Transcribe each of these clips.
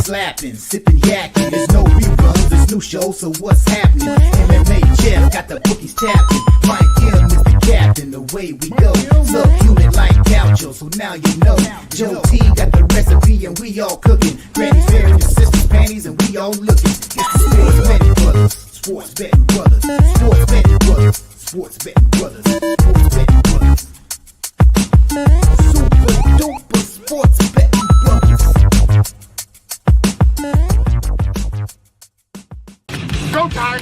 slapping, sipping yakking. There's no reruns, there's new shows, so what's happening? MMA Jeff got the bookies tapping. Mike Kim is the captain, the way we go. Subhuman like Gaucho, so now you know. Joe T got the recipe and we all cooking. Granny's wearing your sister's panties and we all looking. It's the Sports Betting Brothers, Sports Betting Brothers, Sports Betting Brothers, Sports Betting Brothers, Sports Betting Brothers. Super duper Sports Betting Brothers. Go time!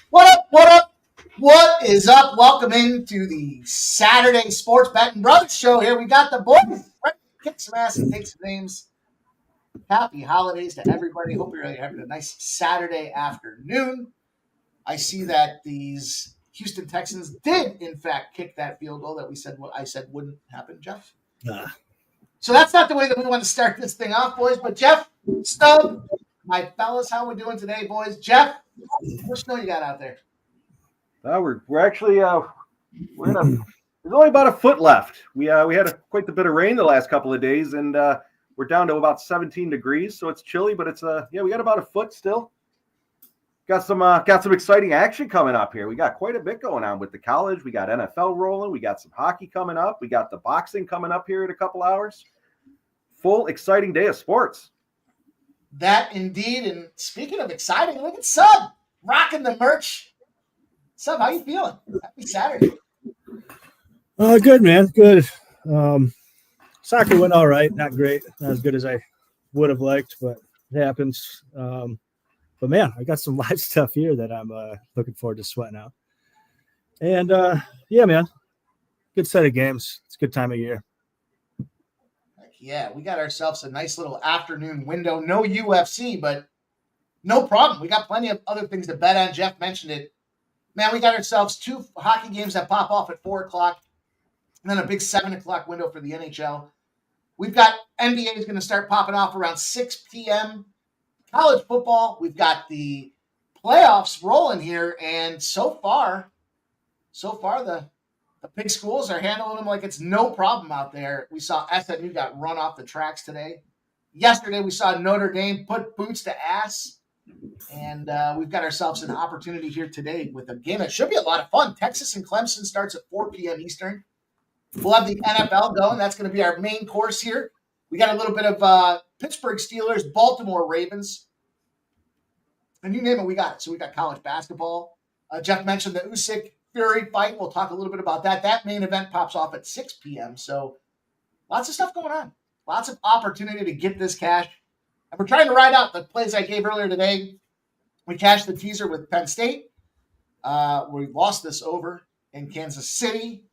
What up, what up, what is up? Welcome into the Saturday Sports Betting Brothers show here. We got the boys ready to kick some ass and take some names. Happy holidays to everybody. Hope you're really having a nice Saturday afternoon. I see that these Houston Texans did, in fact, kick that field goal that I said wouldn't happen, Jeff. Nah. So that's not the way that we want to start this thing off, boys. But Jeff, Stub, my fellas, how we doing today, boys? Jeff, what snow you got out there? We're actually there's only about a foot left. We had quite a bit of rain the last couple of days, and we're down to about 17 degrees, so it's chilly. But it's we got about a foot still. Got some exciting action coming up here. We got quite a bit going on with the college. We got NFL rolling. We got some hockey coming up. We got the boxing coming up here in a couple hours. Full exciting day of sports. That indeed. And speaking of exciting, look at Sub rocking the merch. Sub, how you feeling? Happy Saturday. Good, man. Good. Soccer went all right. Not great. Not as good as I would have liked, but it happens. But, man, I got some live stuff here that I'm looking forward to sweating out. And, yeah, man, good set of games. It's a good time of year. Heck yeah, we got ourselves a nice little afternoon window. No UFC, but no problem. We got plenty of other things to bet on. Jeff mentioned it. Man, we got ourselves two hockey games that pop off at 4 o'clock and then a big 7 o'clock window for the NHL. We've got NBA is going to start popping off around 6 p.m., college football, we've got the playoffs rolling here, and so far the big schools are handling them like it's no problem out there. We saw SMU got run off the tracks today. Yesterday we saw Notre Dame put boots to ass, and we've got ourselves an opportunity here today with a game that should be a lot of fun. Texas and Clemson starts at 4 p.m. Eastern. We'll have the NFL going. That's going to be our main course here. We got a little bit of Pittsburgh Steelers, Baltimore Ravens, and you name it, we got it. So we got college basketball. Jeff mentioned the Usyk Fury fight. We'll talk a little bit about that. That main event pops off at 6 p.m. So lots of stuff going on. Lots of opportunity to get this cash. And we're trying to ride out the plays I gave earlier today. We cashed the teaser with Penn State. We lost this over in Kansas City.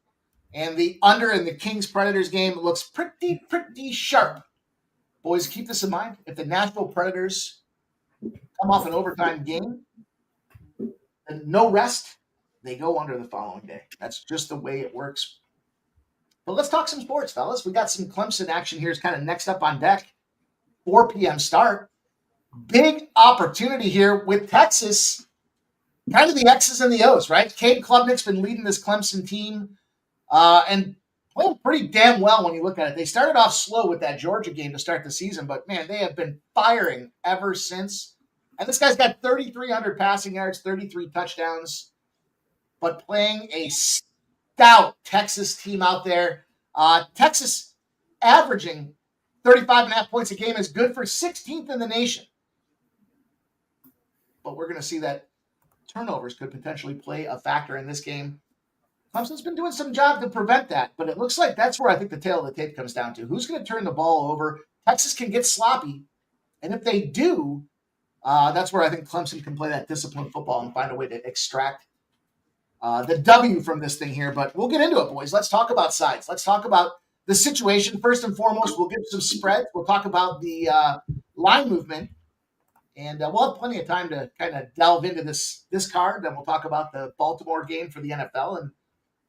And the under in the Kings Predators game looks pretty sharp. Boys, keep this in mind. If the Nashville Predators come off an overtime game and no rest, they go under the following day. That's just the way it works. But let's talk some sports, fellas. We got some Clemson action here is kind of next up on deck. 4 p.m. start. Big opportunity here with Texas. Kind of the X's and the O's, right? Cade Klubnik's been leading this Clemson team. And playing pretty damn well when you look at it. They started off slow with that Georgia game to start the season, but, man, they have been firing ever since. And this guy's got 3,300 passing yards, 33 touchdowns, but playing a stout Texas team out there. Texas averaging 35.5 points a game is good for 16th in the nation. But we're going to see that turnovers could potentially play a factor in this game. Clemson's been doing some job to prevent that, but it looks like that's where I think the tail of the tape comes down to. Who's going to turn the ball over? Texas can get sloppy, and if they do, that's where I think Clemson can play that disciplined football and find a way to extract the W from this thing here. But we'll get into it, boys. Let's talk about sides. Let's talk about the situation. First and foremost, we'll give some spreads. We'll talk about the line movement, and we'll have plenty of time to kind of delve into this card. Then we'll talk about the Baltimore game for the NFL, and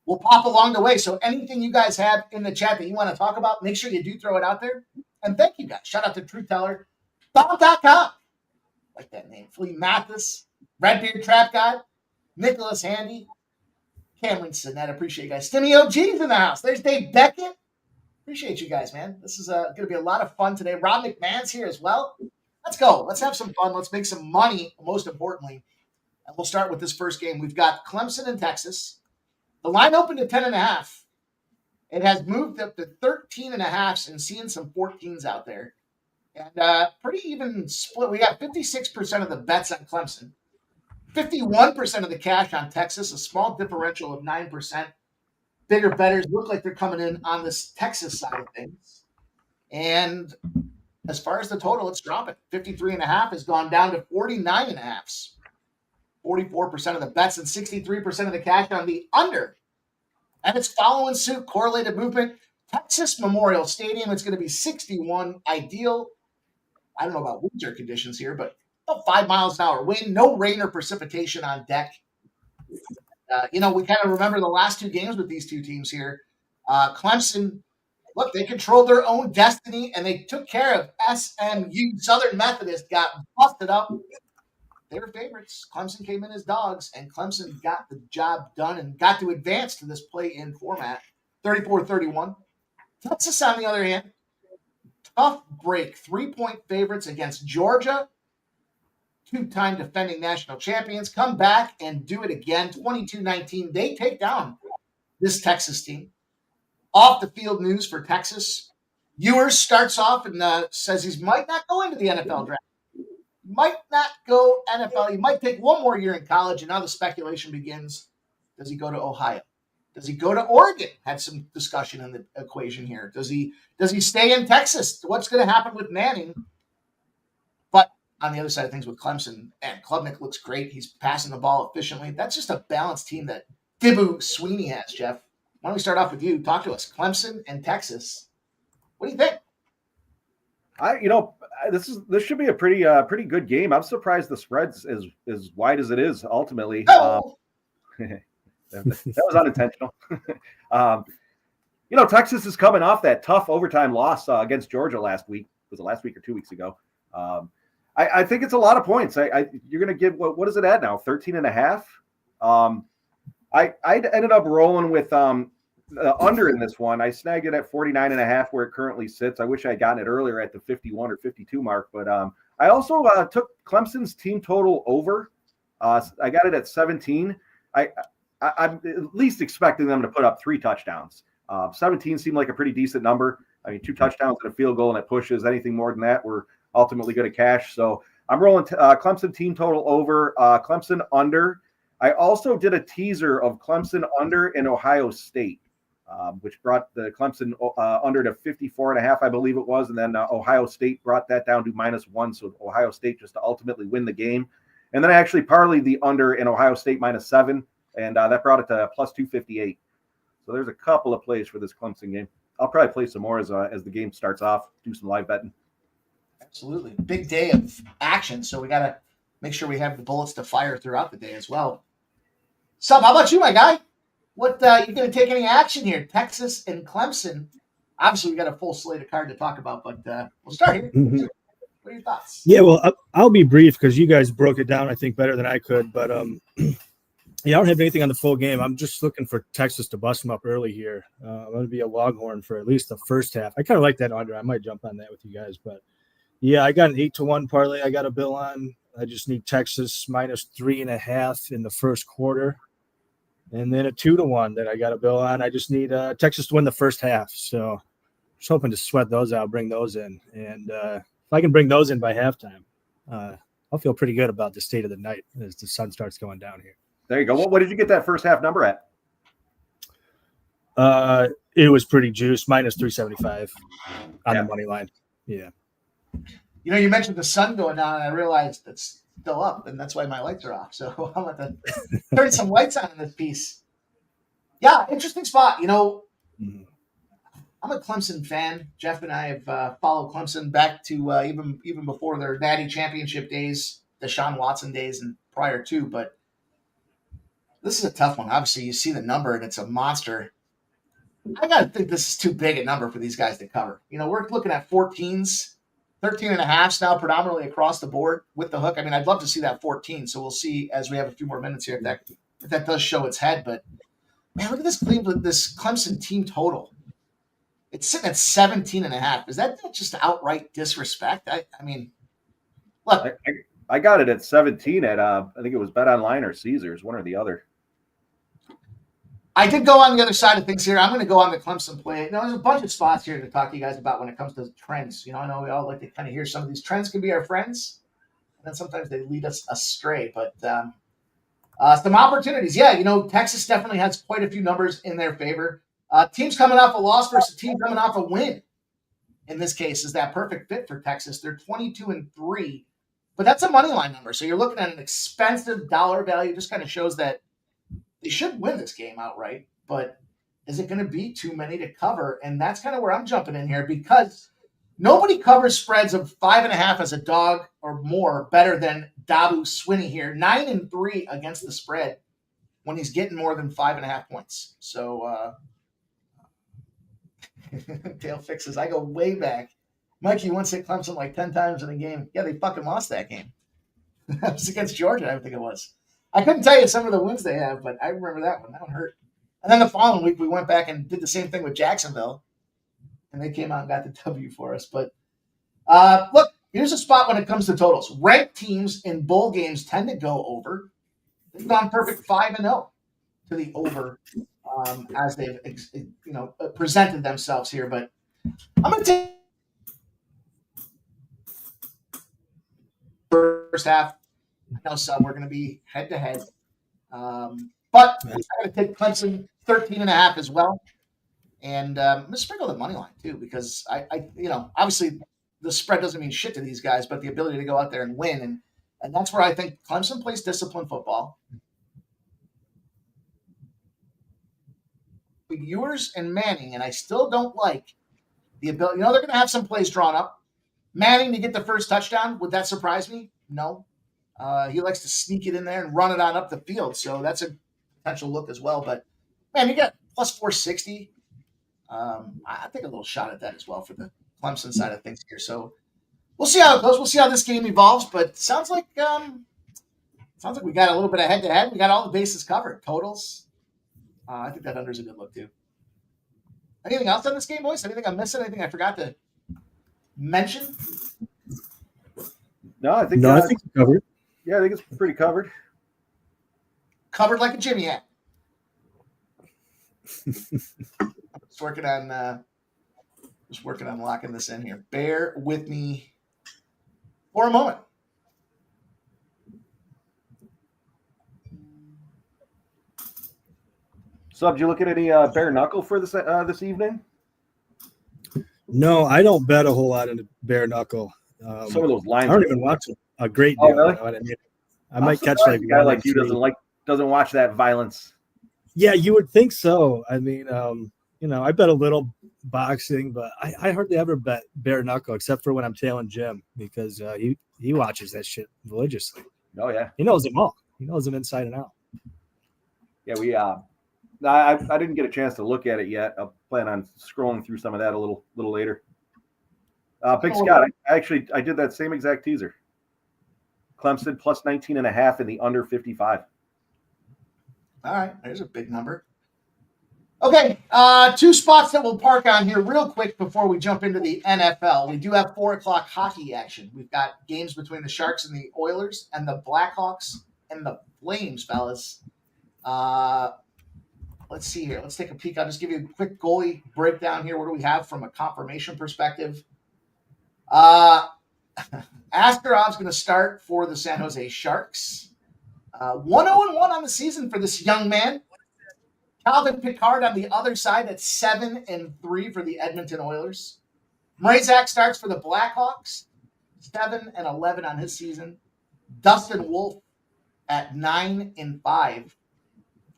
we'll pop along the way. So anything you guys have in the chat that you want to talk about, make sure you do throw it out there. And thank you guys. Shout out to TruthTeller.com. Like that name. Flea Mathis, Redbeard Trap God, Nicholas Handy, Cameron Sinnett. Appreciate you guys. Stimmy OG's in the house. There's Dave Beckett. Appreciate you guys, man. This is going to be a lot of fun today. Rob McMahon's here as well. Let's go. Let's have some fun. Let's make some money, most importantly. And we'll start with this first game. We've got Clemson and Texas. The line opened at 10.5. It has moved up to 13.5 and seeing some 14s out there. And pretty even split. We got 56% of the bets on Clemson, 51% of the cash on Texas, a small differential of 9%. Bigger bettors look like they're coming in on this Texas side of things. And as far as the total, it's dropping. 53.5 has gone down to 49.5. 44% of the bets and 63% of the cash on the under. And it's following suit, correlated movement. Texas Memorial Stadium, it's going to be 61 ideal. I don't know about winter conditions here, but about 5 miles an hour wind, no rain or precipitation on deck. We kind of remember the last two games with these two teams here. Clemson, look, they controlled their own destiny, and they took care of SMU. Southern Methodist got busted up. They were favorites. Clemson came in as dogs, and Clemson got the job done and got to advance to this play-in format, 34-31. Texas, on the other hand, tough break, 3-point favorites against Georgia, two-time defending national champions, come back and do it again, 22-19. They take down this Texas team. Off the field news for Texas. Ewers starts off and says he might not go into the NFL draft. Might not go NFL. He might take one more year in college, and now the speculation begins. Does he go to Ohio? Does he go to Oregon? Had some discussion in the equation here. Does he stay in Texas? What's going to happen with Manning? But on the other side of things with Clemson, and Klubnik looks great. He's passing the ball efficiently. That's just a balanced team that Dibble Sweeney has, Jeff. Why don't we start off with you? Talk to us. Clemson and Texas. What do you think? This should be a pretty good game. I'm surprised the spread's as wide as it is. Ultimately, Oh. that was unintentional. Texas is coming off that tough overtime loss against Georgia last week. Was it last week or 2 weeks ago? I think it's a lot of points. You're going to give what is it at now? 13.5. I ended up rolling with under in this one. I snagged it at 49.5 where it currently sits. I wish I had gotten it earlier at the 51 or 52 mark, but I also took Clemson's team total over. I got it at 17. I'm at least expecting them to put up 3 touchdowns. 17 seemed like a pretty decent number. I mean, 2 touchdowns and a field goal, and it pushes. Anything more than that, we're ultimately going to cash. So I'm rolling Clemson team total over, Clemson under. I also did a teaser of Clemson under in Ohio State, which brought the Clemson under to 54.5, I believe it was. And then Ohio State brought that down to -1. So Ohio State just to ultimately win the game. And then I actually parlayed the under in Ohio State -7, and that brought it to +258. So there's a couple of plays for this Clemson game. I'll probably play some more as the game starts off, do some live betting. Absolutely. Big day of action. So we got to make sure we have the bullets to fire throughout the day as well. Sub, how about you, my guy? What you going to take any action here? Texas and Clemson. Obviously, we got a full slate of cards to talk about, but we'll start here. Mm-hmm. What are your thoughts? Yeah, well, I'll be brief because you guys broke it down, I think, better than I could. But I don't have anything on the full game. I'm just looking for Texas to bust them up early here. I'm going to be a Longhorn for at least the first half. I kind of like that under. I might jump on that with you guys, but yeah, I got an 8-1 parlay. I got a bill on. I just need Texas -3.5 in the first quarter. And then a 2-1 that I got a bill on. I just need Texas to win the first half. So just hoping to sweat those out, bring those in. And if I can bring those in by halftime, I'll feel pretty good about the state of the night as the sun starts going down here. There you go. What did you get that first half number at? It was pretty juiced, -375 on the money line. Yeah. You mentioned the sun going down, and I realized it's still up, and that's why my lights are off. So I'm going to turn some lights on in this piece. Yeah, interesting spot. I'm a Clemson fan. Jeff and I have followed Clemson back to even before their Natty Championship days, the Deshaun Watson days, and prior to. But this is a tough one. Obviously, you see the number, and it's a monster. I got to think this is too big a number for these guys to cover. We're looking at 14s. 13.5 now predominantly across the board with the hook. I mean, I'd love to see that 14. So we'll see as we have a few more minutes here if that does show its head. But man, look at this Clemson team total. It's sitting at 17.5. Is that just outright disrespect? I mean, look. I got it at 17 at I think it was Bet Online or Caesars, one or the other. I did go on the other side of things here. I'm going to go on the Clemson play. There's a bunch of spots here to talk to you guys about when it comes to trends. I know we all like to kind of hear some of these trends can be our friends, and then sometimes they lead us astray. But some opportunities. Yeah, Texas definitely has quite a few numbers in their favor. Teams coming off a loss versus a team coming off a win. In this case, is that perfect fit for Texas. They're 22-3, but that's a money line number. So you're looking at an expensive dollar value. Just kind of shows that they should win this game outright, but is it going to be too many to cover? And that's kind of where I'm jumping in here, because nobody covers spreads of 5.5 as a dog or more better than Dabu Swinney here. 9-3 against the spread when he's getting more than 5.5 points. So Dale fixes. I go way back. Mikey once hit Clemson like 10 times in a game. Yeah, they fucking lost that game. That was against Georgia, I think it was. I couldn't tell you some of the wins they have, but I remember that one. That one hurt. And then the following week, we went back and did the same thing with Jacksonville, and they came out and got the W for us. But look, here's a spot when it comes to totals. Ranked teams in bowl games tend to go over. They've gone perfect 5-0 to the over as they've presented themselves here. But I'm going to take first half. I know some we're going to be head to head, but I'm going to take Clemson 13.5 as well, and I'm going to sprinkle the money line too, because I obviously the spread doesn't mean shit to these guys, but the ability to go out there and win, and that's where I think Clemson plays disciplined football. Ewers and Manning, and I still don't like the ability. They're going to have some plays drawn up. Manning to get the first touchdown, would that surprise me? No. He likes to sneak it in there and run it on up the field, so that's a potential look as well. But, man, you got plus 460. I think a little shot at that as well for the Clemson side of things here. So we'll see how it goes. We'll see how this game evolves. But sounds like we got a little bit of head-to-head. We got all the bases covered. Totals. I think that under is a good look, too. Anything else on this game, boys? Anything I'm missing? Anything I forgot to mention? No, I think you covered. Yeah, I think it's pretty covered. Covered like a Jimmy hat. Just working on locking this in here. Bear with me for a moment. So, did you look at any bare knuckle for this evening? No, I don't bet a whole lot into bare knuckle. Some of those lines. I don't even watch a great deal. Really? I might catch like a guy like you doesn't watch that violence. Yeah, you would think so. I mean, I bet a little boxing, but I hardly ever bet bare knuckle except for when I'm tailing Jim, because he watches that shit religiously. Oh yeah, he knows them all. He knows them inside and out. Yeah, we I didn't get a chance to look at it yet. I'll plan on scrolling through some of that a little later. Big Scott, I did that same exact teaser. Clemson plus 19.5 in the under 55. All right, there's a big number. Okay, two spots that we'll park on here real quick before we jump into the NFL. We do have 4 o'clock hockey action. We've got games between the Sharks and the Oilers and the Blackhawks and the Flames, fellas. Let's see here. Let's take a peek. I'll just give you a quick goalie breakdown here. What do we have from a confirmation perspective? Askarov's going to start for the San Jose Sharks. 1-0-1 on the season for this young man. Calvin Pickard on the other side at 7-3 for the Edmonton Oilers. Mrazek starts for the Blackhawks. 7-11 on his season. Dustin Wolf at 9-5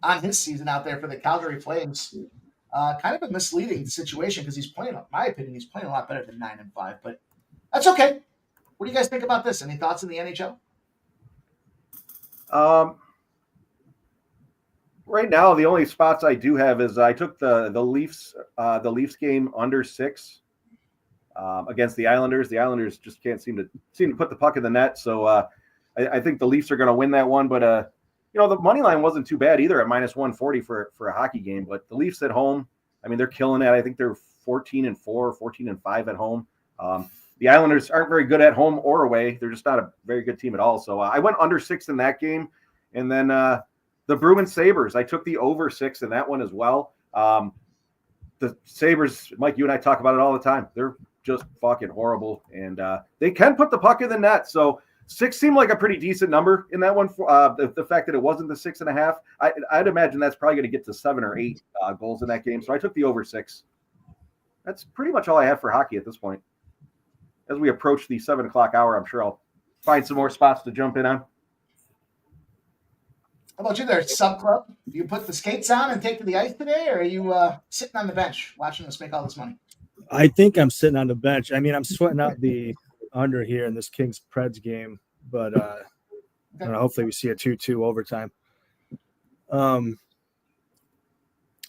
on his season out there for the Calgary Flames. Kind of a misleading situation because he's playing, in my opinion, he's playing a lot better than 9-5, but that's okay. What do you guys think about this? Any thoughts in the NHL? Right now, the only spots I do have is I took the Leafs game under 6 against the Islanders. The Islanders just can't seem to put the puck in the net, so I think the Leafs are going to win that one. But the money line wasn't too bad either at minus 140 for a hockey game. But the Leafs at home, I mean, they're killing it. I think they're 14-4, 14-5 at home. The Islanders aren't very good at home or away. They're just not a very good team at all. So I went under 6 in that game. And then the Bruins Sabres, I took the over 6 in that one as well. The Sabres, Mike, you and I talk about it all the time. They're just fucking horrible. And they can put the puck in the net. So 6 seemed like a pretty decent number in that one. For the fact that it wasn't the 6.5, I'd imagine that's probably going to get to 7 or 8 goals in that game. So I took the over 6. That's pretty much all I have for hockey at this point. As we approach the 7 o'clock hour, I'm sure I'll find some more spots to jump in on. How about you there, Sub Club? Do you put the skates on and take to the ice today, or are you sitting on the bench watching us make all this money? I think I'm sitting on the bench. I mean, I'm sweating out the under here in this Kings Preds game, but I don't know, hopefully we see a 2-2 overtime. I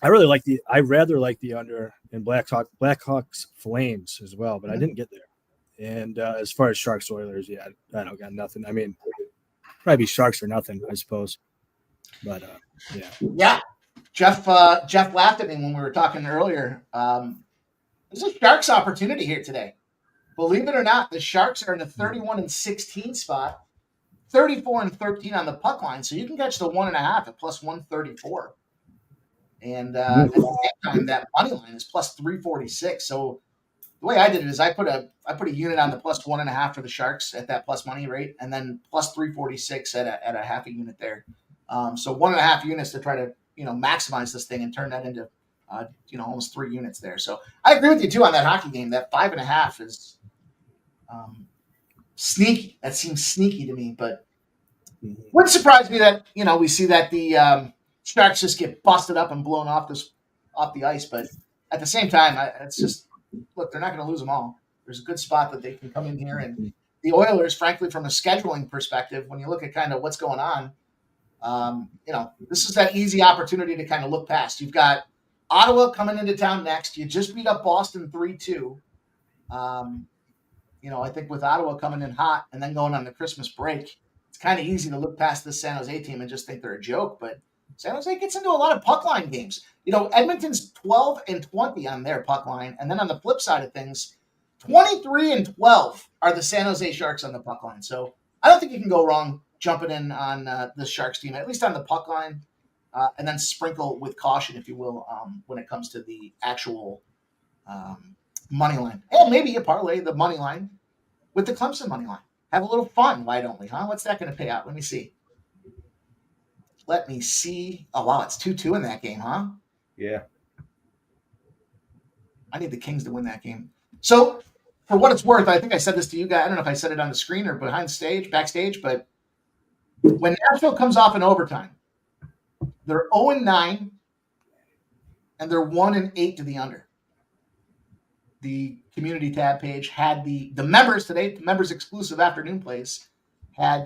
rather like the under in Blackhawks Flames as well, but I didn't get there. And as far as Sharks Oilers, yeah, I don't got nothing. I mean, probably Sharks or nothing, I suppose. But yeah. Yeah. Jeff laughed at me when we were talking earlier. There's a Sharks opportunity here today. Believe it or not, the Sharks are in the 31-16 spot, 34-13 on the puck line. So you can catch the 1.5 at plus 134. And at the same time, that money line is plus 346. So the way I did it is I put a unit on the plus 1.5 for the Sharks at that plus money rate, and then plus 346 at a half a unit there. So 1.5 units to try to maximize this thing and turn that into almost 3 units there. So I agree with you too on that hockey game. That 5.5 is sneaky. That seems sneaky to me, but wouldn't surprise me that we see that the Sharks just get busted up and blown off the ice. But at the same time, it's just. Look, they're not going to lose them all. There's a good spot that they can come in here. And the Oilers, frankly, from a scheduling perspective, when you look at kind of what's going on, this is that easy opportunity to kind of look past. You've got Ottawa coming into town next. You just beat up Boston 3-2. I think with Ottawa coming in hot and then going on the Christmas break, it's kind of easy to look past this San Jose team and just think they're a joke. But San Jose gets into a lot of puck line games. Edmonton's 12-20 on their puck line. And then on the flip side of things, 23-12 are the San Jose Sharks on the puck line. So I don't think you can go wrong jumping in on the Sharks team, at least on the puck line, and then sprinkle with caution, if you will, when it comes to the actual money line. And maybe you parlay the money line with the Clemson money line. Have a little fun. Why don't we, huh? What's that going to pay out? Let me see. Oh, wow, it's 2-2 in that game, huh? Yeah. I need the Kings to win that game. So, for what it's worth, I think I said this to you guys. I don't know if I said it on the screen or backstage, but when Nashville comes off in overtime, they're 0-9, and they're 1-8 to the under. The community tab page had the members today, the members exclusive afternoon plays, had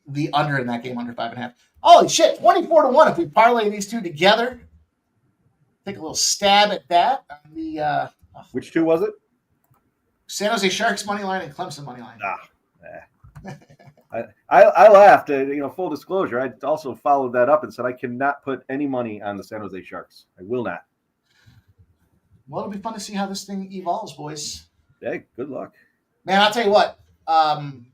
the under in that game, under 5.5. Holy shit, 24-1 if we parlay these two together. Take a little stab at that. On the which two was it? San Jose Sharks money line and Clemson money line. I laughed. Full disclosure, I also followed that up and said I cannot put any money on the San Jose Sharks. I will not. Well, it'll be fun to see how this thing evolves, boys. Hey, good luck. Man, I'll tell you what. I'm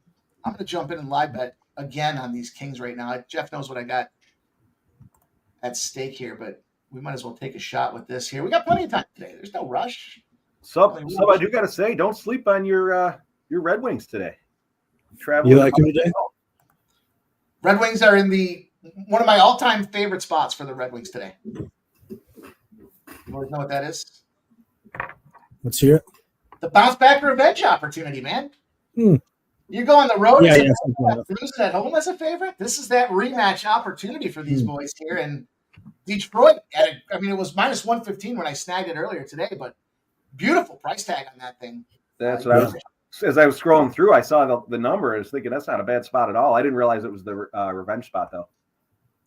going to jump in and live bet again on these Kings right now. Jeff knows what I got at stake here, but we might as well take a shot with this here. We got plenty of time today. There's no rush. So I do got to say, don't sleep on your Red Wings today. You like them today? Red Wings are in one of my all-time favorite spots for the Red Wings today. You always know what that is? Let's hear it. The bounce back revenge opportunity, man. You go on the road and lose at home as a favorite. This is that rematch opportunity for these boys here. And Detroit, it was minus 115 when I snagged it earlier today, but beautiful price tag on that thing. That's what I was. As I was scrolling through, I saw the number. I was thinking that's not a bad spot at all. I didn't realize it was the revenge spot though.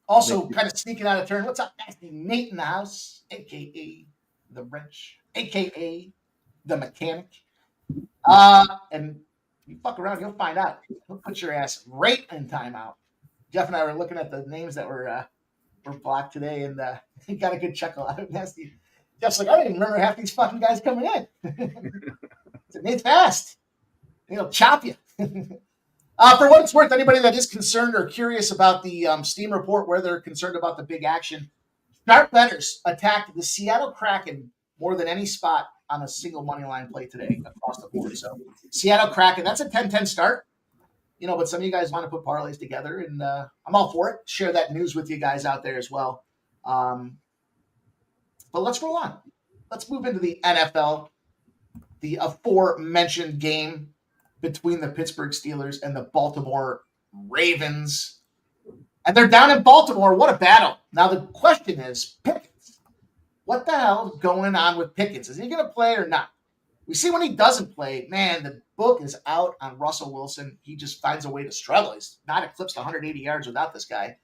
Also, kind of sneaking out of turn. What's up, nasty Nate in the house, aka the wrench, aka the mechanic. And you fuck around, you'll find out. He'll put your ass right in timeout. Jeff and I were looking at the names that were blocked today, and he got a good chuckle out of Nasty. Jeff's like, I don't even remember half these fucking guys coming in. It's made fast. They'll chop you. For what it's worth, anybody that is concerned or curious about the Steam report, where they're concerned about the big action, sharp bettors attacked the Seattle Kraken more than any spot on a single money line play today across the board. So Seattle Kraken, that's a 10-10 start. But some of you guys want to put parlays together, and I'm all for it. Share that news with you guys out there as well. But let's roll on. Let's move into the NFL. The aforementioned game between the Pittsburgh Steelers and the Baltimore Ravens. And they're down in Baltimore. What a battle. Now the question is, Pickens. What the hell is going on with Pickens? Is he going to play or not? We see when he doesn't play, man, the book is out on Russell Wilson. He just finds a way to struggle. He's not eclipsed 180 yards without this guy.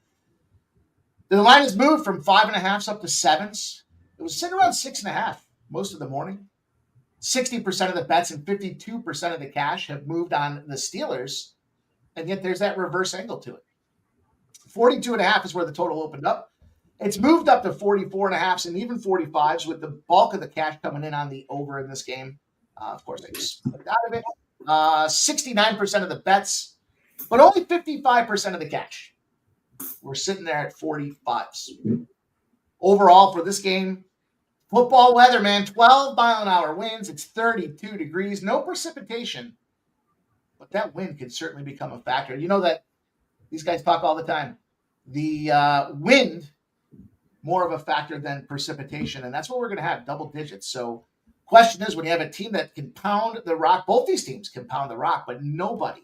The line has moved from 5.5s up to 7s. It was sitting around 6.5 most of the morning. 60% of the bets and 52% of the cash have moved on the Steelers, and yet there's that reverse angle to it. 42.5 is where the total opened up. It's moved up to 44.5s and even 45s, with the bulk of the cash coming in on the over in this game. Of course, I just clicked out of it. 69% of the bets, but only 55% of the cash. We're sitting there at 45s. Overall for this game, football weather, man, 12-mile-an-hour winds. It's 32 degrees, no precipitation, but that wind could certainly become a factor. You know that these guys talk all the time. The wind, more of a factor than precipitation, and that's what we're going to have, double digits. So question is, when you have a team that can pound the rock, both these teams can pound the rock, but nobody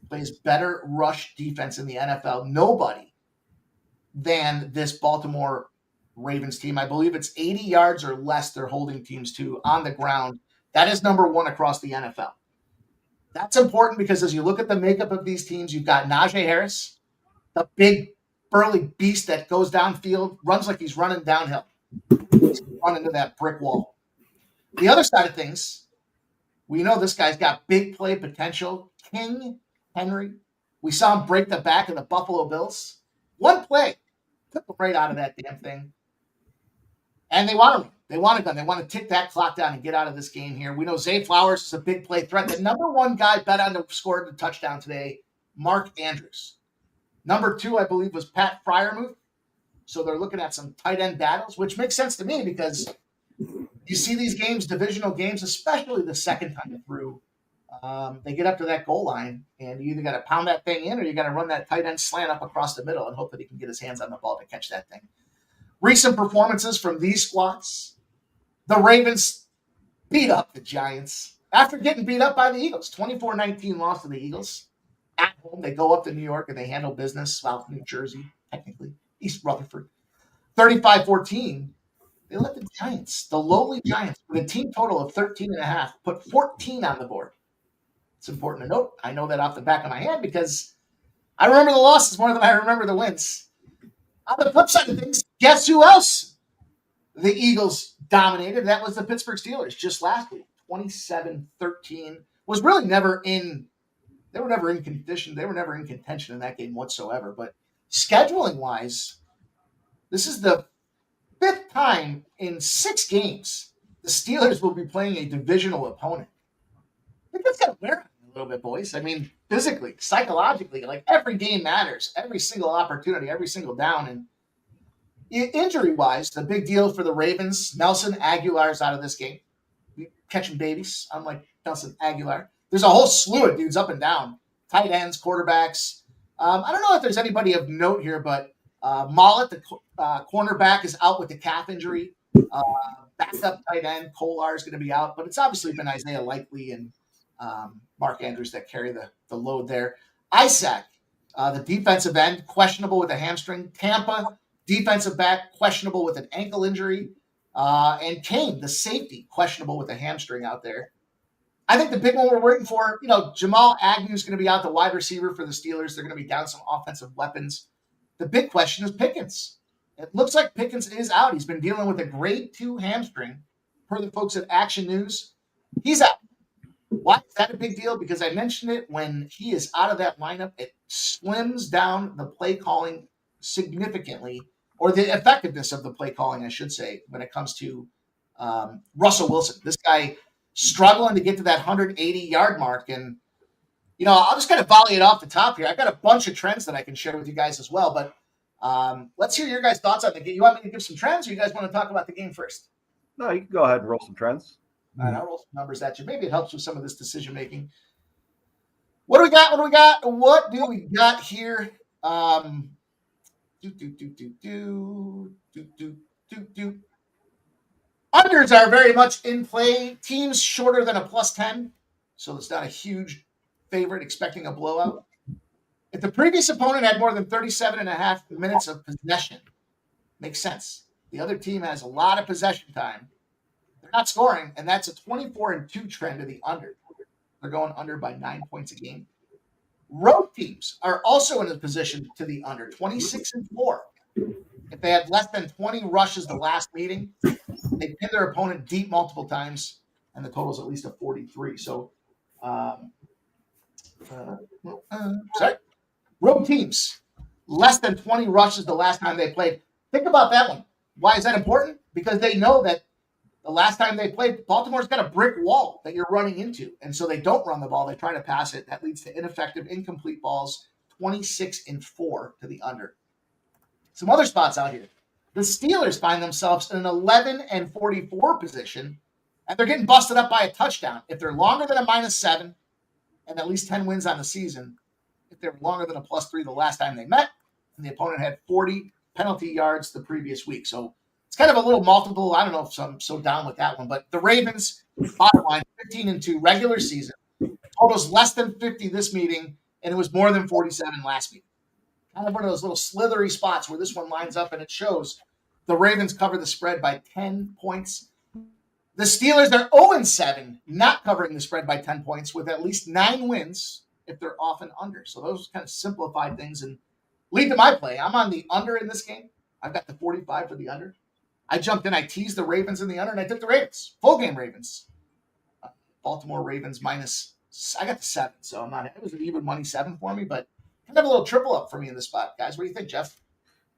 plays better rush defense in the NFL, nobody, than this Baltimore Ravens team. I believe it's 80 yards or less they're holding teams to on the ground. That is number one across the NFL. That's important because as you look at the makeup of these teams, you've got Najee Harris, the big burly beast that goes downfield, runs like he's running downhill. He's run into that brick wall. The other side of things, we know this guy's got big play potential. King Henry. We saw him break the back of the Buffalo Bills. One play took him right out of that damn thing. And they want him. They want it done. They want to tick that clock down and get out of this game here. We know Zay Flowers is a big play threat. The number one guy bet on to score the touchdown today, Mark Andrews. Number 2, I believe, was Pat Fryermuth. So they're looking at some tight end battles, which makes sense to me because you see these games, divisional games, especially the second time through, they get up to that goal line, and you either got to pound that thing in or you got to run that tight end slant up across the middle and hope that he can get his hands on the ball to catch that thing. Recent performances from these squads. The Ravens beat up the Giants after getting beat up by the Eagles. 24-19 loss to the Eagles. At home, they go up to New York and they handle business. South New Jersey, technically. East Rutherford. 35-14. They let the Giants, the lowly Giants, with a team total of 13.5, put 14 on the board. It's important to note. I know that off the back of my head because I remember the losses more than I remember the wins. On the flip side of things, guess who else the Eagles dominated? That was the Pittsburgh Steelers just last week. 27-13. Was really never in – they were never in condition. They were never in contention in that game whatsoever. But scheduling-wise, this is the 5th time in 6 games the Steelers will be playing a divisional opponent. I think that's got to wear on a little bit, boys. I mean, physically, psychologically, like every game matters. Every single opportunity, every single down. And injury-wise, the big deal for the Ravens, Nelson Aguilar's out of this game. Catching babies, unlike Nelson Aguilar. There's a whole slew of dudes up and down. Tight ends, quarterbacks. I don't know if there's anybody of note here, but Mollett, the cornerback, is out with the calf injury. Backup tight end, Kolar is going to be out. But it's obviously been Isaiah Likely and Mark Andrews that carry the load there. Isaac, the defensive end, questionable with a hamstring. Tampa, defensive back, questionable with an ankle injury. And Kane, the safety, questionable with a hamstring out there. I think the big one we're waiting for, Jamal Agnew is going to be out, the wide receiver for the Steelers. They're going to be down some offensive weapons. The big question is Pickens. It looks like Pickens is out. He's been dealing with a grade 2 hamstring, per the folks at Action News. He's out. Why is that a big deal? Because I mentioned it, when he is out of that lineup, it slims down the play calling significantly or the effectiveness of the play calling, I should say, when it comes to Russell Wilson. This guy struggling to get to that 180-yard mark. And, I'll just kind of volley it off the top here. I've got a bunch of trends that I can share with you guys as well. But let's hear your guys' thoughts on the game. You want me to give some trends, or you guys want to talk about the game first? No, you can go ahead and roll some trends. All right, I'll roll some numbers at you. Maybe it helps with some of this decision-making. What do we got? What do we got here? Unders are very much in play. Teams shorter than a +10, so it's not a huge favorite expecting a blowout. If the previous opponent had more than 37.5 minutes of possession, makes sense. The other team has a lot of possession time. They're not scoring, and that's a 24-2 trend to the under. They're going under by 9 points a game. Road teams are also in a position to the under, 26-4. If they had less than 20 rushes the last meeting, they pin their opponent deep multiple times, and the total is at least a 43. So, road teams, less than 20 rushes the last time they played. Think about that one. Why is that important? Because they know that the last time they played, Baltimore's got a brick wall that you're running into. And so they don't run the ball. They try to pass it. That leads to ineffective, incomplete balls, 26-4 to the under. Some other spots out here. The Steelers find themselves in an 11-44 position, and they're getting busted up by a touchdown. If they're longer than a -7 and at least 10 wins on the season, if they're longer than a +3 the last time they met, and the opponent had 40 penalty yards the previous week. So it's kind of a little multiple. I don't know if I'm so down with that one, but the Ravens, bottom line, 15-2 regular season. Totals less than 50 this meeting, and it was more than 47 last meeting. Kind of one of those little slithery spots where this one lines up and it shows the Ravens cover the spread by 10 points. The Steelers are 0-7, not covering the spread by 10 points with at least 9 wins if they're off and under. So those kind of simplified things and lead to my play. I'm on the under in this game. I've got the 45 for the under. I jumped in, I teased the Ravens in the under, and I took the Ravens. Full game Ravens. Baltimore Ravens minus, I got the 7, so I'm not, it was an even money 7 for me, but kind of a little triple up for me in this spot, guys. What do you think, Jeff?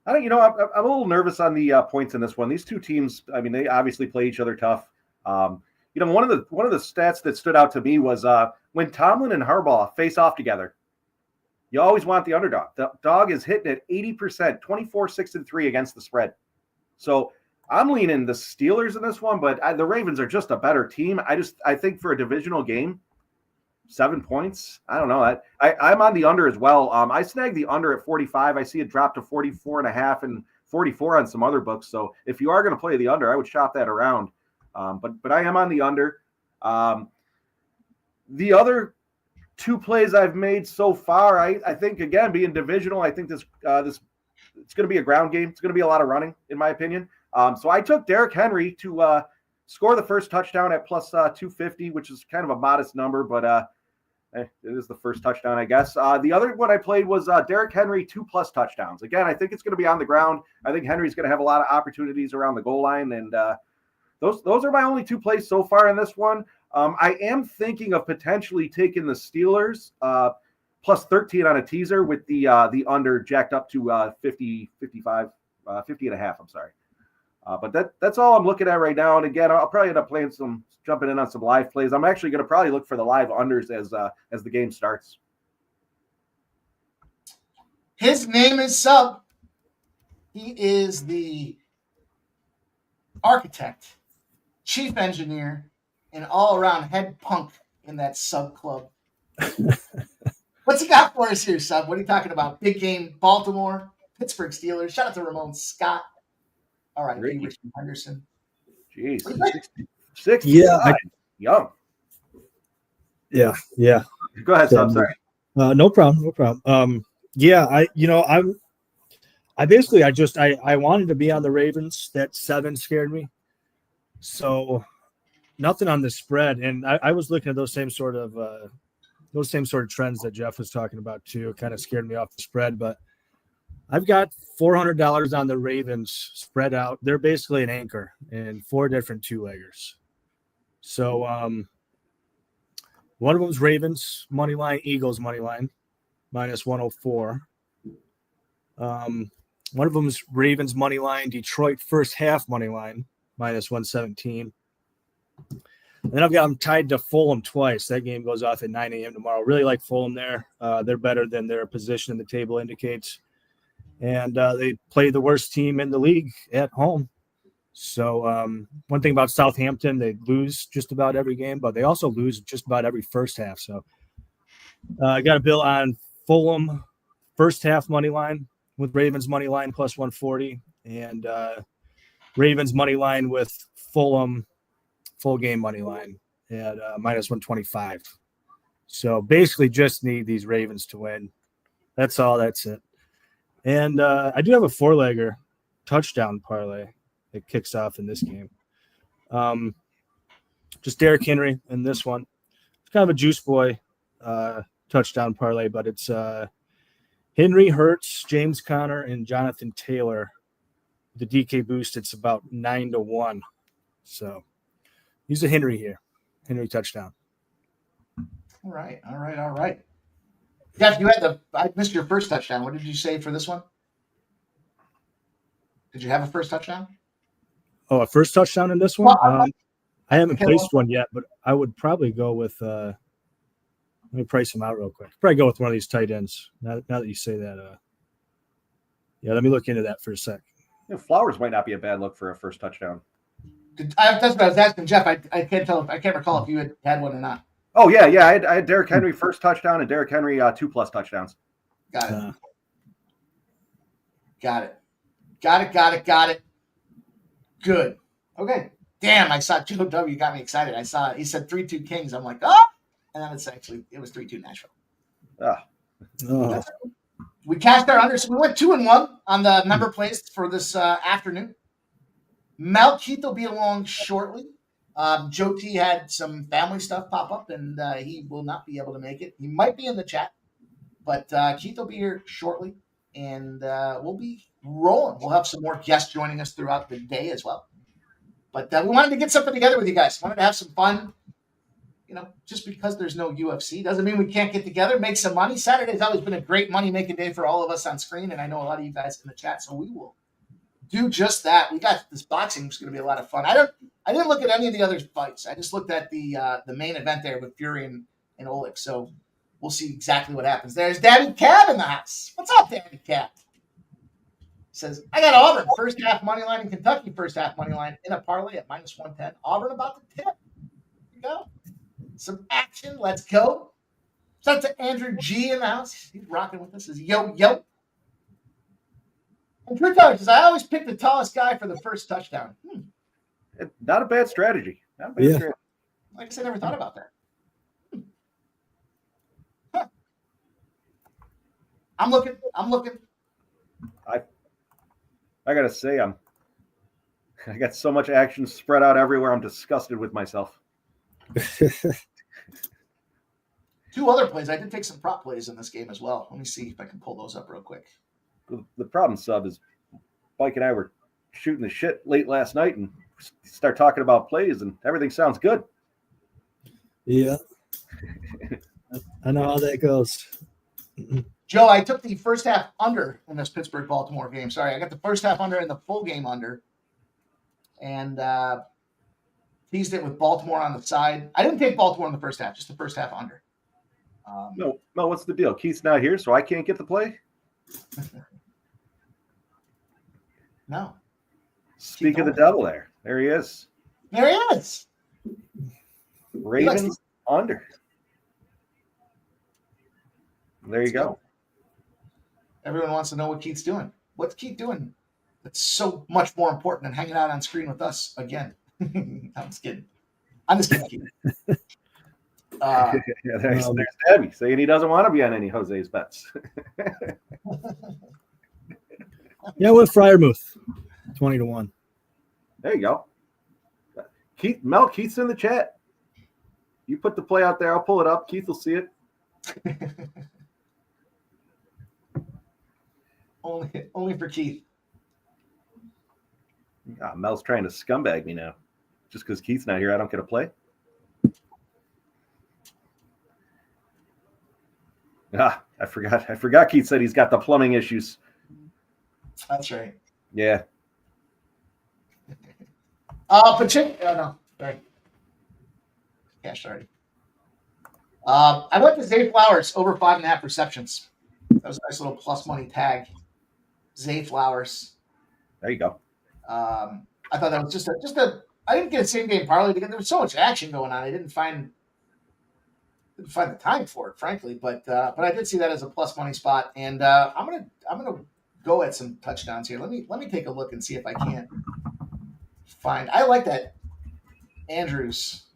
I think, I'm a little nervous on the points in this one. These two teams, I mean, they obviously play each other tough. One of the stats that stood out to me was when Tomlin and Harbaugh face off together, you always want the underdog. The dog is hitting at 80%, 24-6-3 against the spread. So I'm leaning the Steelers in this one, but the Ravens are just a better team. I think for a divisional game, 7 points. I don't know. I'm on the under as well. I snagged the under at 45. I see it drop to 44.5 and 44 on some other books. So if you are going to play the under, I would shop that around. But I am on the under. The other 2 plays I've made so far, I think, again, being divisional, I think this it's going to be a ground game. It's going to be a lot of running, in my opinion. So I took Derrick Henry to score the first touchdown at plus 250, which is kind of a modest number, but it is the first touchdown, I guess. The other one I played was Derrick Henry 2+ touchdowns. Again, I think it's going to be on the ground. I think Henry's going to have a lot of opportunities around the goal line, and those are my only 2 plays so far in this one. I am thinking of potentially taking the Steelers plus 13 on a teaser with the under jacked up to 50 and a half. I'm sorry. But that's all I'm looking at right now. And again, I'll probably end up jumping in on some live plays. I'm actually going to probably look for the live unders as the game starts. His name is Sub. He is the architect, chief engineer, and all-around head punk in that Sub club. What's he got for us here, Sub? What are you talking about? Big game, Baltimore, Pittsburgh Steelers. Shout out to Ramon Scott. All right, Richard Henderson. Jeez, 60. Yeah. Young. Yeah. Go ahead, Sub. Sorry. No problem. Yeah, I wanted to be on the Ravens. That 7 scared me. So nothing on the spread. And I was looking at those same sort of trends that Jeff was talking about too. Kind of scared me off the spread, but I've got $400 on the Ravens spread out. They're basically an anchor and 4 different 2-leggers. So one of them's Ravens money line, Eagles money line, minus 104. One of them is Ravens money line, Detroit first half money line, -117. And then I've got them tied to Fulham twice. That game goes off at 9 a.m. tomorrow. Really like Fulham there. They're better than their position in the table indicates. And they play the worst team in the league at home. So one thing about Southampton, they lose just about every game, but they also lose just about every first half. So I got a bill on Fulham first half money line with Ravens money line +140 and Ravens money line with Fulham full game money line at -125. So basically just need these Ravens to win. That's all. That's it. And I do have a 4-legger touchdown parlay that kicks off in this game. Just Derrick Henry in this one. It's kind of a juice boy touchdown parlay, but it's Henry, Hurts, James Conner, and Jonathan Taylor. The DK boost, it's about 9-1. So use a Henry here. Henry touchdown. All right. Jeff, I missed your first touchdown. What did you say for this one? Did you have a first touchdown? Oh, a first touchdown in this one? Well, I haven't placed one yet, but I would probably go with let me price them out real quick. Probably go with one of these tight ends. Now that you say that, yeah, let me look into that for a sec. Flowers might not be a bad look for a first touchdown. That's what I was asking Jeff. I can't recall if you had one or not. Oh yeah. I had Derrick Henry first touchdown and Derrick Henry 2+ touchdowns. Got it. Good. Okay. Damn, I saw Joe W. Got me excited. I saw he said 3-2 Kings. I'm like, oh, and then it was 3-2 Nashville. Oh. We cashed our under, so we went 2-1 on the member plays for this afternoon. Mel Keith will be along shortly. Joe T had some family stuff pop up, and he will not be able to make it. He might be in the chat, but Keith will be here shortly, and we'll be rolling. We'll have some more guests joining us throughout the day as well. But we wanted to get something together with you guys. Wanted to have some fun. Just because there's no UFC doesn't mean we can't get together, make some money. Saturday's always been a great money-making day for all of us on screen, and I know a lot of you guys in the chat, so we will do just that. We got this boxing, which is going to be a lot of fun. I didn't look at any of the other fights. I just looked at the main event there with Fury and Oleg, so we'll see exactly what happens. There's Daddy Cab in the house. What's up, Daddy Cab? Says, I got Auburn first half money line and Kentucky first half money line in a parlay at -110. Auburn about to tip. Here we go. Some action. Let's go. Shout out to Andrew G in the house. He's rocking with us. Says, yo. And Drew Tyler says, I always pick the tallest guy for the first touchdown. Not a bad strategy. Like I said, I never thought about that. Huh. I'm looking. I gotta say, I got so much action spread out everywhere. I'm disgusted with myself. 2 other plays. I did take some prop plays in this game as well. Let me see if I can pull those up real quick. The problem, Sub, is Mike and I were shooting the shit late last night and start talking about plays, and everything sounds good. Yeah. I know how that goes. Joe, I took the first half under in this Pittsburgh-Baltimore game. Sorry, I got the first half under and the full game under. And teased it with Baltimore on the side. I didn't take Baltimore in the first half, just the first half under. No, what's the deal? Keith's not here, so I can't get the play? No. Speak of the devil there. There he is. There he is. Ravens under. There you go. Everyone wants to know what Keith's doing. What's Keith doing? That's so much more important than hanging out on screen with us again. I'm just kidding. Keith. There's Debbie saying he doesn't want to be on any Jose's bets. Yeah, with Fryermuth, 20-1. There you go. Keith's in the chat. You put the play out there, I'll pull it up. Keith will see it. Only for Keith. Mel's trying to scumbag me now. Just because Keith's not here, I don't get a play. I forgot. Keith said he's got the plumbing issues. That's right. Yeah. Pacheco. Oh, no. Sorry. Cash already. I went to Zay Flowers over 5.5 receptions. That was a nice little plus money tag. Zay Flowers. There you go. I thought that was just a. I didn't get a same game parlay because there was so much action going on. I didn't find the time for it, frankly. But I did see that as a plus money spot, and I'm gonna go at some touchdowns here. Let me take a look and see if I can't find. I like that Andrews.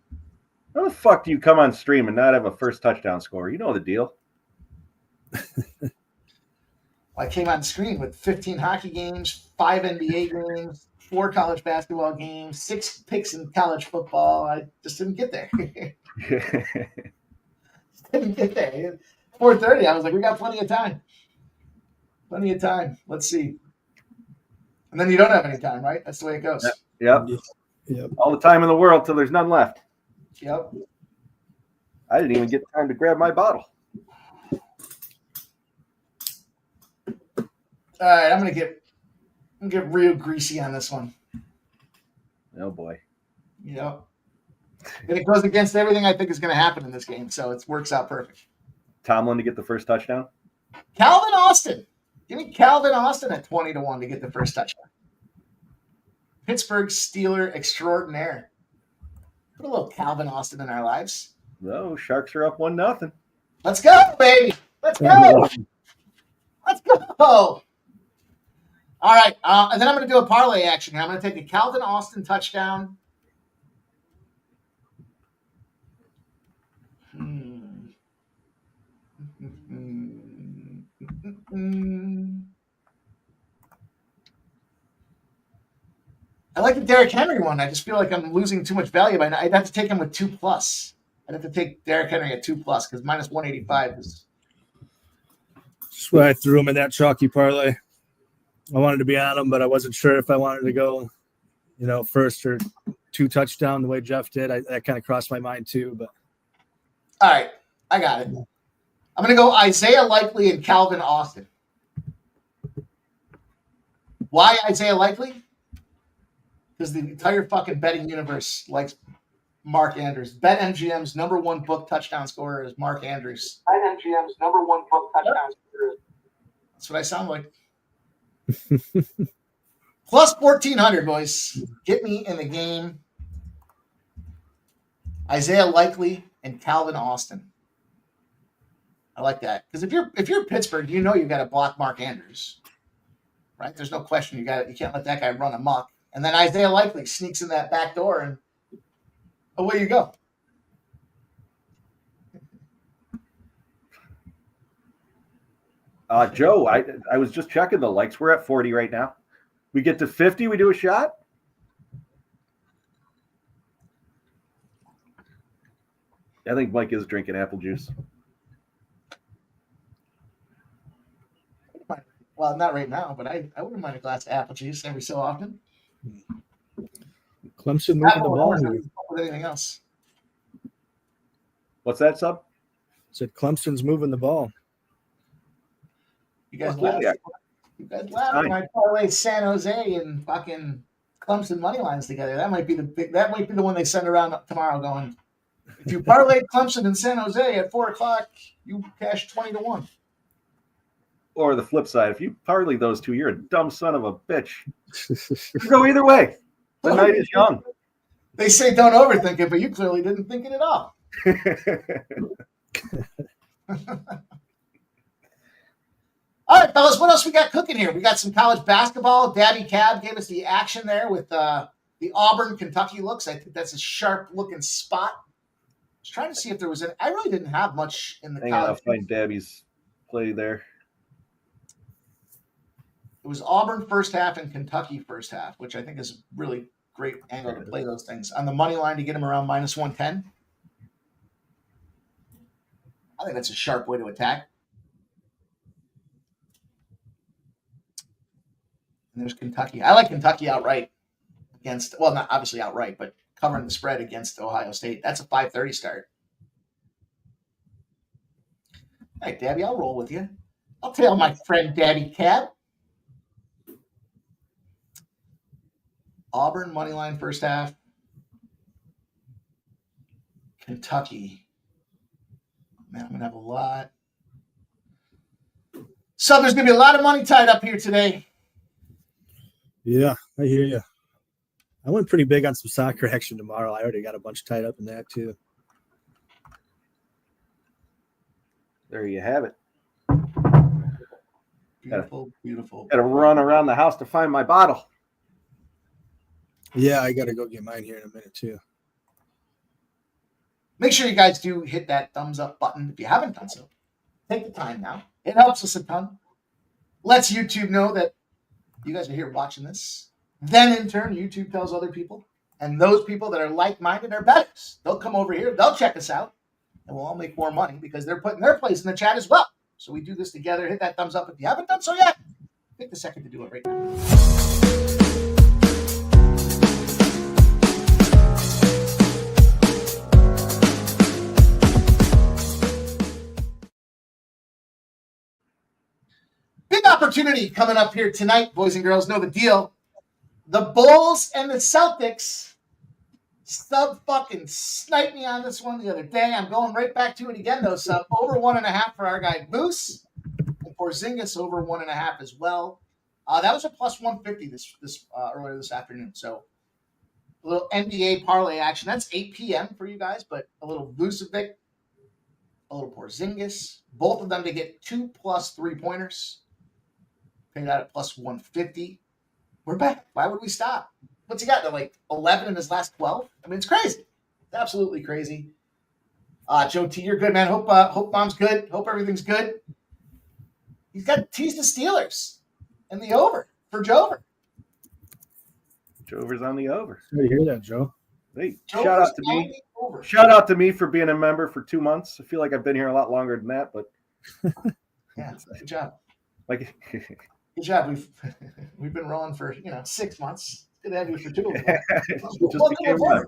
How the fuck do you come on stream and not have a first touchdown score? You know the deal. I came on screen with 15 hockey games, 5 NBA games, 4 college basketball games, 6 picks in college football. I just didn't get there. Didn't get there. 4:30. I was like, we got plenty of time. Plenty of time. Let's see. And then you don't have any time, right? That's the way it goes. Yep. Yep. All the time in the world till there's none left. Yep. I didn't even get time to grab my bottle. All right, I'm gonna get real greasy on this one. Oh boy. Yep. And it goes against everything I think is going to happen in this game, so it works out perfect. Tomlin to get the first touchdown. Calvin Austin. Give me Calvin Austin at 20-1 to get the first touchdown. Pittsburgh Steeler extraordinaire. Put a little Calvin Austin in our lives. No, Sharks are up 1-0. Let's go, baby. Let's go. Let's go. All right, and then I'm going to do a parlay action here. I'm going to take a Calvin Austin touchdown. I like the Derrick Henry one. I just feel like I'm losing too much value by now. I'd have to take him with 2+. I'd have to take Derrick Henry at 2+ because minus 185 is. That's why I threw him in that chalky parlay. I wanted to be on him, but I wasn't sure if I wanted to go, first or 2 touchdown the way Jeff did. That kind of crossed my mind too. But all right, I got it. I'm going to go Isaiah Likely and Calvin Austin. Why Isaiah Likely? Because the entire fucking betting universe likes Mark Andrews. BetMGM's #1 book touchdown scorer is Mark Andrews. BetMGM's #1 book touchdown scorer. That's what I sound like. Plus 1,400, boys. Get me in the game. Isaiah Likely and Calvin Austin. I like that because if you're Pittsburgh, you got to block Mark Andrews, right? There's no question you can't let that guy run amok. And then Isaiah Likely sneaks in that back door, and away you go. Joe, I was just checking the likes. We're at 40 right now. We get to 50, we do a shot. I think Mike is drinking apple juice. Well, not right now, but I wouldn't mind a glass of apple juice every so often. Clemson moving the ball here. With anything else? What's that, Sub? Said Clemson's moving the ball. You guys laugh. You guys laugh when I parlay San Jose and fucking Clemson money lines together. That might be the one they send around tomorrow. Going, if you parlay Clemson and San Jose at 4:00, you cash 20-1. Or the flip side, if you parlay those two, you're a dumb son of a bitch. You go either way. The night is young. They say don't overthink it, but you clearly didn't think it at all. All right, fellas, what else we got cooking here? We got some college basketball. Dabby Cab gave us the action there with the Auburn, Kentucky looks. I think that's a sharp-looking spot. I was trying to see if there was I really didn't have much in the college. I'll find Dabby's play there. It was Auburn first half and Kentucky first half, which I think is a really great angle to play those things. On the money line to get them around minus 110. I think that's a sharp way to attack. And there's Kentucky. I like Kentucky outright against, well, not obviously outright, but covering the spread against Ohio State. That's a 5:30 start. All right, Dabby, I'll roll with you. I'll tail my friend Dabby Cab. Auburn money line first half. Kentucky. Man, I'm going to have a lot. So there's going to be a lot of money tied up here today. Yeah, I hear you. I went pretty big on some soccer action tomorrow. I already got a bunch tied up in that too. There you have it. Beautiful, beautiful. Got to run around the house to find my bottle. Yeah, I got to go get mine here in a minute too. Make sure you guys do hit that thumbs up button if you haven't done so. Take the time now. It helps us a ton. Lets YouTube know that you guys are here watching this. Then, in turn, YouTube tells other people. And those people that are like-minded are bettors. They'll come over here. They'll check us out. And we'll all make more money because they're putting their place in the chat as well. So we do this together. Hit that thumbs up if you haven't done so yet. Take a second to do it right now. Big opportunity coming up here tonight, boys and girls. Know the deal. The Bulls and the Celtics fucking sniped me on this one the other day. I'm going right back to it again, though. Sub over 1.5 for our guy Moose. And Porzingis over 1.5 as well. That was a plus 150 this earlier this afternoon. So a little NBA parlay action. That's 8 p.m. for you guys, but a little Vucevic, a little Porzingis. Both of them to get 2+ 3-pointers. Paid out at plus 150. We're back. Why would we stop? What's he got? Like 11 in his last 12? I mean, it's crazy. It's absolutely crazy. Joe T, you're good, man. Hope Mom's good. Hope everything's good. He's got teased the Steelers and the over for Jover. Jover's on the over. Sorry to hear that, Joe. Hey, Jover's shout out to on me. the over. Shout out to me for being a member for 2 months. I feel like I've been here a lot longer than that, but Yeah, good job. like Good job. We've been rolling for 6 months. Good to have you for 2 of them. just became one.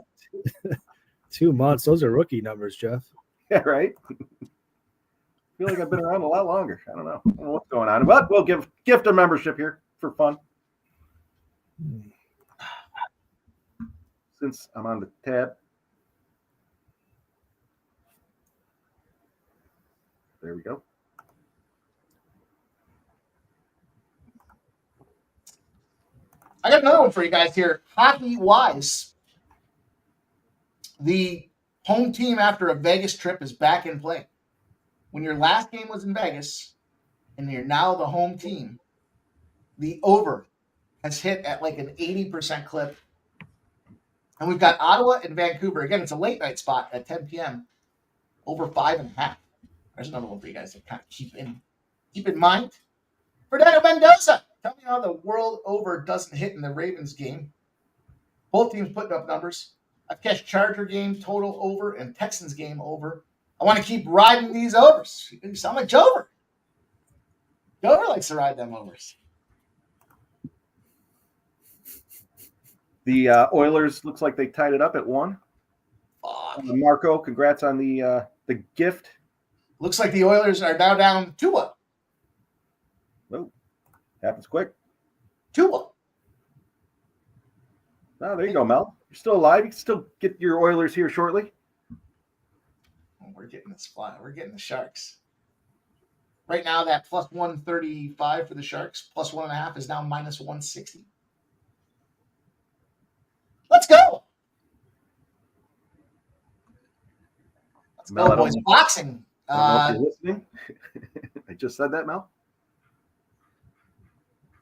2 months. Those are rookie numbers, Jeff. Yeah, right. I feel like I've been around a lot longer. I don't know what's going on, but we'll gift a membership here for fun. Since I'm on the tab. There we go. I got another one for you guys here. Hockey-wise, the home team after a Vegas trip is back in play. When your last game was in Vegas and you're now the home team, the over has hit at like an 80% clip. And we've got Ottawa and Vancouver. Again, it's a late night spot at 10 p.m. Over 5.5. There's another one for you guys to kind of keep in mind. Fernando Mendoza. Tell me how the world over doesn't hit in the Ravens game. Both teams putting up numbers. I've cashed Charger game total over and Texans game over. I want to keep riding these overs. You sound like Jover. Jover likes to ride them overs. The Oilers looks like they tied it up at 1. Marco, congrats on the gift. Looks like the Oilers are now down 2-1. Oh, happens quick. 2-1. Oh, there you go, Mel. You're still alive. You can still get your Oilers here shortly. Oh, we're getting this fly. We're getting the Sharks. Right now, that plus 135 for the Sharks, plus 1.5 is now minus 160. Let's go. Let's Mel, go, boys. Boxing. I don't know if you're listening. I just said that, Mel.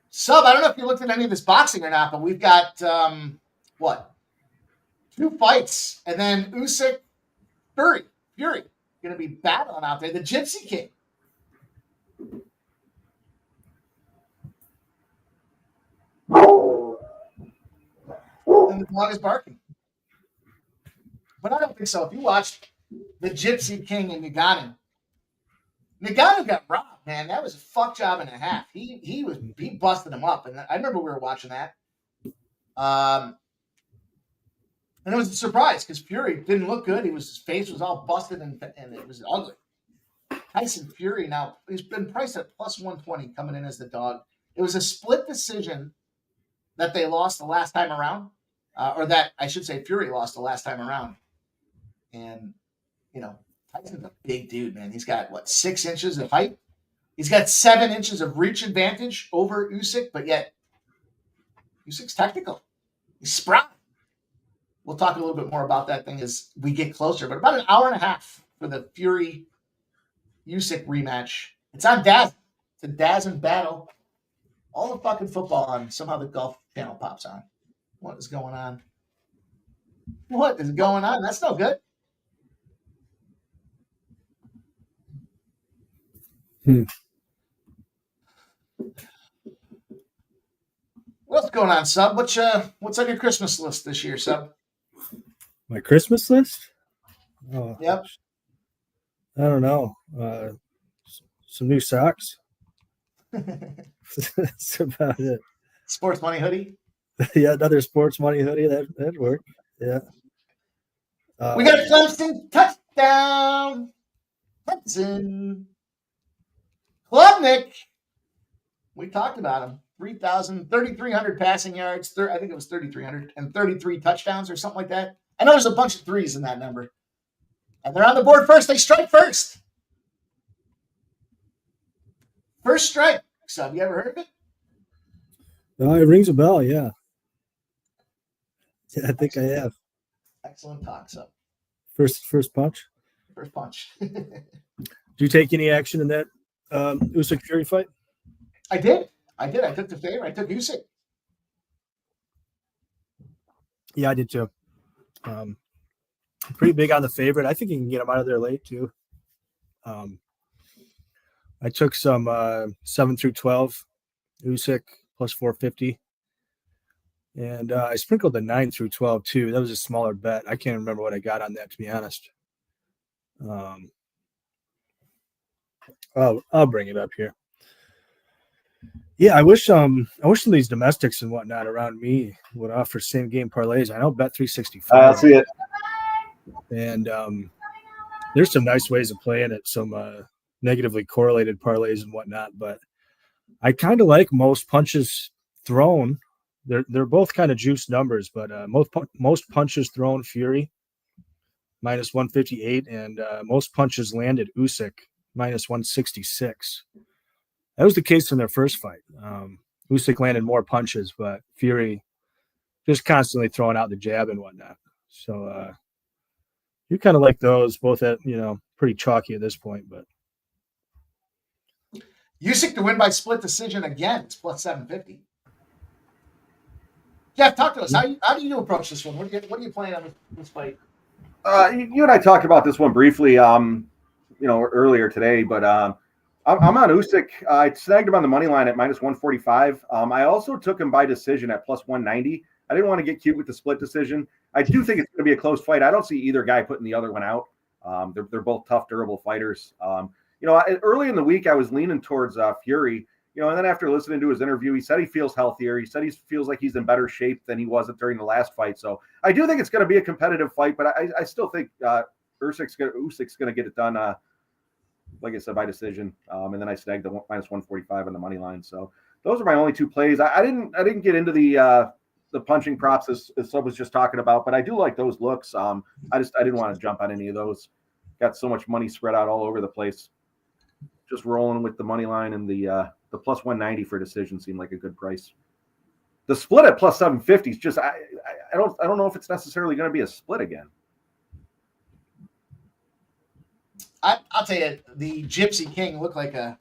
Sub, I don't know if you looked at any of this boxing or not, but we've got, 2 fights. And then Usyk, Fury, going to be battling out there. The Gypsy King. And the dog is barking. But I don't think so. If you watched the Gypsy King and Ngannou got robbed, man. That was a fuck job and a half. He busted him up. And I remember we were watching that. And it was a surprise because Fury didn't look good. His face was all busted and it was ugly. Tyson Fury he's been priced at plus 120 coming in as the dog. It was a split decision that they lost the last time around, or that I should say Fury lost the last time around. And, Tyson's a big dude, man. He's got, 6 inches of height? He's got 7 inches of reach advantage over Usyk, but yet Usyk's technical. He's spry. We'll talk a little bit more about that thing as we get closer, but about an hour and a half for the Fury Usyk rematch. It's on DAZN. It's a DAZN battle. All the fucking football on. Somehow the Golf Channel pops on. What is going on? What is going on? That's no good. What's going on, Sub? What's on your Christmas list this year, Sub? My Christmas list? Oh, Yep. I don't know. Some new socks. That's about it. Sports money hoodie. Yeah, another sports money hoodie. That'd work. Yeah. We got a Clemson touchdown. Clemson. Klubnik. We talked about him. 3,300 passing yards. I think it was 3,300 and 33 touchdowns or something like that. I know there's a bunch of threes in that number. And they're on the board first. They strike first. First strike. Sub, you ever heard of it? It rings a bell, yeah. Yeah, I think I have. Excellent talk, Sub. First punch. First punch. Did you take any action in that Usyk Fury fight? I did. I took the favor. I took Usyk. Yeah, I did too. Pretty big on the favorite. I think you can get him out of there late too. I took some 7 through 12 Usyk plus 450. And I sprinkled the 9 through 12 too. That was a smaller bet. I can't remember what I got on that, to be honest. I'll bring it up here. Yeah, I wish some of these domestics and whatnot around me would offer same game parlays. I know Bet365. I see it. And there's some nice ways of playing it, some negatively correlated parlays and whatnot. But I kind of like most punches thrown. They're both kind of juice numbers, but most punches thrown Fury minus 158, and most punches landed Usyk minus 166. That was the case in their first fight. Usyk landed more punches, but Fury just constantly throwing out the jab and whatnot. So you kind of like those both at, pretty chalky at this point. But Usyk to win by split decision again. It's plus 750. Jeff, talk to us. How do you approach this one? What are you playing on this fight? You and I talked about this one briefly, earlier today, but I'm on Usyk. I snagged him on the money line at minus 145. I also took him by decision at plus 190. I didn't want to get cute with the split decision. I do think it's going to be a close fight. I don't see either guy putting the other one out. They're both tough, durable fighters. Early in the week, I was leaning towards Fury. And then after listening to his interview, he said he feels healthier. He said he feels like he's in better shape than he was during the last fight. So I do think it's going to be a competitive fight, but I still think Usyk's going to get it done. Like I said, by decision, and then I snagged the minus 145 on the money line. So those are my only two plays. I didn't get into the punching props as Sub was just talking about, but I do like those looks. I didn't want to jump on any of those. Got so much money spread out all over the place. Just rolling with the money line, and the plus 190 for decision seemed like a good price. The split at plus 750 is just I don't know if it's necessarily going to be a split again. I'll tell you, the Gypsy King looked like a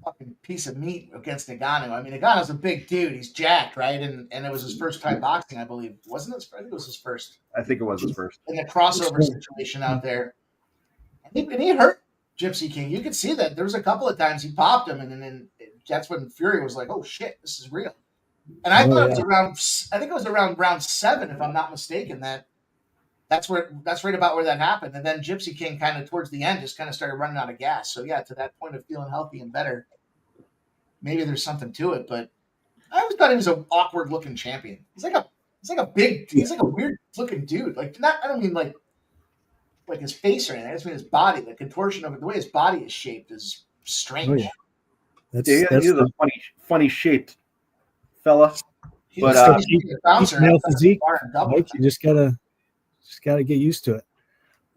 fucking piece of meat against Ngannou. I mean, Ngannou's a big dude. He's jacked, right? And it was his first time boxing, I believe. Wasn't it? I think it was his first. I think it was his first. In the crossover situation out there. And he hurt Gypsy King. You could see that. There was a couple of times he popped him, and then that's when Fury was like, oh, shit, this is real. And I thought it was around round 7, if I'm not mistaken, that's right about where that happened. And then Gypsy King kind of towards the end just kind of started running out of gas. So yeah, to that point of feeling healthy and better, maybe there's something to it. But I always thought he was an awkward looking champion. He's like a weird looking dude. I don't mean like his face or anything. I just mean his body, the contortion of it, the way his body is shaped is strange. Oh, yeah. He's a funny shaped fella. He But, was supposed to be a bouncer male outside the physique, bar in Dublin. Mike, you just gotta get used to it.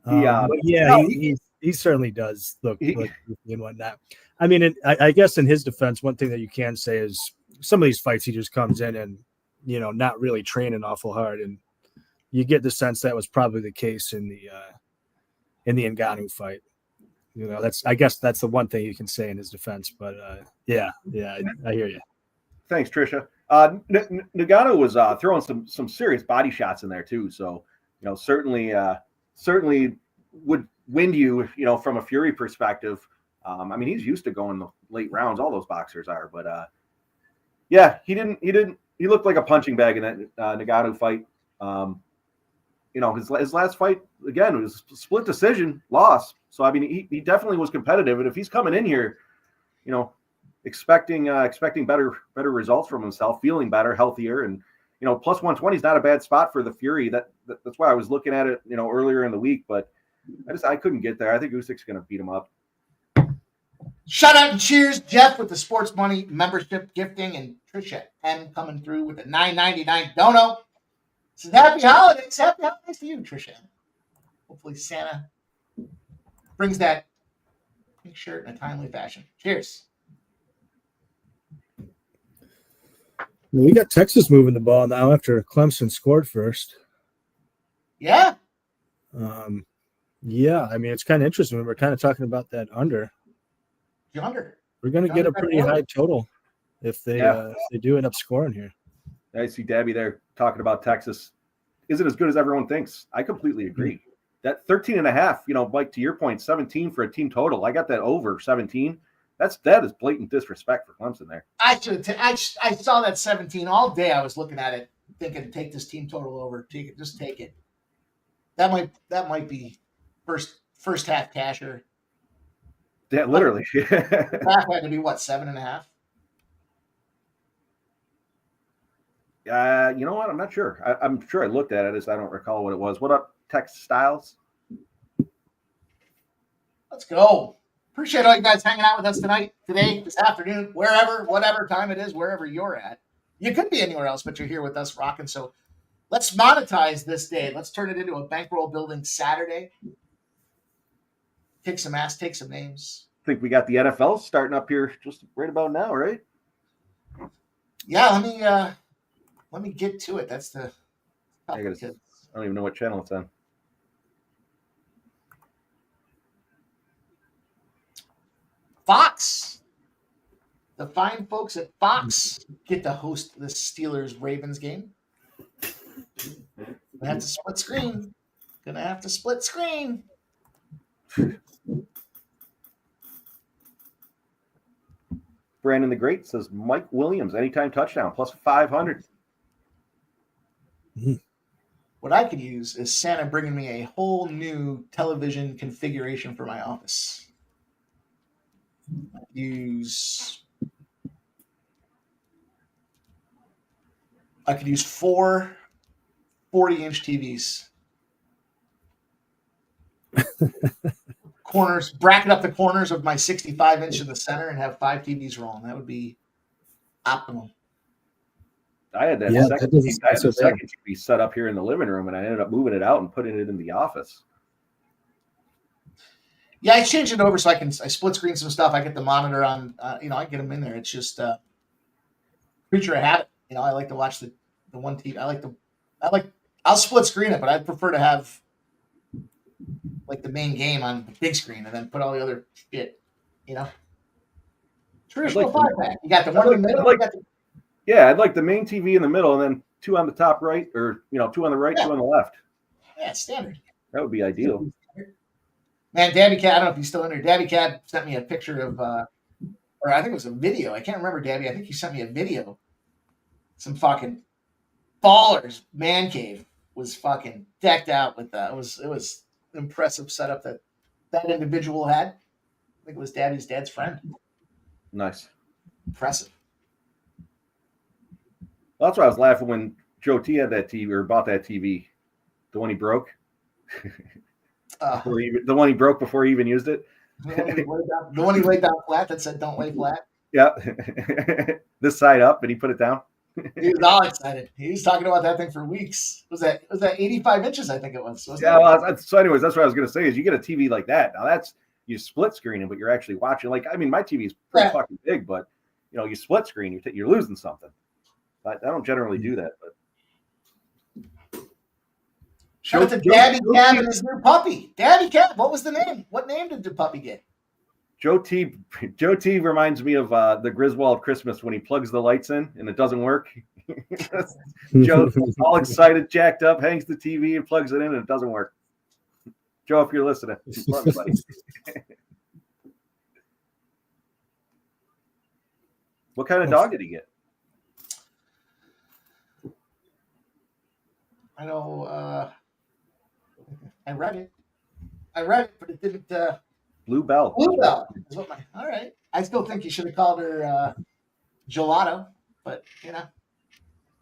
But yeah, no, he certainly does look he- goofy and whatnot. I mean, I guess in his defense, one thing that you can say is some of these fights he just comes in and not really training awful hard, and you get the sense that was probably the case in the Ngannou fight. I guess that's the one thing you can say in his defense. But yeah, I hear you. Thanks, Trisha. Nagano was throwing some serious body shots in there too. So, certainly would wind you, from a Fury perspective. I mean, he's used to going the late rounds. All those boxers are, but yeah, he didn't. He looked like a punching bag in that Nagano fight. His last fight again was a split decision loss. So I mean, he definitely was competitive, and if he's coming in here, expecting better results from himself, feeling better, healthier, and plus 120 is not a bad spot for the Fury. That's why I was looking at it, earlier in the week, but I couldn't get there. I think Usyk's going to beat him up. Shout out and cheers, Jeff, with the sports money membership gifting, and Trisha M coming through with the $9.99 dono. So happy holidays. Happy holidays to you, Trisha. Hopefully Santa brings that pink shirt in a timely fashion. Cheers. We got Texas moving the ball now after Clemson scored first. Yeah. Yeah, I mean, it's kind of interesting. We're kind of talking about that under. Yonder. We're going to get a pretty high total if they do end up scoring here. I see Dabby there talking about Texas isn't as good as everyone thinks. I completely agree. That 13.5, Mike, to your point, 17 for a team total. I got that over 17. That is blatant disrespect for Clemson there. I saw that 17 all day. I was looking at it, thinking, take this team total over. Take it. Just take it. That might be first half casher. Yeah, literally. That had to be what, 7.5? You know what? I'm not sure. I'm sure I looked at it. I don't recall what it was. What up, Tex Styles? Let's go. Appreciate all you guys hanging out with us today, this afternoon, whatever time it is, wherever you're at. You could be anywhere else, but you're here with us rocking. So let's monetize this day. Let's turn it into a bankroll building Saturday. Kick some ass, take some names. I think we got the NFL starting up here just right about now, right? Yeah, let me get to it. That's the I don't even know what channel it's on. Fox. The fine folks at Fox get to host the Steelers-Ravens game. Gonna have to split screen. Brandon the Great says Mike Williams, anytime touchdown, plus 500. What I could use is Santa bringing me a whole new television configuration for my office. I could use 4 40-inch TVs. Corners, bracket up the corners of my 65-inch in the center and have 5 TVs rolling. That would be optimal. I had that second TV set up here in the living room, and I ended up moving it out and putting it in the office. Yeah, I changed it over so I split screen some stuff. I get the monitor on, I get them in there. It's just creature of habit. I like to watch the one TV. I'll split screen it, but I'd prefer to have like the main game on the big screen and then put all the other shit, Traditional 5-pack. You got the one in the middle. Yeah, I'd like the main TV in the middle and then 2 on the top right, or 2 on the right, 2 on the left. Yeah, standard. That would be ideal. Man, Dabby Cat, I don't know if he's still in there. Dabby Cat sent me a picture of, or I think it was a video. I can't remember, Dabby. I think he sent me a video. Some fucking ballers man cave was fucking decked out with that. It was impressive setup that individual had. I think it was Dabby's dad's friend. Nice. Impressive. Well, that's why I was laughing when Joe T had that TV or bought that TV, the one he broke. The one he broke before he even used it. The one he laid down flat that said "Don't lay flat." Yeah, this side up, and he put it down. He was all excited. He was talking about that thing for weeks. Was that 85 inches? I think it was. Yeah. Well, so anyways, that's what I was going to say is you get a TV like that. Now that's you split screening, but you're actually watching. Like, I mean, my TV is pretty fucking big, but you split screen, you're losing something. I don't generally do that, but. Shout out to Dabby Cab and his new puppy. Dabby Cab. What was the name? What name did the puppy get? Joe T reminds me of the Griswold Christmas when he plugs the lights in and it doesn't work. Joe's all excited, jacked up, hangs the TV and plugs it in and it doesn't work. Joe, if you're listening, love you, buddy. What kind of dog did he get? I know. I read it, but it didn't. Blue Bell. Blue Bell. All right. I still think you should have called her Gelato, but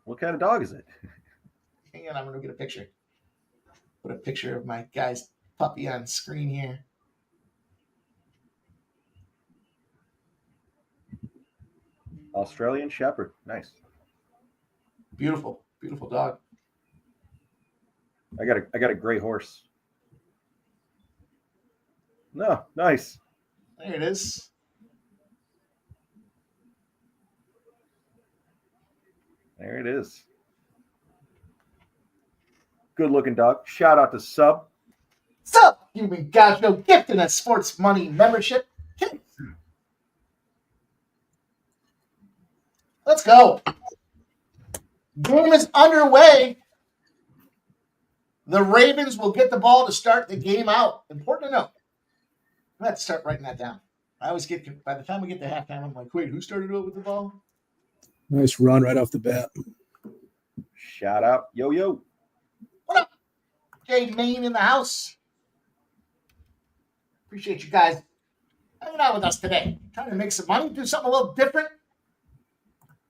What kind of dog is it? Hang on, I'm gonna get a picture. Put a picture of my guy's puppy on screen here. Australian Shepherd. Nice. Beautiful, beautiful dog. I got a gray horse. No, nice. There it is. There it is. Good looking dog. Shout out to Sub. Sup, human gacho, gifting a sports money membership. Let's go. Game is underway. The Ravens will get the ball to start the game out. Important to know. I'm going to start writing that down. I always get, by the time we get to halftime, I'm like, wait, who started out with the ball? Nice run right off the bat. Shout out. Yo. What up? Jay Main in the house. Appreciate you guys hanging out with us today. Trying to make some money, do something a little different.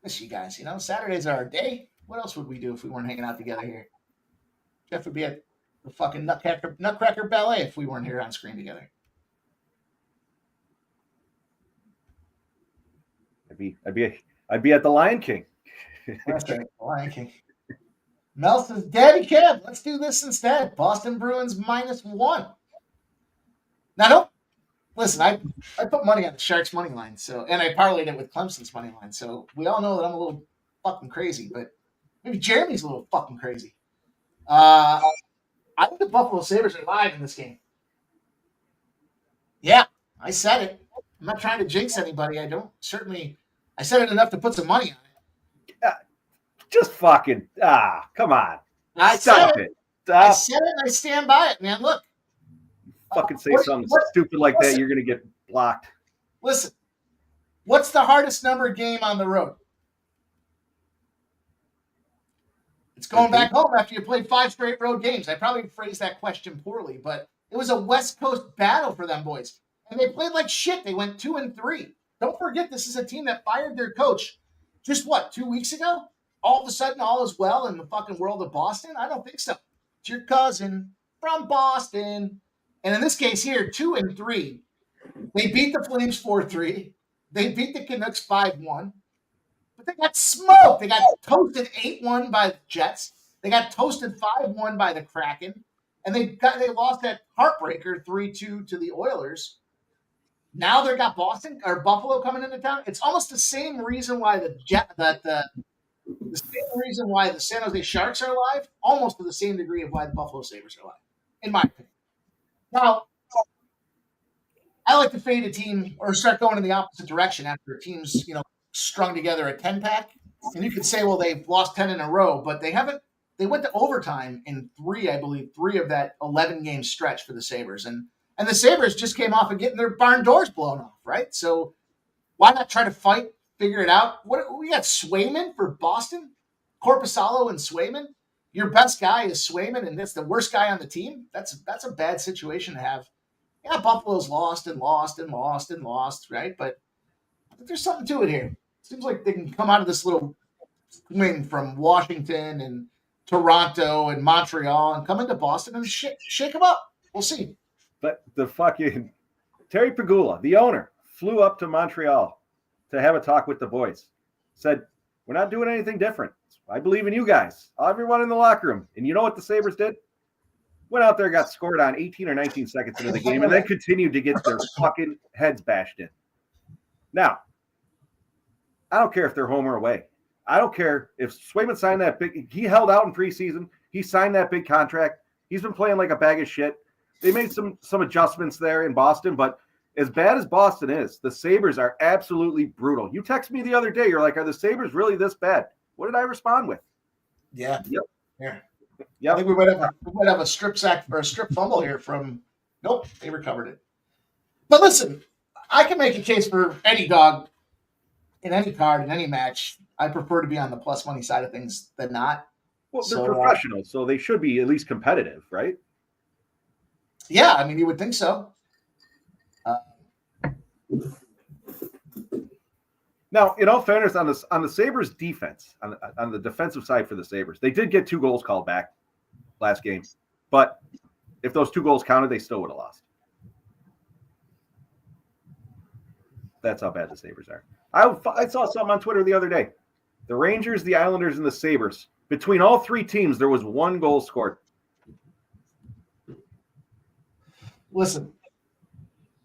Miss you guys. Saturdays are our day. What else would we do if we weren't hanging out together here? Jeff would be at the fucking Nutcracker Ballet if we weren't here on screen together. I'd be at the Lion King. That's right, the Lion King. Mel says, Daddy Kev, let's do this instead. Boston Bruins -1. Now don't listen. I put money on the Sharks money line, and I parlayed it with Clemson's money line. So we all know that I'm a little fucking crazy, but maybe Jeremy's a little fucking crazy. I think the Buffalo Sabres are live in this game. Yeah, I said it. I'm not trying to jinx anybody. I said it enough to put some money on it. Just fucking, come on. I Stop said it. I said it and I stand by it, man. Look. Fucking say something stupid like that, you're going to get blocked. Listen, what's the hardest number game on the road? It's going back home after you played 5 straight road games. I probably phrased that question poorly, but it was a West Coast battle for them boys. And they played like shit. They went 2-3. Don't forget, this is a team that fired their coach just 2 weeks ago? All of a sudden, all is well in the fucking world of Boston? I don't think so. It's your cousin from Boston. And in this case here, 2-3. They beat the Flames 4-3. They beat the Canucks 5-1. But they got smoked. They got toasted 8-1 by the Jets. They got toasted 5-1 by the Kraken. And they lost that heartbreaker 3-2 to the Oilers. Now they've got Buffalo coming into town. It's almost the same reason why the same reason why the San Jose Sharks are alive, almost to the same degree of why the Buffalo Sabres are alive, in my opinion. Now, I like to fade a team or start going in the opposite direction after a team's, strung together a 10-pack. And you could say, well, they've lost 10 in a row, but they haven't. They went to overtime in 3 of that 11-game stretch for the Sabres. And the Sabres just came off of getting their barn doors blown off, right? So why not try to fight, figure it out? What we got Swayman for Boston, Korpisalo and Swayman. Your best guy is Swayman, and that's the worst guy on the team. That's a bad situation to have. Yeah, Buffalo's lost, right? But there's something to it here. Seems like they can come out of this little wing from Washington and Toronto and Montreal and come into Boston and shake them up. We'll see. But the fucking Terry Pegula, the owner, flew up to Montreal to have a talk with the boys. Said, We're not doing anything different. I believe in you guys, everyone in the locker room. And you know what the Sabres did? Went out there, got scored on 18 or 19 seconds into the game, and then continued to get their fucking heads bashed in. Now, I don't care if they're home or away. I don't care if Swayman signed that big. He held out in preseason. He signed that big contract. He's been playing like a bag of shit. They made some adjustments there in Boston, but as bad as Boston is, the Sabres are absolutely brutal. You texted me the other day. You're like, are the Sabres really this bad? What did I respond with? Yeah. Yep. Yeah. Yep. I think we might have a strip sack or a strip fumble here from. Nope, they recovered it. But listen, I can make a case for any dog in any card in any match. I prefer to be on the plus money side of things than not. Well, they're professionals, so they should be at least competitive, right? Yeah, I mean, you would think so. Now, in all fairness, on the Sabres defense, on the defensive side for the Sabres, they did get 2 goals called back last game. But if those 2 goals counted, they still would have lost. That's how bad the Sabres are. I saw something on Twitter the other day. The Rangers, the Islanders, and the Sabres, between all 3 teams, there was 1 goal scored. Listen,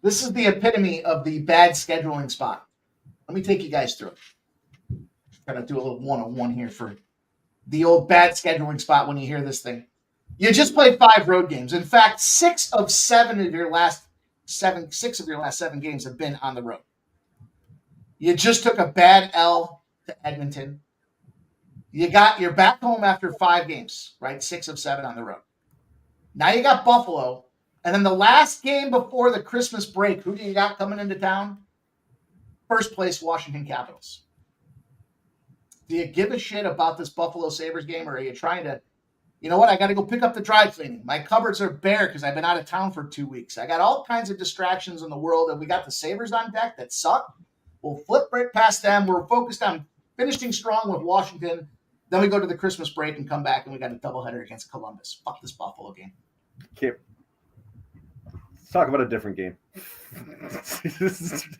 this is the epitome of the bad scheduling spot. Let me take you guys through it. Gotta do a little one-on-one here for the old bad scheduling spot when you hear this thing. You just played 5 road games. In fact, 6 of your last 7 games have been on the road. You just took a bad L to Edmonton. You're back home after 5 games, right? 6 of 7 on the road. Now you got Buffalo. And then the last game before the Christmas break, who do you got coming into town? First place, Washington Capitals. Do you give a shit about this Buffalo Sabres game, or are you trying to, you know what, I got to go pick up the dry cleaning. My cupboards are bare because I've been out of town for 2 weeks. I got all kinds of distractions in the world, and we got the Sabres on deck that suck. We'll flip right past them. We're focused on finishing strong with Washington. Then we go to the Christmas break and come back, and we got a doubleheader against Columbus. Fuck this Buffalo game. Okay. Let's talk about a different game. There's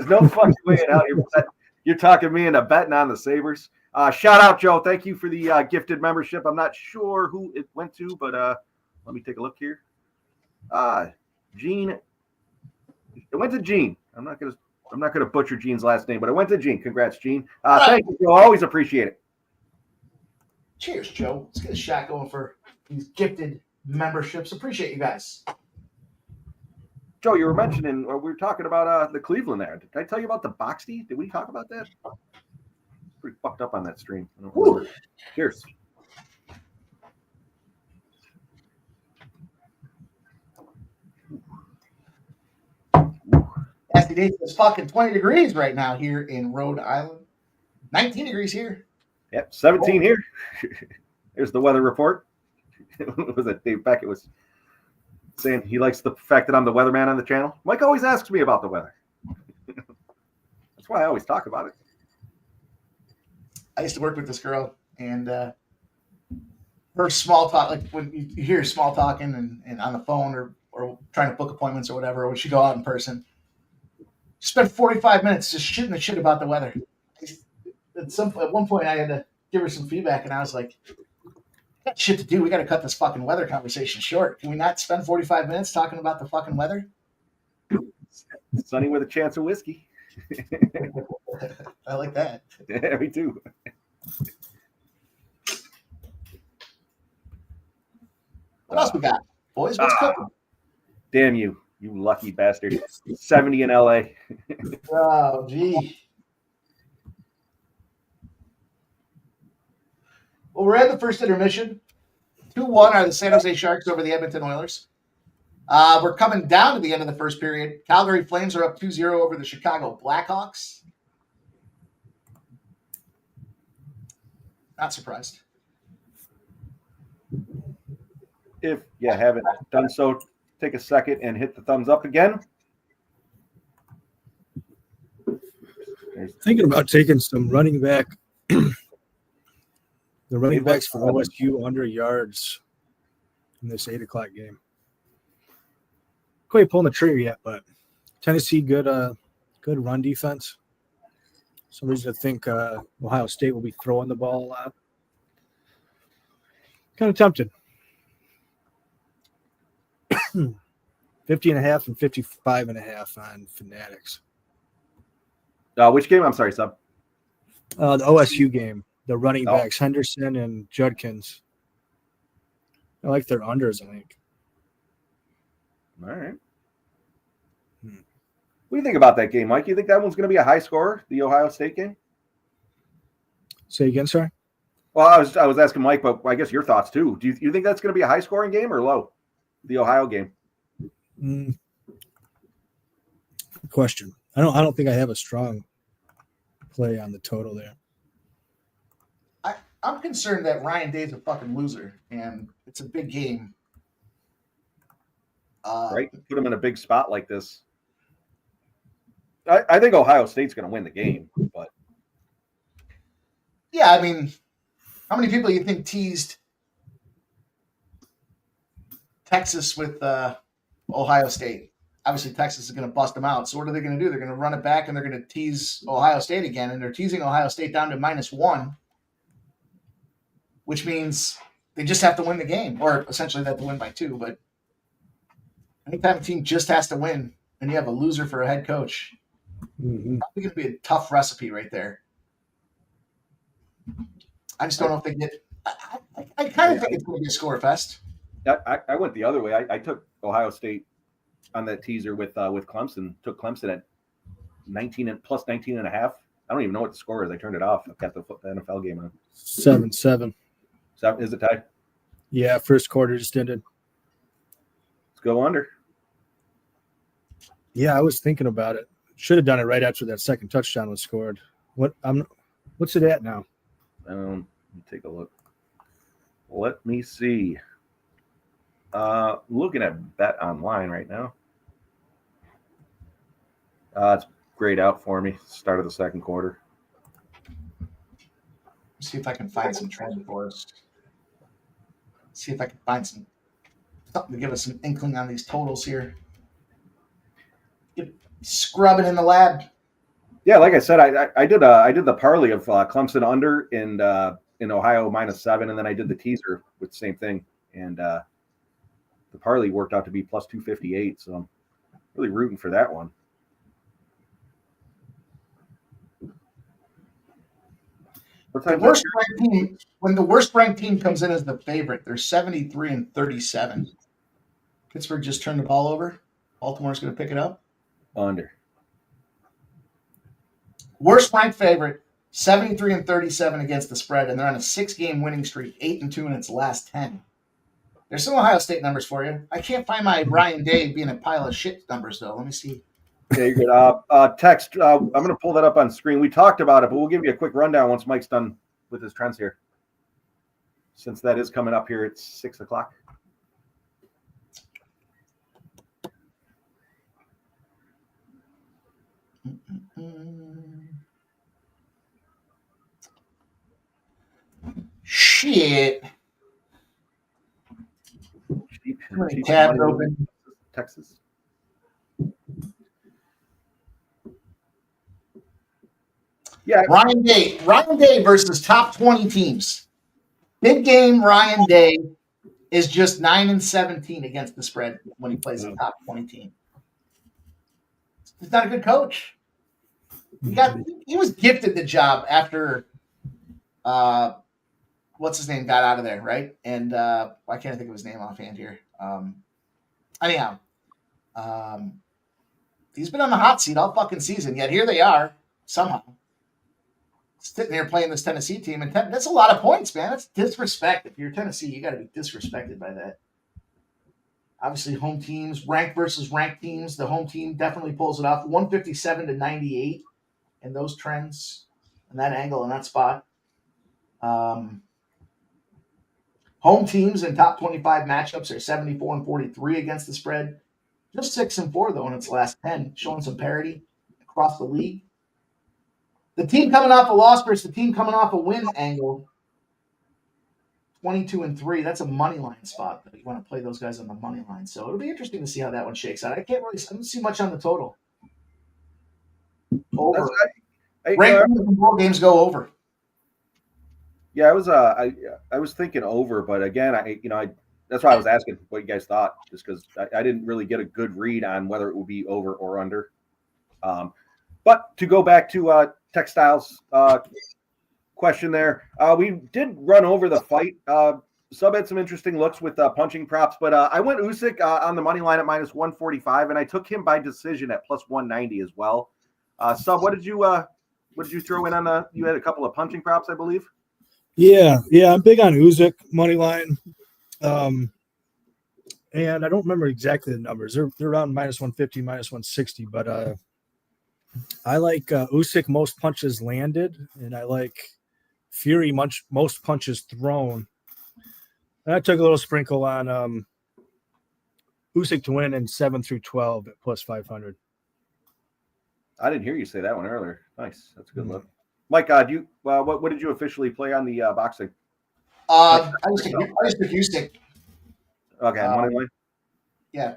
no fucking way in hell you're talking me into betting on the Sabres. Shout out, Joe. Thank you for the gifted membership. I'm not sure who it went to, but let me take a look here. Gene. It went to Gene. I'm not gonna butcher Gene's last name, but it went to Gene. Congrats, Gene. Thank you, Joe. Always appreciate it. Cheers, Joe. Let's get a shot going for these gifted memberships. Appreciate you guys. Joe, you were mentioning, or we were talking about the Cleveland there. Did I tell you about the Boxty? Did we talk about that? Pretty fucked up on that stream. I don't remember. Cheers. Nasty days. It's fucking 20 degrees right now here in Rhode Island. 19 degrees here. Yep, 17 here. There's the weather report. Was it Dave Beckett was saying he likes the fact that I'm the weatherman on the channel. Mike always asks me about the weather. That's why I always talk about it. I used to work with this girl, and her small talk, like when you hear small talking and on the phone or trying to book appointments or whatever, or when she go out in person, she spent 45 minutes just shooting the shit about the weather. At one point, I had to give her some feedback, and I was like, got shit to do. We got to cut this fucking weather conversation short. Can we not spend 45 minutes talking about the fucking weather? Sunny with a chance of whiskey. I like that. Yeah, me too. What else we got, boys? What's cooking? Damn you, you lucky bastard. 70 in LA. Oh, gee. Well, we're at the first intermission. 2-1 are the San Jose Sharks over the Edmonton Oilers. We're coming down to the end of the first period. Calgary Flames are up 2-0 over the Chicago Blackhawks. Not surprised. If you haven't done so, take a second and hit the thumbs up again. Thinking about taking some running back. The running backs for OSU under yards in this 8 o'clock game. Quite pulling the trigger yet, but Tennessee good run defense. some reason to think Ohio State will be throwing the ball a lot. Kind of tempted. 50.5 and 55.5 on Fanatics. Which game? I'm sorry, Sub. The OSU game, the running backs, Henderson and Judkins. I like their unders, I think. All right. What do you think about that game, Mike? You think that one's going to be a high score, the Ohio State game? Say again, sorry? Well, I was asking Mike, but I guess your thoughts too. Do you think that's going to be a high scoring game or low? The Ohio game. Good question. I don't think I have a strong play on the total there. I'm concerned that Ryan Day's a fucking loser, and it's a big game. Right? Put him in a big spot like this. I think Ohio State's going to win the game, but yeah, I mean, how many people you think teased Texas with Ohio State? Obviously, Texas is going to bust them out. So what are they going to do? They're going to run it back, and they're going to tease Ohio State again, and they're teasing Ohio State down to -1, which means they just have to win the game, or essentially they have to win by 2. But anytime a team just has to win, and you have a loser for a head coach, probably going to be a tough recipe right there. I just don't know if they get. I kind of think it's going to be a score fest. I went the other way. I took Ohio State on that teaser with Clemson. Took Clemson at 19 and plus 19.5. I don't even know what the score is. I turned it off. I've got the NFL game on. 7-7. Is it tied? Yeah, first quarter just ended. Let's go under. Yeah, I was thinking about it. Should have done it right after that second touchdown was scored. What's it at now? Let me take a look. Let me see. Looking at Bet Online right now. It's grayed out for me. Start of the second quarter. Let's see if I can find some trend for us. See if I can find something to give us some inkling on these totals here. Scrubbing in the lab. Yeah, like I said, I did the parlay of Clemson under in Ohio -7, and then I did the teaser with the same thing, and the parlay worked out to be plus 258. So I'm really rooting for that one. When the worst ranked team comes in as the favorite, they're 73 and 37. Pittsburgh just turned the ball over. Baltimore's going to pick it up. Under. Worst ranked favorite, 73 and 37 against the spread, and they're on a 6-game winning streak, 8-2 in its last 10. There's some Ohio State numbers for you. I can't find my Ryan Day being a pile of shit numbers, though. Let me see. Yeah, you're good. Text. I'm going to pull that up on screen. We talked about it, but we'll give you a quick rundown once Mike's done with his trends here, since that is coming up here at 6 o'clock. Shit. Tabs open. Texas. Yeah. Ryan Day versus top 20 teams. Big game Ryan Day is just 9 and 17 against the spread when he plays a top 20 team. He's not a good coach. He was gifted the job after what's his name got out of there, right? And I can't think of his name offhand here. Anyhow, he's been on the hot seat all fucking season, yet here they are somehow sitting here playing this Tennessee team, and that's a lot of points, man. That's disrespect. If you're Tennessee, you got to be disrespected by that. Obviously, home teams, ranked versus ranked teams. The home team definitely pulls it off. 157 to 98 in those trends, and that angle and that spot. Home teams in top 25 matchups are 74 and 43 against the spread. Just 6 and 4 though in its last 10, showing some parity across the league. The team coming off a loss versus the team coming off a win angle, 22 and 3. That's a money line spot. You want to play those guys on the money line. So it'll be interesting to see how that one shakes out. I don't see much on the total. Hey, Great when bowl games go over. Yeah, I was thinking over, but again, that's why I was asking what you guys thought, just because I didn't really get a good read on whether it would be over or under. But to go back to Textiles question there, we did run over the fight. Sub had some interesting looks with punching props, but I went Usyk on the money line at minus 145, and I took him by decision at plus 190 as well. Sub, what did you throw in on you had a couple of punching props, I believe? Yeah, I'm big on Usyk money line. And I don't remember exactly the numbers. They're around minus 150, minus 160, but I like Usyk most punches landed, and I like Fury most punches thrown. And I took a little sprinkle on Usyk to win in 7 through 12 at plus 500. I didn't hear you say that one earlier. Nice. That's a good look. Mike, what did you officially play on the boxing? I just took Usyk. Okay, money line. Yeah.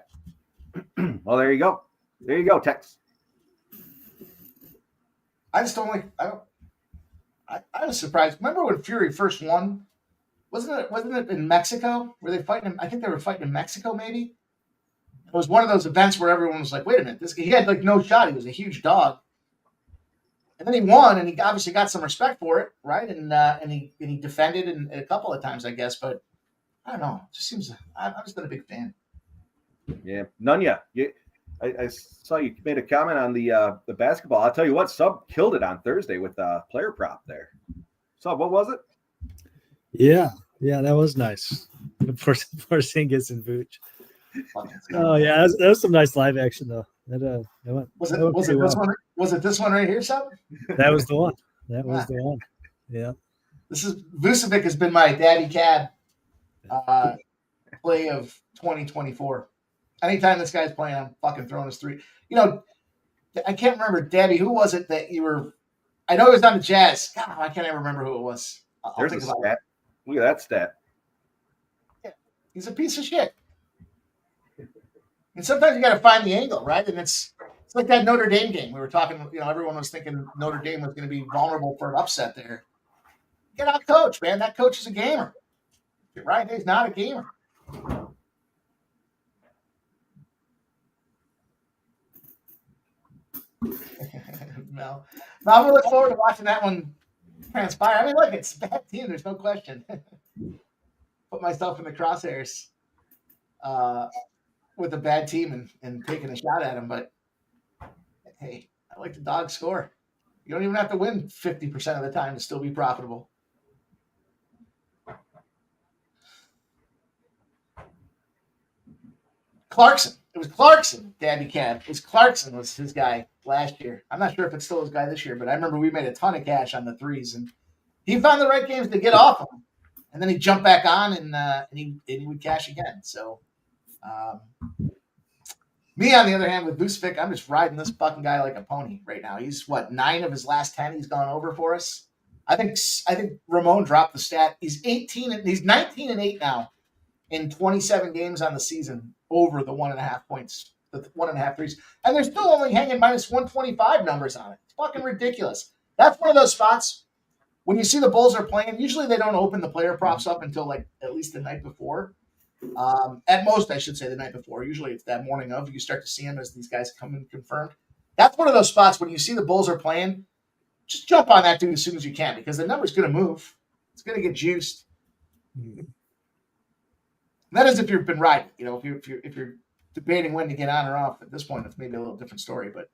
Well, there you go. There you go, Tex. I just don't like. I was surprised. Remember when Fury first won? Wasn't it in Mexico? Were they fighting? I think they were fighting in Mexico. Maybe it was one of those events where everyone was like, "Wait a minute, he had like no shot. He was a huge dog." And then he won, and he obviously got some respect for it, right? And he defended a couple of times, I guess. But I don't know. It just seems I've just been a big fan. Yeah, Nunya. I saw you made a comment on the basketball. I'll tell you what, Sub killed it on Thursday with player prop there. Sub, what was it? Yeah, that was nice. For Porzingis and Vooch. Oh yeah, that was some nice live action though. That went. Was it this one? Was it this one right here, Sub? That was the one. That was the one. Yeah. This is Vucevic has been my daddy cab play of 2024. Anytime this guy's playing, I'm fucking throwing his three. I can't remember, Debbie, who was it that you were? I know he was on the Jazz. God, I can't even remember who it was. There's a stat. Look at that stat. Yeah, he's a piece of shit. And sometimes you got to find the angle, right? And it's like that Notre Dame game. We were talking, everyone was thinking Notre Dame was going to be vulnerable for an upset there. Get out coach, man. That coach is a gamer. You're right. He's not a gamer. No, I'm going to look forward to watching that one transpire. I mean, look, it's a bad team. There's no question. Put myself in the crosshairs with a bad team and taking a shot at them. But, hey, I like the dog score. You don't even have to win 50% of the time to still be profitable. Clarkson. It was Clarkson, Dabby Cab. It was Clarkson was his guy last year. I'm not sure if it's still his guy this year, but I remember we made a ton of cash on the threes, and he found the right games to get off him, and then he jumped back on and he would cash again. So, me on the other hand with Vucevic, I'm just riding this fucking guy like a pony right now. He's 9 of his last 10 he's gone over for us. I think Ramon dropped the stat. He's 19-8 now in 27 games on the season over the 1.5 points, the 1.5 threes. And they're still only hanging minus 125 numbers on it. It's fucking ridiculous. That's one of those spots when you see the Bulls are playing, usually they don't open the player props up until like at least the night before. At most, I should say the night before. Usually it's that morning of. You start to see them as these guys come in confirmed. That's one of those spots when you see the Bulls are playing, just jump on that dude as soon as you can because the number's going to move. It's going to get juiced. That is if you've been riding. If you're debating when to get on or off, at this point, it's maybe a little different story. But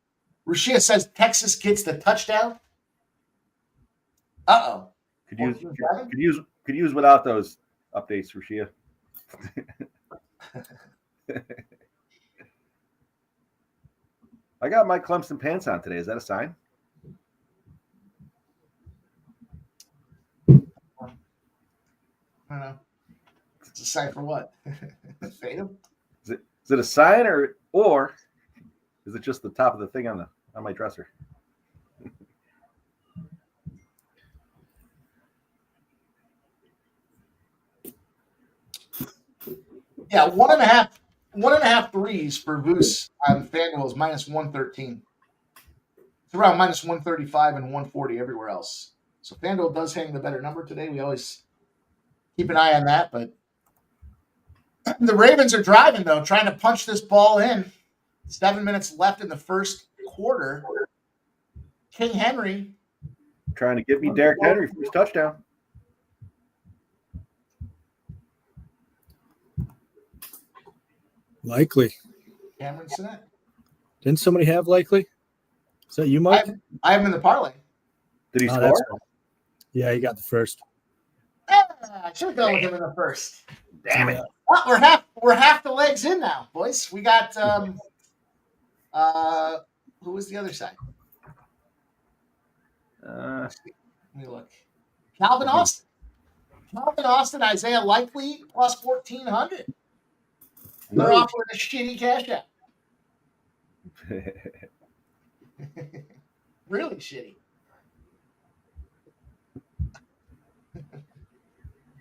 Rashia says Texas gets the touchdown. Uh-oh. Could use without those updates, Rashia. I got my Clemson pants on today. Is that a sign? I don't know. It's a sign for what? Fade him? Is it a sign or is it just the top of the thing on my dresser? Yeah, 1.5 threes for Voos on FanDuel is minus 113. It's around minus 135 and 140 everywhere else. So FanDuel does hang the better number today. We always keep an eye on that. But the Ravens are driving, though, trying to punch this ball in. 7 minutes left in the first quarter. King Henry Trying to get me Derrick Henry for his touchdown. Likely. Cameron Sinnett. Didn't somebody have Likely? Is that you, Mike? I have him in the parlay. Did he Oh, score? that's cool. Yeah, he got the first. I should have gone with him in the first. Damn it. Well, we're half the legs in now, boys. We got who was the other side? Let me look. Calvin Austin. Isaiah Likely plus 1,400. They're offering a shitty cash out. Really shitty.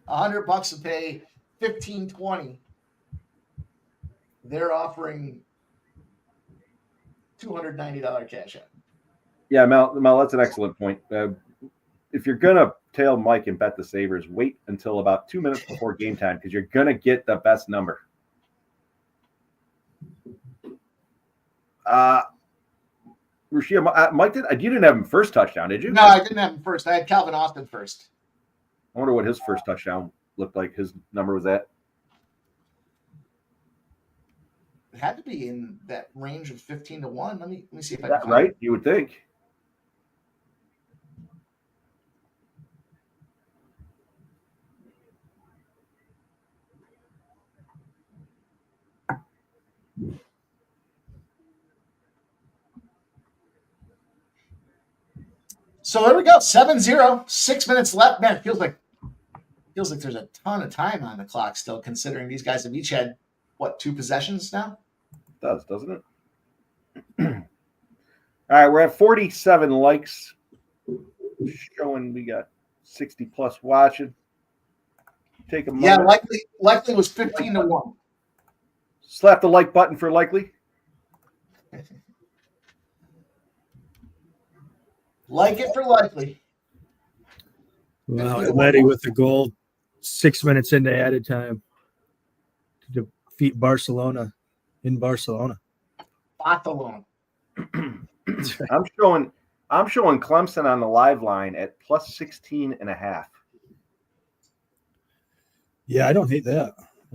$100 to pay $15.20. They're offering $290 cash out. Yeah, Mel, that's an excellent point. If you're gonna tail Mike and bet the Sabres, wait until about 2 minutes before game time because you're gonna get the best number. Rashia, Mike you didn't have him first touchdown, did you? No, I didn't have him first. I had Calvin Austin first. I wonder what his first touchdown looked like. His number was at. It had to be in that range of 15 to 1. Let me see if I That's can right. You would think. So there we go. 7-0. 6 minutes left. Man, it feels like there's a ton of time on the clock still, considering these guys have each had, what, 2 possessions now? It does, doesn't it? All right, we're at 47 likes. Showing we got 60 plus watching. Take a moment. Yeah, likely was 15 to 1. Slap the like button for Likely. Like it for Likely. Wow, Letty with the goal 6 minutes into added time to defeat Barcelona in Barcelona. Barcelona. I'm showing Clemson on the live line at plus 16.5. Yeah, I don't hate that.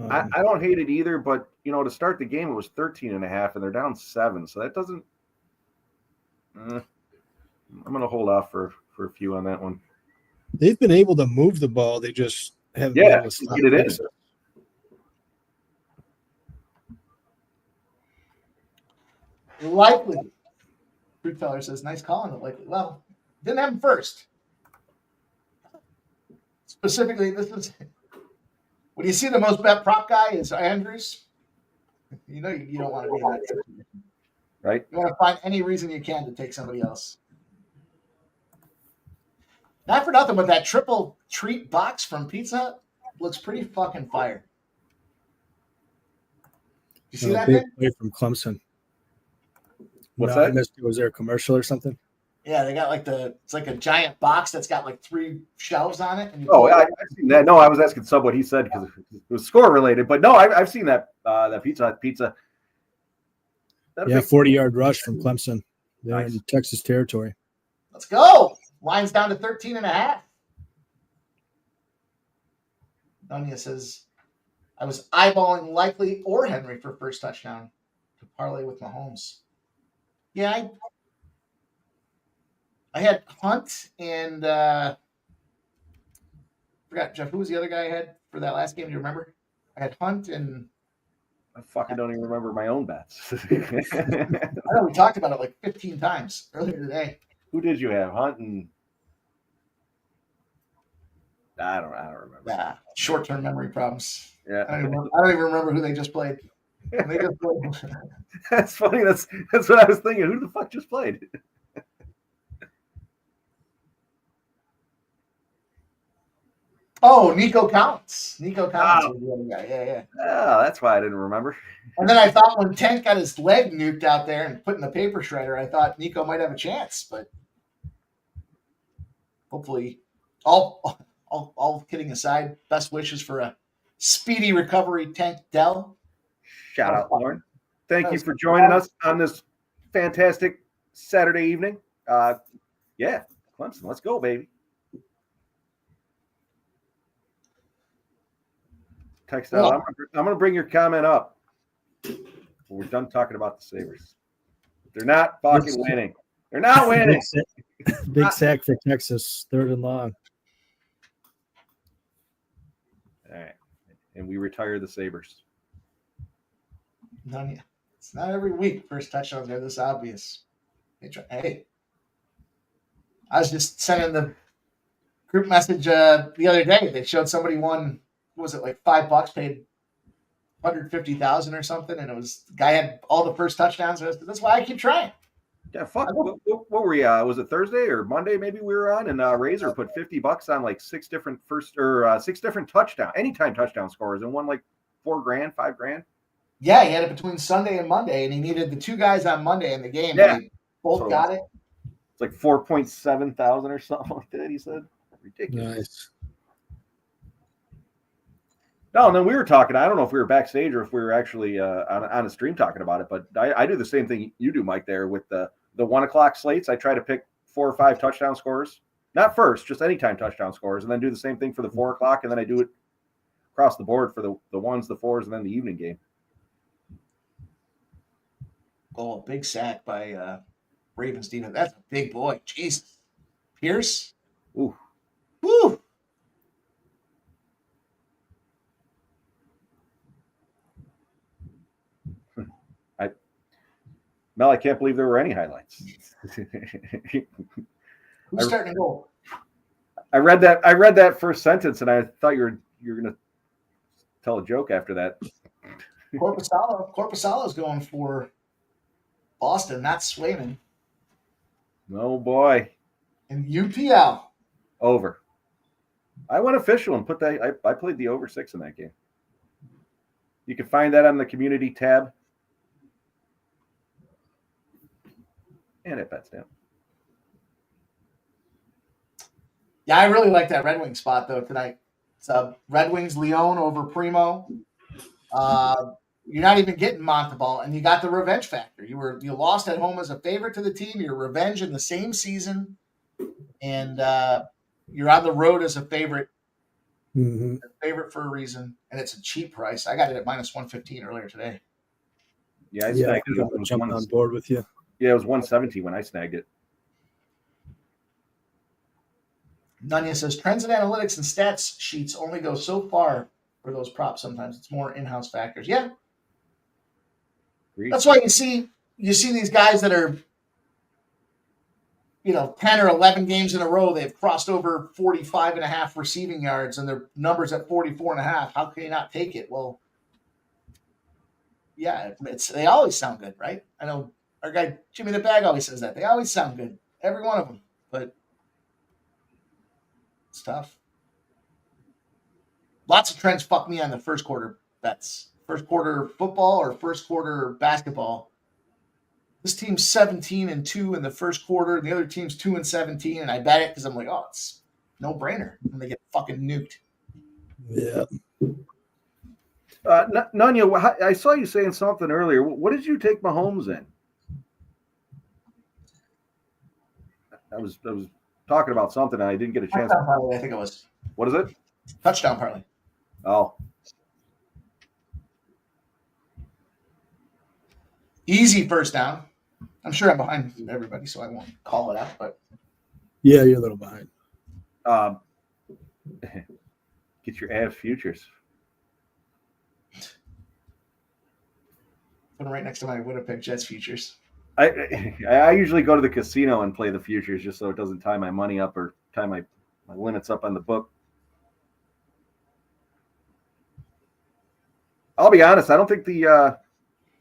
I don't hate it either, but to start the game it was 13.5 and they're down 7, so that doesn't. I'm going to hold off for a few on that one. They've been able to move the ball. They just haven't been able to get it in. Likely. Fruit Feller says, nice call on it, Likely. Well, didn't have him first. Specifically, this is when you see the most bet prop guy is Andrews. You don't want to be in that situation. Right? You want to find any reason you can to take somebody else. Not for nothing, but that triple treat box from Pizza Hut looks pretty fucking fire. You see that big thing? play from Clemson. What's I that? missed it. Was there a commercial or something? Yeah, they got it's like a giant box that's got like 3 shelves on it. And I've seen that. No, I was asking Sub what he said because it was score related. But no, I've seen that Pizza Hut pizza. Yeah, 40-yard rush from Clemson. They're Nice. in Texas territory. Let's go. Line's down to 13.5. Dunya says, I was eyeballing Likely or Henry for first touchdown to parlay with Mahomes. Yeah, I had Hunt and forgot, Jeff, who was the other guy I had for that last game? Do you remember? I had Hunt and I fucking don't even remember my own bets. I know we talked about it like 15 times earlier today. Who did you have? Hunt and I don't remember. Nah, short-term memory problems. Yeah, I don't even remember who they just played. They just played. That's funny. That's what I was thinking. Who the fuck just played? Oh, Nico Collins. Nico Collins Oh. was the other guy. Yeah. Oh, that's why I didn't remember. And then I thought when Tank got his leg nuked out there and put in the paper shredder, I thought Nico might have a chance, but hopefully, all kidding aside, best wishes for a speedy recovery, Tank Dell. Shout out, Lauren. Thank you for joining us on this fantastic Saturday evening. Yeah, Clemson, let's go, baby. Text out. I'm going to bring your comment up. We're done talking about the Sabres. They're not fucking winning. They're not winning. Big sack for Texas, 3rd and long. All right. And we retire the Sabres. None yet. It's not every week first touchdowns are this obvious. Hey, I was just sending the group message the other day. They showed somebody won, what was it, like $5, paid $150,000 or something, and it was the guy had all the first touchdowns. That's why I keep trying. Yeah, fuck. What were we? Was it Thursday or Monday? Maybe we were on, and Razor put $50 on like 6 different touchdown, anytime touchdown scores, and won like $4,000, $5,000. Yeah, he had it between Sunday and Monday, and he needed the 2 guys on Monday in the game. Yeah, they both got it. It's like 4,700 or something like that. He said, ridiculous. Nice. No, and then we were talking. I don't know if we were backstage or if we were actually on a stream talking about it, but I do the same thing you do, Mike. There with the 1 o'clock slates, I try to pick 4 or 5 touchdown scores, not first, just anytime touchdown scores, and then do the same thing for the 4 o'clock, and then I do it across the board for the 1s, the 4s, and then the evening game. Oh, big sack by Ravens defense. That's a big boy. Jesus. Pierce. Ooh. Woo. Mel, I can't believe there were any highlights. Who's starting to go? I read that first sentence, and I thought you were going to tell a joke after that. Corpusalo's going for Boston, not Swayman. Oh boy. And UPL. Over. I went official and put that. I played the over 6 in that game. You can find that on the community tab. And it bets down. Yeah, I really like that Red Wings spot though tonight. It's Red Wings Leon over Primo. You're not even getting Montevideo, and you got the revenge factor. You lost at home as a favorite to the team. Your revenge in the same season, and you're on the road as a favorite. Mm-hmm. A favorite for a reason, and it's a cheap price. I got it at -115 earlier today. Yeah, I snagged it. I'm jumping on board with you. Yeah, it was 170 when I snagged it. Nunya says trends and analytics and stats sheets only go so far for those props. Sometimes it's more in-house factors. Yeah, Agreed. that's why you see these guys that are, 10 or 11 games in a row, they've crossed over 45.5 receiving yards and their numbers at 44.5. How can you not take it? Well, yeah, they always sound good, right? I know our guy Jimmy the Bag always says that. They always sound good, every one of them, but it's tough. Lots of trends fuck me on the first quarter bets. First quarter football or first quarter basketball. This team's 17-2 in the first quarter, and the other team's 2-17, and I bet it because I'm like, oh, it's no brainer when they get fucking nuked. Yeah. Nunya, I saw you saying something earlier. What did you take Mahomes in? I was talking about something, and I didn't get a chance. Touchdown parlay, I think it was. What is it? Touchdown parlay. Oh. Easy first down. I'm sure I'm behind everybody, so I won't call it out. But Yeah, you're a little behind. Get your Avs futures. put them right next to my Winnipeg Jets futures. I usually go to the casino and play the futures just so it doesn't tie my money up or tie my limits up on the book. I'll be honest. I don't think the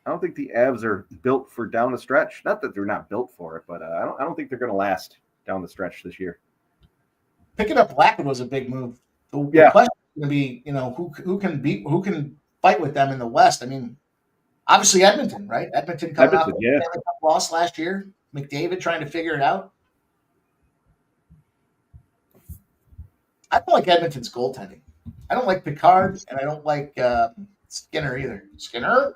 Avs are built for down the stretch. Not that they're not built for it, but I don't think they're going to last down the stretch this year. Picking up Blackwood was a big move. The question is going to be, who can fight with them in the West. I mean, obviously Edmonton, right? Edmonton coming off a Stanley Cup loss last year. McDavid trying to figure it out. I don't like Edmonton's goaltending. I don't like Picard, and I don't like Skinner either. Skinner.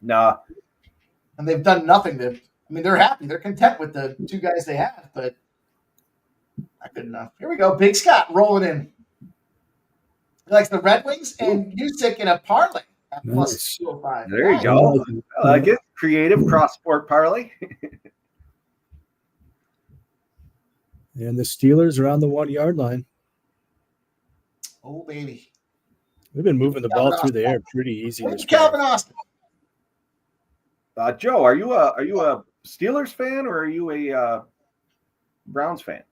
Nah. And they've done nothing to. I mean, they're happy. They're content with the two guys they have, but not good enough. Here we go. Big Scott rolling in. He likes the Red Wings and Usyk in a parlay at plus 205. There you go. I like it. Creative cross-sport parlay. And the Steelers are on the 1 yard line. Oh, baby. We've been moving the ball through the air pretty easy. Where's Calvin Austin? Joe, are you a Steelers fan or are you a Browns fan?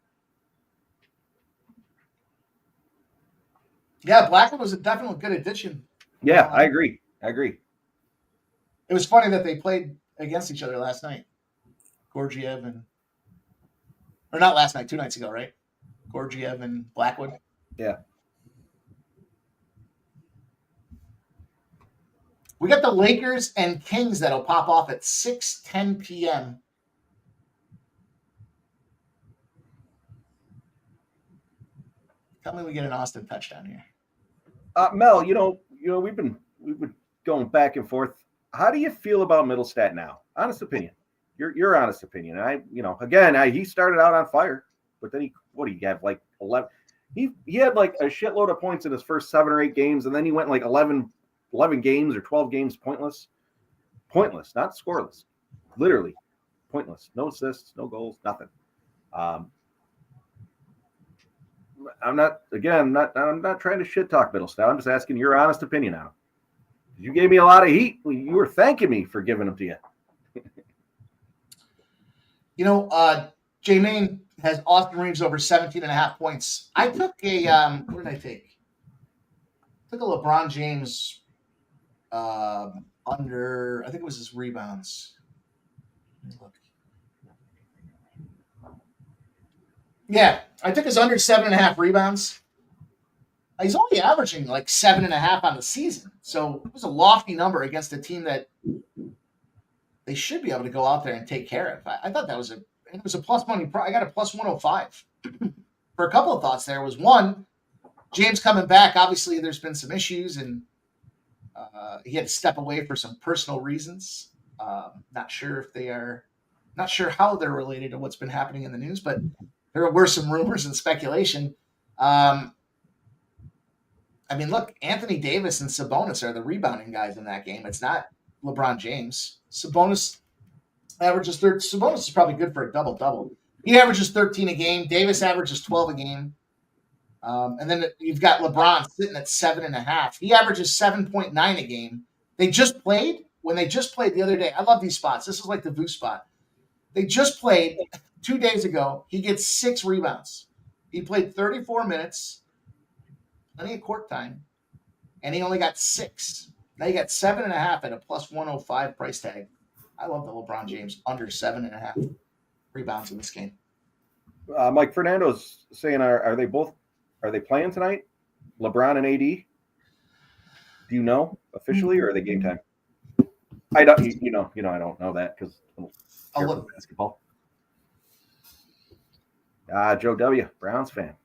Yeah, Blackwood was a definitely good addition. Yeah, I agree. It was funny that they played against each other last night. Gorgiev or not last night, 2 nights ago, right? Gorgiev and Blackwood. Yeah. We got the Lakers and Kings that'll pop off at 6:10 p.m. Tell me we get an Austin touchdown here. Mel, we've been going back and forth. How do you feel about Middlestat now? Honest opinion. Your honest opinion. He started out on fire, but then he have like 11. He had like a shitload of points in his first 7 or 8 games, and then he went like 11 games or 12 games pointless, not scoreless, literally pointless. No assists, no goals, nothing. I'm not trying to shit talk Middlestat. I'm just asking your honest opinion on him. You gave me a lot of heat. You were thanking me for giving them to you. J-Main has Austin Reeves over 17.5 points. I took what did I take? I took a LeBron James under, I think it was his rebounds. Look. Yeah, I took his under 7.5 rebounds. He's only averaging like 7.5 on the season. So it was a lofty number against a team that they should be able to go out there and take care of. I thought it was a plus money. I got a plus 105 for a couple of thoughts. There was one, James coming back. Obviously, there's been some issues, and he had to step away for some personal reasons. Not sure how they're related to what's been happening in the news, but there were some rumors and speculation. Look, Anthony Davis and Sabonis are the rebounding guys in that game. It's not LeBron James. Sabonis is probably good for a double-double. He averages 13 a game. Davis averages 12 a game. And then you've got LeBron sitting at 7.5. He averages 7.9 a game. When they just played the other day, I love these spots. This is like the VU spot. They just played 2 days ago. He gets 6 rebounds. He played 34 minutes, plenty of court time, and he only got 6. Now you got 7.5 at a plus 105 price tag. I love the LeBron James under 7.5 rebounds in this game. Mike Fernando's saying, are they playing tonight? LeBron and AD? Do you know officially, or are they game time? I don't. I don't know that because I'll look basketball. Joe W. Browns fan.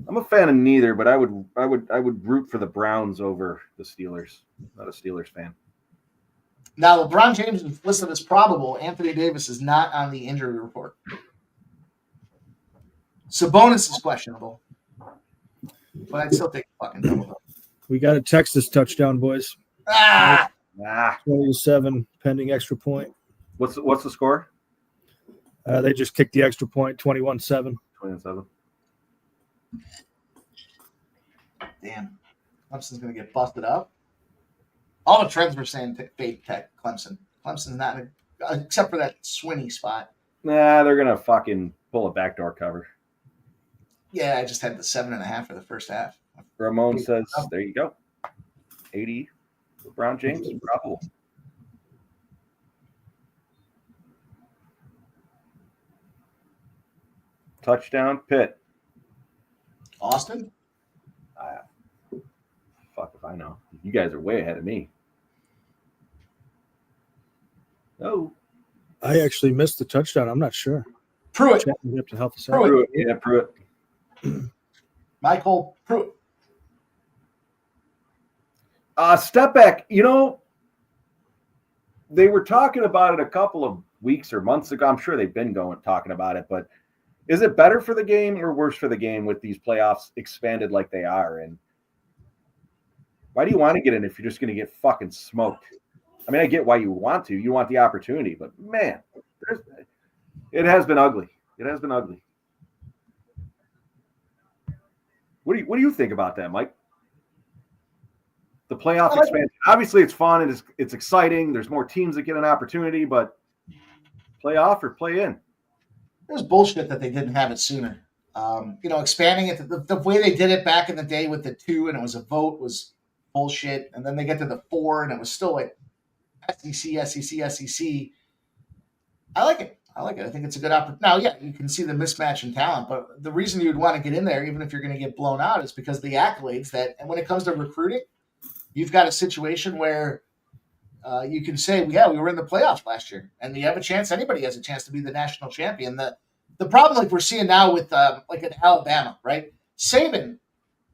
I'm a fan of neither, but I would root for the Browns over the Steelers. Not a Steelers fan. Now, LeBron James is listed as probable. Anthony Davis is not on the injury report. Sabonis is questionable, but I'd still take the fucking double. We got a Texas touchdown, boys. 27 pending extra point. What's the score? They just kicked the extra point, 21-7. 27. Damn. Clemson's going to get busted up. All the trends were saying fade tech Clemson. Clemson's not, except for that Swinney spot. Nah, they're going to fucking pull a backdoor cover. Yeah, I just had the 7.5 for the first half. Ramon says, there you go. 80. LeBron James, probable. touchdown. Pitt. Austin? Fuck if I know. You guys are way ahead of me. Oh. I actually missed the touchdown. I'm not sure. Pruitt. You have to help us out. Pruitt. Yeah, Pruitt. Michael Pruitt. Step back. You know, they were talking about it a couple of weeks or months ago. I'm sure they've been talking about it, but is it better for the game or worse for the game with these playoffs expanded like they are? And why do you want to get in if you're just going to get fucking smoked? I mean, I get why you want to. You want the opportunity, but man, it has been ugly. It has been ugly. What do you think about that, Mike? The playoff expansion. Obviously, it's fun and it's exciting. There's more teams that get an opportunity, but playoff or play in? It was bullshit that they didn't have it sooner. Expanding it, the way they did it back in the day with the 2 and it was a vote was bullshit. And then they get to the 4 and it was still like SEC. I like it. I think it's a good opportunity. Now, yeah, you can see the mismatch in talent, but the reason you'd want to get in there, even if you're going to get blown out, is because the accolades and when it comes to recruiting, you've got a situation where you can say, yeah, we were in the playoffs last year, and you have a chance. Anybody has a chance to be the national champion. The problem, like we're seeing now with like in Alabama, right? Saban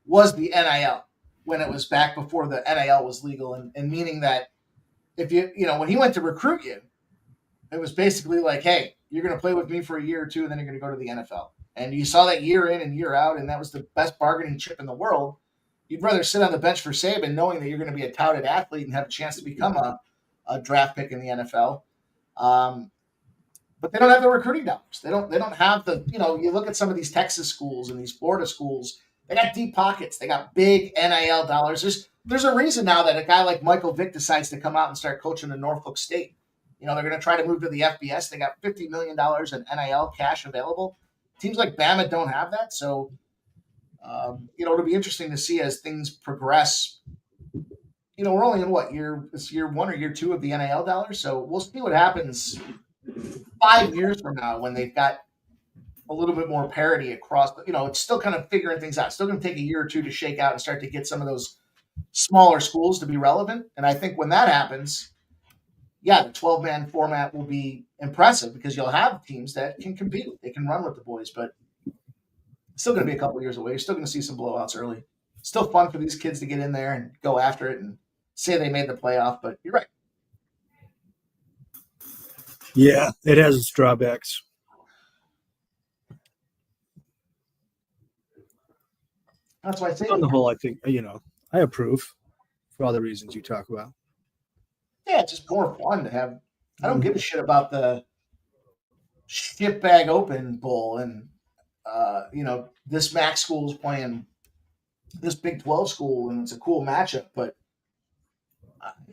was the NIL when it was back before the NIL was legal, and meaning that if when he went to recruit you, it was basically like, hey, you're going to play with me for a year or two, and then you're going to go to the NFL. And you saw that year in and year out, and that was the best bargaining chip in the world. You'd rather sit on the bench for Saban knowing that you're going to be a touted athlete and have a chance to become a draft pick in the NFL. But they don't have the recruiting dollars. They don't have the, you look at some of these Texas schools and these Florida schools, they got deep pockets. They got big NIL dollars. There's a reason now that a guy like Michael Vick decides to come out and start coaching in Norfolk State. They're going to try to move to the FBS. They got $50 million in NIL cash available. Teams like Bama don't have that. So, it'll be interesting to see as things progress. We're only in it's year 1 or year 2 of the NIL dollars. So we'll see what happens 5 years from now when they've got a little bit more parity across. It's still kind of figuring things out. It's still going to take a year or two to shake out and start to get some of those smaller schools to be relevant. And I think when that happens, yeah, the 12-man format will be impressive because you'll have teams that can compete. They can run with the boys, but it's still going to be a couple of years away. You're still going to see some blowouts early. Still fun for these kids to get in there and go after it and say they made the playoff, but you're right. Yeah, it has its drawbacks. That's why I say on the whole, I think, I approve for all the reasons you talk about. Yeah, it's just more fun to have. I don't give a shit about the shitbag open bowl and, this MAC school is playing this Big 12 school and it's a cool matchup, but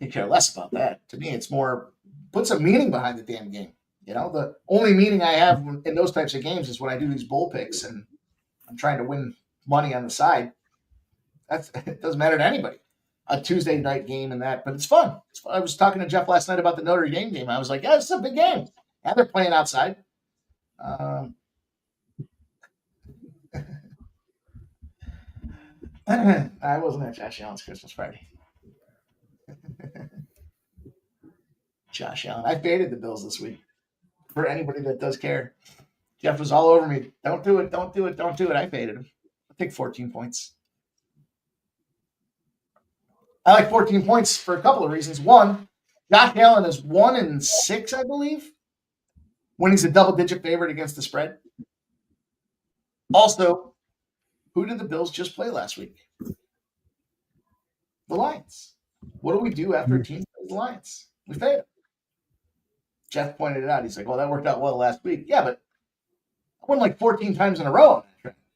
I care less about that. To me, it's more put some meaning behind the damn game. The only meaning I have in those types of games is when I do these bowl picks and I'm trying to win money on the side. It doesn't matter to anybody. A Tuesday night game and that, but it's fun. I was talking to Jeff last night about the Notre Dame game. I was like, yeah, it's a big game. And they're playing outside. I wasn't at Josh Allen's Christmas party. Josh Allen. I faded the Bills this week. For anybody that does care. Jeff was all over me. Don't do it. Don't do it. Don't do it. I faded him. I'll take 14 points. I like 14 points for a couple of reasons. One, Josh Allen is 1-6, I believe, when he's a double-digit favorite against the spread. Also, who did the Bills just play last week? The Lions. What do we do after a team plays the Lions? We fade them. Jeff pointed it out. He's like, well, that worked out well last week. Yeah, but I won like 14 times in a row.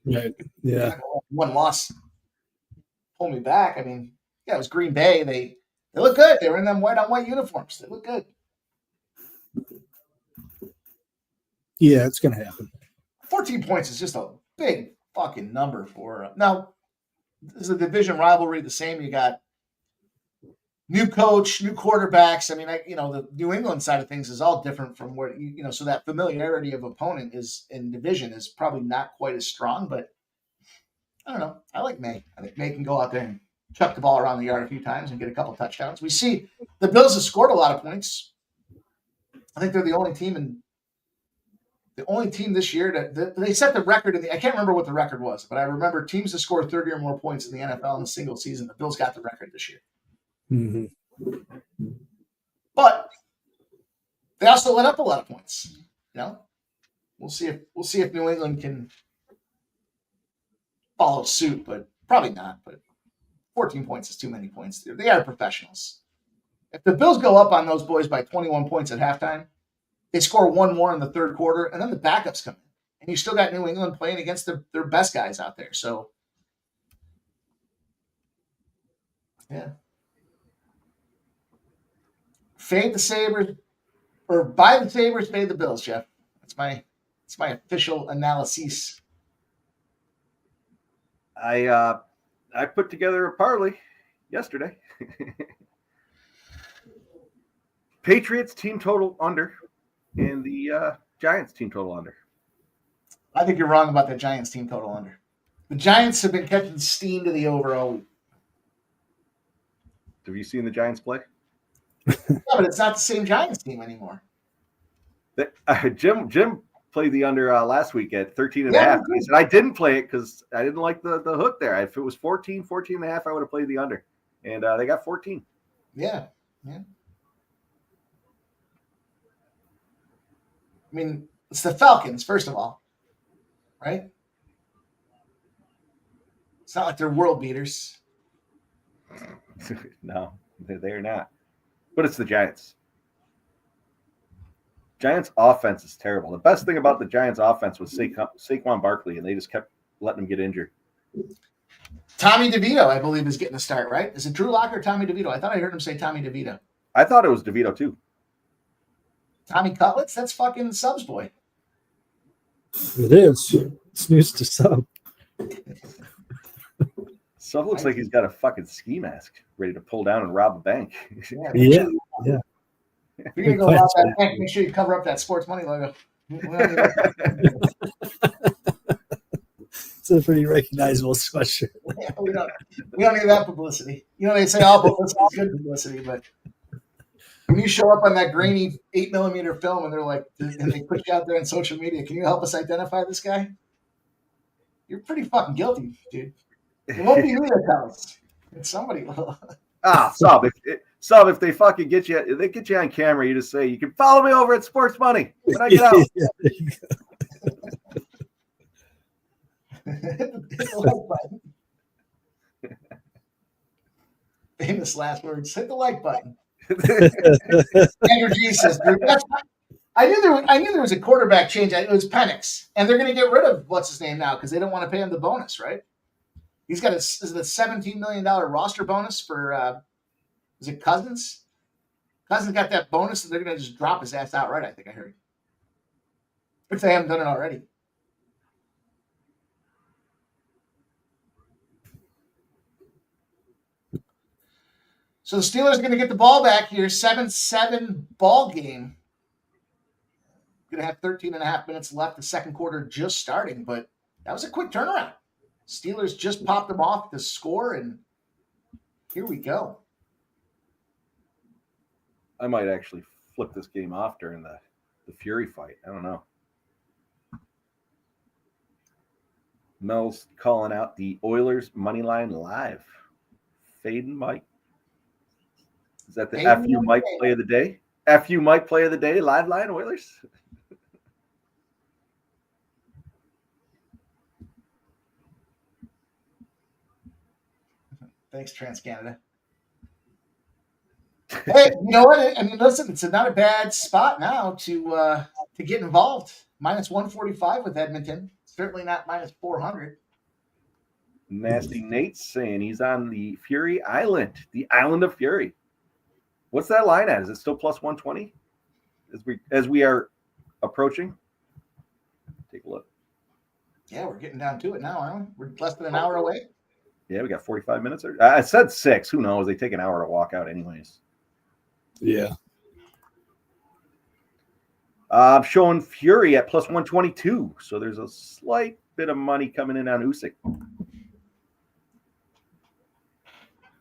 Right. Yeah. One loss pulled me back. I mean, yeah, it was Green Bay. They look good. They were in them white-on-white uniforms. They look good. Yeah, it's going to happen. 14 points is just a big fucking number for now. Is the division rivalry the same? You got new coach, new quarterbacks. I mean, the New England side of things is all different from where so that familiarity of opponent is in division is probably not quite as strong. But I don't know. I like May. I think May can go out there and chuck the ball around the yard a few times and get a couple touchdowns. We see the Bills have scored a lot of points. I think they're the only team this year that they set the record I can't remember what the record was, but I remember teams that score 30 or more points in the NFL in a single season. The Bills got the record this year. Mm-hmm. But they also let up a lot of points. We'll see if New England can follow suit, but probably not. But 14 points is too many points. They are professionals. If the Bills go up on those boys by 21 points at halftime, they score one more in the third quarter, and then the backups come in. And you still got New England playing against their best guys out there. So, yeah. Fade the Sabres, or buy the Sabres, fade the Bills, Jeff. That's my official analysis. I put together a parlay yesterday. Patriots team total under, and the Giants team total under. I think you're wrong about the Giants team total under. The Giants have been catching steam to the over all week. Have you seen the Giants play? Yeah, but it's not the same Giants team anymore. Jim played the under last week at 13 and a half. He said, I didn't play it because I didn't like the hook there. If it was 14 and a half, I would have played the under. And they got 14. Yeah. I mean, it's the Falcons, first of all, right? It's not like they're world beaters. No, they're not. But it's the Giants. Giants offense is terrible. The best thing about the Giants offense was Saquon Barkley, and they just kept letting him get injured. Tommy DeVito, I believe, is getting a start, right? Is it Drew Lock or Tommy DeVito? I thought I heard him say Tommy DeVito. I thought it was DeVito, too. Tommy Cutlets? That's fucking Subs boy. It is. It's news to some. Sub looks like he's got a fucking ski mask ready to pull down and rob a bank. Yeah. If you're going to go rob that bank, make sure you cover up that sports money logo. It's a pretty recognizable sweatshirt. Yeah, we don't need that publicity. They say all publicity is good publicity, but when you show up on that grainy 8mm film and they're like, and they put you out there on social media, can you help us identify this guy? You're pretty fucking guilty, dude. It won't be me that tells. It's somebody. Sub, if they fucking get you, if they get you on camera, you just say, you can follow me over at Sports Money when I get out. Hit the like button. Famous last words. Hit the like button. Andrew G says, I knew there was a quarterback change. It was Penix, and they're going to get rid of what's his name now because they don't want to pay him the bonus, right? He's got is it a $17 million roster bonus for is it Cousins? Cousins got that bonus, and they're going to just drop his ass outright. I think I heard, if they haven't done it already. So the Steelers are going to get the ball back here. 7-7 ball game. Going to have 13 and a half minutes left. The second quarter just starting, but that was a quick turnaround. Steelers just popped them off to score, and here we go. I might actually flip this game off during the Fury fight. I don't know. Mel's calling out the Oilers money line live. Fading Mike. Is that the FU Mike play of the day? FU Mike play of the day, live line Oilers? Thanks, TransCanada. Hey, you know what? I mean, listen, it's not a bad spot now to get involved. Minus 145 with Edmonton. Certainly not minus 400. Nasty Nate's saying he's on the Fury Island, the Island of Fury. What's that line at? Is it still plus 120 as we are approaching? Take a look. Yeah, we're getting down to it now, aren't we? We're less than an hour away. Yeah, we got 45 minutes. I said 6. Who knows? They take an hour to walk out anyways. Yeah. I'm showing Fury at plus 122. So there's a slight bit of money coming in on Usyk.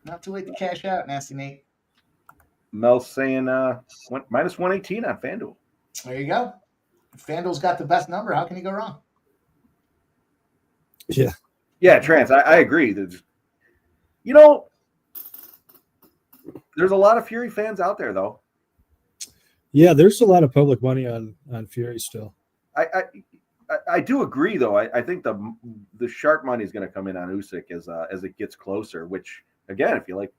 Not too late to cash out, Nasty Nate. Mel's saying minus 118 on FanDuel. There you go. If FanDuel's got the best number, how can you go wrong? Yeah. Yeah, Trance, I agree. There's a lot of Fury fans out there, though. Yeah, there's a lot of public money on Fury still. I do agree, though. I think the sharp money is going to come in on Usyk as it gets closer. Which, again, if you like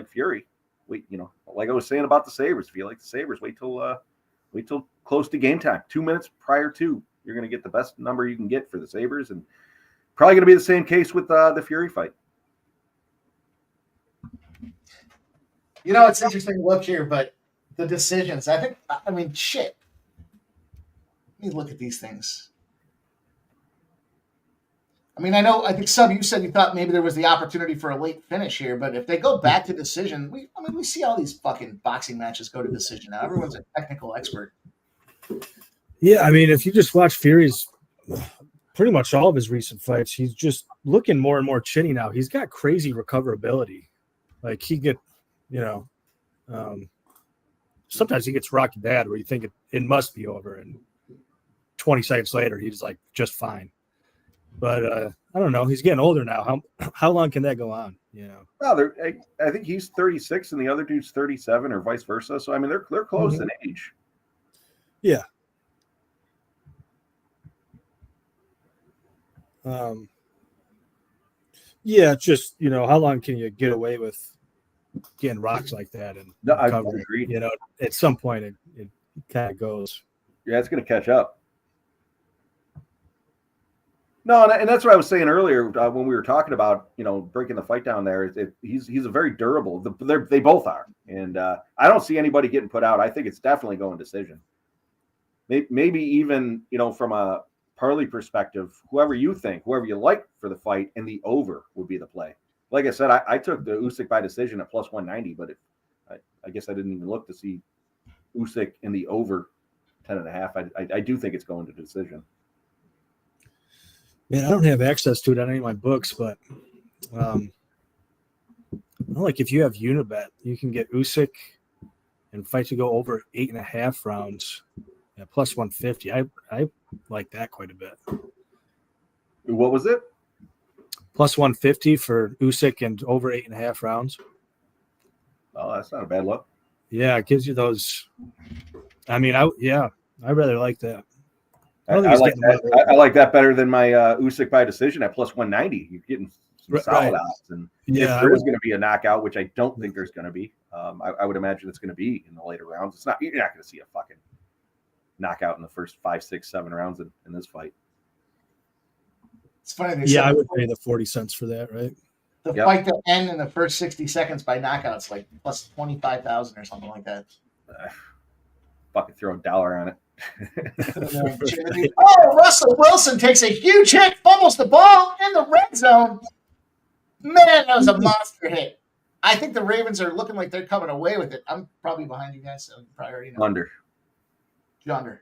Fury, wait. Like I was saying about the Sabres, if you like the Sabres, wait till close to game time. 2 minutes prior to, you're going to get the best number you can get for the Sabres, and probably going to be the same case with the Fury fight. It's interesting to look here, but the decisions, shit. Let me look at these things. I think Sub, you said you thought maybe there was the opportunity for a late finish here, but if they go back to decision, we see all these fucking boxing matches go to decision now. Everyone's a technical expert. Yeah, if you just watch Fury's pretty much all of his recent fights, he's just looking more and more chinny now. He's got crazy recoverability. Like he sometimes he gets rocked bad where you think it must be over, and 20 seconds later he's like just fine. But I don't know. He's getting older now. How long can that go on? Well, I think he's 36 and the other dude's 37, or vice versa. So they're close in age. Yeah. Yeah, just how long can you get away with getting rocks like that? And no, I agree. At some point it kind of goes. Yeah, it's going to catch up. No, and that's what I was saying earlier when we were talking about breaking the fight down there. He's a very durable. They both are, and I don't see anybody getting put out. I think it's definitely going decision. Maybe even from a parlay perspective, whoever you like for the fight, and the over would be the play. Like I said, I took the Usyk by decision at plus 190, but I guess I didn't even look to see Usyk in the over 10.5. I do think it's going to decision. Man, I don't have access to it on any of my books, but like if you have Unibet, you can get Usyk and fight to go over 8.5 rounds at plus 150. I like that quite a bit. What was it? Plus 150 for Usyk and over 8.5 rounds. Oh, that's not a bad look. Yeah, it gives you those. I rather like that. I like that. I like that better than my Usyk by decision at plus 190. You're getting some solid odds, and if there is going to be a knockout, which I don't think there's going to be, I would imagine it's going to be in the later rounds. You're not going to see a fucking knockout in the first 5, 6, 7 rounds in this fight. It's funny. I would pay the 40 cents for that, right? The fight to end in the first 60 seconds by knockouts, like plus 25,000 or something like that. Fucking throw $1 on it. Oh, Russell Wilson takes a huge hit, fumbles the ball in the red zone. Man, that was a monster hit. I think the Ravens are looking like they're coming away with it. I'm probably behind you guys, so you probably already know. Junder.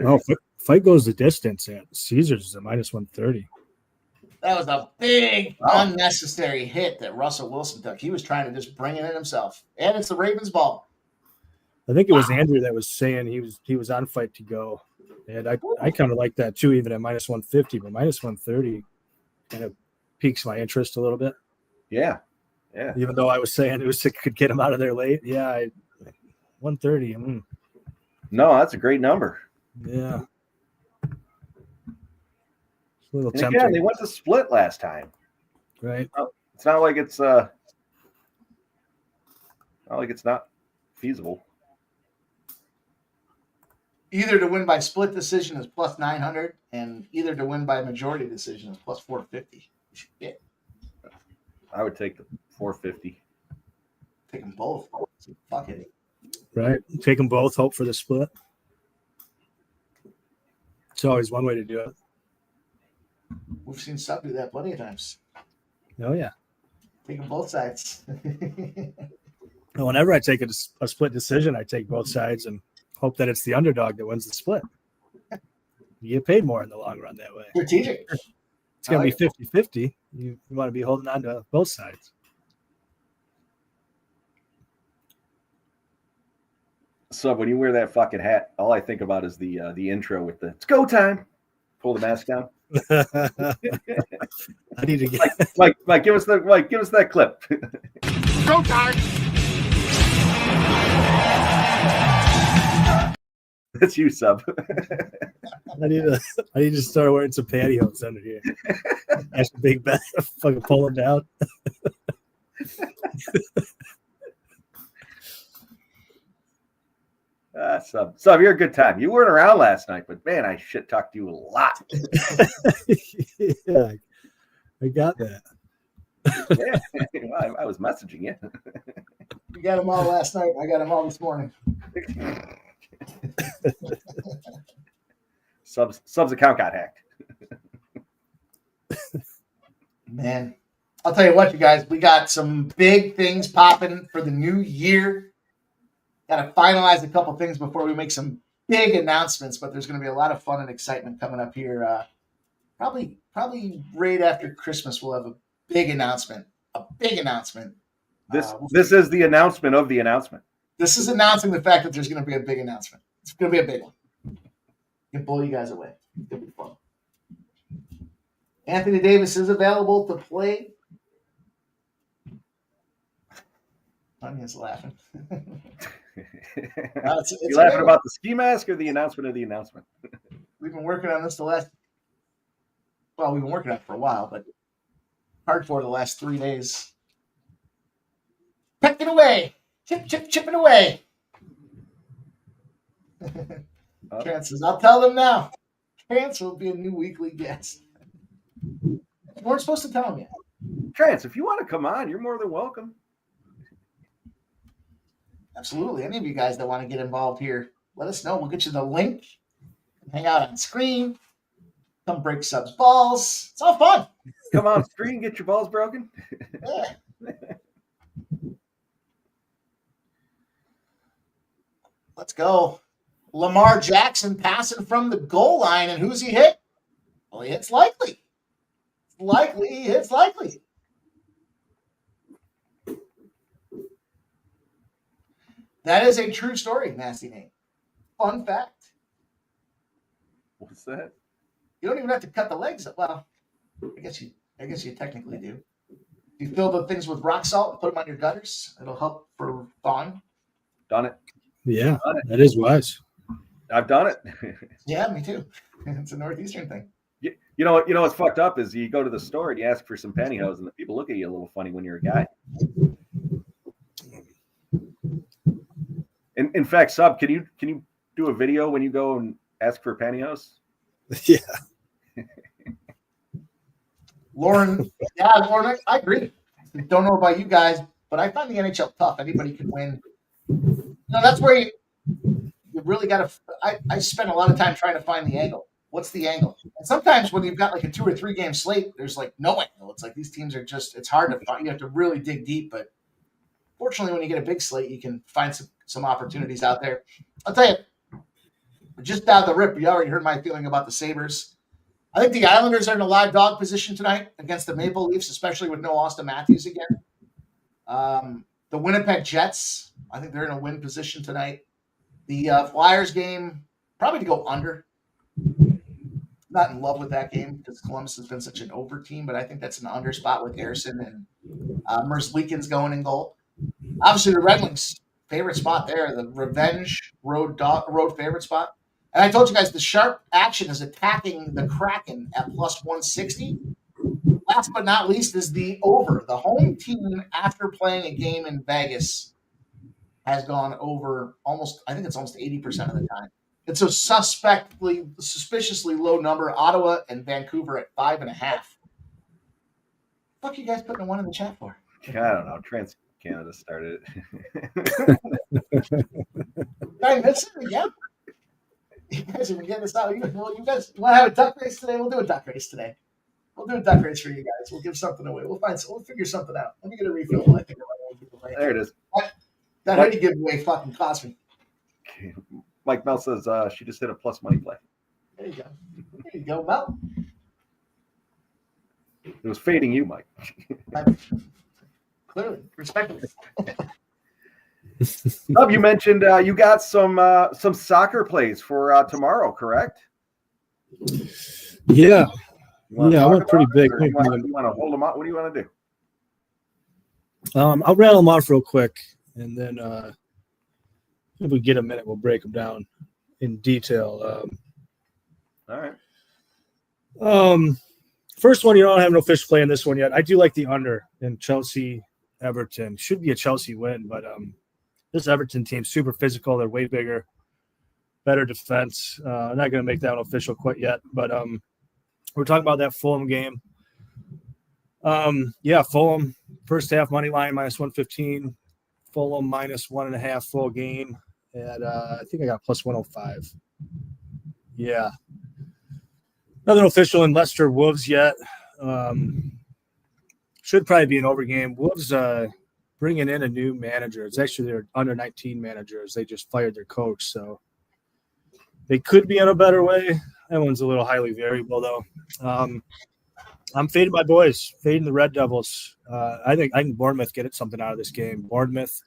Oh, fight goes the distance at Caesars is at minus 130. That was a big, unnecessary hit that Russell Wilson took. He was trying to just bring it in himself. And it's the Ravens' ball. I think it was Andrew that was saying he was on fight to go. And I kind of like that too, even at minus 150, but minus 130 kind of piques my interest a little bit. Yeah. Even though I was saying Usyk could get him out of there late. Yeah, 130. No, that's a great number. Yeah. It's a little and tempting. again, they went to split last time. Right. It's not like it's not feasible. Either to win by split decision is plus 900, and either to win by majority decision is plus 450. Yeah. I would take the 450. Take them both. Fuck it. Right. Take them both. Hope for the split. It's always one way to do it. We've seen Sub do that plenty of times. Oh yeah. Taking both sides. Whenever I take a split decision, I take both sides and hope that it's the underdog that wins the split. You get paid more in the long run that way. Strategic. It's going to be 50-50. You want to be holding on to both sides. So when you wear that fucking hat, all I think about is the intro with the "It's go time." Pull the mask down. I need to get Mike, give us that clip. Go time. That's you, Sub. I need to start wearing some pantyhose under here. That's a big bet. Fucking pull them down. Sub, you're a good time. You weren't around last night, but man, I shit talked you a lot. Yeah, I got that. Yeah, I was messaging you. You got them all last night. I got them all this morning. Sub's account got hacked. Man, I'll tell you what, you guys, we got some big things popping for the new year. Got to finalize a couple things before we make some big announcements, but there's going to be a lot of fun and excitement coming up here. Probably right after Christmas, we'll have a big announcement. This is the announcement of the announcement. This is announcing the fact that there's going to be a big announcement. It's going to be a big one. Can blow you guys away. It's going to be fun. Anthony Davis is available to play. Tanya's laughing. It's You laughing about the ski mask or the announcement of the announcement? We've been working on this we've been working on it for a while, but hardcore the last 3 days. Pecking away. Chipping away. Trance says, I'll tell them now. Trance will be a new weekly guest. We weren't supposed to tell him yet. Trance, if you want to come on, you're more than welcome. Absolutely. Any of you guys that want to get involved here, let us know. We'll get you the link. Hang out on screen. Come break Sub's balls. It's all fun. Come on screen, get your balls broken. Yeah. Let's go. Lamar Jackson passing from the goal line, and who's he hit? Well, he hits likely. He hits likely. That is a true story, Nasty Nate. Fun fact. What's that? You don't even have to cut the legs up. Well, I guess you technically do. You fill the things with rock salt and put them on your gutters. It'll help for thawing. Done it. Yeah, that is wise. I've done it. Yeah, me too. It's a Northeastern thing. You know what's fucked up is you go to the store and you ask for some pantyhose and the people look at you a little funny when you're a guy. In fact, Sub, can you do a video when you go and ask for pantyhose? Yeah. Lauren, I agree. Don't know about you guys, but I find the NHL tough. Anybody can win. That's where you really got to. I spend a lot of time trying to find the angle. What's the angle? And sometimes when you've got like a 2 or 3 game slate, there's like no angle. It's like these teams are it's hard to find. You have to really dig deep. But fortunately, when you get a big slate, you can find some opportunities out there. I'll tell you, just out of the rip, you already heard my feeling about the Sabres. I think the Islanders are in a live dog position tonight against the Maple Leafs, especially with no Austin Matthews again. The Winnipeg Jets, I think they're in a win position tonight. The Flyers game, probably to go under. Not in love with that game because Columbus has been such an over team, but I think that's an under spot with Harrison and Merzlikins going in goal. Obviously, the Red Wings, favorite spot there, the revenge road favorite spot. And I told you guys the sharp action is attacking the Kraken at plus 160. Last but not least is the over. The home team, after playing a game in Vegas, has gone over almost 80% of the time. It's a suspiciously low number. Ottawa and Vancouver at 5.5. What are you guys putting a 1 in the chat for? I don't know. Trans Canada started it. Did I miss it again? You guys have been getting this out. You guys want to have a duck race today? We'll do a duck race today. We'll do a duck race for you guys. We'll give something away. We'll figure something out. Let me get a refill. I think I might give away. There it is. That hoodie giveaway fucking cost me. Mike Mel says she just hit a plus money play. There you go, Mel. It was fading you, Mike. Clearly, respectfully. Bob, you mentioned you got some soccer plays for tomorrow, correct? Yeah. I went pretty big. You want to hold them out? What do you want to do? I'll rattle them off real quick, and then if we get a minute, we'll break them down in detail. All right. First one, you don't have no official play in this one yet. I do like the under in Chelsea Everton. Should be a Chelsea win, but this Everton team's super physical. They're way bigger, better defense. I'm not going to make that one official quite yet, but we're talking about that Fulham game. Fulham first half money line minus 115, Fulham minus 1.5 full game, and I think I got plus 105. Yeah. Nothing official in Leicester Wolves yet. Should probably be an over game. Wolves bringing in a new manager. It's actually their under 19 managers. They just fired their coach, so they could be on a better way. That one's a little highly variable, though. I'm fading my boys, fading the Red Devils. I think Bournemouth get something out of this game. Bournemouth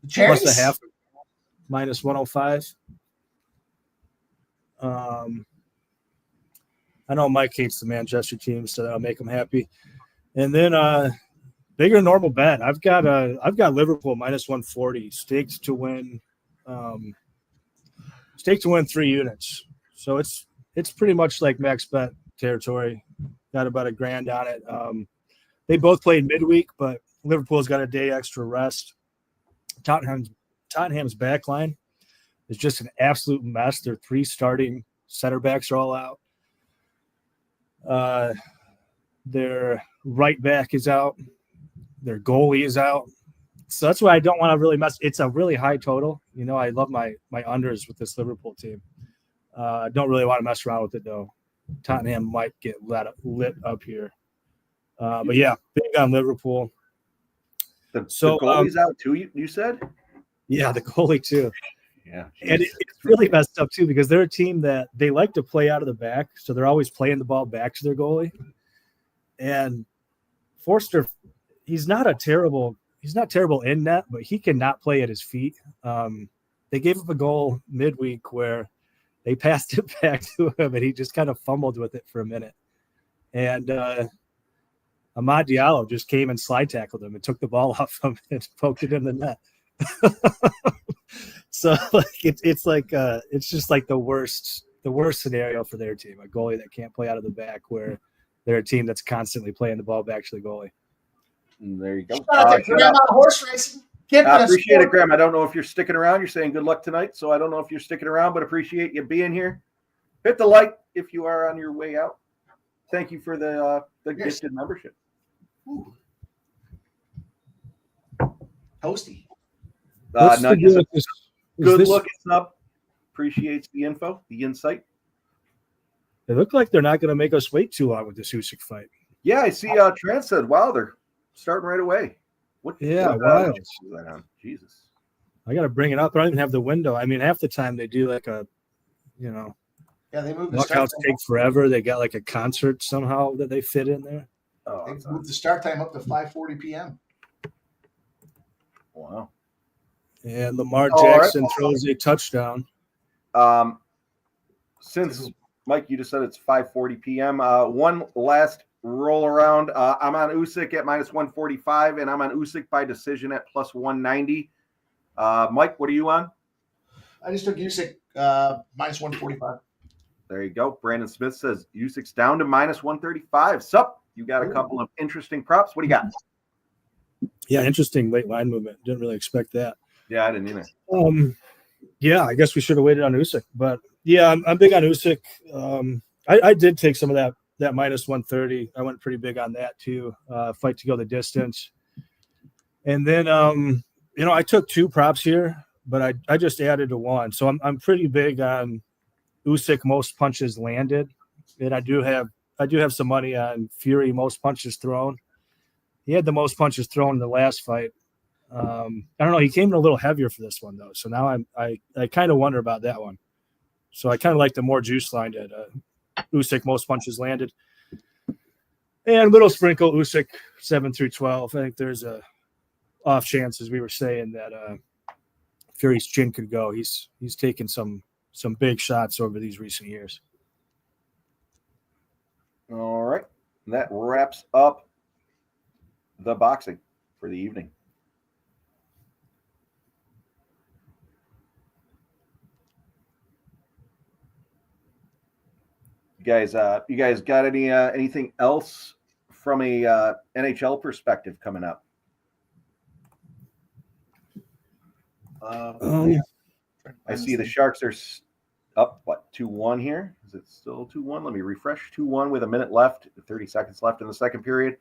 plus a half, minus 105. I know Mike hates the Manchester team, so that'll make him happy. And then bigger than normal bet. I've got Liverpool minus 140, staked to win 3 units. So it's pretty much like max bet territory. Got about $1,000 on it. They both played midweek, but Liverpool's got a day extra rest. Tottenham's back line is just an absolute mess. Their 3 starting center backs are all out. Their right back is out. Their goalie is out. So that's why I don't want to really mess. It's a really high total. You know, I love my unders with this Liverpool team. I don't really want to mess around with it, though. Tottenham might get lit up here. But yeah, big on Liverpool. The goalie's out too, you said? Yeah, the goalie too. Yeah. And it's really messed up too because they're a team that they like to play out of the back. So they're always playing the ball back to their goalie. And Forster, he's not terrible in net, but he cannot play at his feet. They gave up a goal midweek where they passed it back to him and he just kind of fumbled with it for a minute. And Amad Diallo just came and slide tackled him and took the ball off him and poked it in the net. So like it's just like the worst scenario for their team, a goalie that can't play out of the back where they're a team that's constantly playing the ball back to the goalie. And there you go. Graham on horse racing. I appreciate it, Graham. I don't know if you're sticking around. You're saying good luck tonight, so I don't know if you're sticking around, but appreciate you being here. Hit the like if you are on your way out. Thank you for the gifted membership. Ooh. Toasty. Good looking up. Appreciates the info, the insight. They look like they're not going to make us wait too long with this Usyk fight. Yeah, I see. Trent said, "Wow, they're starting right away." What wild. Is that on? Jesus. I got to bring it up. I don't even have the window. I mean, half the time they do like a, they move the knockouts take forever. They got like a concert somehow that they fit in there. Oh, they moved the start time up to 5:40 p.m. Wow. And Lamar Jackson throws a touchdown. Since Mike, you just said it's 5:40 p.m. One last roll around. I'm on Usyk at minus 145, and I'm on Usyk by decision at plus 190. Mike, what are you on? I just took Usyk minus 145. There you go. Brandon Smith says Usyk's down to minus 135. Sup? You got a couple of interesting props. What do you got? Yeah, interesting late line movement. Didn't really expect that. Yeah, I didn't either. Yeah, I guess we should have waited on Usyk, but yeah, I'm big on Usyk. I did take some of that minus 130. I went pretty big on that too. Fight to go the distance, and then I took 2 props here, but I just added to 1. So I'm pretty big on Usyk most punches landed, and I do have do have some money on Fury most punches thrown. He had the most punches thrown in the last fight. I don't know. He came in a little heavier for this one though, so now I kind of wonder about that one. So I kind of like the more juice line at Usyk most punches landed, and little sprinkle Usyk 7 through 12. I think there's a off chance, as we were saying, that Fury's chin could go. He's taken some big shots over these recent years. All right. That wraps up the boxing for the evening. You guys got anything else from a NHL perspective coming up? I see the Sharks are up, 2-1 here? Is it still 2-1? Let me refresh. 2-1 with a minute left, 30 seconds left in the second period.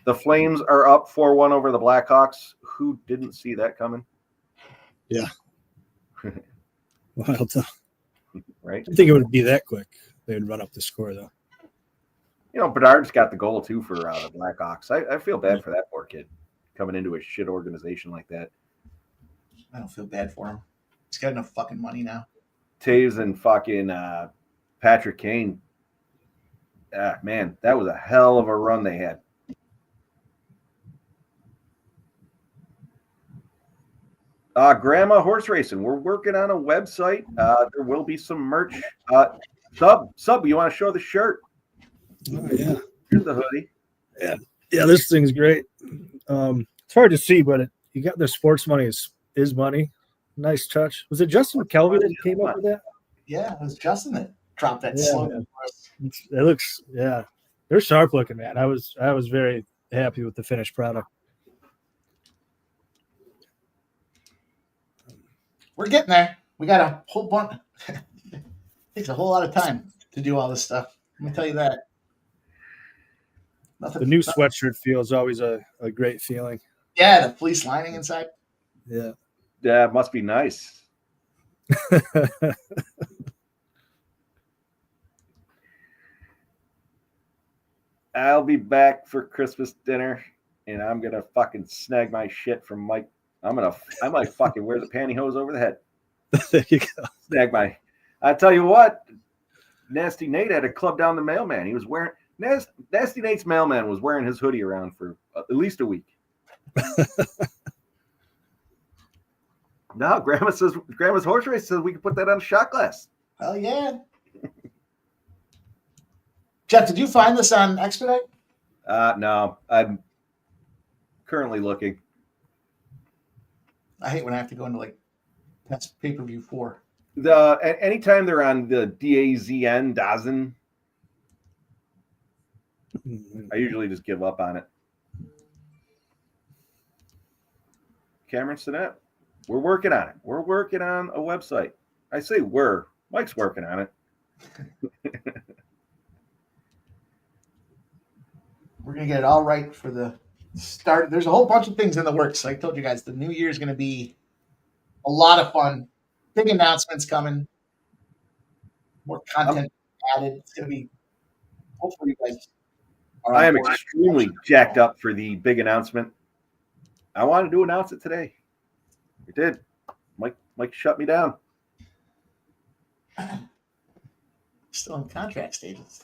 The Flames are up 4-1 over the Blackhawks. Who didn't see that coming? Yeah. Wild. Right? I think it would be that quick. They would run up the score, though. Bedard's got the goal, too, for the Blackhawks. I feel bad for that poor kid coming into a shit organization like that. I don't feel bad for him. He's got enough fucking money now. Taves and fucking Patrick Kane. Man, that was a hell of a run they had. Grandma Horse Racing. We're working on a website. There will be some merch. Sub, you want to show the shirt? Oh, yeah. Here's the hoodie. Yeah, this thing's great. It's hard to see, but you got the sports money is money. Nice touch. Was it Justin McKelvey that came up with that? Yeah, it was Justin that dropped that slogan for us. It looks, they're sharp looking, man. I was very happy with the finished product. We're getting there. We got a whole bunch. It takes a whole lot of time to do all this stuff. Let me tell you that. The new sweatshirt feels always a great feeling. Yeah, the fleece lining inside. Yeah. Yeah, it must be nice. I'll be back for Christmas dinner, and I'm gonna fucking snag my shit from Mike. I might fucking wear the pantyhose over the head. There you go. Snag my. I tell you what, Nasty Nate had to club down the mailman. He was wearing Nasty Nate's mailman was wearing his hoodie around for at least a week. No, Grandma's horse race says we can put that on a shot glass. Hell yeah. Jeff, did you find this on Expedite? No, I'm currently looking. I hate when I have to go into past pay-per-view 4. Anytime they're on the DAZN, I usually just give up on it. Cameron Sinet, we're working on it. We're working on a website. I say we're. Mike's working on it. We're going to get it all right for the start. There's a whole bunch of things in the works. Like I told you guys, the new year is going to be a lot of fun. Big announcements coming. More content added. It's going to be, hopefully you guys are I am on board. extremely jacked up for the big announcement. I wanted to announce it today. We did. Mike shut me down. Still in contract stages.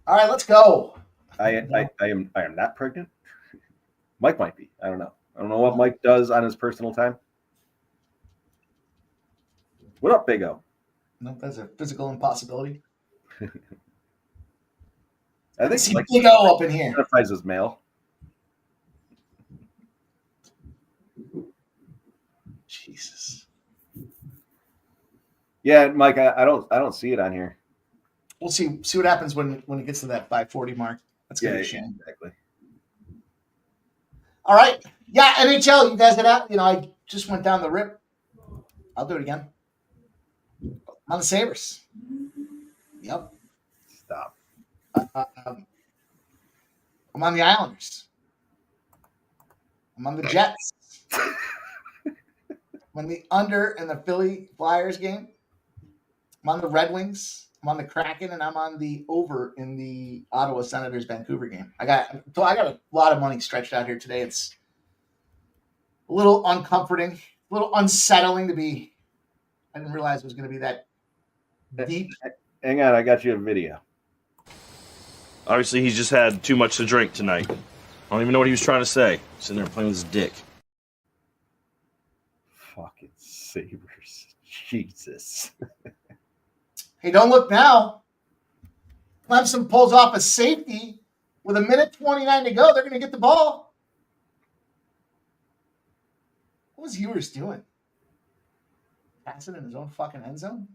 All right, let's go. I am not pregnant. Mike might be. I don't know. I don't know what Mike does on his personal time. What up, Big O? No, that's a physical impossibility. I think See Mike Big O up in here. identifies as male. Jesus. Yeah, Mike. I don't see it on here. We'll see what happens when it gets to that 540 mark. That's gonna be a shame. Exactly. All right. Yeah, NHL, you guys get out. I just went down the rip. I'll do it again. I'm on the Sabres. Yep. Stop. I'm on the Islanders. I'm on the Jets. I'm on the under in the Philly Flyers game. I'm on the Red Wings. I'm on the Kraken, and I'm on the over in the Ottawa Senators Vancouver game. I got a lot of money stretched out here today. It's a little uncomforting, a little unsettling to be. I didn't realize it was going to be that deep. Hang on, I got you a video. Obviously, he's just had too much to drink tonight. I don't even know what he was trying to say. Sitting there playing with his dick. Fucking Sabres. Jesus. Hey, don't look now. Clemson pulls off a safety with 1:29 to go. They're going to get the ball. What was Ewers doing? Passing in his own fucking end zone?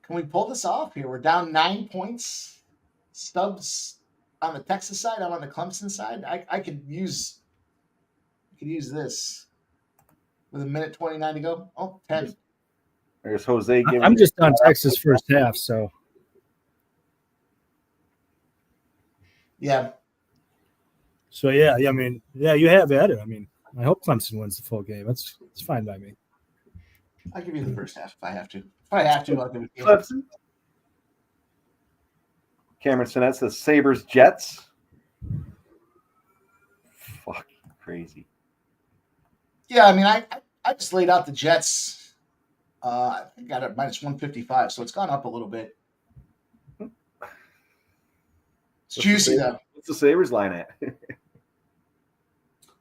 Can we pull this off here? We're down 9 points. Stubbs on the Texas side. I'm on the Clemson side. I could use this with 1:29 to go. Oh, 10. There's Jose giving. I'm just on Texas first half, so Yeah. So yeah, I mean, yeah, you have at it. I mean, I hope Clemson wins the full game. It's fine by me. I'll give you the first half if I have to. If I have to, I'll give it to you. Clemson. Cameron Sinet says Sabres Jets. Fucking crazy. Yeah, I mean, I just laid out the Jets. I got it -155, so it's gone up a little bit. It's juicy though. What's the Sabres line at?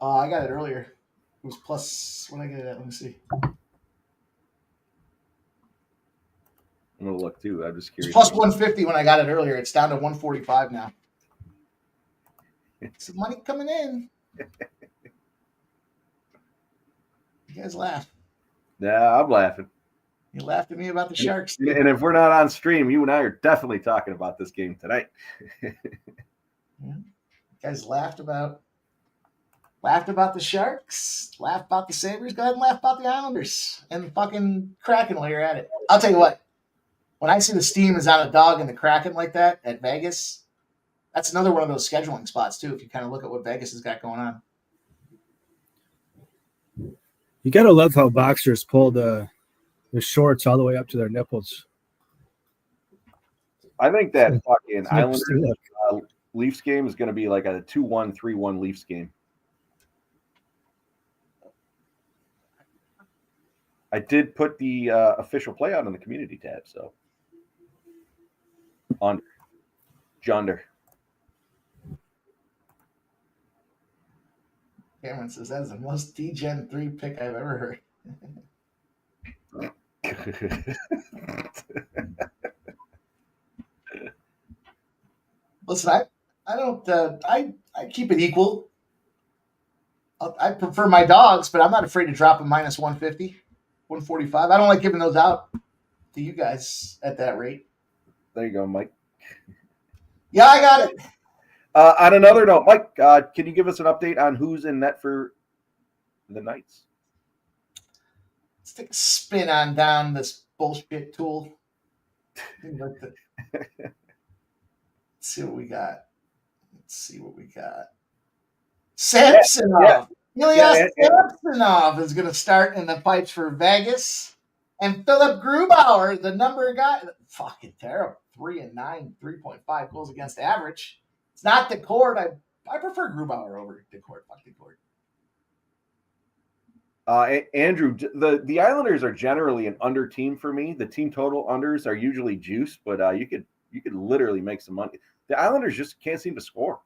I got it earlier. It was plus. What did I get it at? Let me see. I'm gonna look too. I'm just It's curious. plus 150 when I got it earlier. It's down to 145 now. Some money coming in. You guys laugh. Yeah, I'm laughing. You laughed at me about the Sharks. And if we're not on stream, you and I are definitely talking about this game tonight. Yeah. You guys laughed about the Sharks, laughed about the Sabres. Go ahead and laugh about the Islanders and the fucking Kraken while you're at it. I'll tell you what. When I see the steam is on a dog and the Kraken like that at Vegas, that's another one of those scheduling spots too. If you kind of look at what Vegas has got going on. You gotta love how boxers pull the shorts all the way up to their nipples. I think that fucking It's Islanders never Leafs game is going to be like a 2-1, 3-1 Leafs game. I did put the official play out on the community tab, so on Jonder. Cameron says that's the most D-Gen 3 pick I've ever heard. Listen, I don't I keep it equal. I prefer my dogs, but I'm not afraid to drop a -150, 145. I don't like giving those out to you guys at that rate. There you go, Mike. Yeah, I got it. On another note, Mike, can you give us an update on who's in net for the Knights? Let's take a spin on down this bullshit tool. Let's see what we got. Samsonov. Ilya Samsonov is going to start in the pipes for Vegas. And Philip Grubauer, the number guy, fucking terrible. 3-9, 3.5 goals against average. It's not the court. I prefer Grubauer over the court. Fuck the court. Andrew, the Islanders are generally an under team for me. The team total unders are usually juice, but you could literally make some money. The Islanders just can't seem to score.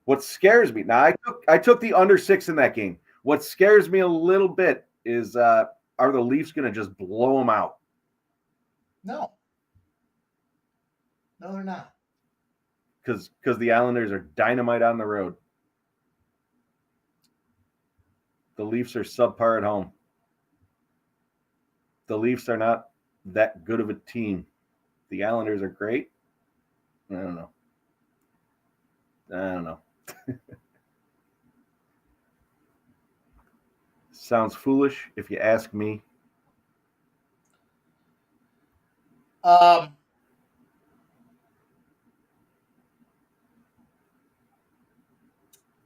What scares me now, I took the under 6 in that game. What scares me a little bit is are the Leafs going to just blow them out? No, they're not. Because the Islanders are dynamite on the road. The Leafs are subpar at home. The Leafs are not that good of a team. The Islanders are great. I don't know. Sounds foolish if you ask me.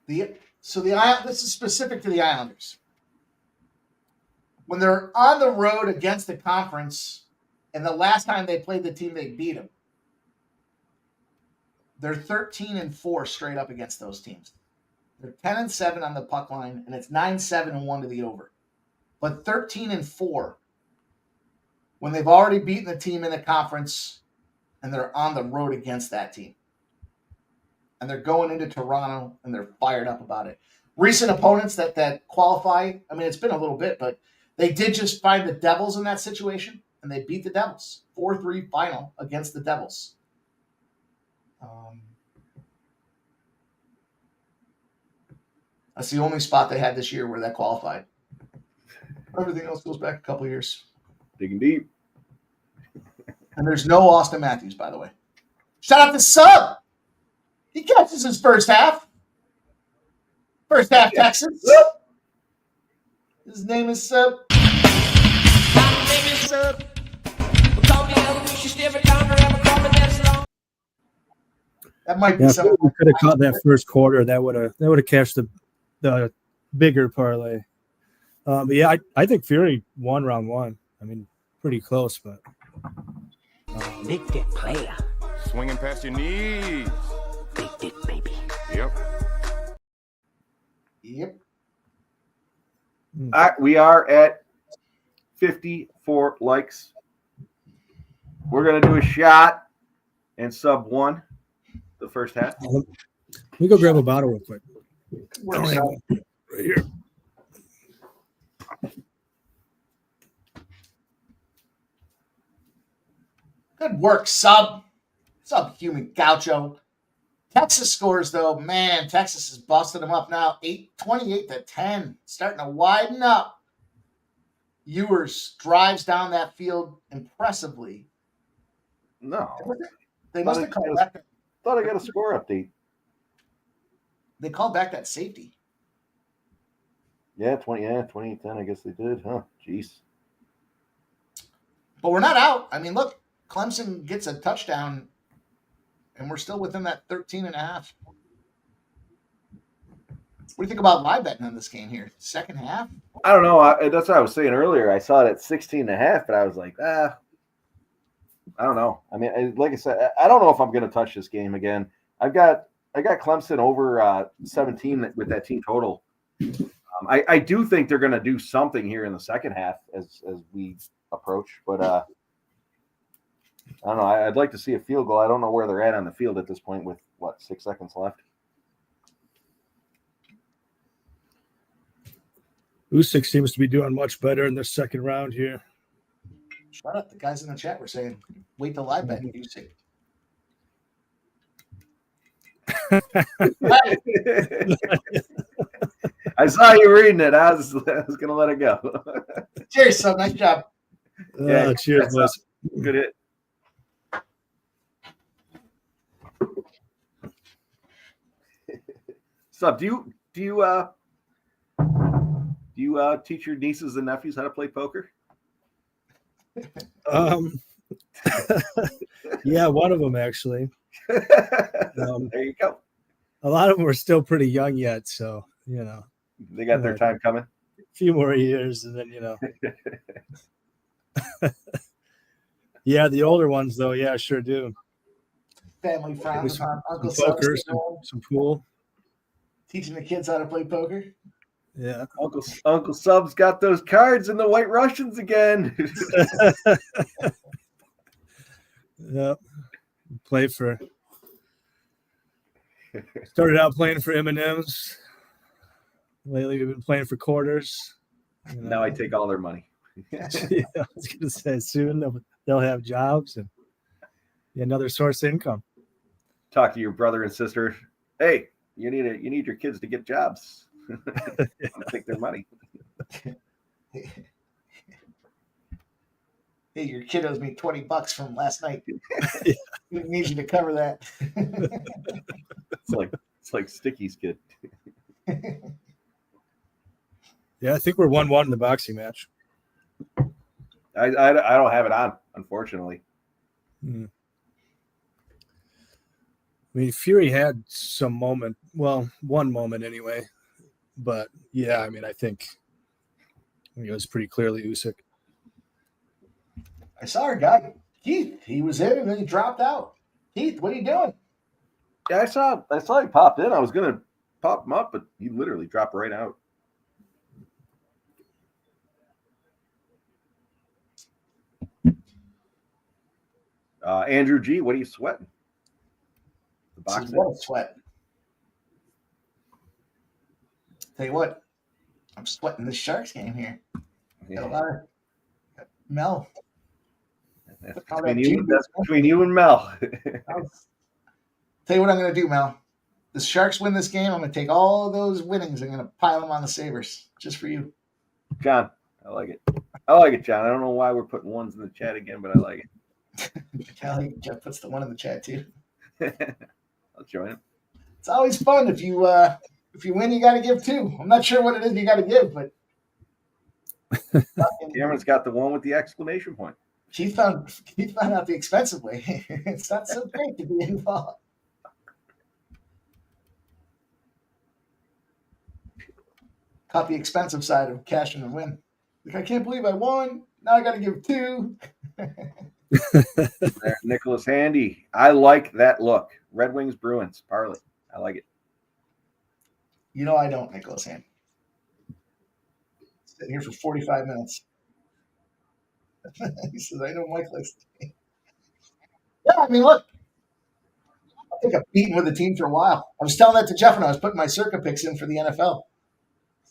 This is specific to the Islanders. When they're on the road against the conference, and the last time they played the team, they beat them. They're 13-4 straight up against those teams. They're 10-7 on the puck line, and it's 9-7-1 to the over. But 13-4 when they've already beaten the team in the conference, and they're on the road against that team. And they're going into Toronto, and they're fired up about it. Recent opponents that qualify, I mean, it's been a little bit, but they did just find the Devils in that situation, and they beat the Devils. 4-3 final against the Devils. That's the only spot they had this year where that qualified. Everything else goes back a couple years. Digging deep. And there's no Austin Matthews, by the way. Shout out to Sub. He catches his first half. First half Texans. His name is Sub. That might be something. We could have caught that first quarter. That would have cashed the bigger parlay. But yeah, I think Fury won round one. I mean, pretty close, but Big dick player. Swinging past your knees. Big dick baby. Yep. We are at 54 likes. We're going to do a shot and sub one the first half. let me go grab a bottle real quick. Works out. Right here. Good work, Sub. Subhuman Gaucho. Texas scores, though. Man, Texas is busting them up now. 28-10. Starting to widen up. Ewers drives down that field impressively. No. They must have called back. Thought I got a score update. They called back that safety. Yeah, 28-10, I guess they did. Huh, jeez. But we're not out. I mean, look, Clemson gets a touchdown, and we're still within that 13.5. What do you think about live betting on this game here? Second half? I don't know. That's what I was saying earlier. I saw it at 16.5, but I was like, I don't know. I mean, like I said, I don't know if I'm going to touch this game again. I got Clemson over 17 with that team total. I do think they're going to do something here in the second half as we approach, but I don't know. I'd like to see a field goal. I don't know where they're at on the field at this point with 6 seconds left. Usyk seems to be doing much better in the second round here. Shut up. The guys in the chat were saying, wait till live bet Usyk. I saw you reading it. I was going to let it go. Cheers, son. Nice job. Yeah, cheers, boys. Good hit. Sup? Do you teach your nieces and nephews how to play poker? Yeah, one of them actually. There you go. A lot of them are still pretty young yet, so They got their time coming. A few more years, and then Yeah, the older ones though, yeah, sure do. Family frowns on Uncle Poker, Sub's some pool. teaching the kids how to play poker. Yeah, Uncle Sub's got those cards in the White Russians again. Yep. Started out playing for M&Ms. Lately, we've been playing for quarters. Now I take all their money. Yeah, I was going to say soon they'll have jobs and another source of income. Talk to your brother and sister. Hey, you need your kids to get jobs. Take their money. Hey, your kid owes me $20 from last night. We need you to cover that. It's like Sticky's kid. Yeah, I think we're 1-1 in the boxing match. I don't have it on, unfortunately. I mean, Fury had some moment. Well, one moment anyway. But yeah, I mean, I think it was pretty clearly Usyk. I saw our guy, Keith. He was in and then he dropped out. Keith, what are you doing? Yeah, I saw he popped in. I was gonna pop him up, but he literally dropped right out. Andrew G, what are you sweating? The This is boxing? what a sweat. Tell you what, I'm sweating this Sharks game here. Got a lot of Mel. That's Look how between that you, juice that's is. between you and Mel. Tell you what I'm going to do, Mel. The Sharks win this game. I'm going to take all those winnings. I'm going to pile them on the Sabres just for you. John, I like it. I like it, John. I don't know why we're putting ones in the chat again, but I like it. Kelly, Jeff puts the one in the chat too. I'll join him. It's always fun if you win, you got to give two. I'm not sure what it is you got to give, but Cameron's got the one with the exclamation point. he found out the expensive way. It's not so great to be involved. Caught the expensive side of cashing and win. Like, I can't believe I won. Now I got to give two. There, Nicholas Handy. I like that look. Red Wings Bruins parlay. I like it. You know I don't, Nicholas Hand. Sitting here for 45 minutes. He says, I know Mike likes the game. Yeah, I mean, look. I think I've beaten with the team for a while. I was telling that to Jeff when I was putting my circa picks in for the NFL.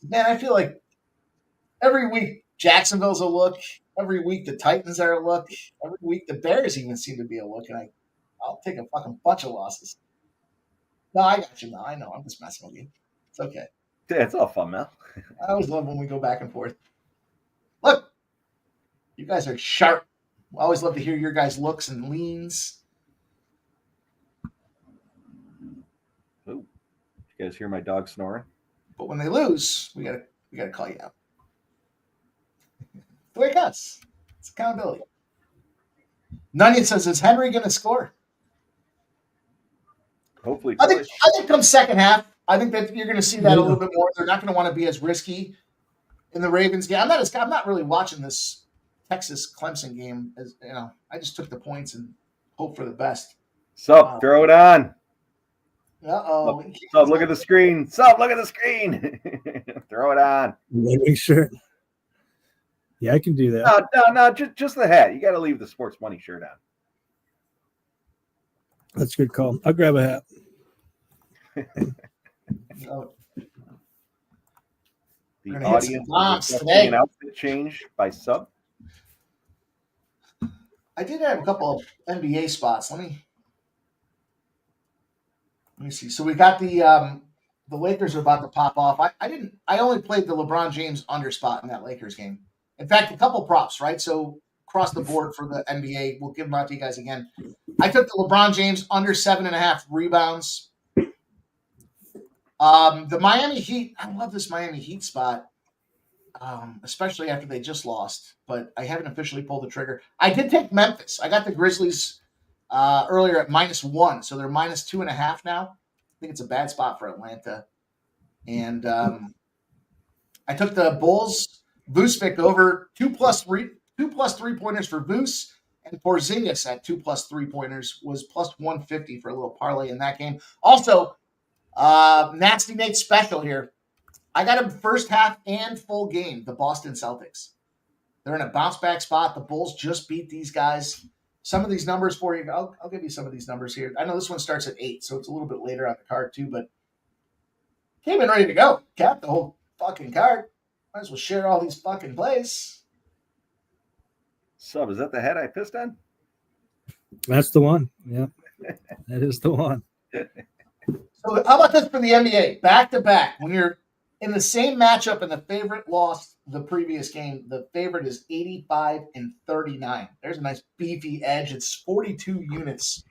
Man, I feel like every week Jacksonville's a look. Every week the Titans are a look. Every week the Bears even seem to be a look. And I'll take a fucking bunch of losses. No, I got you. No, I know. I'm just messing with you. It's okay. Yeah, it's all fun, Mel. I always love when we go back and forth. Look, you guys are sharp. I always love to hear your guys' looks and leans. Ooh. You guys hear my dog snoring? But when they lose, we gotta call you out. The way it goes. It's accountability. Nunion says, is Henry going to score? Hopefully. I think come second half, I think that you're going to see that a little bit more. They're not going to want to be as risky in the Ravens game. I'm not really watching this Texas Clemson game. As you know, I just took the points and hope for the best. Sup, throw it on. Uh-oh. Sup, look at the screen. Sup, look at the screen. Throw it on. Make sure. Yeah, I can do that. No, just the hat. You got to leave the sports money shirt on. That's a good call. I'll grab a hat. Oh, The We're gonna hit some audience bombs is today. an outfit change by sub. I did have a couple of NBA spots. Let me see. So we got the Lakers are about to pop off. I only played the LeBron James under spot in that Lakers game. In fact, a couple props, right? So across the board for the NBA, we'll give them out to you guys again. I took the LeBron James under 7.5 rebounds. The Miami Heat, I love this Miami Heat spot, especially after they just lost, but I haven't officially pulled the trigger. I did take Memphis. I got the Grizzlies earlier at -1, so they're -2.5 now. I think it's a bad spot for Atlanta. And I took the Bulls, Vucevic over 2+3 3-pointers for Vuce, and Porzingis at 2+ 3-pointers was +150 for a little parlay in that game. Also, Nasty Nate special here. I got him first half and full game, the Boston Celtics. They're in a bounce back spot. The Bulls just beat these guys. Some of these numbers for you. I'll give you some of these numbers here. I know this one starts at 8, so it's a little bit later on the card too, but came in ready to go. Cap the whole fucking card. Might as well share all these fucking plays. Sub, is that the head I pissed on? That's the one. Yeah, that is the one. So how about this for the NBA? Back to back. When you're in the same matchup and the favorite lost the previous game, the favorite is 85-39. There's a nice beefy edge. It's 42 units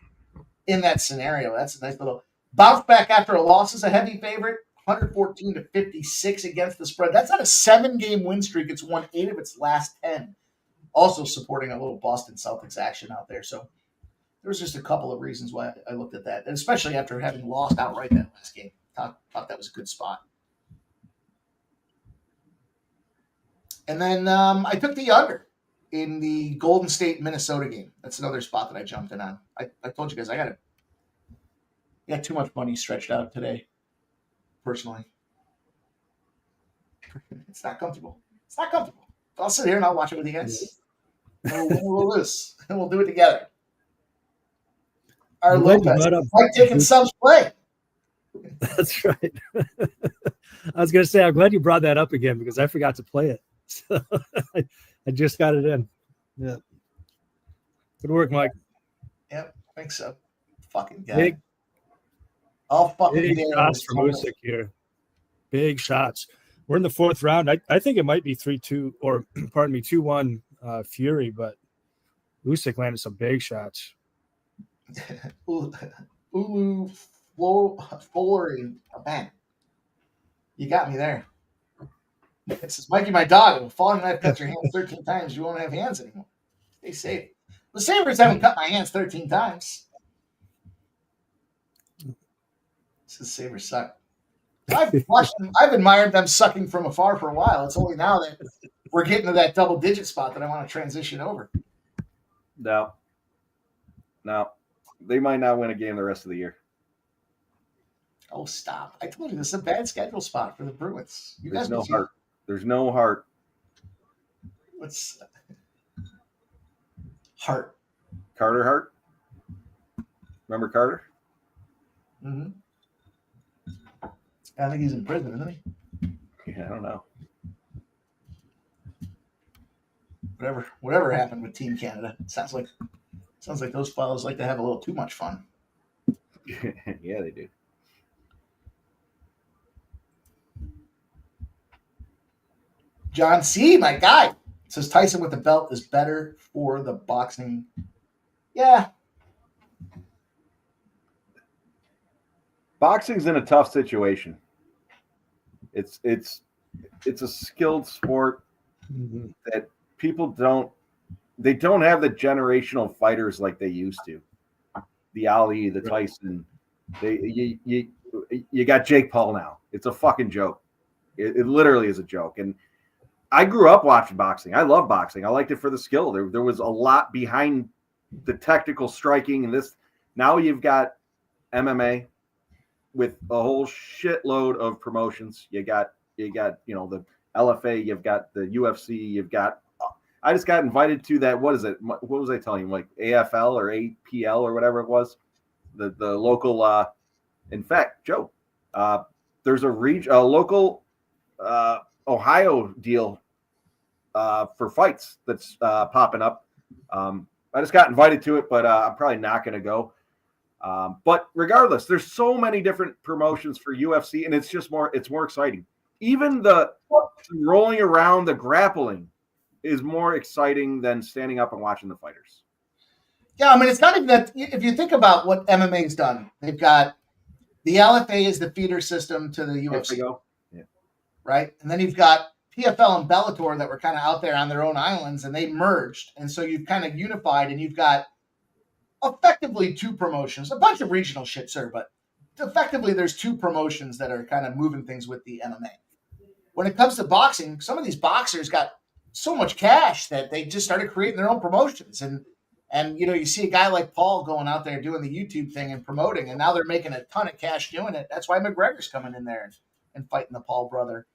in that scenario. That's a nice little bounce back after a loss is a heavy favorite. 114-56 against the spread. That's not a 7-game win streak. It's won 8 of its last 10. Also supporting a little Boston Celtics action out there. So there was just a couple of reasons why I looked at that, and especially after having lost outright that last game. Thought that was a good spot. And then I took the under in the Golden State Minnesota game. That's another spot that I jumped in on. I told you guys I got too much money stretched out today, personally. It's not comfortable. It's not comfortable. I'll sit here and I'll watch it with you guys. We'll win or we'll lose, and we'll do it together. Our Lopez, like taking subs play. That's right. I was going to say, I'm glad you brought that up again because I forgot to play it. So I just got it in. Yeah. Good work, Mike. Yep, I think so. Fucking guy. Big Big shots from Usyk here. Big shots. We're in the fourth round. I think it might be 3-2 or, pardon me, 2-1 Fury, but Usyk landed some big shots. Ulu Foley. Man, you got me there. It says, Mikey, my dog, if falling knife cuts your hands 13 times, you won't have hands anymore. Stay safe. The Sabres haven't cut my hands 13 times. This is Sabres suck. I've watched them, I've admired them sucking from afar for a while. It's only now that we're getting to that double-digit spot that I want to transition over. No. They might not win a game the rest of the year. Oh, stop. I told you this is a bad schedule spot for the Bruins. You There's guys no heart. There's no heart. What's Hart? Carter Hart? Remember Carter? Mm-hmm. I think he's in prison, isn't he? Yeah, I don't know. Whatever happened with Team Canada. Sounds like those fellows like to have a little too much fun. Yeah, they do. John C., my guy, says Tyson with the belt is better for the boxing. Yeah. Boxing's in a tough situation. It's a skilled sport that people don't have the generational fighters like they used to. The Ali, the Tyson. You got Jake Paul now. It's a fucking joke. It literally is a joke. And I grew up watching boxing. I love boxing. I liked it for the skill. There was a lot behind the technical striking and this. Now you've got MMA with a whole shitload of promotions. You got the LFA, you've got the UFC, I just got invited to that. What is it? What was I telling you? Like AFL or APL or whatever it was. The local in fact, Joe, there's a local Ohio deal for fights that's popping up. I just got invited to it, but I'm probably not going to go. But regardless, there's so many different promotions for UFC, and it's more exciting. Even the rolling around, the grappling is more exciting than standing up and watching the fighters. Yeah, I mean, it's not even that. If you think about what MMA's done, they've got the LFA is the feeder system to the UFC. Yeah. Right? And then you've got PFL and Bellator that were kind of out there on their own islands, and they merged. And so you've kind of unified, and you've got effectively two promotions, a bunch of regional shit, sir, but effectively there's two promotions that are kind of moving things with the MMA. When it comes to boxing, some of these boxers got so much cash that they just started creating their own promotions. And you see a guy like Paul going out there doing the YouTube thing and promoting, and now they're making a ton of cash doing it. That's why McGregor's coming in there and fighting the Paul brother.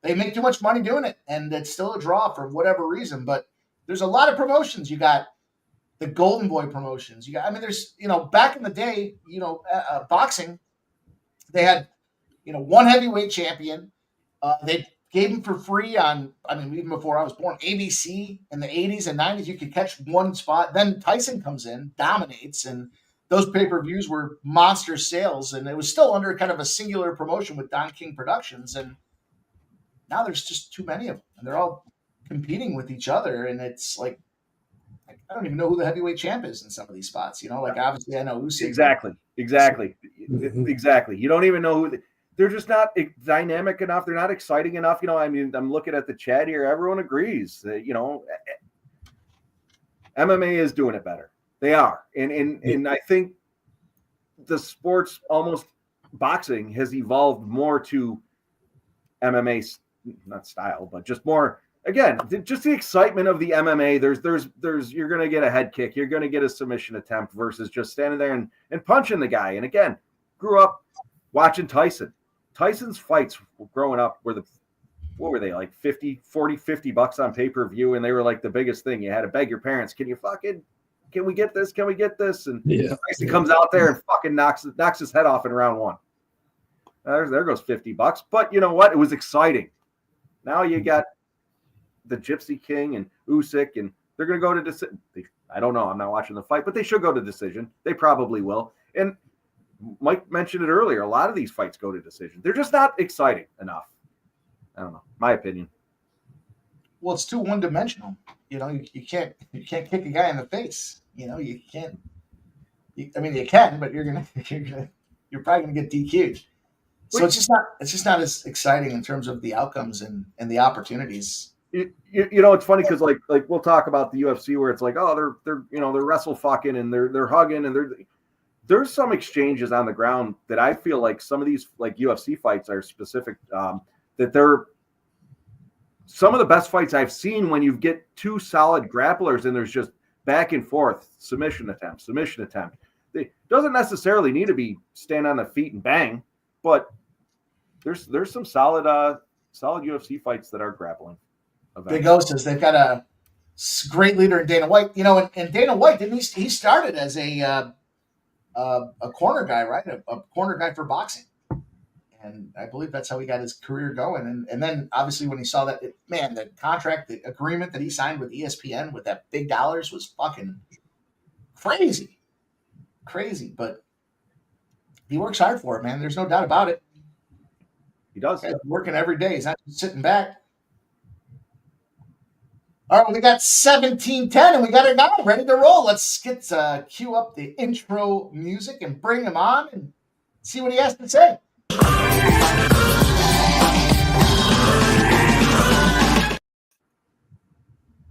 They make too much money doing it, and it's still a draw for whatever reason. But there's a lot of promotions. You got the Golden Boy promotions. There's, back in the day, boxing, they had, one heavyweight champion. They gave him for free on, even before I was born, ABC in the 80s and 90s. You could catch one spot. Then Tyson comes in, dominates, and those pay-per-views were monster sales. And it was still under kind of a singular promotion with Don King Productions. And now there's just too many of them. And they're all competing with each other. And it's like, I don't even know who the heavyweight champ is in some of these spots. Obviously I know Usyk. Exactly. You don't even know who. They're just not dynamic enough. They're not exciting enough. I'm looking at the chat here. Everyone agrees that, MMA is doing it better. They are. And I think the sports, almost boxing, has evolved more to MMA, not style, but just more, again, just the excitement of the MMA. There's you're going to get a head kick. You're going to get a submission attempt versus just standing there and punching the guy. And again, grew up watching Tyson. Tyson's fights growing up what were they, like $50 on pay-per-view, and they were like the biggest thing. You had to beg your parents, can we get this? Can we get this? And Tyson comes out there and fucking knocks his head off in round one. There goes $50. But you know what? It was exciting. Now you got the Gypsy King and Usyk, and they're going to go to decision. I don't know. I'm not watching the fight, but they should go to decision. They probably will. And Mike mentioned it earlier. A lot of these fights go to decision. They're just not exciting enough. I don't know. My opinion. Well, it's too one-dimensional. You know, you can't kick a guy in the face. You know, you can't. You can, but you're probably gonna get DQ'd. So it's just not as exciting in terms of the outcomes and the opportunities. You know, it's funny because like we'll talk about the UFC where it's like, oh, they're wrestle fucking and they're hugging and there's some exchanges on the ground that I feel like some of these like UFC fights are specific, that they're some of the best fights I've seen when you get two solid grapplers and there's just back and forth, submission attempt. It doesn't necessarily need to be stand on the feet and bang, but there's some solid UFC fights that are grappling. Big O says they've got a great leader in Dana White. You know, and Dana White, he started as a corner guy, right? A corner guy for boxing. And I believe that's how he got his career going. And then obviously when he saw that, the contract, the agreement that he signed with ESPN with that big dollars was fucking crazy. Crazy. But he works hard for it, man. There's no doubt about it. He does. He's working every day. He's not just sitting back. All right, we got 17-10 and we got it now ready to roll. Let's cue up the intro music and bring him on and see what he has to say.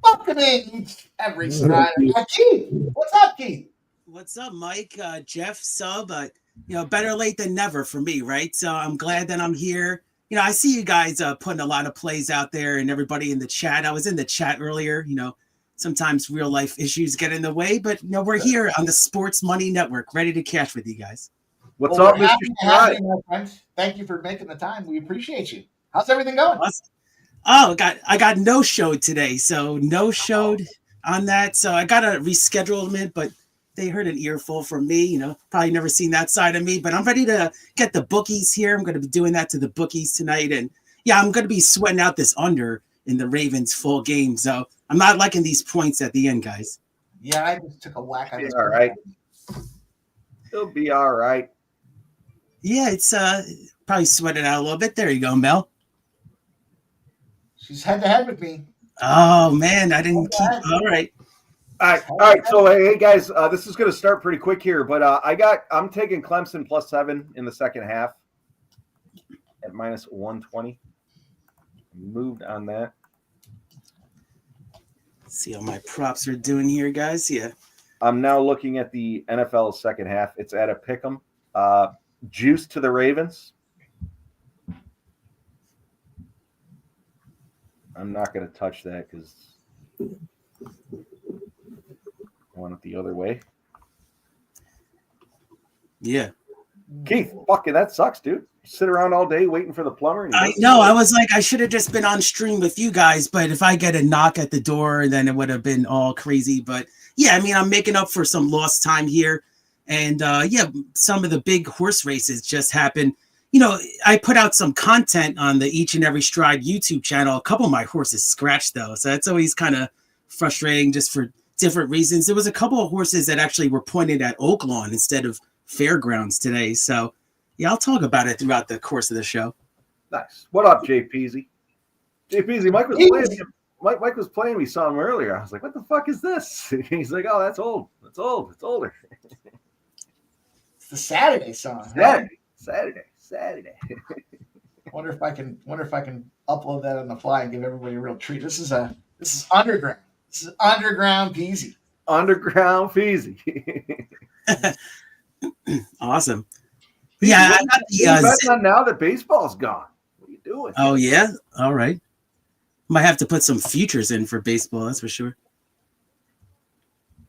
Welcoming every Friday. Keith, what's up, Keith? What's up, Mike? Jeff, Sub. Better late than never for me, right? So I'm glad that I'm here. You know, I see you guys putting a lot of plays out there and everybody in the chat. I was in the chat earlier. You know, sometimes real life issues get in the way, but we're here on the Sports Money Network, ready to cash with you guys. What's up, Mr. Happy, my friend. Thank you for making the time. We appreciate you. How's everything going? Awesome. Oh, I got no showed today, so no showed on that. So I got a reschedulement, but they heard an earful from me. You know, probably never seen that side of me, but I'm ready to get the bookies here. I'm going to be doing that to the bookies tonight, and I'm going to be sweating out this under in the Ravens full game. So I'm not liking these points at the end, guys. Yeah, I just took a whack on this. All right, it'll be all right. Yeah, it's probably sweated out a little bit. There you go, Mel. She's head to head with me. Oh man, I didn't keep. All right. All right. So hey guys, this is going to start pretty quick here, but I'm taking Clemson +7 in the second half at -120. Moved on that. Let's see how my props are doing here, guys. Yeah. I'm now looking at the NFL second half. It's at a pick'em. Juice to the Ravens. I'm not going to touch that because I want it the other way. Yeah. Keith, fucking that sucks, dude. Sit around all day waiting for the plumber. I know. I was like, I should have just been on stream with you guys, but if I get a knock at the door, then it would have been all crazy. But yeah, I mean, I'm making up for some lost time here. And some of the big horse races just happened. You know, I put out some content on the Each and Every Stride YouTube channel. A couple of my horses scratched, though. So that's always kind of frustrating just for different reasons. There was a couple of horses that actually were pointed at Oaklawn instead of Fairgrounds today. So, yeah, I'll talk about it throughout the course of the show. Nice. What up, JPZ? JPZ, Mike was playing me something earlier. I was like, what the fuck is this? He's like, oh, that's old. It's old. It's older. It's the Saturday song. Saturday. Wonder if I can upload that on the fly and give everybody a real treat. This is underground. This is underground peasy. Underground Feezy. Awesome. Yeah, I got Betting on now that baseball's gone. What are you doing? Oh yeah, all right. Might have to put some futures in for baseball. That's for sure.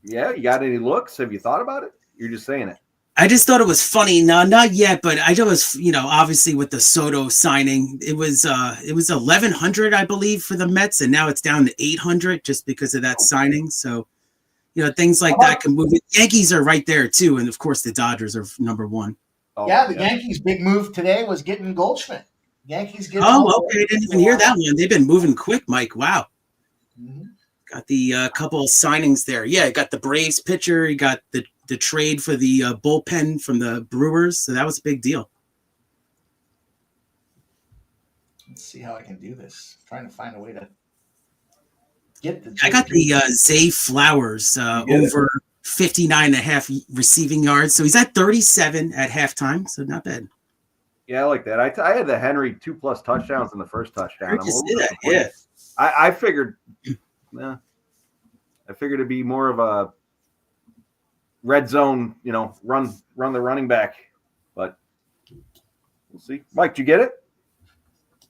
Yeah, you got any looks? Have you thought about it? You're just saying it. I just thought it was funny. No, not yet, but I was, obviously with the Soto signing, it was 1,100, I believe, for the Mets, and now it's down to 800 just because of that signing. So, things like that can move it. Yankees are right there too, and of course the Dodgers are number one. Oh, yeah, the Yankees' big move today was getting Goldschmidt. Yankees get. Oh, okay. I didn't even hear that one. They've been moving quick, Mike. Wow. Mm-hmm. Got the couple of signings there. Yeah, got the Braves pitcher. You got the trade for the bullpen from the Brewers. So that was a big deal. Let's see how I can do this. I'm trying to find a way to get the. I got the Zay Flowers over 59.5 receiving yards. So he's at 37 at halftime. So not bad. Yeah, I like that. I had the Henry 2+ touchdowns in the first touchdown. Yeah. I figured. I figured it'd be more of a red zone, run the running back, but we'll see. Mike, did you get it?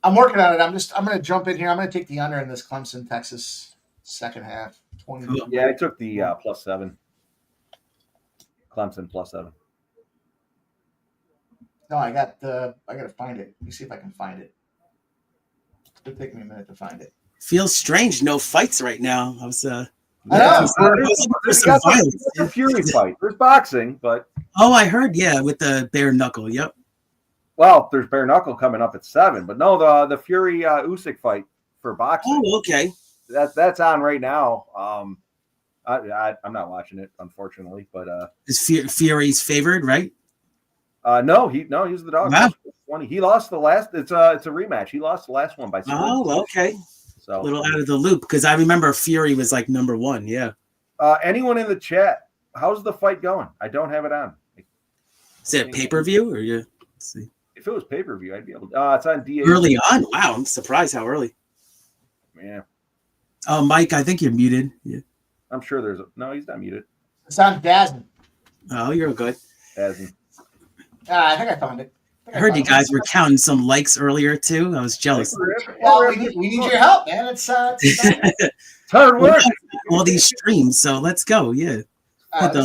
I'm working on it. I'm going to jump in here. I'm going to take the under in this Clemson, Texas second half. 20. Yeah, I took the +7. Clemson +7. No, I got to find it. Let me see if I can find it. It'll take me a minute to find it. Feels strange. No fights right now. I was I know. There's a Fury fight. There's boxing, but I heard, with the bare knuckle. Yep. Well, there's bare knuckle coming up at 7, but no, the Fury Usyk fight for boxing. Oh, okay. That's on right now. I'm not watching it, unfortunately, but is Fury's favored, right? No, he's the dog. Wow. 20. He lost the last. It's a rematch. He lost the last one by. Oh, okay. So a little out of the loop because I remember Fury was like number 1. Yeah. Anyone in the chat? How's the fight going? I don't have it on. Is it pay-per-view or you? Let's see. If it was pay-per-view, I'd be able to. It's on DA. Early on. Wow, I'm surprised how early. Yeah. Oh, Mike, I think you're muted. Yeah. I'm sure there's no. He's not muted. It's on Dazen. Oh, you're good. Dazen. I think I found it. I heard you guys were counting some likes earlier too. I was jealous. Well, we need your help, man. It's hard work. All these streams, so let's go. Yeah. Let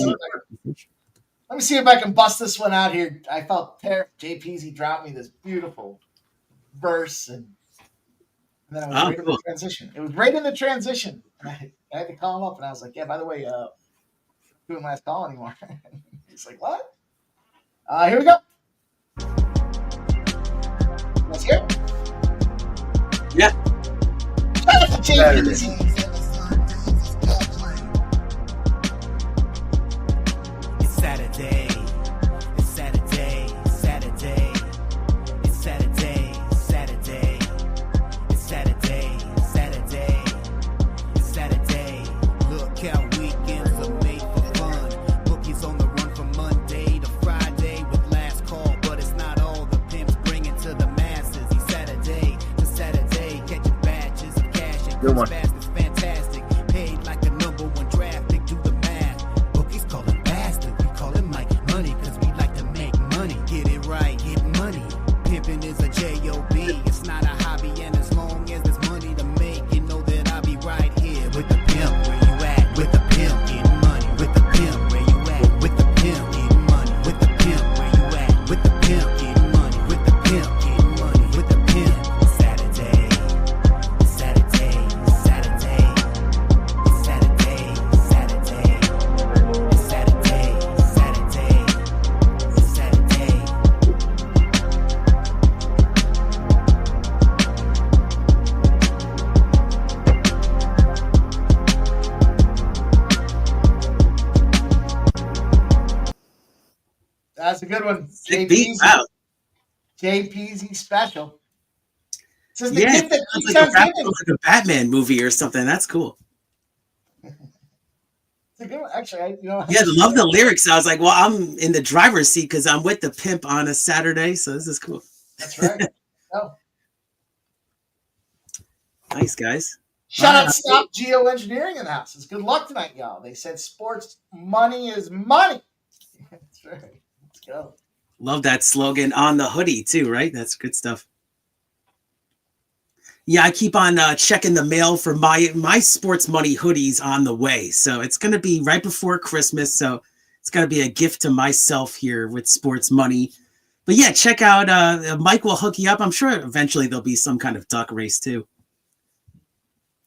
me see if I can bust this one out here. I felt terrible. JPZ dropped me this beautiful verse, and then it was right in the transition. It was right in the transition. I had to call him up, and I was like, "Yeah, by the way, doing last call anymore." He's like, "What?" Here we go. Let's hear it. Yeah. Shout out to JPZ. Good one. Fantastic. Paid like a #1 draft pick. Do the math. Bookies call him bastard. We call him Mike Money because we like to make money. Get it right, get money. Pimping is a J-O-B. It's not a hobby, and as long as there's money to make, you know that I'll be right here with the pimp. Where you at? With the pimp, getting money. With the pimp, where you at? With the pimp, getting money. With the pimp, where you at? With the pimp, getting money. With the pimp, getting money. With the pimp. Saturday. That's a good one. Wow. JPZ special. This is the Yeah, gift that it's keeps like on giving. like a Batman movie or something. That's cool. It's a good one. Actually, Yeah, I love the lyrics. I was like, well, I'm in the driver's seat because I'm with the pimp on a Saturday, so this is cool. That's right. Oh, Nice, guys. Shout out Stop Geoengineering in the house. It's good luck tonight, y'all. They said sports money is money. That's right. Let's go. Love that slogan on the hoodie too, right? That's good stuff. Yeah, I keep on checking the mail for my sports money hoodies on the way. So it's going to be right before Christmas. So it's going to be a gift to myself here with sports money. But yeah, check out, Mike will hook you up. I'm sure eventually there'll be some kind of duck race too.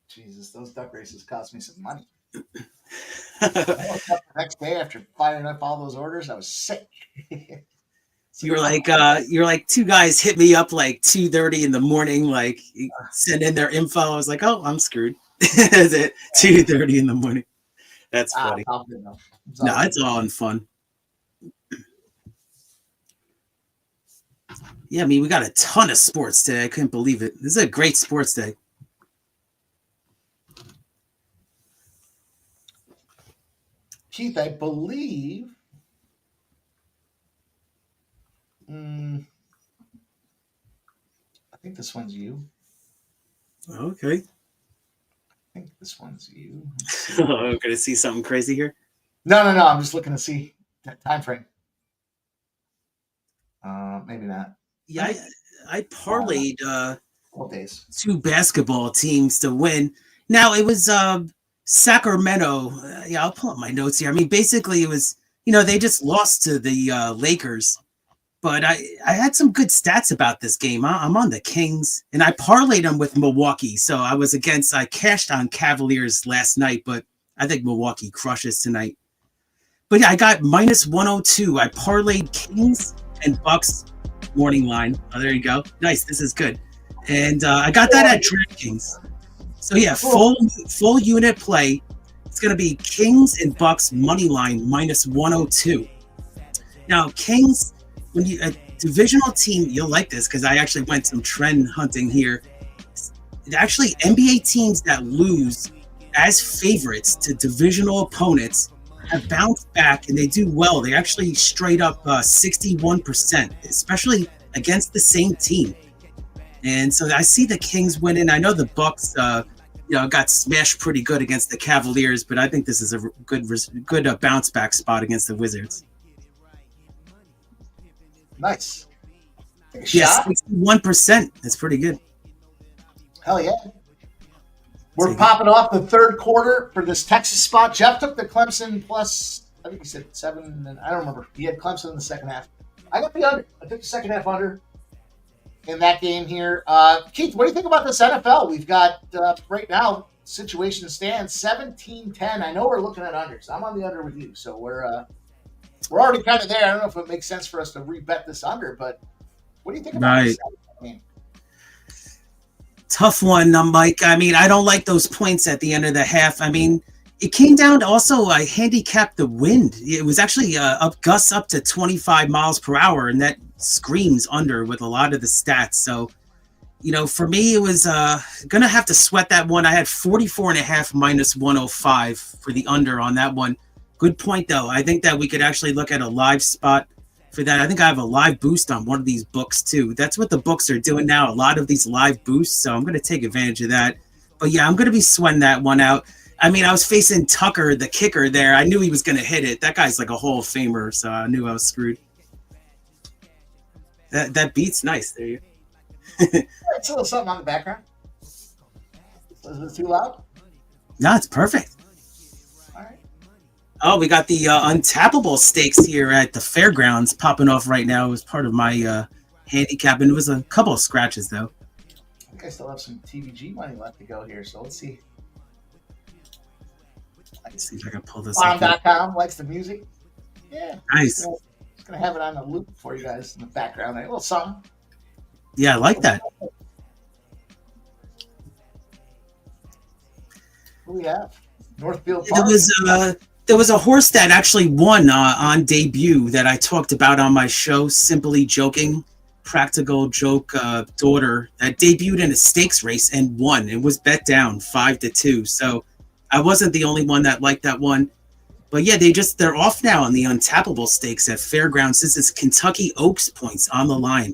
Jesus, those duck races cost me some money. I woke up the next day after firing up all those orders. I was sick. You're like two guys hit me up like 2:30 in the morning, like send in their info. I was like, oh, I'm screwed. Is it 2:30 in the morning? That's funny. No, it's all in fun. Yeah, I mean, we got a ton of sports today. I couldn't believe it. This is a great sports day. Keith, I believe. I think this one's you. Okay. I think this one's you. I'm gonna see something crazy here. No. I'm just looking to see that time frame. Maybe not. Yeah, I parlayed days. 2 basketball teams to win. Now it was Sacramento. Yeah, I'll pull up my notes here. I mean, basically it was, they just lost to the Lakers. But I had some good stats about this game. I'm on the Kngs, and I parlayed them with Milwaukee. So I cashed on Cavaliers last night, but I think Milwaukee crushes tonight. But yeah, I got -102. I parlayed Kings and Bucks morning line. Oh, there you go. Nice. This is good. And I got that at DraftKings. So yeah, full unit play. It's going to be Kings and Bucks money line -102. Now, Kings, when you a divisional team, you'll like this because I actually went some trend hunting here. Actually, NBA teams that lose as favorites to divisional opponents have bounced back and they do well. They actually straight up 61%, especially against the same team. And so I see the Kings winning. I know the Bucks, got smashed pretty good against the Cavaliers, but I think this is a good bounce back spot against the Wizards. Nice. Yes, 61%. That's pretty good. Hell yeah. We're popping off the third quarter for this Texas spot. Jeff took the Clemson plus, I think he said 7, and I don't remember. He had Clemson in the second half. I got the under. I took the second half under in that game here. Keith, what do you think about this NFL? We've got, right now, situation stands 17-10. I know we're looking at unders. I'm on the under with you, so we're already kind of there. I don't know if it makes sense for us to rebet this under, but what do you think about this game? Tough one, Mike. I mean, I don't like those points at the end of the half. I mean, it came down to also I handicapped the wind. It was actually gusts up to 25 miles per hour, and that screams under with a lot of the stats. So, for me, it was going to have to sweat that one. I had 44.5 -105 for the under on that one. Good point, though. I think that we could actually look at a live spot for that. I think I have a live boost on one of these books, too. That's what the books are doing now, a lot of these live boosts, so I'm going to take advantage of that. But, yeah, I'm going to be sweating that one out. I mean, I was facing Tucker, the kicker there. I knew he was going to hit it. That guy's like a Hall of Famer, so I knew I was screwed. That beat's nice. There you go. It's a little something on the background. Is it too loud? No, it's perfect. Oh, we got the untappable stakes here at the fairgrounds popping off right now. It was part of my handicap, and it was a couple of scratches, though. I think I still have some TVG money left to go here, so let's see. Let's see if I can pull this up. Farm.com likes the music. Yeah. Nice. Just going to have it on a loop for you guys in the background. A little something. Yeah, I like that. Who do we have? Northfield Park. There was a horse that actually won on debut that I talked about on my show, Simply Joking, Practical Joke Daughter, that debuted in a stakes race and won. It was bet down 5-2. So I wasn't the only one that liked that one. But yeah, they're off now on the untappable stakes at Fairgrounds. This is Kentucky Oaks points on the line.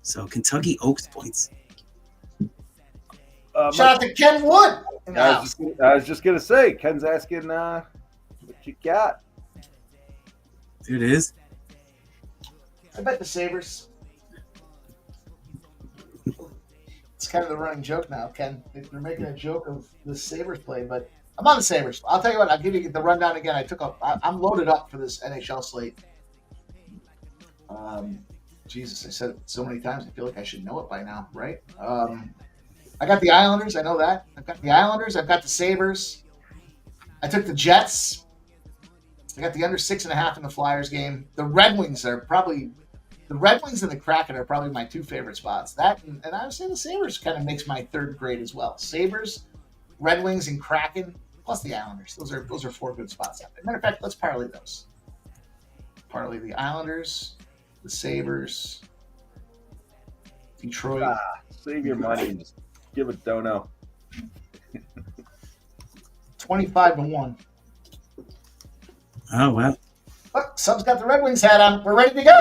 So Kentucky Oaks points. Shout out to Ken Wood. In the I house. was just gonna say, Ken's asking what you got. There it is. I bet the Sabres. It's kind of the running joke now, Ken. They're making a joke of the Sabres play, but I'm on the Sabres. I'll tell you what. I'll give you the rundown again. I'm loaded up for this NHL slate. Jesus, I said it so many times. I feel like I should know it by now, right? I got the Islanders. I know that. I've got the Islanders. I've got the Sabres. I took the Jets. I got the under 6.5 in the Flyers game. The Red Wings and the Kraken are probably my two favorite spots. That and I would say the Sabres kind of makes my third grade as well. Sabres, Red Wings, and Kraken, plus the Islanders. Those are four good spots out there. Matter of fact, let's parlay those. Parlay the Islanders, the Sabres, Detroit. Save your money and just give it dono. 25-1. Oh, wow. Look, Sub's got the Red Wings hat on. We're ready to go.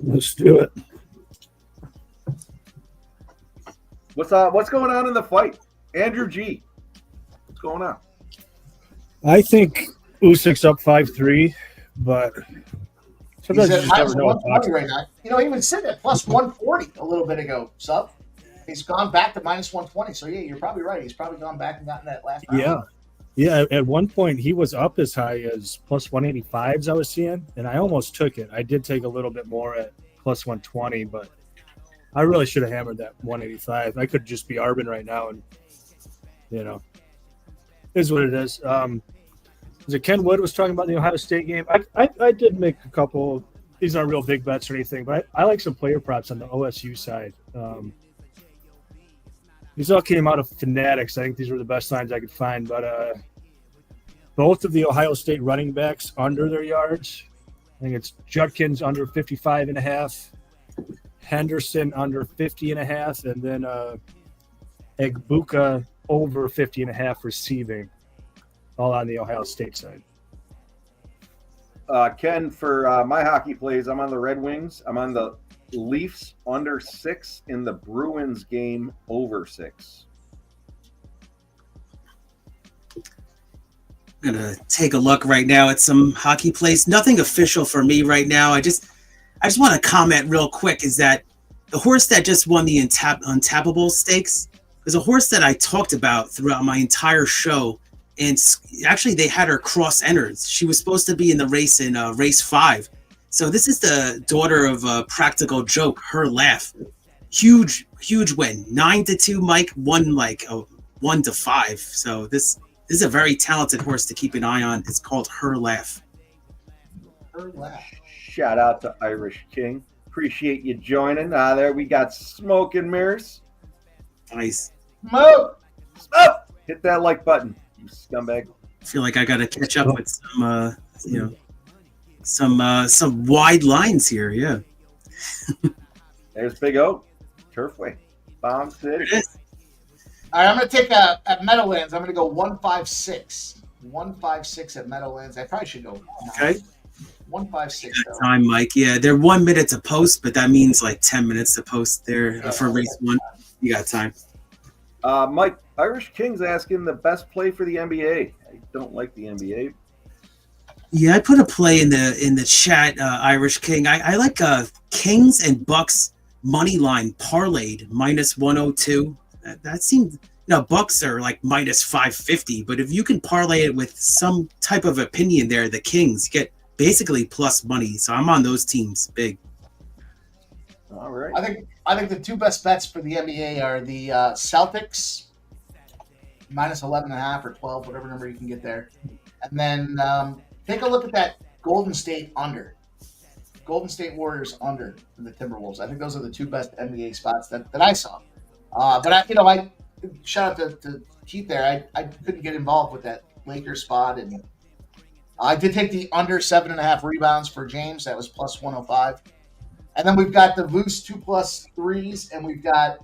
Let's do it. What's going on in the fight? Andrew G. What's going on? I think Usyk's up 5-3, but sometimes He's you at just never minus know. 120 right now. You know, he was sitting at plus 140 a little bit ago, Sub. He's gone back to minus 120. So, yeah, you're probably right. He's probably gone back and gotten that last round. Yeah. Yeah, at one point he was up as high as plus 185s I was seeing, and I almost took it. I did take a little bit more at plus 120, but I really should have hammered that 185. I could just be arbing right now, and, is what it is. Was it Ken Wood was talking about the Ohio State game? I did make a couple. These aren't real big bets or anything, but I like some player props on the OSU side. These all came out of Fanatics. I think these were the best lines I could find. But both of the Ohio State running backs under their yards. I think it's Judkins under 55.5, Henderson under 50.5, and then Egbuka over 50.5 receiving, all on the Ohio State side. Ken, for my hockey plays, I'm on the Red Wings. I'm on the Leafs under 6 in the Bruins game over 6. I'm gonna take a look right now at some hockey plays. Nothing official for me right now. I just want to comment real quick is that the horse that just won the untappable stakes is a horse that I talked about throughout my entire show. And actually, they had her cross enters. She was supposed to be in the race in race 5. So this is the daughter of a Practical Joke, Her Laugh. Huge win. 9-2, Mike. Won like 1-5. So this is a very talented horse to keep an eye on. It's called Her Laugh. Her Laugh. Shout out to Irish King. Appreciate you joining. There we got Smoke and Mirrors. Nice. Smoke! Hit that like button, you scumbag. I feel like I got to catch up with some wide lines here. Yeah. There's Big O. Turfway. Bomb City. All right, I'm going to take at Meadowlands. I'm going to go 156. 156 at Meadowlands. I probably should go. Okay. 156. Though. Time, Mike. Yeah, they're 1 minute to post, but that means like 10 minutes to post there for race 1. You got time. Mike, Irish King's asking the best play for the NBA. I don't like the NBA. Yeah, I put a play in the chat, Irish King. I like Kings and Bucks money line parlayed minus 102. That seemed Bucks are like minus 550, but if you can parlay it with some type of opinion there, the Kings get basically plus money. So I'm on those teams big. All right. I think the two best bets for the NBA are the Celtics minus 11.5 or 12, whatever number you can get there, and then take a look at that Golden State under. Golden State Warriors under for the Timberwolves. I think those are the two best NBA spots that I saw. But I shout out to Keith there. I couldn't get involved with that Lakers spot, and I did take the under 7.5 rebounds for James. That was plus 105. And then we've got the Loose 2+3s, and we've got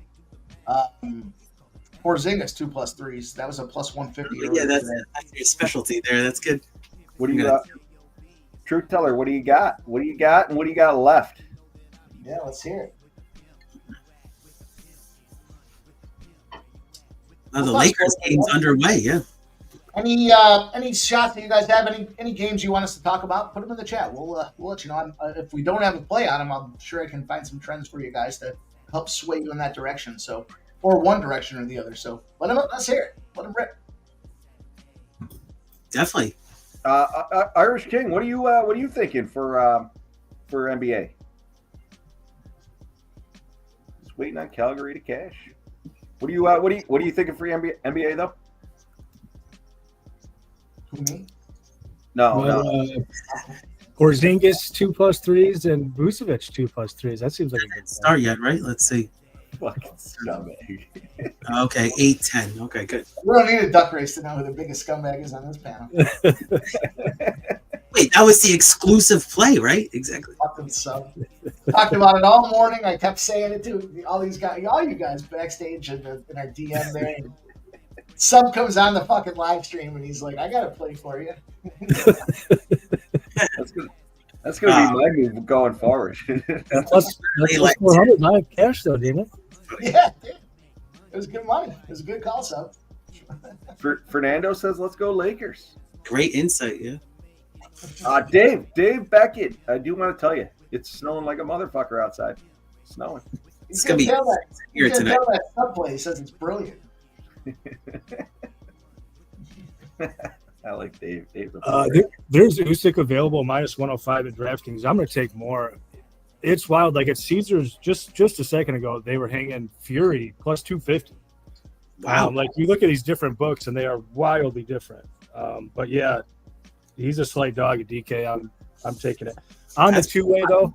Porzingis 2+3s. That was a plus 150. Yeah, that's your specialty there. That's good. What do you got? Truth teller, what do you got? What do you got, and what do you got left? Yeah, let's hear it. The Lakers game's underway. Yeah. Any shots that you guys have? Any games you want us to talk about? Put them in the chat. We'll let you know. If we don't have a play on them, I'm sure I can find some trends for you guys to help sway you in that direction. So, or one direction or the other. So let's hear it. Let them rip. Definitely. Irish King, what are you thinking for NBA? Just waiting on Calgary to cash. What are you thinking for NBA though? Who, me? No. Porzingis 2+3s and Vucevic 2+3s. That seems like a good Start yet, right? Let's see. Fucking scumbag. Okay, 8-10. Okay, good. We don't need a duck race to know who the biggest scumbag is on this panel. Wait, that was the exclusive play, right? Exactly. Fucking sub. Talked about it all morning. I kept saying it to all you guys backstage in our DM there. And sub comes on the fucking live stream and he's like, "I got to play for you." That's gonna be my move going forward. That's 400 live cash though, didn't it? Yeah, dude. It was good money. It was a good call, sub. Fernando says, "Let's go Lakers." Great insight, yeah. Dave Beckett, I do want to tell you, it's snowing like a motherfucker outside. It's snowing. It's gonna be here tonight. Tell that subplay says it's brilliant. I like Dave. There's Usyk available -105 at DraftKings. I'm going to take more. It's wild. Like at Caesars just a second ago, they were hanging Fury +250. Wow. Like you look at these different books and they are wildly different. But yeah, he's a slight dog at DK. I'm taking it. On the two-way though,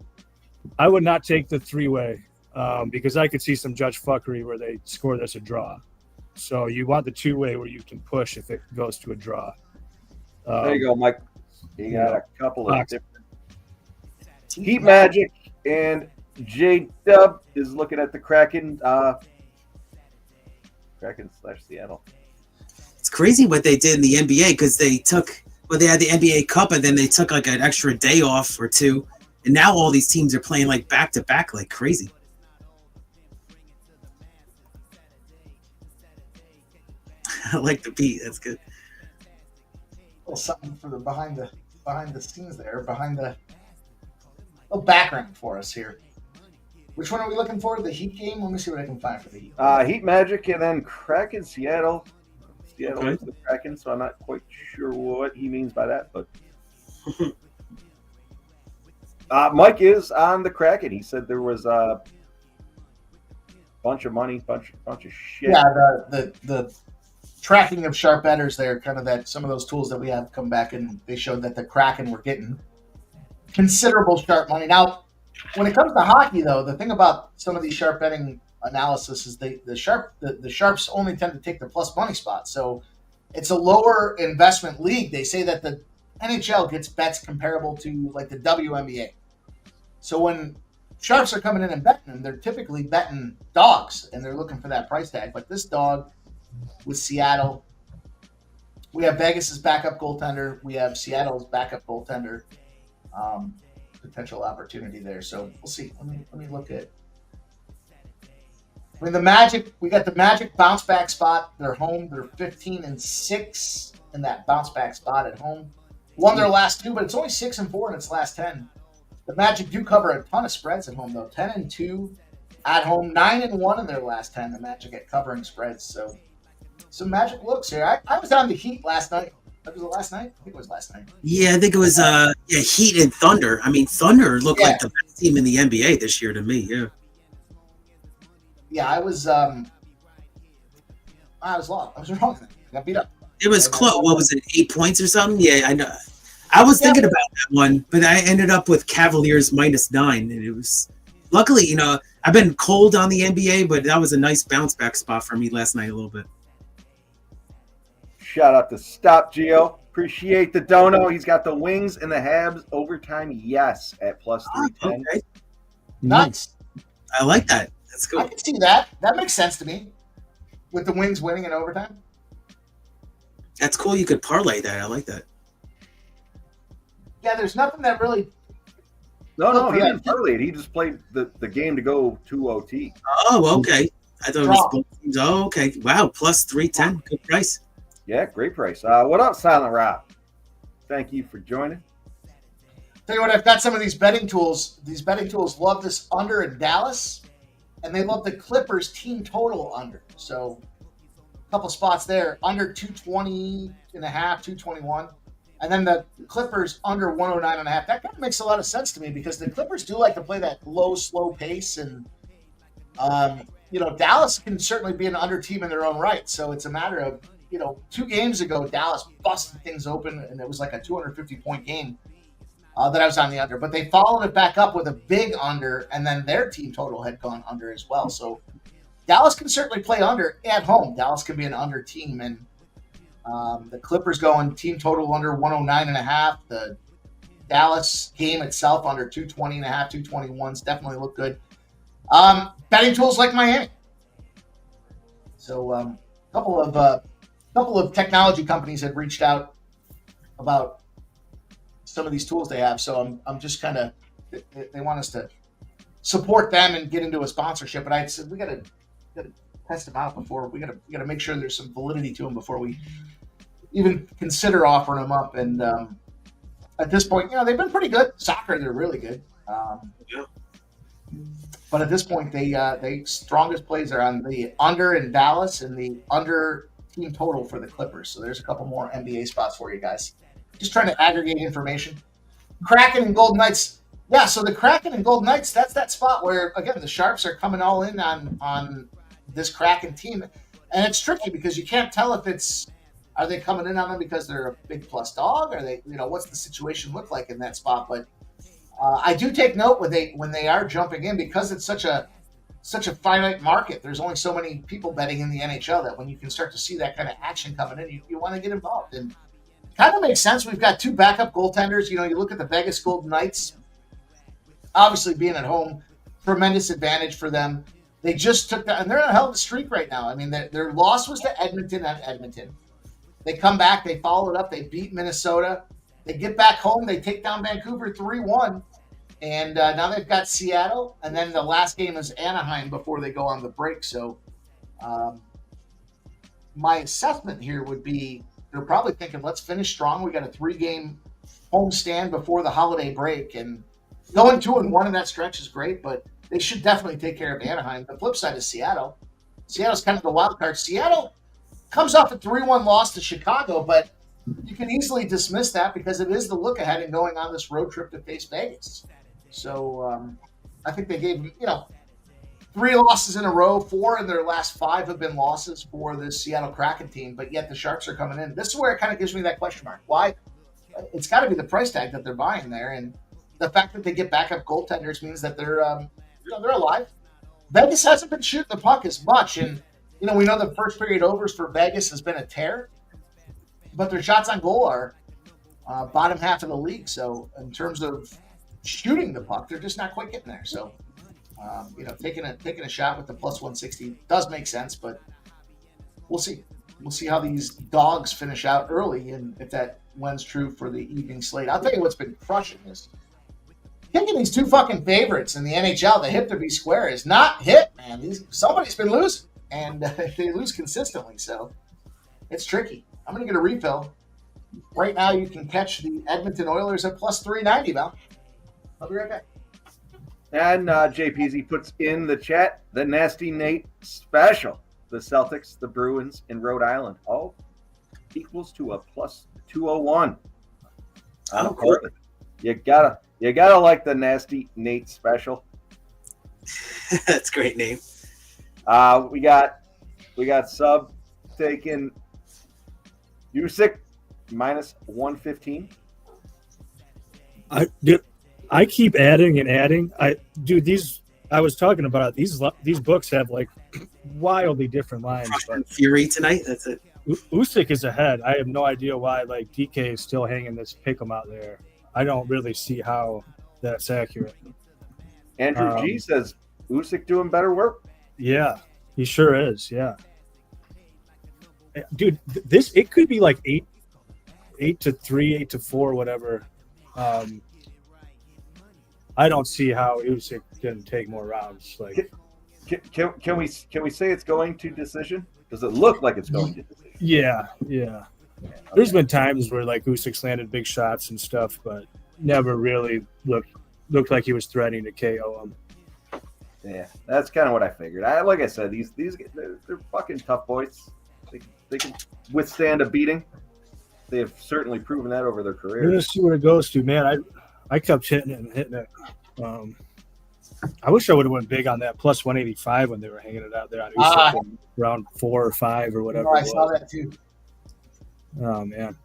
I would not take the three-way because I could see some judge fuckery where they score this a draw. So you want the two-way where you can push if it goes to a draw. There you go, Mike. You got a couple of different Heat Magic, and J Dub is looking at the Kraken. Kraken/Seattle. It's crazy what they did in the NBA because they had the NBA Cup and then they took like an extra day off or two, and now all these teams are playing like back to back like crazy. I like the beat. That's good. Little something for the behind the scenes there, behind the little background for us here. Which one are we looking for? The Heat game? Let me see what I can find for the Heat. Heat Magic and then Kraken Seattle. Seattle is the Kraken, so I'm not quite sure what he means by that, but Mike is on the Kraken. He said there was a bunch of money, bunch of shit. Yeah, the tracking of sharp bettors there, kind of that some of those tools that we have come back and they showed that the Kraken were getting considerable sharp money. Now, when it comes to hockey, though, the thing about some of these sharp betting analysis is the sharps only tend to take the plus money spot. So it's a lower investment league. They say that the NHL gets bets comparable to like the WNBA. So when sharps are coming in and betting them, they're typically betting dogs and they're looking for that price tag. But this dog with Seattle, we have Vegas's backup goaltender. We have Seattle's backup goaltender. Potential opportunity there. So we'll see. Let me look at. I mean, the Magic. We got the Magic bounce back spot. They're home. They're 15-6 in that bounce back spot at home. Won their last two, but it's only 6-4 in its last 10. The Magic do cover a ton of spreads at home though. 10-2 at home. 9-1 in their last 10. The Magic at covering spreads. So some Magic looks here. I was on the Heat last night. Was it last night? I think it was last night. Yeah, I think it was Heat and Thunder. I mean, Thunder looked like the best team in the NBA this year to me. Yeah. Yeah, I was wrong. I got beat up. It was close. What was it? 8 points or something? Yeah, I know. I was thinking about that one, but I ended up with Cavaliers -9, and it was luckily, I've been cold on the NBA, but that was a nice bounce back spot for me last night a little bit. Shout out to Stop Geo. Appreciate the dono. He's got the Wings and the Habs overtime, yes, at +310. Okay. Nuts. I like that. That's cool. I can see that. That makes sense to me. With the Wings winning in overtime. That's cool. You could parlay that. I like that. Yeah, there's nothing that really. No, he didn't parlay it. He just played the game to go to OT. Oh, okay. I thought it was both teams. Oh, okay. Wow, plus 310. Good price. Yeah, great price. What up, Silent Rob? Thank you for joining. Tell you what, I've got some of these betting tools. These betting tools love this under in Dallas, and they love the Clippers team total under. So a couple spots there, under 220 and a half, 221. And then the Clippers under 109 and a half. That kind of makes a lot of sense to me because the Clippers do like to play that low, slow pace. And, Dallas can certainly be an under team in their own right. So it's a matter of, 2 games ago, Dallas busted things open, and it was like a 250-point game that I was on the under. But they followed it back up with a big under, and then their team total had gone under as well. So Dallas can certainly play under at home. Dallas can be an under team, and the Clippers going team total under 109.5. The Dallas game itself under 220.5, 221s definitely look good. Betting tools like Miami. So a couple of technology companies had reached out about some of these tools they have. So I'm just kind of, they want us to support them and get into a sponsorship. But I said we got to test them out before we got to make sure there's some validity to them before we even consider offering them up. And at this point, they've been pretty good. Soccer, they're really good. But at this point, they strongest plays are on the under in Dallas and the under team total for the Clippers. So there's a couple more NBA spots for you guys. Just trying to aggregate information. Kraken and Golden Knights. Yeah, so the Kraken and Golden Knights, that's that spot where, again, the Sharps are coming all in on this Kraken team. And it's tricky because you can't tell if are they coming in on them because they're a big plus dog? Are they, what's the situation look like in that spot? But I do take note when they are jumping in because it's such a finite market. There's only so many people betting in the NHL that when you can start to see that kind of action coming in, you want to get involved. And kind of makes sense. We've got 2 backup goaltenders. You look at the Vegas Golden Knights, obviously being at home, tremendous advantage for them. They just took that, and they're on a hell of a streak right now. I mean, their loss was to Edmonton at Edmonton. They come back, they follow it up, they beat Minnesota. They get back home, they take down Vancouver 3-1. And now they've got Seattle, and then the last game is Anaheim before they go on the break. So my assessment here would be they're probably thinking, let's finish strong. We got a 3-game homestand before the holiday break. And going 2-1 in that stretch is great, but they should definitely take care of Anaheim. The flip side is Seattle. Seattle's kind of the wild card. Seattle comes off a 3-1 loss to Chicago, but you can easily dismiss that because it is the look ahead in going on this road trip to face Vegas. So I think they gave, 3 losses in a row. 4 in their last 5 have been losses for the Seattle Kraken team, but yet the Sharks are coming in. This is where it kind of gives me that question mark. Why? It's got to be the price tag that they're buying there, and the fact that they get backup goaltenders means that they're alive. Vegas hasn't been shooting the puck as much, and we know the first period overs for Vegas has been a tear, but their shots on goal are bottom half of the league. So in terms of shooting the puck, they're just not quite getting there. So taking a shot with the plus 160 does make sense, but we'll see. We'll see how these dogs finish out early, and if that wins true for the evening slate. I'll tell you what's been crushing this. Picking these 2 fucking favorites in the NHL, the hip to be square, is not hit, man. Somebody's been losing, and they lose consistently, so it's tricky. I'm going to get a refill. Right now, you can catch the Edmonton Oilers at plus 390, Val. I'll be right back. And JPZ puts in the chat the Nasty Nate special. The Celtics, the Bruins, and Rhode Island all equals to a plus 201. Oh, cool. You gotta like the Nasty Nate special. That's a great name. We got sub taking Usyk minus 115. I keep adding and adding. I was talking about these books have like wildly different lines. But Fury tonight. That's it. Usyk is ahead. I have no idea why DK is still hanging this pick'em out there. I don't really see how that's accurate. Andrew G says Usyk doing better work. Yeah, he sure is. Yeah, dude, it could be like 8-3, 8-4, whatever. I don't see how Usyk can take more rounds. Can we say it's going to decision? Does it look like it's going to decision? Yeah. There's been times where like Usyk's landed big shots and stuff, but never really looked like he was threatening to KO him. Yeah, that's kind of what I figured. Like I said, these they're fucking tough boys. They can withstand a beating. They have certainly proven that over their We're career. gonna see where it goes to, man. I kept hitting it. I wish I would have went big on that plus 185 when they were hanging it out there on Usyk in round 4 or 5 or whatever. I saw that too. Oh man.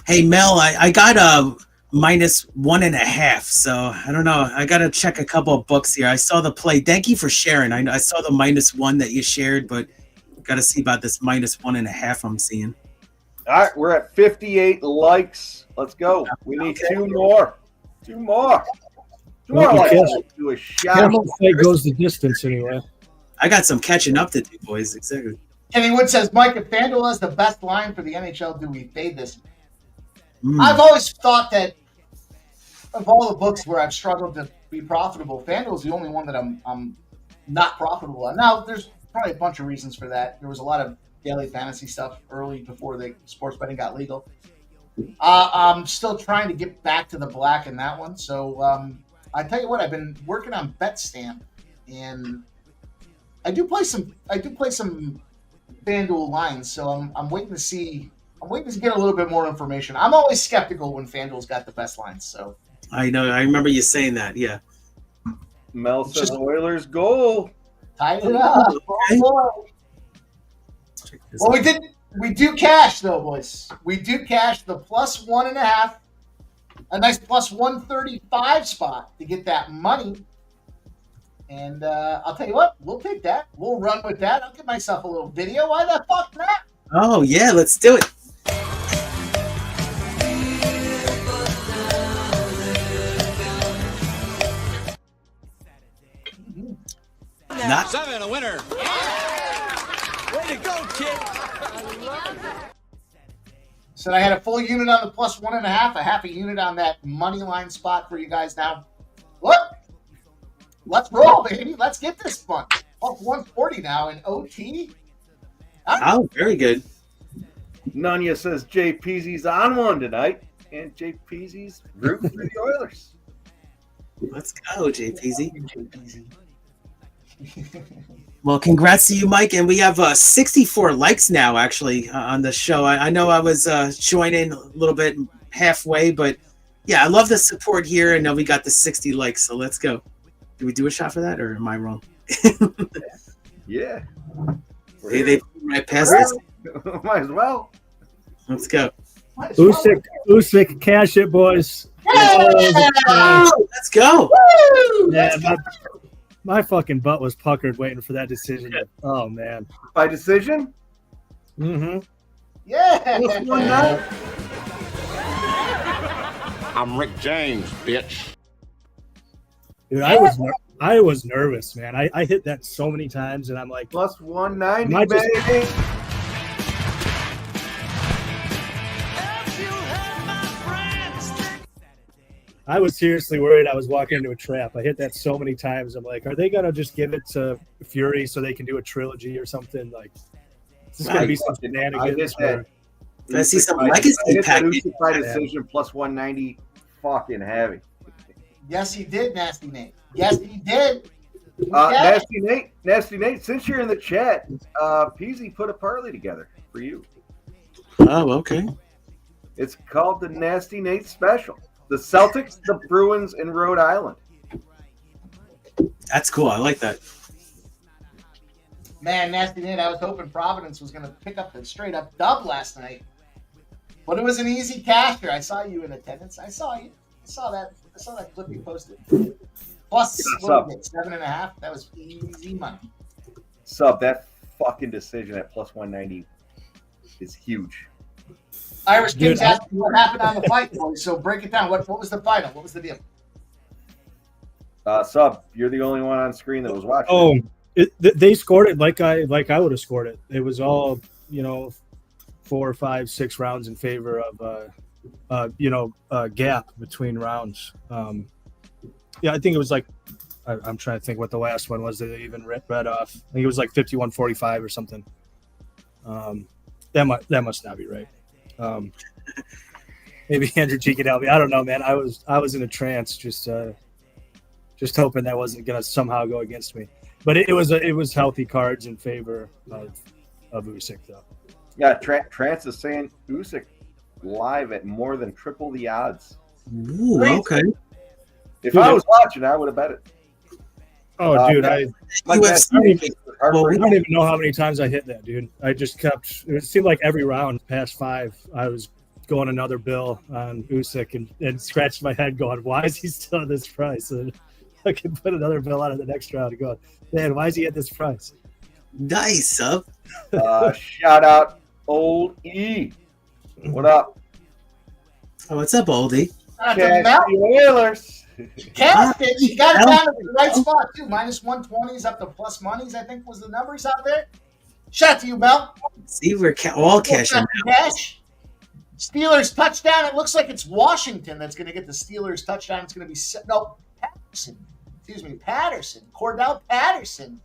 Hey Mel, I got a -1.5, so I don't know. I got to check a couple of books here. I saw the play. Thank you for sharing. I saw the -1 that you shared, but got to see about this -1.5 I'm seeing. All right, we're at 58 likes. Let's go. We need 2 more. 2 more. 2 more likes. Do a shot. Camel fight goes the distance anyway. I got some catching up to do, boys. Exactly. Kenny Wood says, Mike, if FanDuel has the best line for the NHL, do we fade this? I've always thought that of all the books where I've struggled to be profitable, FanDuel is the only one that I'm not profitable on. Now, there's probably a bunch of reasons for that. There was a lot of daily fantasy stuff early before the sports betting got legal. I'm still trying to get back to the black in that one. So I tell you what, I've been working on BetStamp, and I do play some FanDuel lines. So I'm waiting to see. I'm waiting to get a little bit more information. I'm always skeptical when FanDuel's got the best lines. So I know. I remember you saying that. Yeah. Mel says Oilers goal. Tied it up. Okay. Oh, well, we do cash though, boys. We do cash the +1.5, a nice +135 spot to get that money. And I'll tell you what, we'll take that. We'll run with that. I'll give myself a little video. Why the fuck not? Oh yeah, let's do it. Not 7, a winner. Way to go, kid. So I had a full unit on the +1.5, a half a unit on that money line spot for you guys now. What? Let's roll, baby. Let's get this fun. +140 now in OT. Oh, very good. Nanya says Jay Peasy's on one tonight, and Jay Peasy's rooting for the Oilers. Let's go, JPZ. Well, congrats to you, Mike. And we have 64 likes now, actually, on the show. I know I was joining a little bit halfway, but yeah, I love the support here. And now we got the 60 likes, so let's go. Do we do a shot for that, or am I wrong? Yeah. Hey, they right past this. Might as well. Let's go. Usyk, cash it, boys. Let's go. Yeah, my fucking butt was puckered waiting for that decision. Oh man. By decision? Mm-hmm. Yeah. I'm Rick James, bitch. Dude, I was nervous, man. I hit that so many times, and I'm like, +190, baby. I was seriously worried I was walking into a trap. I hit that so many times. I'm like, are they gonna just give it to Fury so they can do a trilogy or something? Like, this is gonna be some shenanigans. I see some legacy package. By decision +190, fucking heavy. Yes, he did, Nasty Nate. Yes, he did. Nasty Nate, since you're in the chat, Peasy put a parlay together for you. Oh, okay. It's called the Nasty Nate Special. The Celtics, the Bruins, and Rhode Island. That's cool. I like that. Man, Nasty Nate, I was hoping Providence was going to pick up the straight-up dub last night. But it was an easy casher. I saw you in attendance. I saw you. I saw that clip you posted. Plus, what was it, 7.5? That was easy money. Sub, that fucking decision at +190 is huge. Irish Kings asked me what happened on the fight, boys. So break it down. What was the final? What was the deal? Sub, you're the only one on screen that was watching. Oh, they scored it like I would have scored it. It was all 4, 5, 6 rounds in favor of gap between rounds. I think it was like I'm trying to think what the last one was that they even read off. I think it was like 51-45 or something. That must not be right. Maybe Andrew G can help me. I don't know, man. I was in a trance, just hoping that wasn't gonna somehow go against me. But it was healthy cards in favor of Usyk though. Yeah, Trance is saying Usyk live at more than triple the odds. Ooh, okay. If I was watching, I would have bet it. Oh, dude, I Well, don't even know how many times I hit that, dude. I just kept. It seemed like every round past 5, I was going another bill on Usyk and scratched my head, going, "Why is he still at this price?" And I can put another bill out of the next round and go, "Man, why is he at this price?" Nice, huh? Shout out, Old E. What up? Oh, what's up, Oldie? Cassie Oilers. Casket, you got it down at the right spot too. -120s up to plus monies, I think was the numbers out there. Shout out to you, Mel. See, we're all cashing out. Cash. Steelers touchdown. It looks like it's Washington that's going to get the Steelers touchdown. It's going to be Patterson. Excuse me, Patterson. Cordell Patterson.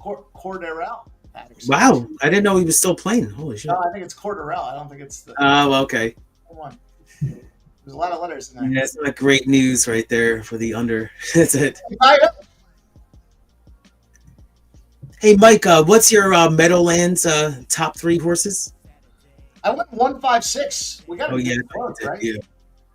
Cordarrelle Patterson. Wow, I didn't know he was still playing. Holy shit. No, I think it's Cordarrelle. I don't think it's the. Oh, okay. One. There's a lot of letters in there. That's not great news right there for the under. That's it. Hey, Mike, what's your Meadowlands top 3 horses? I went 156. We got to be close, right? Yeah.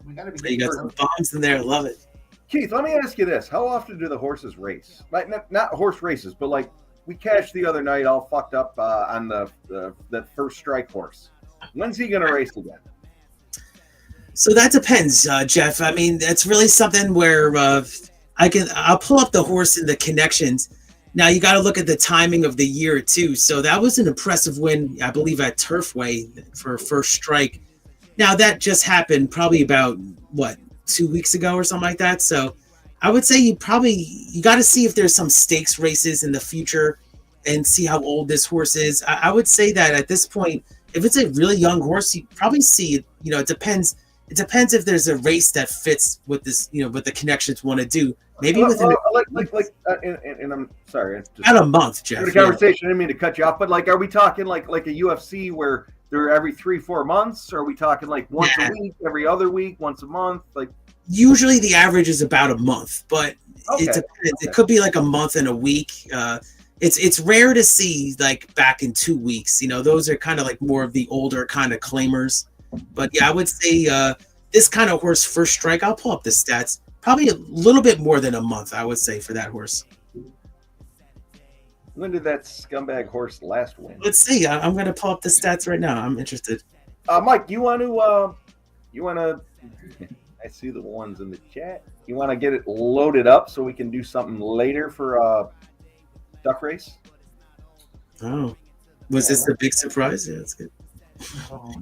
We got to be. You got some bombs in there. Love it. Keith, let me ask you this: how often do the horses race? Like not horse races, but like we cashed the other night, all fucked up on the first strike horse. When's he gonna race again? So that depends, Jeff. I mean, that's really something where I'll pull up the horse and the connections. Now you got to look at the timing of the year too. So that was an impressive win, I believe, at Turfway for first strike. Now that just happened probably about 2 weeks ago or something like that. So I would say you got to see if there's some stakes races in the future and see how old this horse is. I would say that at this point, if it's a really young horse, you probably see, it depends. It depends if there's a race that fits with this, what the connections want to do. Maybe within and I'm sorry, about a month, Jeff. The conversation. I didn't mean to cut you off, but are we talking like a UFC where they're every 3-4 months? Or are we talking like once a week, every other week, once a month? Usually the average is about a month, but it depends. It could be like a month and a week. It's rare to see like back in 2 weeks. Those are kind of like more of the older kind of claimers. But yeah, I would say this kind of horse first strike. I'll pull up the stats. Probably a little bit more than a month, I would say, for that horse. When did that scumbag horse last win? Let's see. I'm going to pull up the stats right now. I'm interested. Mike, you want to? I see the ones in the chat. You want to get it loaded up so we can do something later for duck race? Oh, was this a big surprise? Yeah, that's good.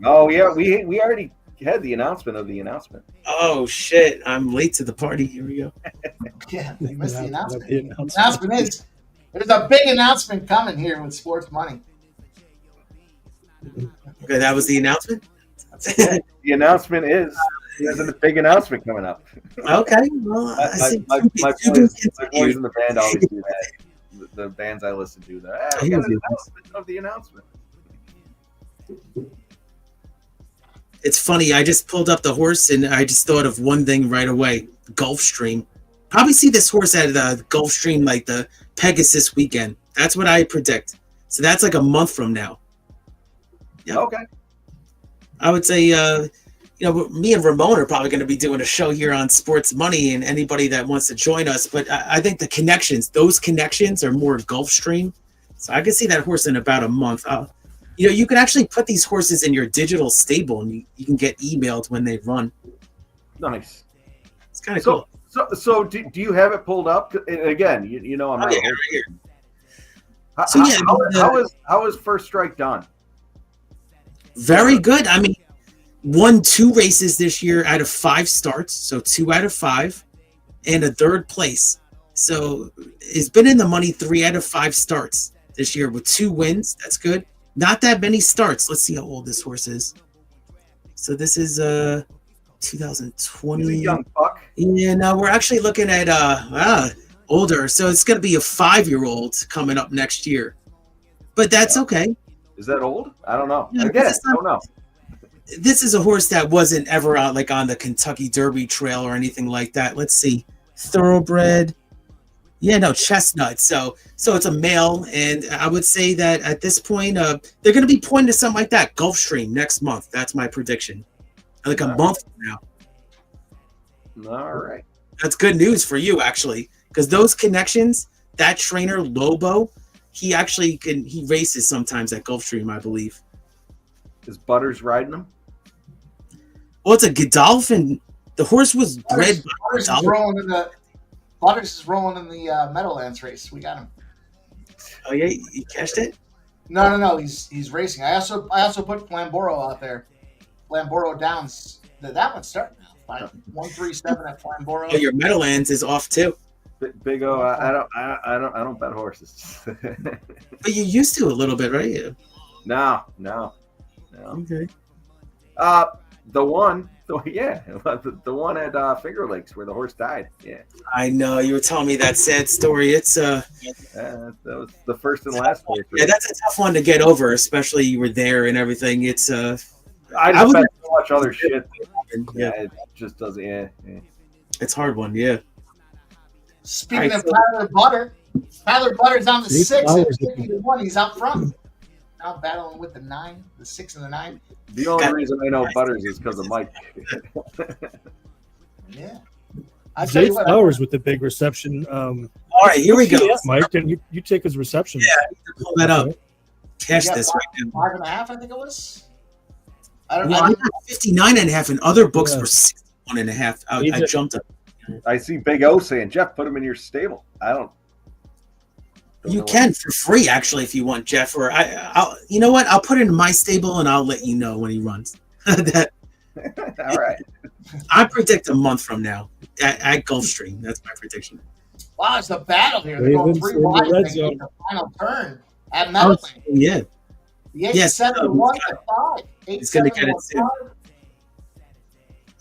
Oh yeah, we already had the announcement of the announcement. Oh shit! I'm late to the party. Here we go. Yeah, we missed the announcement. The announcement is there's a big announcement coming here with sports money. Okay, that was the announcement. The announcement is there's a big announcement coming up. Okay, well, my boys in the band always do that. The bands I listen to, we got an announcement of the announcement. It's funny. I just pulled up the horse and I just thought of one thing right away. Gulfstream. Probably see this horse at the Gulfstream like the Pegasus weekend. That's what I predict. So that's like a month from now. Yeah. Okay. I would say, me and Ramon are probably going to be doing a show here on Sports Money, and anybody that wants to join us. But I think those connections are more Gulfstream. So I can see that horse in about a month. You can actually put these horses in your digital stable, and you can get emailed when they run. Nice. It's kind of cool. So do you have it pulled up? And again, I'm not. Right here. How is first strike done? Very good. I mean, won 2 races this year out of 5 starts, so 2 out of 5, and a 3rd place. So it's been in the money 3 out of 5 starts this year with 2 wins. That's good. Not that many starts. Let's see how old this horse is. So this is 2020. He's a young buck. Yeah, no, we're actually looking at older. So it's going to be a 5-year-old coming up next year. But that's okay. Is that old? I don't know. Yeah, I guess. I don't know. This is a horse that wasn't ever out like on the Kentucky Derby trail or anything like that. Let's see. Thoroughbred. Yeah, no, chestnut. So it's a male, and I would say that at this point, they're going to be pointing to something like that. Gulfstream next month. That's my prediction. Like a month from now. All right. That's good news for you, actually, because those connections, that trainer Lobo, he races sometimes at Gulfstream, I believe. Is Butters riding him? Well, it's a Godolphin. The horse was bred by Butters is rolling in the Meadowlands race. We got him. Oh yeah, you cashed it? No. He's racing. I also put Flamboro out there. Flamboro Downs. That one's starting now. 137 at Flamboro. Oh, your Meadowlands is off too. Big O. I don't bet horses. But you used to a little bit, right? No. Okay. The one at Finger Lakes where the horse died. Yeah. I know you were telling me that sad story. It's that was the first and last horse. Yeah, that's a tough one to get over, especially you were there and everything. It's I just bet so much other shit. Yeah, it just doesn't. Yeah. It's a hard one. Yeah. Speaking of Tyler Butter's on the 6 at 50-1. He's out front. Now battling with the 6 and the 9. The only reason I know Butters is because of Mike. Yeah. Jay Flowers with the big reception. All right, here we go. Mike, and you take his reception. Yeah, I need to pull that up. Cash this right now. 5.5, I think it was. I got 59.5, and other books were 61.5. I jumped up. I see Big O saying, Jeff, put him in your stable. I don't. You can for free, actually, if you want, Jeff. Or I'll, you know what? I'll put it in my stable, and I'll let you know when he runs. All right. I predict a month from now at Gulfstream. That's my prediction. Wow, it's a battle here. They're going 3 wide. The final turn at Meadowlands. Yeah. The 8-7-1 to 5. He's going to get it soon.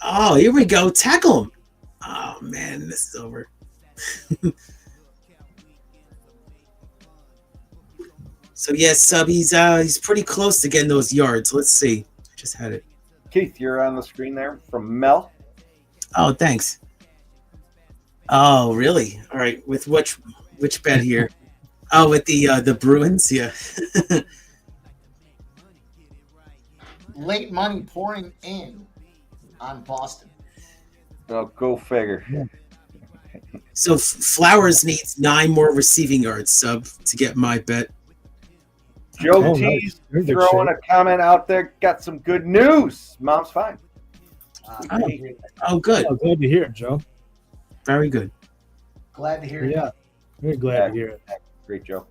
Oh, here we go. Tackle him. Oh, man, this is over. So, yes, Sub, he's pretty close to getting those yards. Let's see. I just had it. Keith, you're on the screen there from Mel. Oh, thanks. Oh, really? All right. With which bet here? Oh, with the Bruins? Yeah. Late money pouring in on Boston. Oh, go figure. So Flowers needs 9 more receiving yards, Sub, to get my bet. Joe T's throwing a comment out there. Got some good news. Mom's fine. Oh, good. Oh, glad to hear it, Joe. Very good. Glad to hear it. Yeah, very glad to hear it. Great, Joe.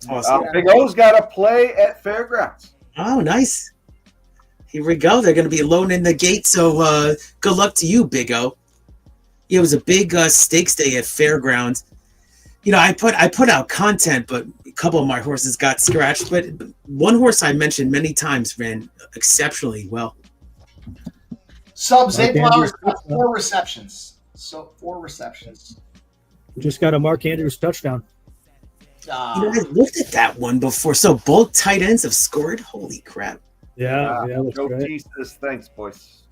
Awesome. Big O's got a play at Fairgrounds. Oh, nice. Here we go. They're going to be loaning the gate, so good luck to you, Big O. Yeah, it was a big stakes day at Fairgrounds. You know, I put out content, but a couple of my horses got scratched. But one horse I mentioned many times ran exceptionally well. Zay Flowers got 4 receptions. So 4 receptions. We just got a Mark Andrews touchdown. I looked at that one before. So both tight ends have scored. Holy crap! Yeah, Joe T says thanks, boys.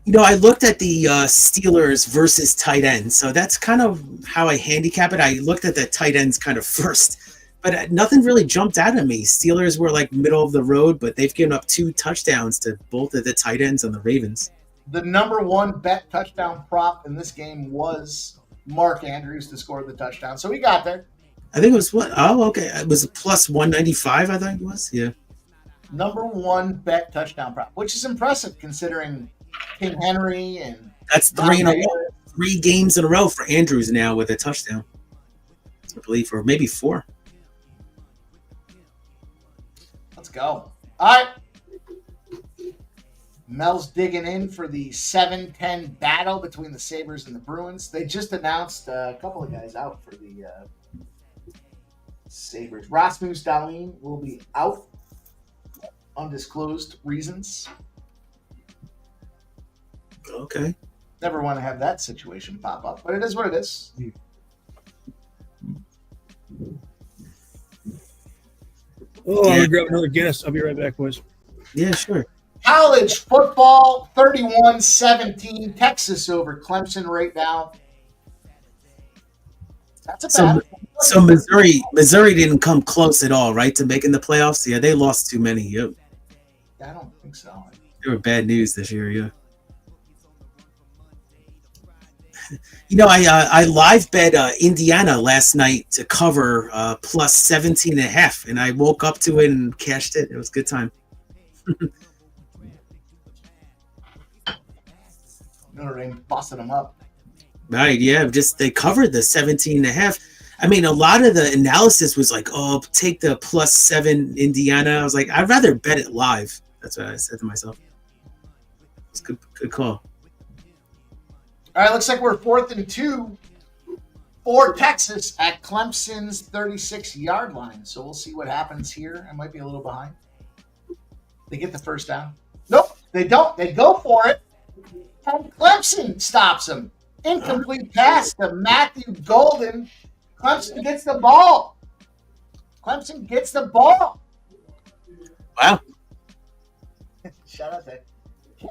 You know, I looked at the Steelers versus tight ends, so that's kind of how I handicap it. I looked at the tight ends kind of first, but nothing really jumped out at me. Steelers were like middle of the road, but they've given up 2 touchdowns to both of the tight ends on the Ravens. The number 1 bet touchdown prop in this game was Mark Andrews to score the touchdown, so he got there. I think it was what? Oh, okay. It was a plus 195, I think it was. Yeah. Number 1 bet touchdown prop, which is impressive considering King Henry and that's 3 in a row. 3 games in a row for Andrews now with a touchdown, I believe, or maybe 4. Let's go. All right. Mel's digging in for the 7-10 battle between the Sabres and the Bruins. They just announced a couple of guys out for the Sabres. Rasmus Dahlin will be out. Undisclosed reasons. Okay. Never want to have that situation pop up, but it is what it is. Oh, I'm gonna grab another Guinness. I'll be right back, boys. Yeah, sure. College football, 31-17. Texas over Clemson right now. That's a bad. So Missouri didn't come close at all, right, to making the playoffs. Yeah, they lost too many. Yep. I don't think so. They were bad news this year. Yeah. You know, I live bet Indiana last night to cover plus 17.5, and I woke up to it and cashed it. It was a good time. Notre Dame busting them up. Right, yeah, they covered the 17.5. I mean, a lot of the analysis was like, oh, take the plus 7 Indiana. I was like, I'd rather bet it live. That's what I said to myself. It's good call. All right, looks like we're 4th and 2 for Texas at Clemson's 36-yard line. So we'll see what happens here. I might be a little behind. They get the first down. Nope, they don't. They go for it. And Clemson stops them. Incomplete pass to Matthew Golden. Clemson gets the ball. Wow. Shout out to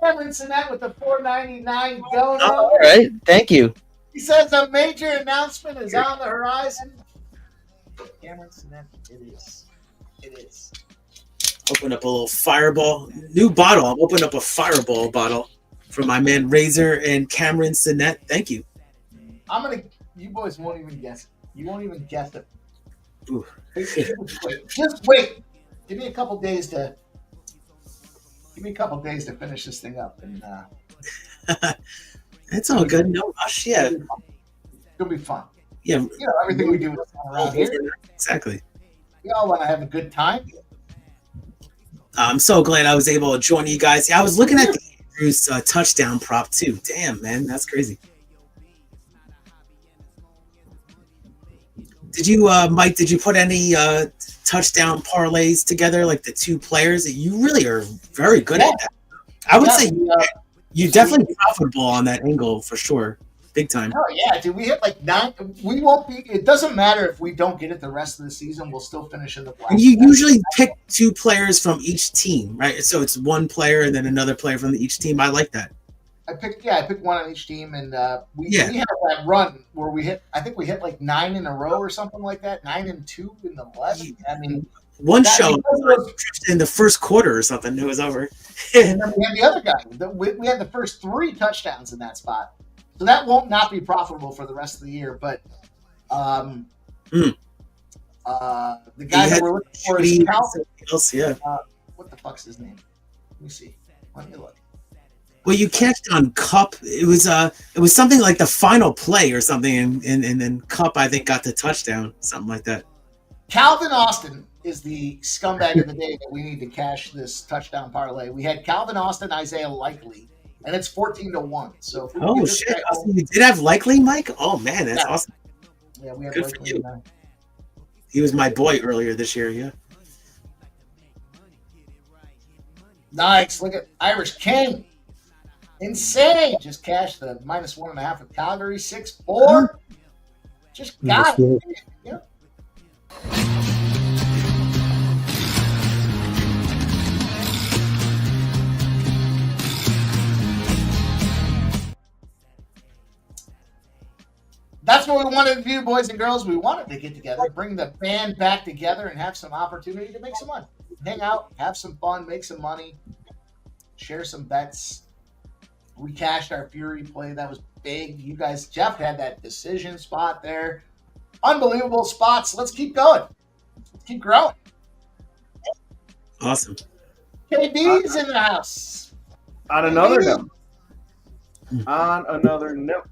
Cameron Sinnett with the $4.99 donut. All right. Thank you. He says a major announcement is on the horizon. Cameron Sinnett, it is. Open up a little fireball. New bottle. I'm opening up a fireball bottle for my man Razor and Cameron Sinnett. Thank you. You boys won't even guess it. You won't even guess it. Ooh. Just wait. Give me a couple days to finish this thing up, and It's all good. No rush. Yeah. it'll be fun. Yeah. You know, everything we do is fun around here. Exactly. We all want to have a good time. I'm so glad I was able to join you guys. I was looking at the Andrews touchdown prop too. Damn, man, that's crazy. Did you, Mike? Did you put any touchdown parlays together, like the two players? You really are very good at that. I would say you're definitely profitable on that angle for sure, big time. Oh yeah, dude. We hit like 9. We won't be. It doesn't matter if we don't get it the rest of the season. We'll still finish in the black. And you usually pick two players from each team, right? So it's one player and then another player from each team. I like that. I picked one on each team, and we had that run where we hit. I think we hit like 9 in a row or something like that. 9 and 2 in the 11. I mean, one show in the first quarter or something. It was over. And then we had the other guy. We had the first 3 touchdowns in that spot, so that won't not be profitable for the rest of the year. But the guy that we're looking for is what the fuck's his name? Let me see. Let me look. Well, you catched on Cup. It was something like the final play or something, and then Cup I think got the touchdown, something like that. Calvin Austin is the scumbag of the day that we need to cash this touchdown parlay. We had Calvin Austin, Isaiah Likely, and it's 14-1. So shit! You did have Likely, Mike? Oh man, that's awesome. Yeah, we had Good Likely. for you. He was my boy earlier this year. Yeah. Nice. Look at Irish King. Insane. Just cashed the -1.5 of Calgary. 6-4. Just got it. Yeah. That's what we wanted to do, boys and girls. We wanted to get together, bring the band back together, and have some opportunity to make some money. Hang out, have some fun, make some money, share some bets. We cashed our Fury play. That was big. You guys, Jeff had that decision spot there. Unbelievable spots. Let's keep going. Let's keep growing. Awesome. KD's in the house. On another note.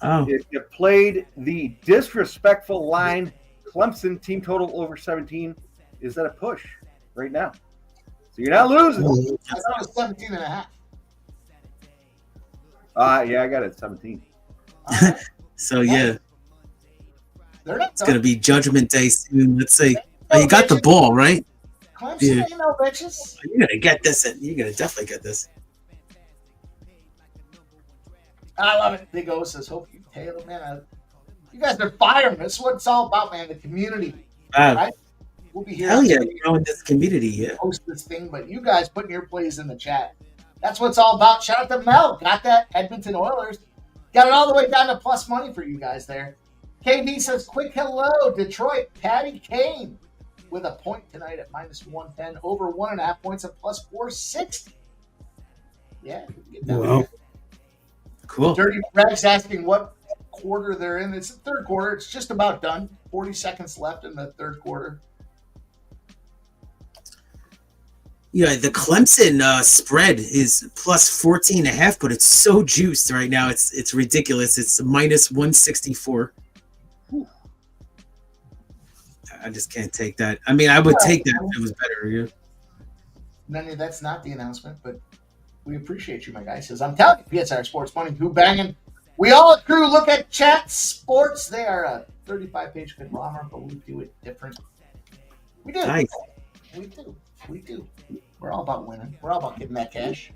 Oh. If you played the disrespectful line, Clemson team total over 17 is at a push right now. So you're not losing. I thought it was 17.5. Yeah, I got it at 17. So yeah, It's gonna be Judgment Day soon. Let's see. Oh, you got the ball right. Clemson ain't no bitches. You're gonna get this. You're gonna definitely get this. I love it. Big O says, "Hope you Taylor, man. You guys are firemen. That's what it's all about, man. The community, right? We'll be here. Hell yeah, growing this community. Yeah. Host this thing, but you guys putting your plays in the chat. That's what it's all about. Shout out to Mel. Got that Edmonton Oilers. Got it all the way down to plus money for you guys there. KD says, quick hello, Detroit. Patty Kane with a point tonight at minus 110. Over 1.5 points at plus 460. Yeah. Wow. Cool. Dirty Greg's asking what quarter they're in. It's the third quarter. It's just about done. 40 seconds left in the third quarter. Yeah, the Clemson spread is plus 14.5, but it's so juiced right now. It's ridiculous. It's minus 164. I just can't take that. I mean, I would take that if it was better. Yeah. None, that's not the announcement, but we appreciate you, my guy. Says, I'm telling you, PSR Sports Money, who banging. We all accrue. Look at Chat Sports. They are a 35-page conglomerate, but we do it different. We do. Nice. We do. We do. We're all about winning. We're all about getting that cash.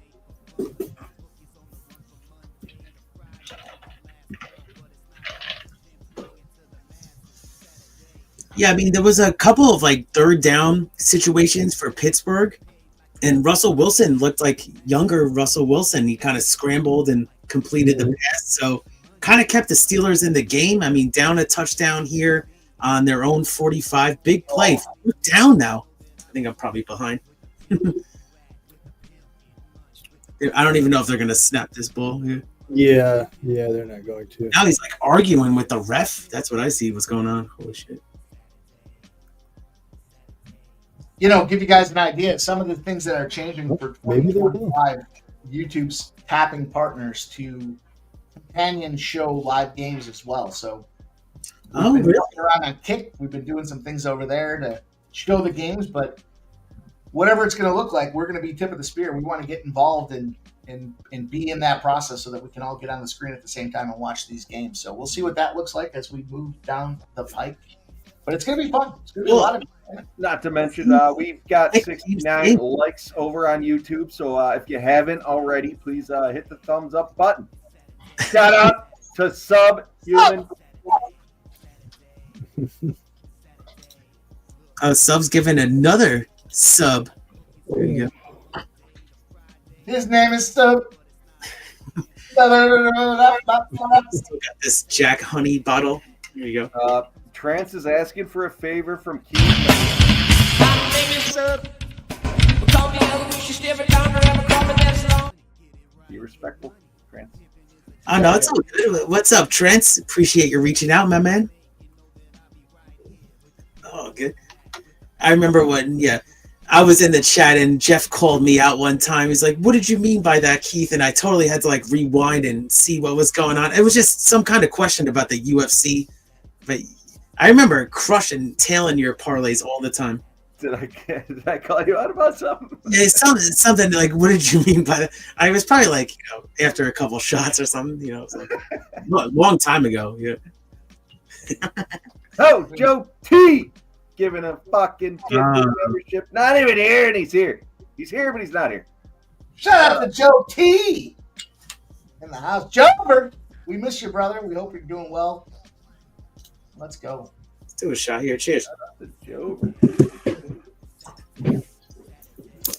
Yeah, I mean, there was a couple of like third down situations for Pittsburgh, and Russell Wilson looked like younger Russell Wilson. He kind of scrambled and completed the pass, so kind of kept the Steelers in the game. I mean, down a touchdown here on their own 45. Big play. We're down now. I think I'm probably behind. I don't even know if they're going to snap this ball here. Yeah, they're not going to. Now he's like arguing with the ref. That's what I see. What's going on? Holy shit. You know, give you guys an idea. Some of the things that are changing for 2025, YouTube's tapping partners to companion show live games as well. So we've been around on Kick. We've been doing some things over there to show the games, but whatever it's going to look like, we're going to be tip of the spear. We want to get involved and be in that process so that we can all get on the screen at the same time and watch these games. So we'll see what that looks like as we move down the pike. But it's going to be fun. It's going to be a lot of fun. Not to mention, we've got 69 likes over on YouTube. So if you haven't already, please hit the thumbs up button. Shout out to Subhuman. Sub's giving another sub. There you go. His name is Sub. Still got this Jack Honey bottle. There you go. Trance is asking for a favor from Keith. Be respectful, Trance. Oh, no, it's all good. What's up, Trance? Appreciate you reaching out, my man. Oh, good. I remember when, I was in the chat and Jeff called me out one time. He's like, what did you mean by that, Keith? And I totally had to like rewind and see what was going on. It was just some kind of question about the UFC. But I remember crushing, tailing your parlays all the time. Did I call you out about something? Yeah, something like, what did you mean by that? I was probably like, after a couple shots or something, it was like a long time ago. Yeah. Oh, Joe T giving a fucking membership. Not even here, and he's here. He's here, but he's not here. Shout out to Joe T in the house. Jover, we miss you, brother. We hope you're doing well. Let's go. Let's do a shot here. Cheers.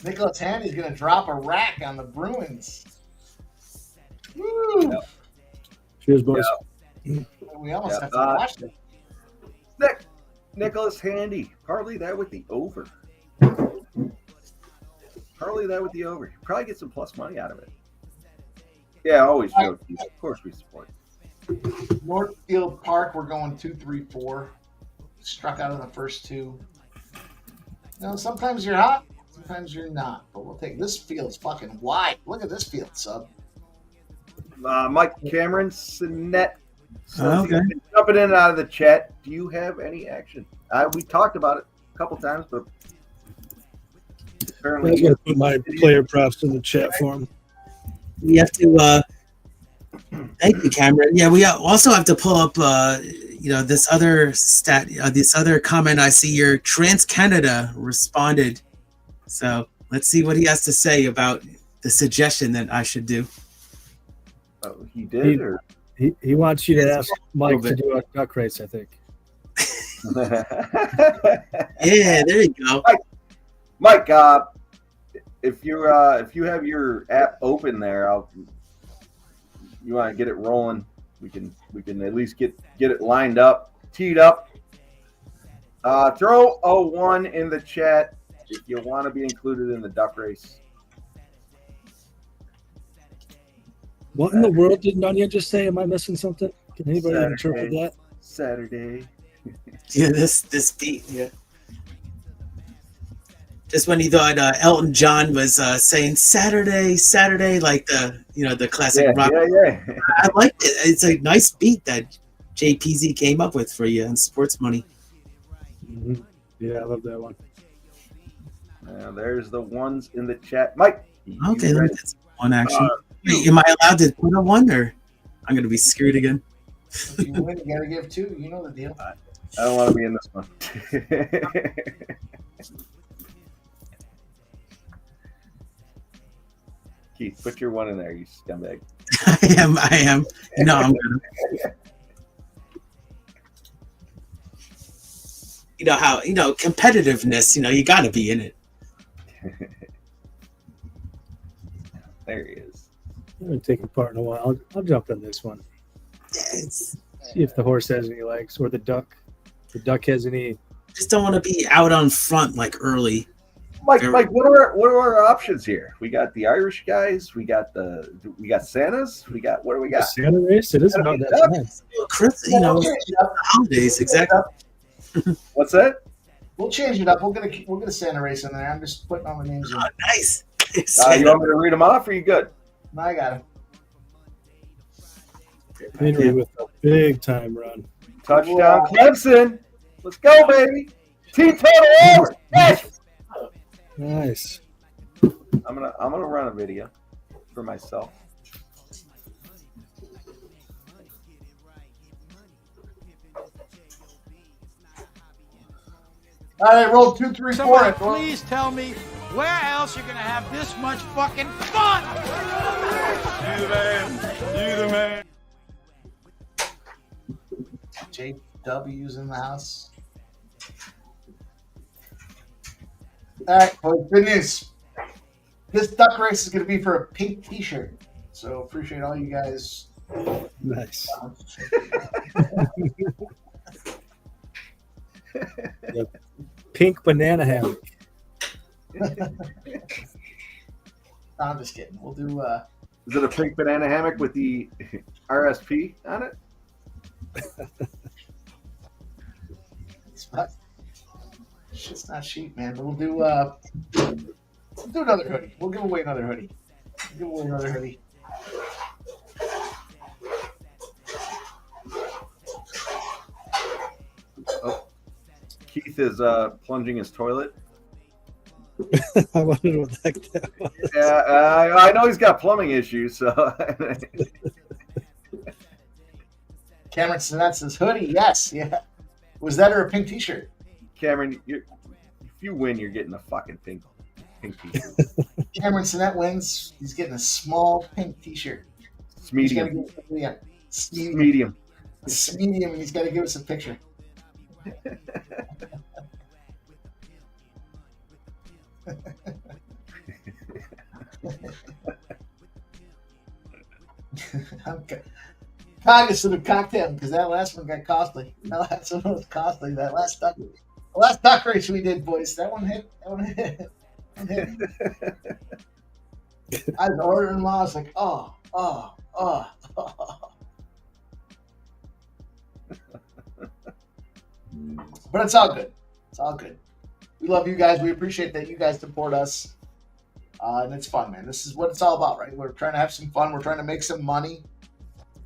Nicholas Handy's going to drop a rack on the Bruins. Woo! Cheers, boys. We almost have to watch it. Nicholas Handy. Parlay that with the over. Parlay that with the over. Probably get some plus money out of it. Yeah, always joke. Of course we support. Northfield Park, we're going 2-3-4. Struck out in the first two. Sometimes you're hot, sometimes you're not. But we'll take this field's fucking wide. Look at this field, Sub. Mike Cameron Sinet. Okay. Jumping in and out of the chat. Do you have any action? We talked about it a couple times, but apparently I'm going to put my player props in the chat for him. We have to. Thank you, Cameron. Yeah, we also have to pull up. This other this other comment I see here. Trans Canada responded. So let's see what he has to say about the suggestion that I should do. Oh, he did, or he wants you to ask Mike to do a duck race, I think. Yeah, there you go. Mike, if you have your app open there, you want to get it rolling, we can at least get it lined up, teed up. Throw a 1 in the chat if you want to be included in the duck race. What in the world did Nunya just say? Am I missing something? Can anybody interpret that? Saturday. Yeah, this beat. Yeah. Just when he thought Elton John was saying Saturday, like the classic rock. Yeah. I liked it. It's a nice beat that JPZ came up with for you on Sports Money. Mm-hmm. Yeah, I love that one. There's the ones in the chat. Mike. Okay, that's one action. Wait, am I allowed to put a 1 or I'm going to be screwed again? If you win, you got to give 2. You know the deal. I don't want to be in this one. Keith, put your 1 in there, you scumbag. I am. No, I'm gonna. You know how competitiveness. You got to be in it. There he is. I haven't taken part in a while. I'll jump in this one. It's, See if the horse has any legs or the duck. The duck has any. just don't want to be out on front like early. Mike, what are our options here? We got the Irish guys. We got Santas. What do we got? Santa race. It is about that time. Chris, holidays exactly. What's that? We'll change it up. We'll get a Santa race in there. I'm just putting all the names in. Oh, nice. You want me to read them off? Or are you good? No, I got him. Henry with a big time run. Touchdown, Clemson. Let's go, baby. Team total over. Yes. Nice. I'm gonna run a video for myself. All right, roll 2, 3, 4. Somebody please tell me where else you're going to have this much fucking fun. You the man. JW's in the house. All right, boys, good news. This duck race is going to be for a pink T-shirt. So appreciate all you guys. Nice. The pink banana hammock. I'm just kidding. We'll do. Is it a pink banana hammock with the RSP on it? Shit's not cheap, man. But we'll do another hoodie. We'll give away another hoodie. Oh, Keith is plunging his toilet. I wondered what the heck that was. Yeah, I know he's got plumbing issues, so. Cameron Sinet says hoodie. Yes, yeah. Was that or a pink T-shirt? Cameron, if you win, you're getting a fucking pink T-shirt. Cameron Sinet wins. He's getting a small pink T-shirt. It's medium. Medium. It's medium, and he's got to give us a picture. I'm cognizant of cocktail because that last one got costly. That last one was costly. The last duck race we did, boys. That one hit. I was ordering them all. I was like, oh. But it's all good. It's all good. We love you guys. We appreciate that you guys support us. And it's fun, man. This is what it's all about, right? We're trying to have some fun. We're trying to make some money.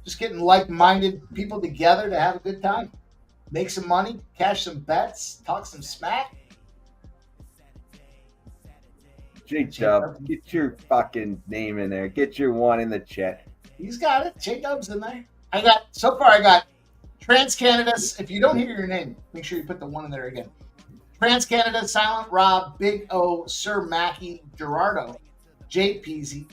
Just getting like-minded people together to have a good time. Make some money, cash some bets, talk some smack. J-Dub, get your fucking name in there. Get your one in the chat. He's got it. J-Dub's in there. I got Trans-Canada. If you don't hear your name, make sure you put the one in there again. Trans-Canada, Silent Rob, Big O, Sir Mackey, Gerardo, Jay Peasy,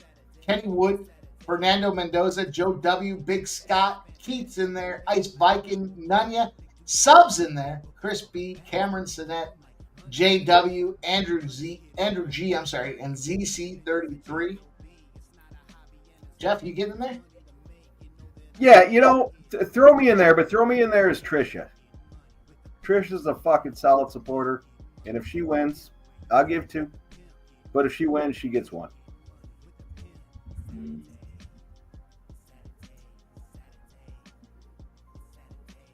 Kenny Wood, Fernando Mendoza, Joe W, Big Scott, Keith's in there, Ice Viking, Nunya, Subs in there: Chris B, Cameron Sinet, JW, Andrew G, and ZC33. Jeff, you get in there? Yeah, throw me in there, but throw me in there as Trisha. Trisha's a fucking solid supporter, and if she wins, I'll give 2. But if she wins, she gets 1.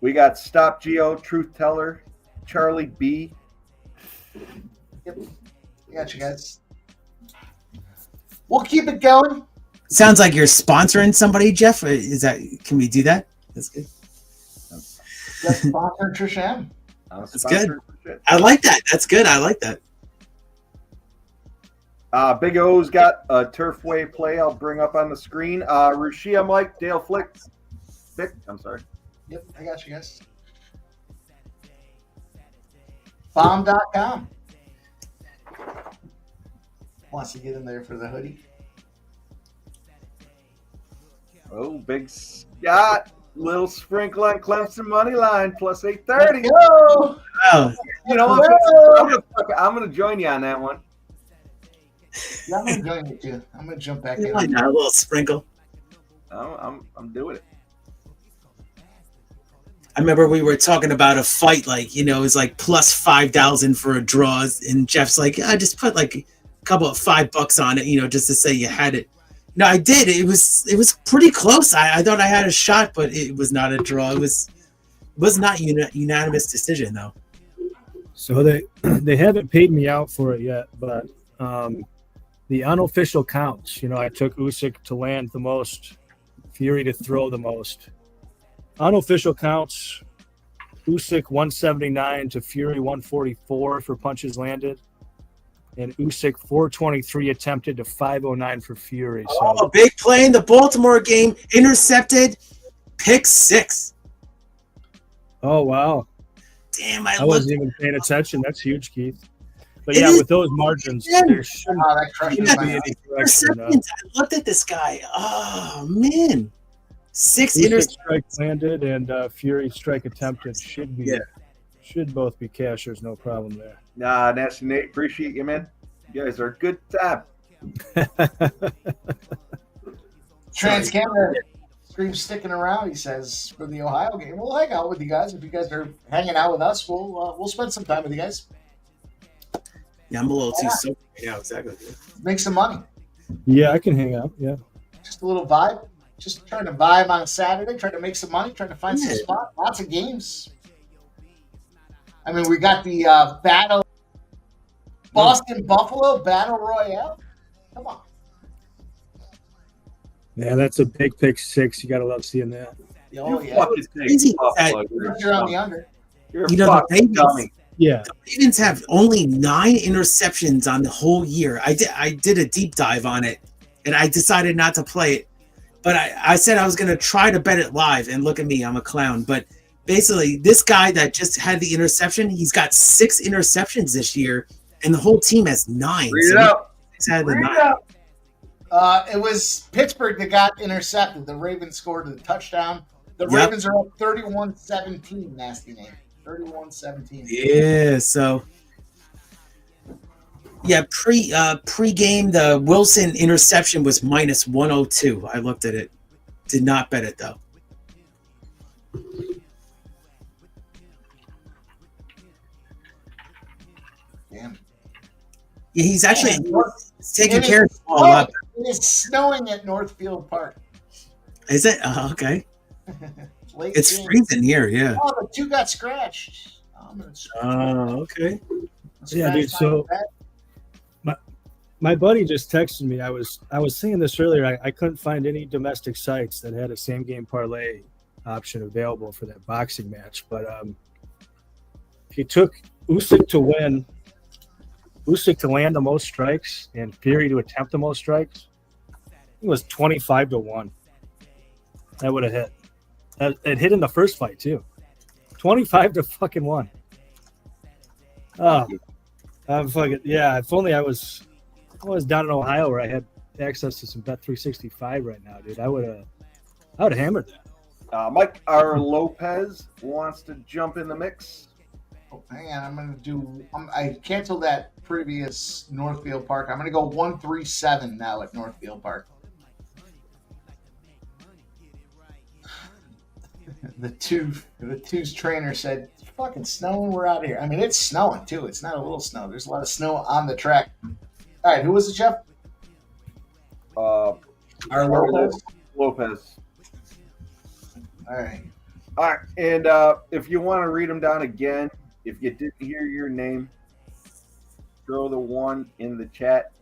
We got Stop Geo, Truth Teller, Charlie B. Yep. We got you guys. We'll keep it going. Sounds like you're sponsoring somebody, Jeff. Can we do that? That's good. That's sponsor Trisha M. That's good. I like that. That's good. I like that. Big O's got a Turfway play I'll bring up on the screen. Rushia Mike, Dale Flick. I'm sorry. Yep, I got you guys. Bomb.com. Wants to get in there for the hoodie. Oh, Big Scott. Little sprinkle on Clemson money line plus 830. Oh, you know, I'm gonna join you on that one. Yeah, I'm gonna join you too. I'm gonna jump back in. A little sprinkle. I'm doing it. I remember we were talking about a fight, it was like plus 5,000 for a draw, and Jeff's like, I just put like a couple of $5 on it, just to say you had it. No, I did. It was pretty close. I thought I had a shot, but it was not a draw. It was not unanimous decision though. So they haven't paid me out for it yet, but the unofficial counts. I took Usyk to land the most, Fury to throw the most. Unofficial counts: Usyk 179 to Fury 144 for punches landed, and Usyk 423 attempted to 509 for Fury. So big play in the Baltimore game, intercepted, pick 6. Oh wow! Damn, I wasn't even paying attention. That's huge, Keith. But yeah, with those margins, there shouldn't be any correction. I looked at this guy. Oh man, 6 interceptions strike landed and Fury strike attempted should both be cashers, no problem there. Nah, Nasty Nate, appreciate you, man. You guys are a good time. Trans Canada Scream's sticking around, he says, for the Ohio game. We'll hang out with you guys. If you guys are hanging out with us, we'll spend some time with you guys. Yeah, I'm a little too soaked right now. Exactly. Make some money. Yeah, I can hang out. Yeah. Just a little vibe. Just trying to vibe on Saturday, trying to make some money, trying to find some spot. Lots of games. I mean, we got the battle, Boston-Buffalo Battle Royale. Come on. Yeah, that's a big pick 6. You got to love seeing that. Oh, yeah. You're on the under. You're fucking dummy. Yeah. The Ravens have only 9 interceptions on the whole year. I did a deep dive on it, and I decided not to play it. But I said I was going to try to bet it live, and look at me, I'm a clown. But basically, this guy that just had the interception, he's got 6 interceptions this year, and the whole team has 9. Read it out. It was Pittsburgh that got intercepted. The Ravens scored a touchdown. The Ravens are up 31-17, Nasty name. 31-17. Yeah, so pre-game the Wilson interception was minus 102. I looked at it. Did not bet it though. Damn. Yeah, he's actually taking care of the ball a lot. It is snowing at Northfield Park. Is it? Oh, okay. It's freezing here, yeah. Oh, the 2 got scratched. Oh, okay. Yeah, dude. So my buddy just texted me. I was saying this earlier. I couldn't find any domestic sites that had a same game parlay option available for that boxing match. But he took Usyk to win, Usyk to land the most strikes, and Fury to attempt the most strikes. It was 25-1. That would have hit. It hit in the first fight too. 25-1. Oh, I'm fucking yeah. If only I was down in Ohio where I had access to some Bet365 right now, dude. I would have hammered that. Mike R. Lopez wants to jump in the mix. Oh, hang on, I'm gonna do. I canceled that previous Northfield Park. I'm gonna go 137 now at Northfield Park. The two's trainer said, "It's fucking snowing. We're out of here." I mean, it's snowing too. It's not a little snow. There's a lot of snow on the track. All right, who was it, Jeff? R. Lopez. All right. All right, and if you want to read them down again, if you didn't hear your name, throw the 1 in the chat.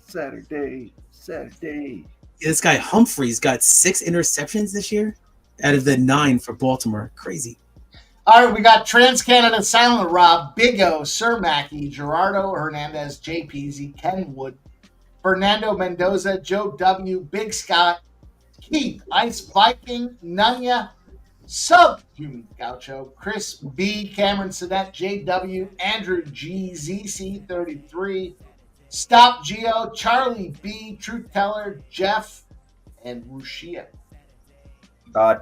Saturday. This guy Humphreys got 6 interceptions this year out of the 9 for Baltimore. Crazy. All right, we got Trans-Canada Silent Rob, Big O, Sir Mackey, Gerardo Hernandez, Jay Peasy, Ken Wood, Fernando Mendoza, Joe W, Big Scott, Keith, Ice Viking, Nanya, Subhuman Gaucho, Chris B, Cameron Sedette, JW, Andrew G, ZC33, Stop Geo, Charlie B, Truth Teller, Jeff, and Rushia.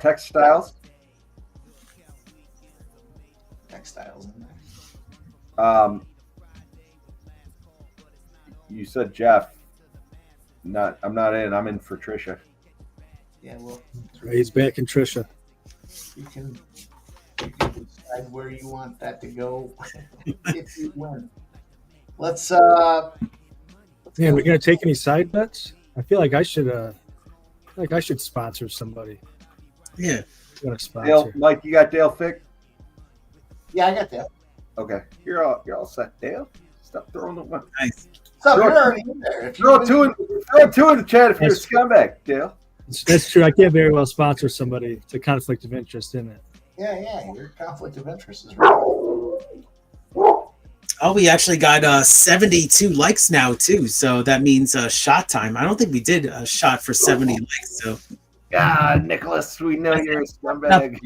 Textiles. Textiles in there. You said Jeff. I'm not in. I'm in for Trisha. Yeah, well, He's back in Trisha. you can decide where you want that to go if you win. Let's Man, we're gonna take any side bets? I feel like I should sponsor somebody. Yeah. What a sponsor. Dale, Mike, you got Dale Fick? yeah, I got that. Okay, you're all set, Dale. Stop throwing the 1. Nice. So Throw- you're already in there. If you Throw win- 2 in the chat if you're a scumbag, Dale. That's true. I can't very well sponsor somebody. It's a conflict of interest in it. Yeah, your conflict of interest is right. Oh, we actually got 72 likes now too, so that means shot time. I don't think we did a shot for 70 likes. So God, Nicholas, we know you're a scumbag.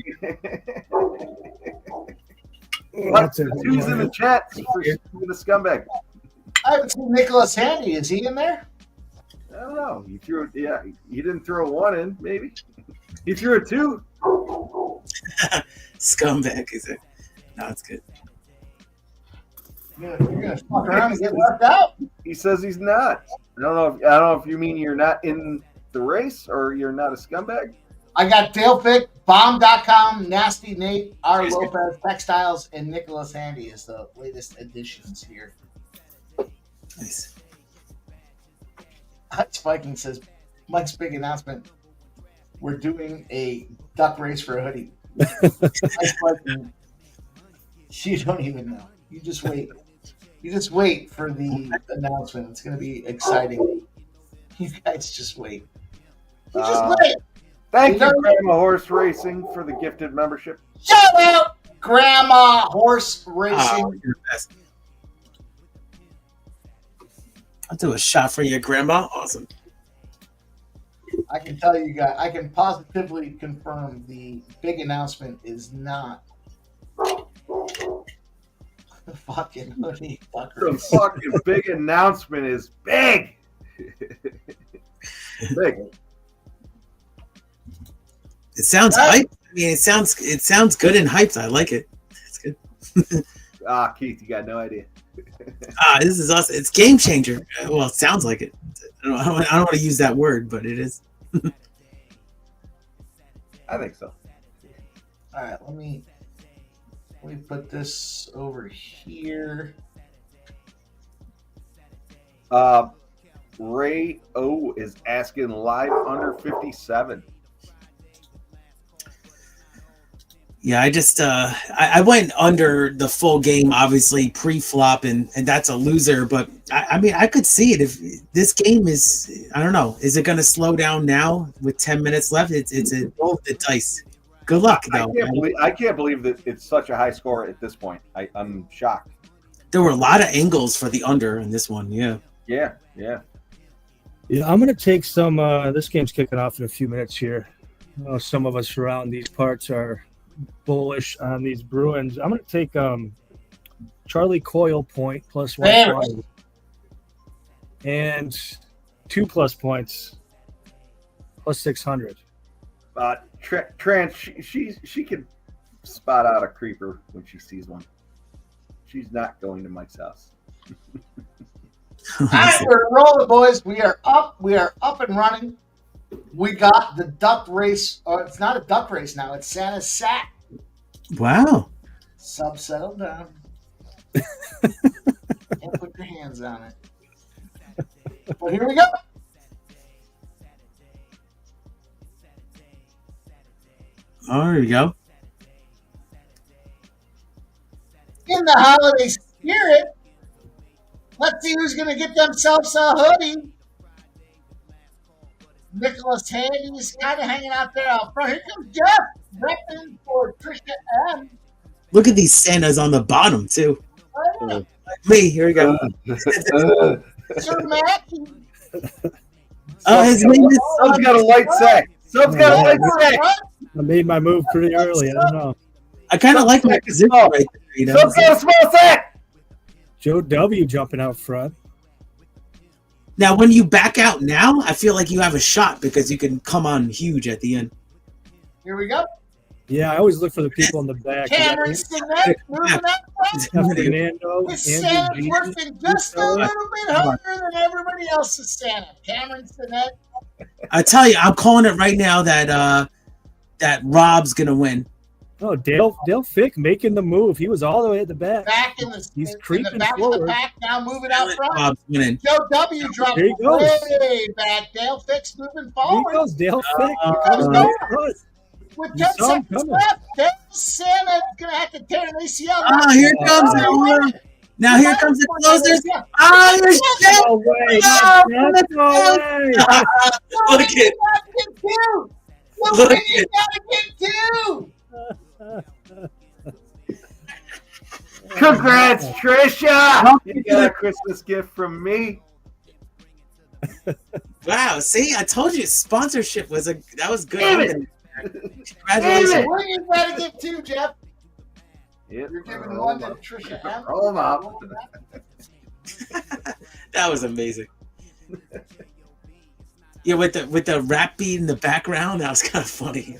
What? That's it. 2's in the chat for being a scumbag. I haven't seen Nicholas Handy. Is he in there? I don't know. You threw, yeah. You didn't throw a 1 in, maybe. You threw a 2. scumbag is it? No, it's good. You're gonna fuck around and get left out. He says he's not. I don't know if you mean you're not in the race or you're not a scumbag. I got Dale Fick, Bomb.com, Nasty Nate, R. Lopez, Textiles, and Nicholas Handy is the latest additions here. Nice. Hutch Viking says, Mike's big announcement. We're doing a duck race for a hoodie. Hutch Viking, you don't even know. You just wait. You just wait for the announcement. It's going to be exciting. You guys just wait. You just wait. Thank you, Grandma Horse Racing, for the gifted membership. Shout out, Grandma Horse Racing. Oh, you're the best. I'll do a shot for you, Grandma. Awesome. I can tell you guys, I can positively confirm the big announcement is not the fucking hoodie fucker. The fucking big announcement is big. Big. It sounds hyped. I mean, it sounds good and hyped. I like it. It's good. Keith, you got no idea. This is awesome. It's game changer. Well, it sounds like it. I don't want to use that word, but it is. I think so. All right, let me put this over here. Ray O is asking live under 57. Yeah, I just I went under the full game, obviously pre-flop, and that's a loser. But I mean, I could see it if this game is. I don't know. Is it going to slow down now with 10 minutes left? It's a roll of the dice. Good luck, though. I can't believe that it's such a high score at this point. I'm shocked. There were a lot of angles for the under in this one. Yeah. Yeah. I'm going to take some. This game's kicking off in a few minutes here. Some of us around these parts are bullish on these Bruins. I'm going to take Charlie Coyle point plus 120 and 2+ points plus 600. Trans, she can spot out a creeper when she sees one. She's not going to Mike's house. All right, we're rolling, boys. We are up. We are up and running. We got the duck race. Or it's not a duck race now. It's Santa's sack. Wow. Sub, settle down. Can't put your hands on it. But here we go. Oh, there we go. In the holiday spirit, let's see who's going to get themselves a hoodie. Nicholas Handy's kind of hanging out there out front. Here comes Jeff, repping for Trisha M. Look at these Santas on the bottom, too. Oh, Me, here we go. Sir Mackey. Oh, his name is. Sub's got a light sack. Sub's got a light sack. I made my move pretty early. I don't know. I kind of like my position right there. You know? Sub's got a small sack. Joe W. jumping out front. Now, when you back out now, I feel like you have a shot because you can come on huge at the end. Here we go. Yeah, I always look for the people in the back. Cameron Stinnett moving up front. Fernando, His Andrew Santa's G. working just a little bit harder than everybody else's Santa. Cameron Stinnett. I tell you, I'm calling it right now that that Rob's gonna win. Oh, Dale Fick making the move. He was all the way at the back. Back in the, He's in creeping the back of forward. the pack, now moving out front. Rob's winning. Joe W. dropped There he goes. way back. Dale Fick's moving Here forward. he goes, Dale Fick. With You 10 saw him seconds coming. left, Dale Santa's going to have to tear an ACL. Ah, here comes the now here comes the closers. Ah, here's Jeff. No way. Oh, No way. Look at it. Look at you gotta get two. Congrats, Trisha. You got a Christmas gift from me. Wow, see, I told you sponsorship was that was good. Damn it. Congratulations. What do you gotta get two, Jeff? Yep. You're giving one to Trisha M. Roll 'em up. That was amazing. Yeah, with the rap beat in the background, that was kind of funny.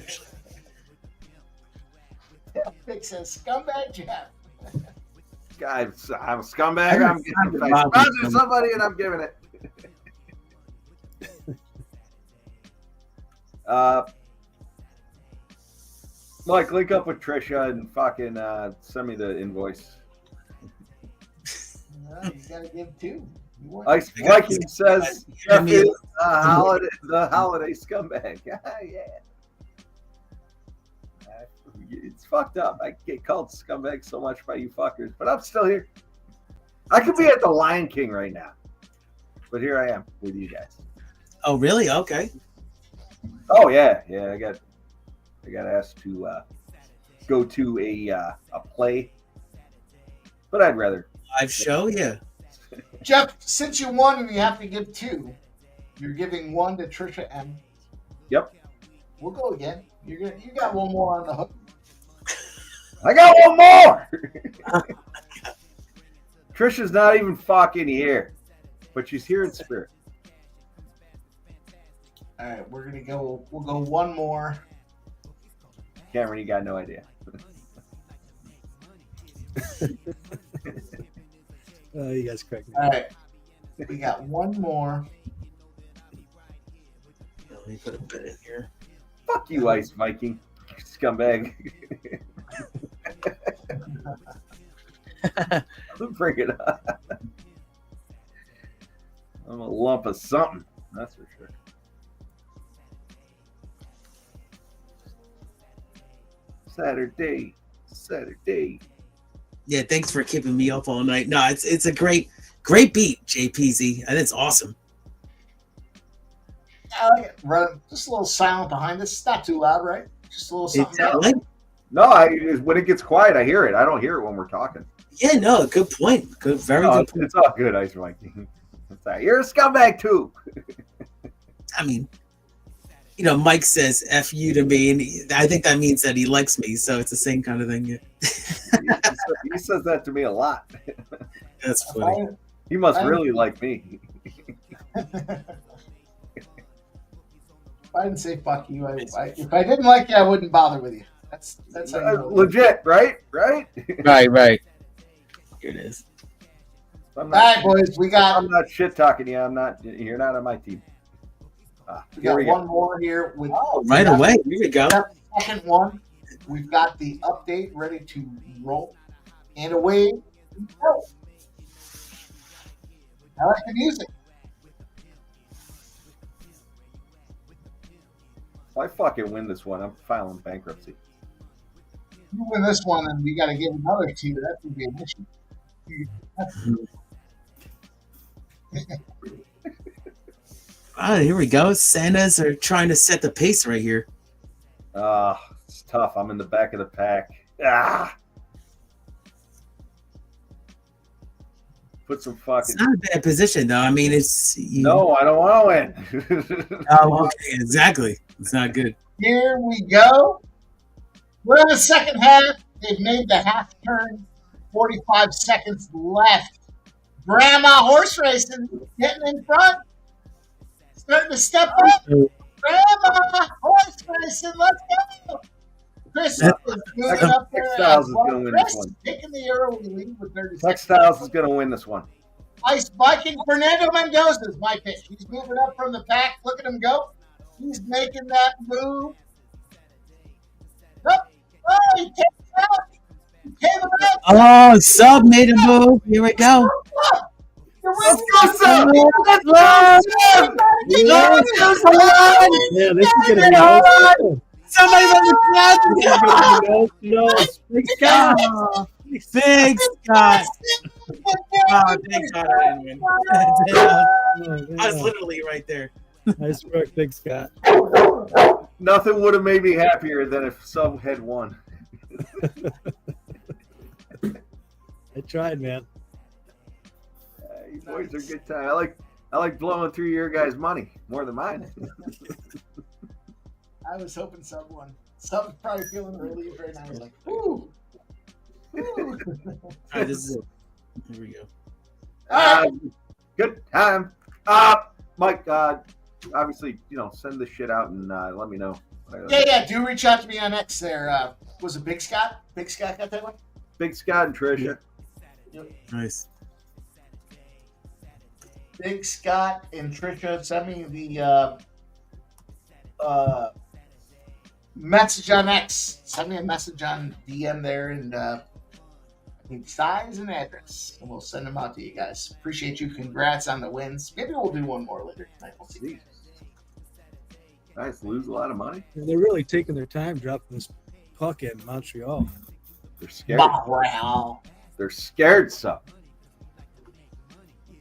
Fick says, scumbag Jeff. Guys, I'm a scumbag. I'm giving it. I sponsor somebody and I'm giving it. Mike, link up with Trisha and fucking send me the invoice. No, you gotta give two. Ice Viking says Jeff is the holiday scumbag. Yeah. It's fucked up. I get called scumbag so much by you fuckers, but I'm still here. I could be at the Lion King right now, but here I am with you guys. Oh, really? Okay. Oh yeah. I got asked to go to a play, but I'd rather Live show, yeah. Jeff, since you won and you have to give two, you're giving one to Trisha M. Yep. We'll go again. You got one more on the hook. I got one more. Trisha's not even fucking here, but she's here in spirit. All right, we'll go one more. Cameron, you got no idea. Oh, you guys crack me. All right, we got one more. Let me put a bit in here. Fuck you, Ice Viking, scumbag. Bring it on. I'm a lump of something, that's for sure. Saturday. Yeah, thanks for keeping me up all night. No, it's a great beat, JPZ, and it's awesome. I like it. Just a little silent behind this. It's not too loud, right? Just a little something. No, when it gets quiet, I hear it. I don't hear it when we're talking. Yeah, no, good point. Very good point. It's all good, Ice Viking. You're a scumbag too. I mean, Mike says "F you" to me, and I think that means that he likes me. So it's the same kind of thing. He says that to me a lot. That's funny. He must really like me. I didn't say fuck you, if I didn't like you, I wouldn't bother with you. That's how you know. Legit, right? Right. Here it is. I'm All right, boys, I'm not shit talking you. I'm not. You're not on my team. We got one more here with right away. Here we go. Second one. We've got the update ready to roll, and away we go. I like the music. If I fucking win this one, I'm filing bankruptcy. You win this one, and we got to give another two. That's gonna be an issue. Here we go. Santas are trying to set the pace right here. It's tough. I'm in the back of the pack. Put some fucking. It's not a bad position, though. I mean, it's. No, I don't want to win. Oh, okay. Exactly. It's not good. Here we go. We're in the second half. They've made the half turn. 45 seconds left. Grandma horse racing getting in front. Starting to step up. Grandma horse racing. Let's go. Chris is moving up there. Textiles is going to win this one. Taking the early lead with 30 seconds. Textiles is going to win this one. Ice Viking Fernando Mendoza is my pitch. He's moving up from the pack. Look at him go. He's making that move. Oh, he came out. He came out. Oh, Sub made a move. Here we go. Let's go, Sub! Let's go! Yeah, this is gonna be awesome. Somebody's on the No, Big Scott. Big Scott. Oh, thank God I didn't win. I was literally right there. Nice work, Big Scott. Nothing would have made me happier than if Sub had won. I tried, man. You boys are good time. I like blowing through your guys' money more than mine. I was hoping Sub won. Sub's probably feeling relieved right now. He's like, ooh. All right, this is it. Here we go. Good time. Mike, obviously, send this shit out and let me know. Yeah. Do reach out to me on X there. Was it Big Scott? Big Scott got that one? Big Scott and Tricia. Yep. Nice. Big Scott and Tricia, send me the message on X. Send me a message on DM there and size and address, and we'll send them out to you guys. Appreciate you. Congrats on the wins. Maybe we'll do one more later tonight. We'll see. Nice. Lose a lot of money. They're really taking their time dropping this puck in Montreal. They're scared. Montreal. They're scared, Sub.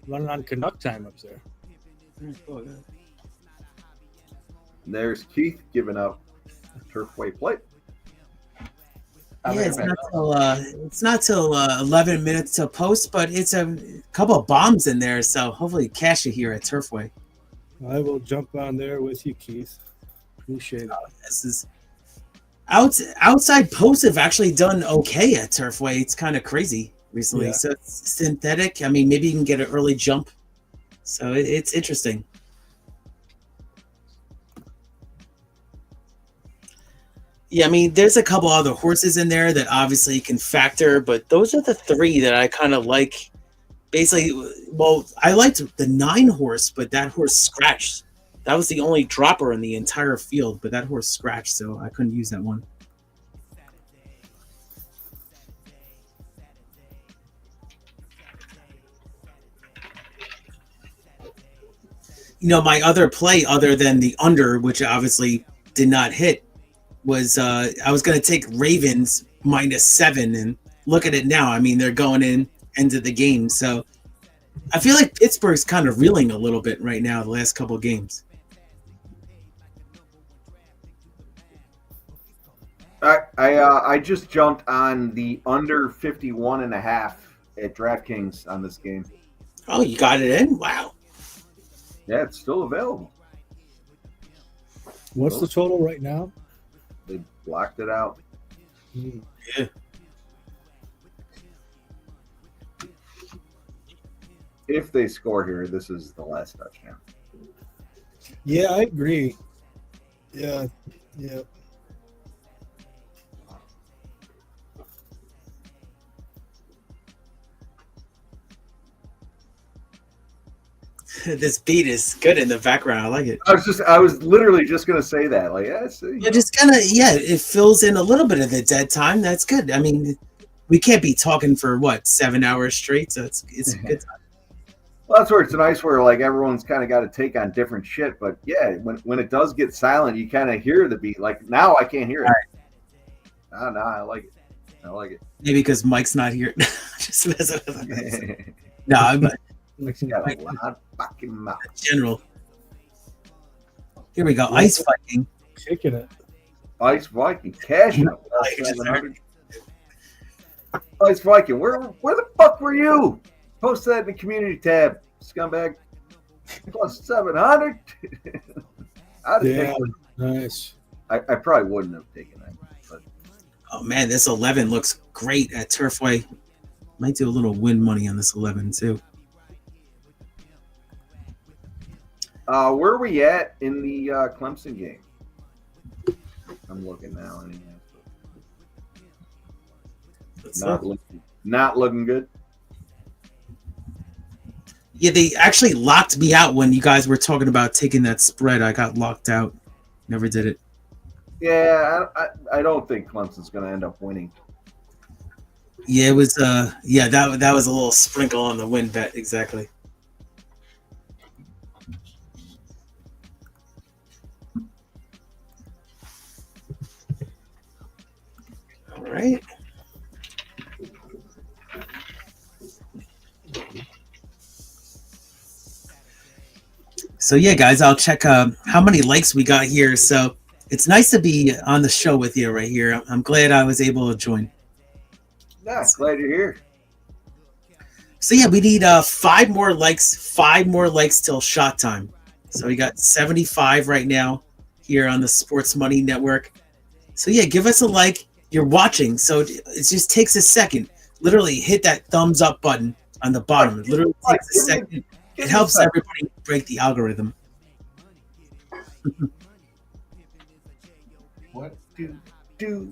Running on Canuck time up there. There's Keith giving up Turfway plate. Yeah, it's not till 11 minutes to post, but it's a couple of bombs in there, so hopefully cash it here at Turfway. I will jump on there with you, Keith. Appreciate it. This is outside posts have actually done okay at Turfway. It's kind of crazy recently. Yeah. So it's synthetic. I mean, maybe you can get an early jump. So it's interesting. Yeah, I mean, there's a couple other horses in there that obviously can factor, but those are the three that I kind of like. Basically, well, I liked the 9 horse, but that horse scratched. That was the only dropper in the entire field, but that horse scratched, so I couldn't use that one. My other play, other than the under, which obviously did not hit, was I was going to take Ravens -7, and look at it now. I mean, they're going into the game, so I feel like Pittsburgh's kind of reeling a little bit right now the last couple of games. I just jumped on the under 51.5 at DraftKings on this game. Oh, you got it in? Wow. Yeah, it's still available. What's the total right now? They blocked it out. Yeah. If they score here, this is the last touchdown. Yeah, I agree. Yeah. This beat is good in the background. I like it. I was literally just gonna say that. Like, yeah, see, Yeah, just kind of it fills in a little bit of the dead time. That's good. I mean, we can't be talking for 7 hours straight, so it's a good time. well, that's where it's nice where like everyone's kind of got to take on different shit. But yeah, when it does get silent, you kind of hear the beat. Like now, I can't hear it. No, I like it. I like it. Maybe because Mike's not here. Just messing with him. No, I'm Mike's got a loud fucking mouth. general. Here we go. Ice Viking. Kicking it. Ice Viking, cash out. Ice Viking, where the fuck were you? Post that in the community tab, scumbag. Plus 700. I'd have taken Nice. I probably wouldn't have taken that. But. Oh man, this 11 looks great at Turfway. Might do a little win money on this 11 too. Where are we at in the Clemson game? I'm looking now. Not looking good. Yeah, they actually locked me out when you guys were talking about taking that spread. I got locked out. Never did it. Yeah, I don't think Clemson's going to end up winning. Yeah, it was. That was a little sprinkle on the win bet. Exactly. All right. So yeah, guys, I'll check how many likes we got here. So it's nice to be on the show with you right here. I'm glad I was able to join. Yeah, glad you're here. So yeah, we need 5 more likes. 5 more likes till shot time. So we got 75 right now here on the Sports Money Network. So yeah, give us a like. You're watching, so it just takes a second. Literally hit that thumbs up button on the bottom. It literally takes a second. It helps everybody break the algorithm. What? Do.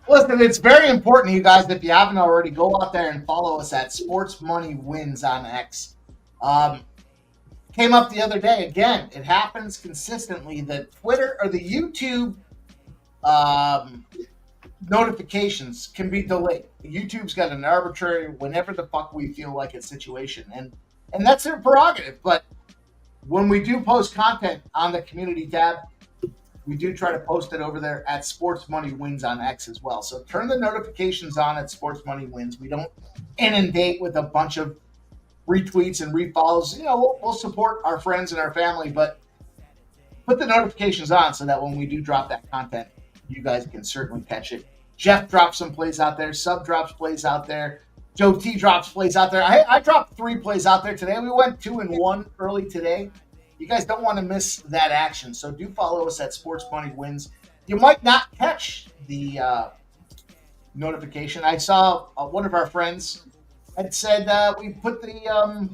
Listen, it's very important, you guys, if you haven't already, go out there and follow us at Sports Money Wins on X. Came up the other day. Again, it happens consistently that Twitter or the YouTube notifications can be delayed. YouTube's got an arbitrary, whenever the fuck we feel like it situation, and that's their prerogative. But when we do post content on the community tab, we do try to post it over there at Sports Money Wins on X as well. So turn the notifications on at Sports Money Wins. We don't inundate with a bunch of retweets and refollows. You know, we'll support our friends and our family, but put the notifications on so that when we do drop that content, you guys can certainly catch it. Jeff drops some plays out there. Sub drops plays out there. Joe T drops plays out there. I dropped 3 plays out there today. We went 2-1 early today. You guys don't want to miss that action, so do follow us at Sports Money Wins. You might not catch the notification. I saw one of our friends had said we put the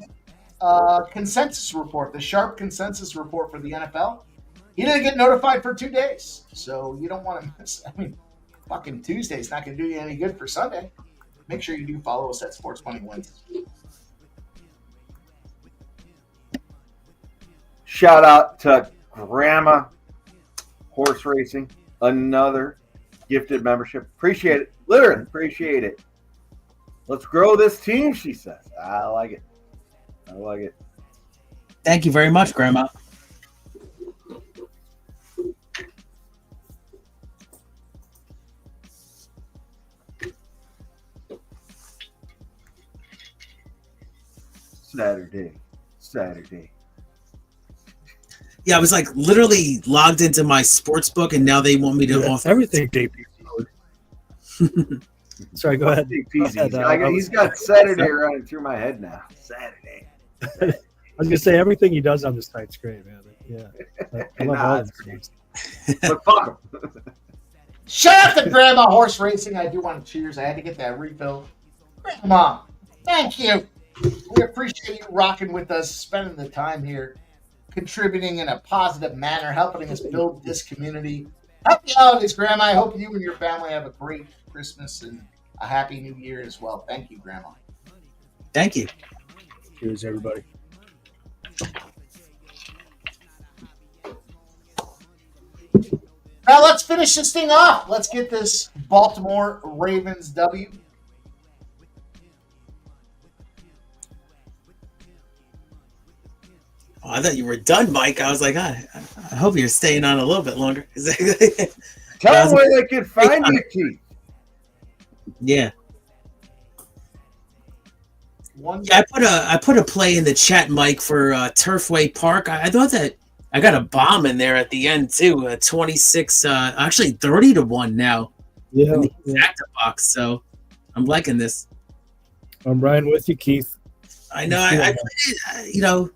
consensus report, the sharp consensus report for the NFL. He didn't get notified for 2 days, so you don't want to miss. I mean, fucking Tuesday's not going to do you any good for Sunday. Make sure you do follow us at Sports Money Wins. Shout out to Grandma Horse Racing, another gifted membership. Appreciate it. Literally appreciate it. Let's grow this team, she says. I like it. I like it. Thank you very much, Grandma. Saturday. Yeah, I was like literally logged into my sports book, and now they want me to offer everything JP. Sorry, go ahead. He's got Saturday running through my head now. Saturday. I was gonna say everything he does on the site's great, man. Yeah, I love all the things. But fuck him. Shout out to Grandma Horse Racing. I do want to cheers. I had to get that refill. Grandma, thank you. We appreciate you rocking with us, spending the time here, contributing in a positive manner, helping us build this community. Happy holidays, Grandma. I hope you and your family have a great Christmas and a happy New Year as well. Thank you, Grandma. Thank you. Cheers, everybody. Now let's finish this thing off. Let's get this Baltimore Ravens W. Oh, I thought you were done, Mike. I was like, I hope you're staying on a little bit longer. Tell them where they can find you, Keith. Yeah. Yeah, I put a play in the chat, Mike, for Turfway Park. I thought that I got a bomb in there at the end too. 26, actually 30-1 now. Yeah, in the exacta box. So I'm liking this. I'm riding with you, Keith. I know. I played it, you know.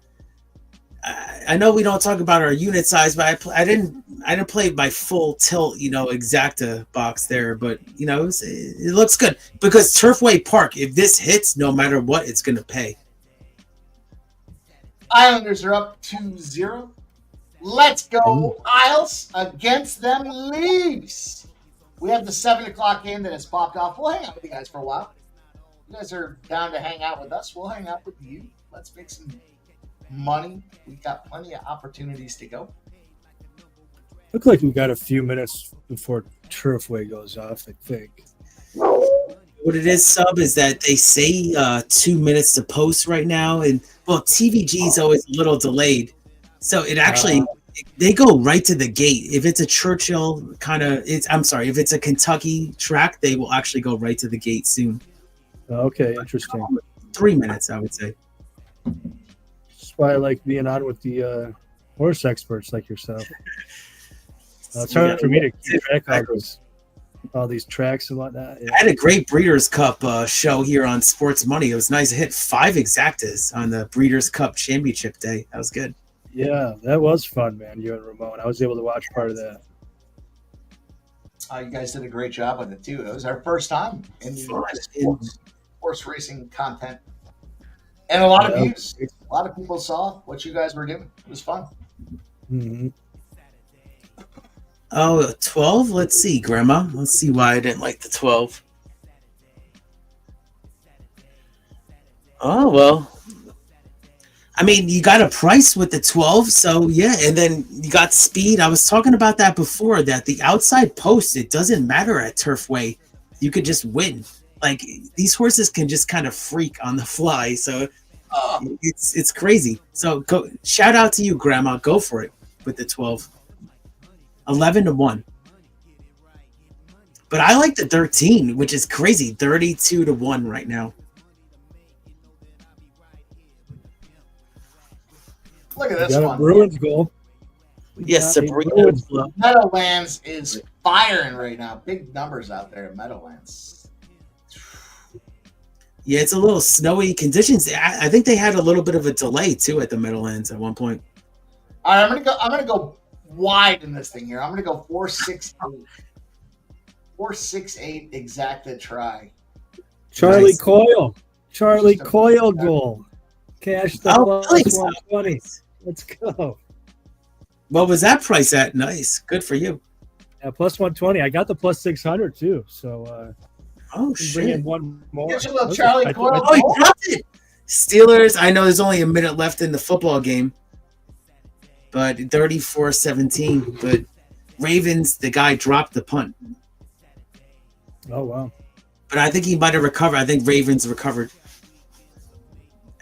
I know we don't talk about our unit size, but I didn't play my full tilt, you know, exacta box there. But you know, it looks good because Turfway Park. If this hits, no matter what, it's going to pay. Islanders are up 2-0. Let's go, Isles, against them Leafs. We have the 7 o'clock game that has popped off. We'll hang out with you guys for a while. You guys are down to hang out with us. We'll hang out with you. Let's make some money. We've got plenty of opportunities to go. Look like we got a few minutes before Turfway goes off, I think. What it is, Sub, is that they say 2 minutes to post right now. And, well, TVG is always a little delayed. So it actually, they go right to the gate. If it's a Churchill kind of, if it's a Kentucky track, they will actually go right to the gate soon. Okay, interesting. 3 minutes, I would say. That's why I like being on with the horse experts like yourself. It's hard for me to keep track of all these tracks and whatnot. Yeah. I had a great Breeders' Cup show here on Sports Money. It was nice to hit 5 exactas on the Breeders' Cup Championship Day. That was good. Yeah, that was fun, man. You and Ramon. I was able to watch part of that. You guys did a great job with it, too. It was our first time in the horse racing content. And a lot of views. A lot of people saw what you guys were doing. It was fun. Mm-hmm. Oh, 12? Let's see, Grandma. Let's see why I didn't like the 12. Oh, well. I mean, you got a price with the 12, so yeah, and then you got speed. I was talking about that before, that the outside post, it doesn't matter at Turfway. You could just win. Like, these horses can just kind of freak on the fly, so it's crazy. So go, shout out to you, Grandma. Go for it with the 12. 11-1. But I like the 13, which is crazy. 32-1 right now. Look at this got one. a Bruins goal. Yes, Sabrina. Meadowlands is firing right now. Big numbers out there at Meadowlands. Yeah, it's a little snowy conditions. I think they had a little bit of a delay too at the Meadowlands at one point. All right, I'm gonna go wide in this thing here. I'm gonna go 4-6-8. 4-6-8 exacta try. Charlie Nice. Coyle. Charlie Coyle goal. Cash the plus 120. Let's go. What was that price at? Nice. Good for you. Yeah, plus 120. I got the plus 600 too. So Oh, bring in shit. one more. Get your little Charlie Coyle. Oh, he dropped it. Steelers. I know there's only a minute left in the football game, but 34-17. But Ravens, the guy dropped the punt. Oh, wow. But I think he might have recovered. I think Ravens recovered.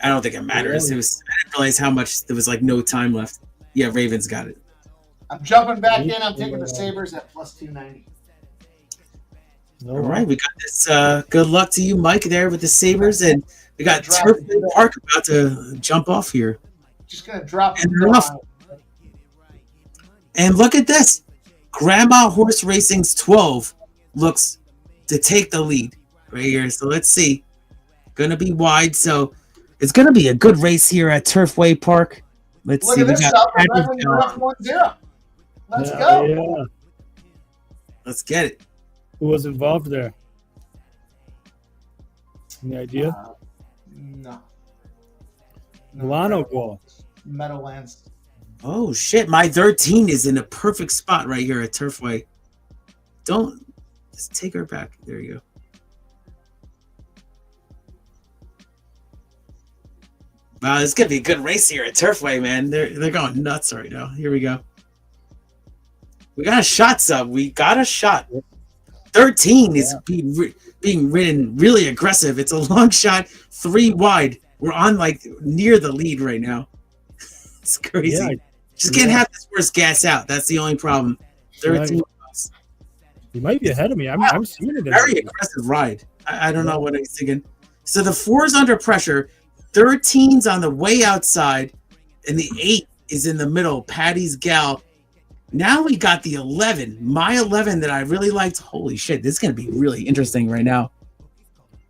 I don't think it matters. It was. I didn't realize how much there was like no time left. Yeah, Ravens got it. I'm jumping back in. I'm taking the Sabres at plus 290. No, All right, we got this. Good luck to you, Mike, there with the Sabres, and we got Turfway Park about to jump off here. Just gonna drop And they're off. And look at this. Grandma Horse Racing's 12 looks to take the lead right here. So let's see. Going to be wide. So it's going to be a good race here at Turfway Park. Let's Look see. at this stuff. Remember when you're up 1-0. Let's go. Yeah. Let's get it. Who was involved there? Any idea? No. Milano goal. Meadowlands. Oh shit! My 13 is in a perfect spot right here at Turfway. Don't just take her back. There you go. Wow, it's gonna be a good race here at Turfway, man. They're going nuts right now. Here we go. We got a shot, sub. We got a shot. 13 is being ridden really aggressive. It's a long shot, 3 wide. We're on like near the lead right now. It's crazy. Yeah. Just can't have this first gas out. That's the only problem. 13. You might be ahead of me. I'm seeing it. Very aggressive ride. I don't know what I was thinking. So the 4's under pressure. 13's on the way outside, and the 8 is in the middle. Patty's gal. Now we got the 11. My 11 that I really liked. Holy shit, this is going to be really interesting right now.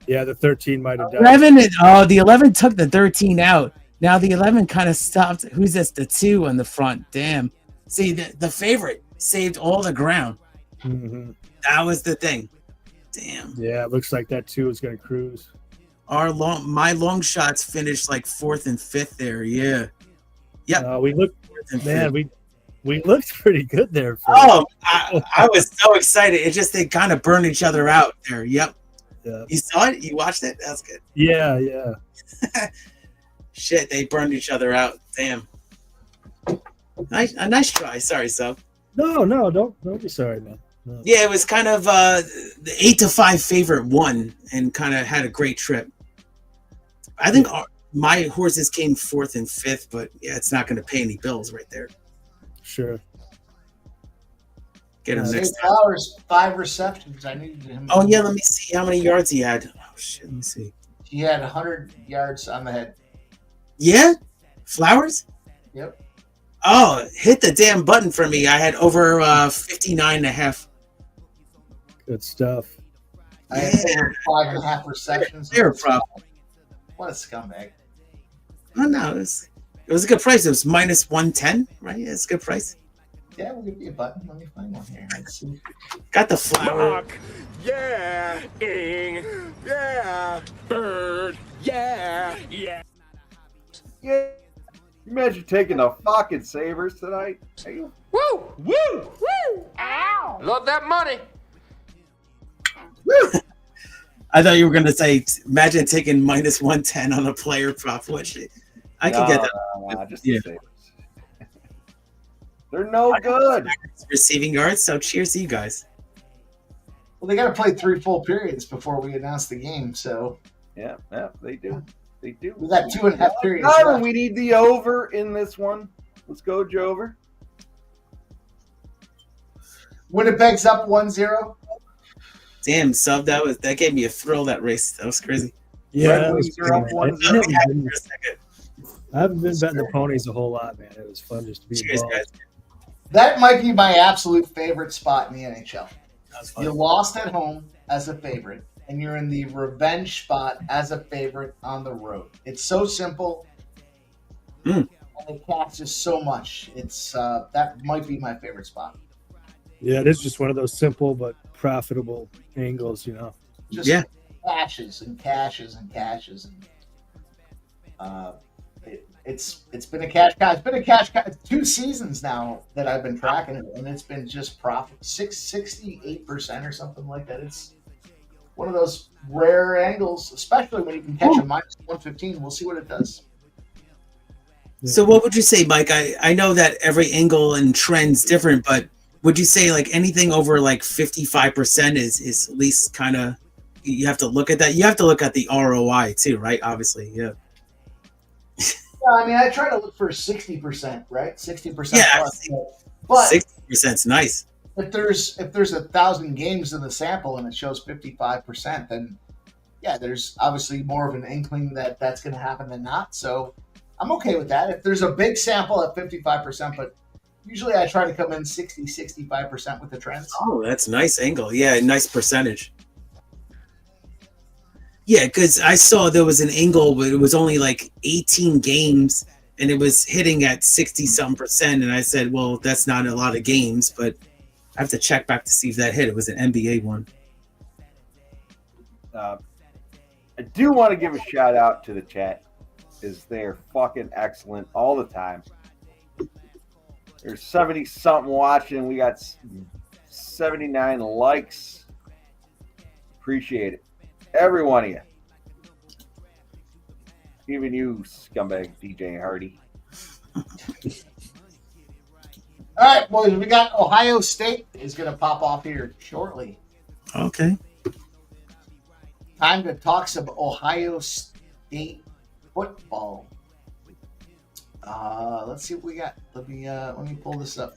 Yeah, the 13 might have done. 11. The 11 took the 13 out. Now the 11 kind of stopped. Who's this? The 2 on the front. Damn. See, the favorite saved all the ground. Mm-hmm. That was the thing. Damn. Yeah, it looks like that 2 is going to cruise. My long shots finished like 4th and 5th there. Yeah. Yep. We looked, man. We looked pretty good there. I was so excited. It just they kind of burned each other out there. Yep. Yeah. You saw it? You watched it? That's good. Yeah. Shit, they burned each other out. Damn. A nice try. Sorry, sub. No, don't be sorry, man. No. Yeah, it was kind of the 8-5 favorite won and kind of had a great trip. I think my horses came 4th and 5th, but yeah, it's not going to pay any bills right there. Sure. Get him next time. Flowers, 5 receptions. I needed him. Oh yeah, let me see how many yards he had. Oh shit, let me see. He had 100 yards on the head. Yeah, Flowers. Yep. Oh, hit the damn button for me. I had over 59.5. Good stuff. I had over 5.5 receptions. They're a problem. What a scumbag. Oh no, it was a good price. It was minus 110, right? Yeah, it's a good price. Yeah, we'll give you a button. Let me find one here. Let's see. Got the flower. Rock. Yeah. Ing. Yeah. Bird. Yeah. Yeah. Yeah. Imagine taking the fucking Sabres tonight. Hey, Woo. Woo. Woo. Ow. Love that money. I thought you were going to say, imagine taking minus 110 on a player prop. What shit? I can get that. No, just the Sabres. They're no good. Receiving yards, so cheers to you guys. Well, they got to play 3 full periods before we announce the game, so. Yeah, they do. They do. We got 2.5 periods. Darn, we need the over in this one. Let's go, Jover. Winnipeg's up 1-0. Damn, sub, that gave me a thrill, that race. That was crazy. Yeah, Red that was Wings are up cool, man. 1-0. I haven't been betting the ponies a whole lot, man. It was fun just to be Cheers, involved. guys. That might be my absolute favorite spot in the NHL. That was fun. You lost at home as a favorite, and you're in the revenge spot as a favorite on the road. It's so simple. And it catches so much. It's that might be my favorite spot. Yeah, it is just one of those simple but profitable angles, you know. Just Yeah. cashes and cashes and cashes, and it's been a cash cow. It's been a cash cow. 2 seasons now that I've been tracking it, and it's been just profit 68% or something like that. It's one of those rare angles, especially when you can catch a minus 115. We'll see what it does. So what would you say, Mike? I know that every angle and trend's different, but would you say like anything over like 55% is at least kind of, you have to look at that? You have to look at the ROI too, right? Obviously, yeah. I mean, I try to look for 60%, right? 60% Yeah, plus. But 60% is nice. if there's 1,000 games in the sample and it shows 55%, then yeah, there's obviously more of an inkling that that's going to happen than not. So I'm okay with that. If there's a big sample at 55%, but usually I try to come in 65% with the trends. Oh, that's a nice angle. Yeah, nice percentage. Yeah, because I saw there was an angle where it was only like 18 games and it was hitting at 60-something%. And I said, well, that's not a lot of games, but I have to check back to see if that hit. It was an NBA one. I do want to give a shout out to the chat, because they're fucking excellent all the time. There's 70 something watching. We got 79 likes. Appreciate it, every one of you. Even you, scumbag DJ Hardy. All right, boys, we got Ohio State is going to pop off here shortly. Okay. Time to talk some Ohio State football. Let's see what we got. Let me pull this up.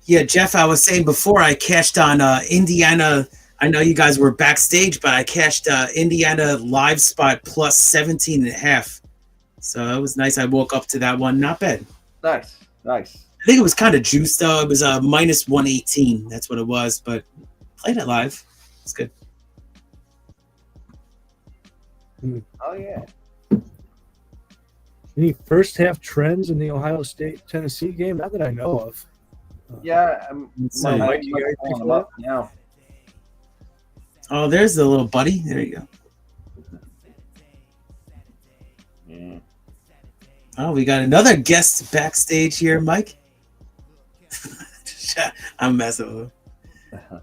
Yeah, Jeff, I was saying before I cashed on Indiana. I know you guys were backstage, but I cashed Indiana live spot plus 17.5. So it was nice. I woke up to that one. Not bad. Nice. I think it was kind of juiced though. It was minus 118. That's what it was, but played it live. It's good. Oh, yeah. Any first half trends in the Ohio State Tennessee game? Not that I know of. Yeah, So, might be pulling them up now. oh, there's the little buddy. There you go. Yeah. Oh, we got another guest backstage here, Mike. I'm messing with him.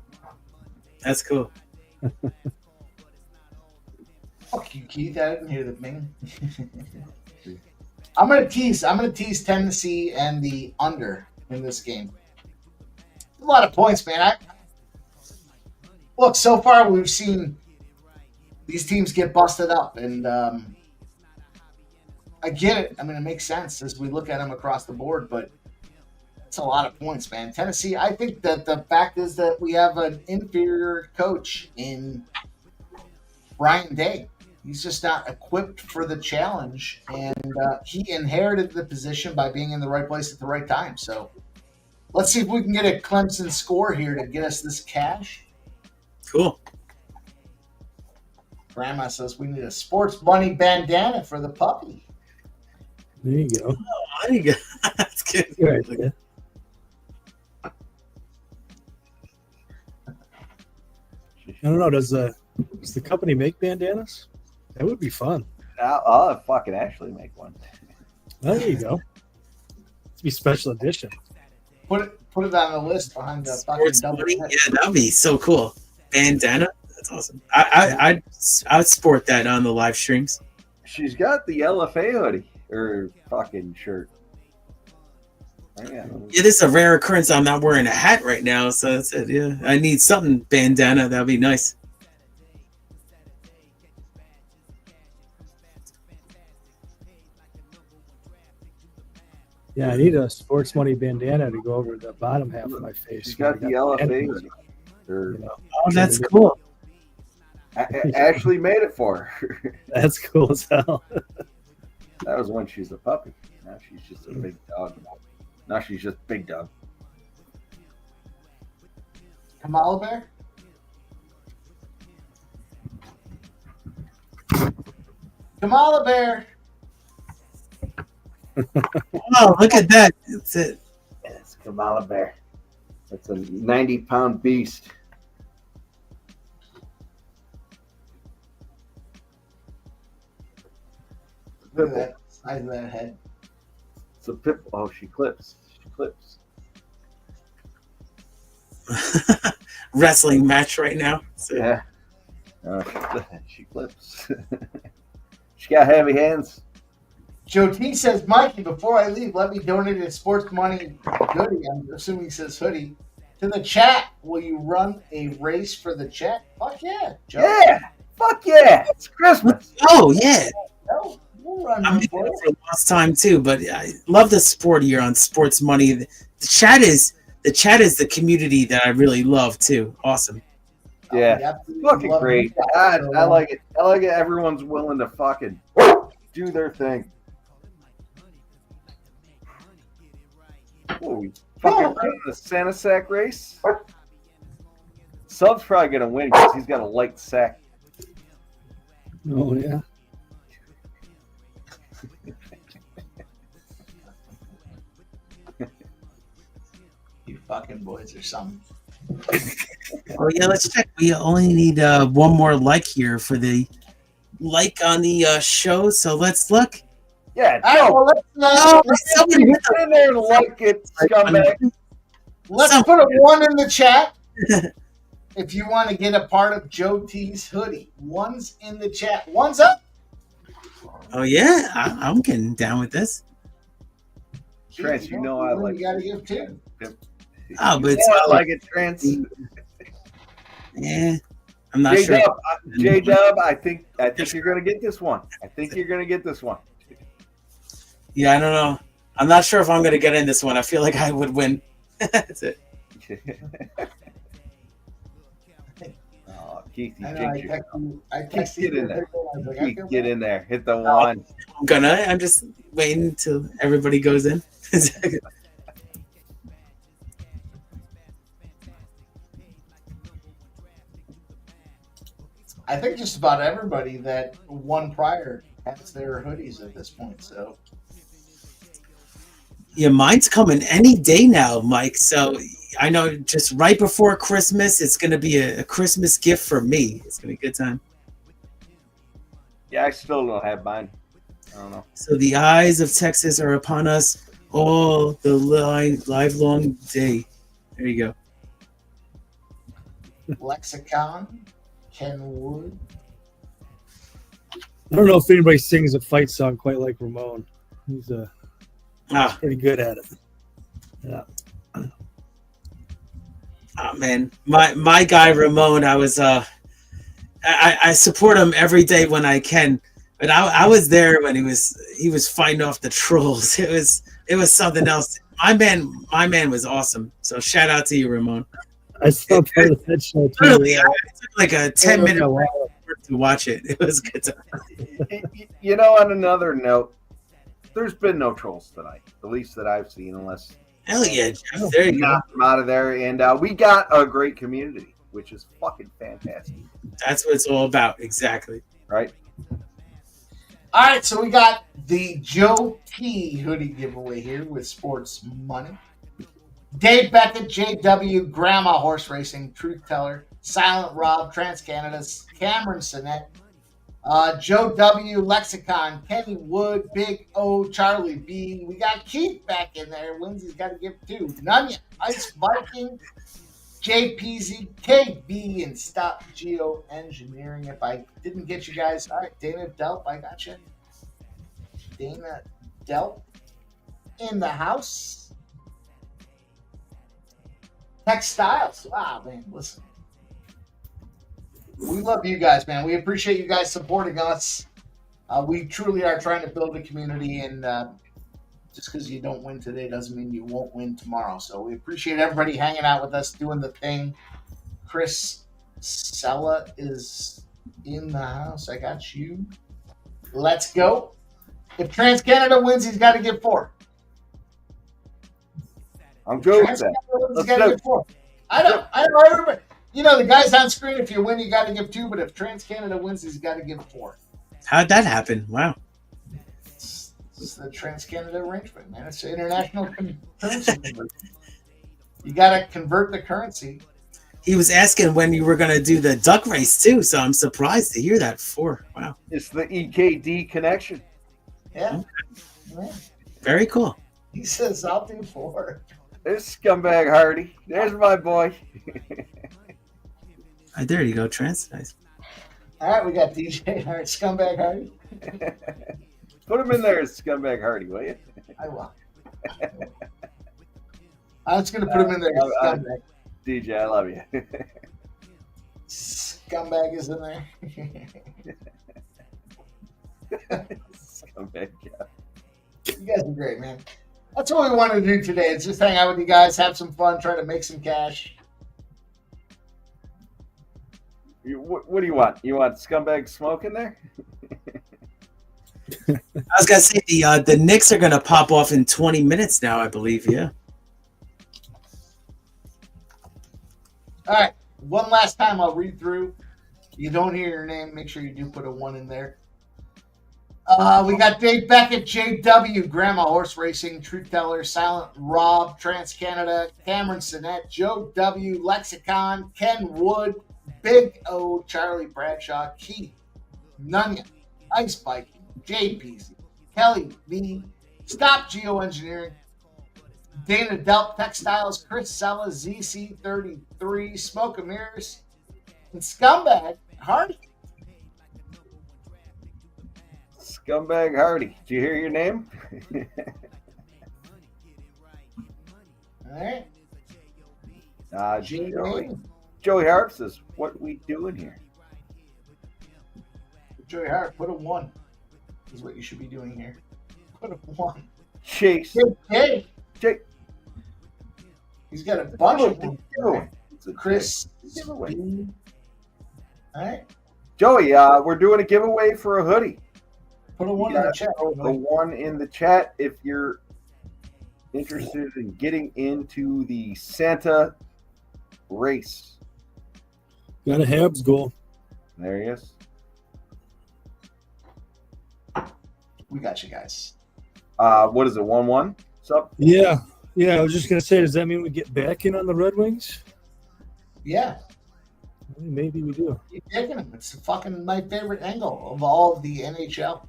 That's cool. Fuck you, Keith. I didn't hear the thing. I'm gonna tease Tennessee and the under in this game. A lot of points, man. Look, so far we've seen these teams get busted up, and I get it. I mean, it makes sense as we look at them across the board, but it's a lot of points, man. Tennessee, I think that the fact is that we have an inferior coach in Brian Day. He's just not equipped for the challenge, and he inherited the position by being in the right place at the right time. So let's see if we can get a Clemson score here to get us this cash. Cool. Grandma says we need a sports bunny bandana for the puppy. There you go. Oh, there you go. That's good. Good idea. I don't know. Does the company make bandanas? That would be fun. I'll fucking actually make one. Oh, there you go. It'd be special edition. Put it on the list behind the fucking Sports double bunny? check. Yeah, that'd be so cool. Bandana? That's awesome. I'd sport that on the live streams. She's got the LFA hoodie or fucking shirt. Yeah. Yeah, this is a rare occurrence. I'm not wearing a hat right now, so that's it. Yeah, I need something bandana. That'd be nice. Yeah, I need a sports money bandana to go over the bottom half of my face. She's got the LFA hoodie. You know. Oh, that's cool. Ashley made it for her. That's cool as hell. That was when she's a puppy. Now she's just a big dog. Now she's just big dog. Kamala Bear? Kamala Bear! Oh, look at that. That's it. It's Kamala Bear. It's a 90-pound beast. Look at that size of that head. It's a pit. Oh, she clips. She clips. Wrestling match right now. So, Yeah. She clips. She got heavy hands. Joe T says, Mikey, before I leave, let me donate a sports money goodie. I'm assuming he says hoodie. To the chat, will you run a race for the chat? Fuck yeah, Joe. Yeah. Fuck yeah. It's Christmas. oh yeah. No, we'll run I'm one doing for it you. for the last time too, but I love the sport here on Sports Money. The chat is the community that I really love too. Awesome. Yeah. We absolutely Fucking love great. you guys. I like it. I like it. Everyone's willing to fucking do their thing. Oh, we fucking running the Santa sack race. Sub's probably gonna win because he's got a light sack. Oh, yeah. fucking boys or something. Oh yeah, let's check. We only need one more like here for the like on the show. So let's look. Yeah, All right, well, Somebody hit get in there and like it, scumbag. let's put a 1 in the chat if you want to get a part of Joe T's hoodie. 1's in the chat. 1's up. Oh yeah, I'm getting down with this. Trent, you know I like You got to give 2. Oh, but it's I like it, Trent. Yeah, I'm not sure. J-Dub, I think you're gonna get this one. I think you're gonna get this one. Yeah, I don't know. I'm not sure if I'm gonna get in this one. I feel like I would win. That's it. Oh, Keith, you I Keith, get in there. Keith, Keith, get in there. Hit the 1. I'm just waiting until everybody goes in. I think just about everybody that won prior has their hoodies at this point. So yeah, mine's coming any day now, Mike. So I know just right before Christmas, it's going to be a Christmas gift for me. It's going to be a good time. Yeah, I still don't have mine. I don't know. So the eyes of Texas are upon us all the livelong day. There you go. Lexicon, Ken Wood. I don't know if anybody sings a fight song quite like Ramon. He's pretty good at it. Yeah. Oh man, my guy Ramon, I was I support him every day when I can. But I was there when he was fighting off the trolls. It was something else. My man was awesome. So shout out to you, Ramon. I saw part of that show too. Really, it took like a 10-minute to watch it. It was good. You know, on another note, there's been no trolls tonight, the least that I've seen, unless hell yeah, Jeff. There you go. knocked them out of there, and we got a great community, which is fucking fantastic. That's what it's all about, exactly. Right. All right, so we got the Joe T hoodie giveaway here with sports money. Dave Beckett, JW, Grandma Horse Racing, Truth Teller, Silent Rob, TransCanada, Cameron Sinet, Joe W, Lexicon, Kenny Wood, Big O, Charlie B. We got Keith back in there. Lindsay's got to give 2. Nunya, Ice Viking, JPZ, KB, and Stop Geo Engineering. If I didn't get you guys, all right, Dana Delp, I got you. Dana Delp in the house. Textiles. Wow, man, listen. We love you guys, man. We appreciate you guys supporting us. We truly are trying to build a community, and just because you don't win today doesn't mean you won't win tomorrow. So we appreciate everybody hanging out with us, doing the thing. Chris Sella is in the house. I got you. Let's go. If TransCanada wins, he's got to give 4. I'm good with that. Let's go. I know everybody. You know, the guys on screen, if you win, you got to give 2, but if TransCanada wins, he's got to give 4. How'd that happen? Wow. It's the TransCanada arrangement, man. It's an international currency conversion. You got to convert the currency. He was asking when you were going to do the duck race, too, so I'm surprised to hear that. 4. Wow. It's the EKD connection. Yeah. Yeah. Very cool. He says, I'll do 4. There's Scumbag Hardy. There's my boy. There you go, Trans. Nice. All right, we got DJ. All right, Scumbag Hardy. Put him in there as Scumbag Hardy, will you? I will. I'm just going to put him in there as Scumbag. DJ, I love you. Scumbag is in there. Scumbag, yeah. You guys are great, man. That's what we wanted to do today. Is just hang out with you guys, have some fun, try to make some cash. What do you want? You want Scumbag Smoke in there? I was going to say the Knicks are going to pop off in 20 minutes now, I believe. Yeah. All right. One last time I'll read through. You don't hear your name, make sure you do put a 1 in there. We got Dave Beckett, JW, Grandma Horse Racing, Truth Teller, Silent Rob, Trans Canada, Cameron Sinnett, Joe W, Lexicon, Ken Wood, Big O, Charlie Bradshaw, Keith, Nunya, Ice Biking, JPZ, Kelly V, Stop Geoengineering, Dana Delp Textiles, Chris Sella, ZC33, Smoke and Mirrors, and Scumbag Hardy. Scumbag Hardy. Did you hear your name? All right. Joey Harp says, what we doing here? Joey Hart, put a 1 is what you should be doing here. Put a 1. Chase. Hey. Jake. He's got a bunch of them. It's a Chris. giveaway. All right. Joey, we're doing a giveaway for a hoodie. Put a 1 in the chat. A 1 in the chat if you're interested in getting into the Santa race. Got a Habs goal. There he is. We got you guys. What is it, 1-1? Sup? Yeah. I was just gonna say, does that mean we get back in on the Red Wings? Yeah. Maybe we do. Keep taking him. It's fucking my favorite angle of all of the NHL.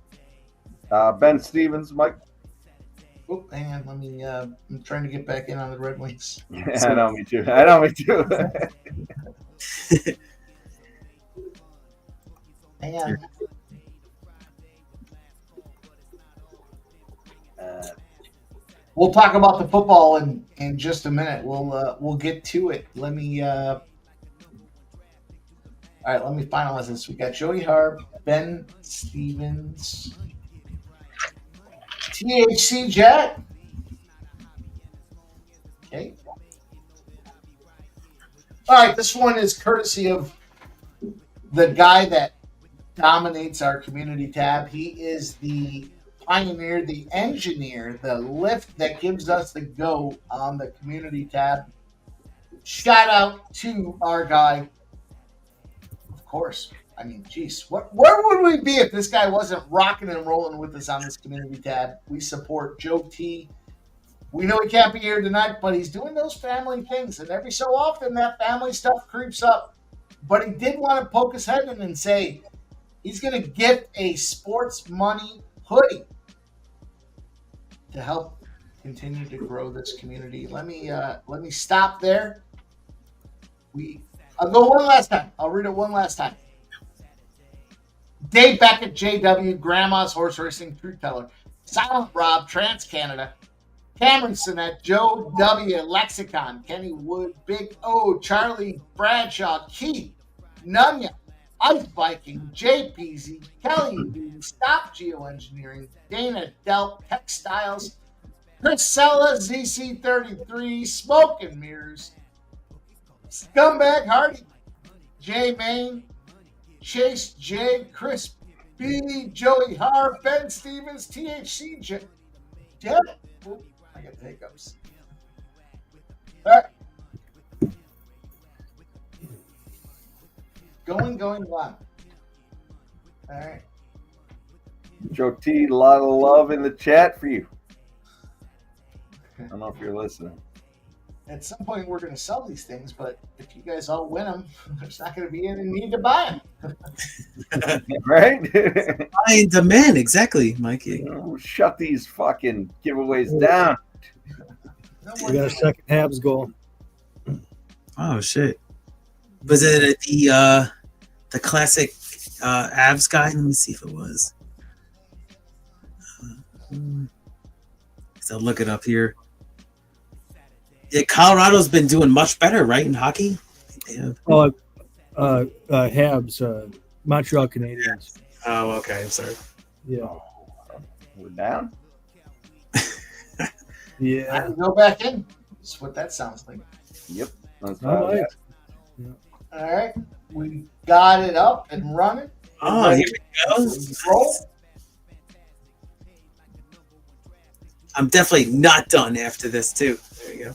Ben Stevens, Mike. Oh, hang on. Let me. I'm trying to get back in on the Red Wings. Yeah, I know, me too. Hang on. We'll talk about the football in just a minute. We'll get to it. Let me. All right, let me finalize this. We got Joey Harp, Ben Stevens, THC Jet. Okay. All right, this one is courtesy of the guy that dominates our community tab. He is the pioneer, the engineer, the lift that gives us the go on the community tab. Shout out to our guy. Of course. I mean, geez, where would we be if this guy wasn't rocking and rolling with us on this community tab? We support Joe T. We know he can't be here tonight, but he's doing those family things, and every so often that family stuff creeps up. But he did want to poke his head in and say he's going to gift a sports money hoodie to help continue to grow this community. Let me stop there. I'll go one last time. I'll read it one last time. Dave Beckett, JW, Grandma's Horse Racing, Truth Teller, Silent Rob, Trans Canada, Cameron Sinnett, Joe W, Lexicon, Kenny Wood, Big O, Charlie Bradshaw, Keith, Nunya, Ice Biking, JPZ, Kelly B, Stop Geoengineering, Dana Delp, Textiles, Priscilla, ZC33, Smoke and Mirrors, Scumbag Hardy, J Main, Chase J, Chris B, Joey Har, Ben Stevens, THC J. Oh, I got the hiccups. All right. Going on. All right. Joe T, a lot of love in the chat for you. I don't know if you're listening. At some point, we're going to sell these things, but if you guys all win them, there's not going to be any need to buy them. Right? Supply and demand, exactly, Mikey. Oh, shut these fucking giveaways down. We got a second Habs goal. Oh shit! Was it the classic Avs guy? Let me see if it was. So look it up here. Yeah, Colorado's been doing much better, right, in hockey? Yeah. Habs, Montreal Canadiens. Oh, okay. I'm sorry. Yeah. We're down? I can go back in. That's what that sounds like. Yep. That's All right. All right. We got it up and running. Oh, here we go. Roll. I'm definitely not done after this, too. There you go.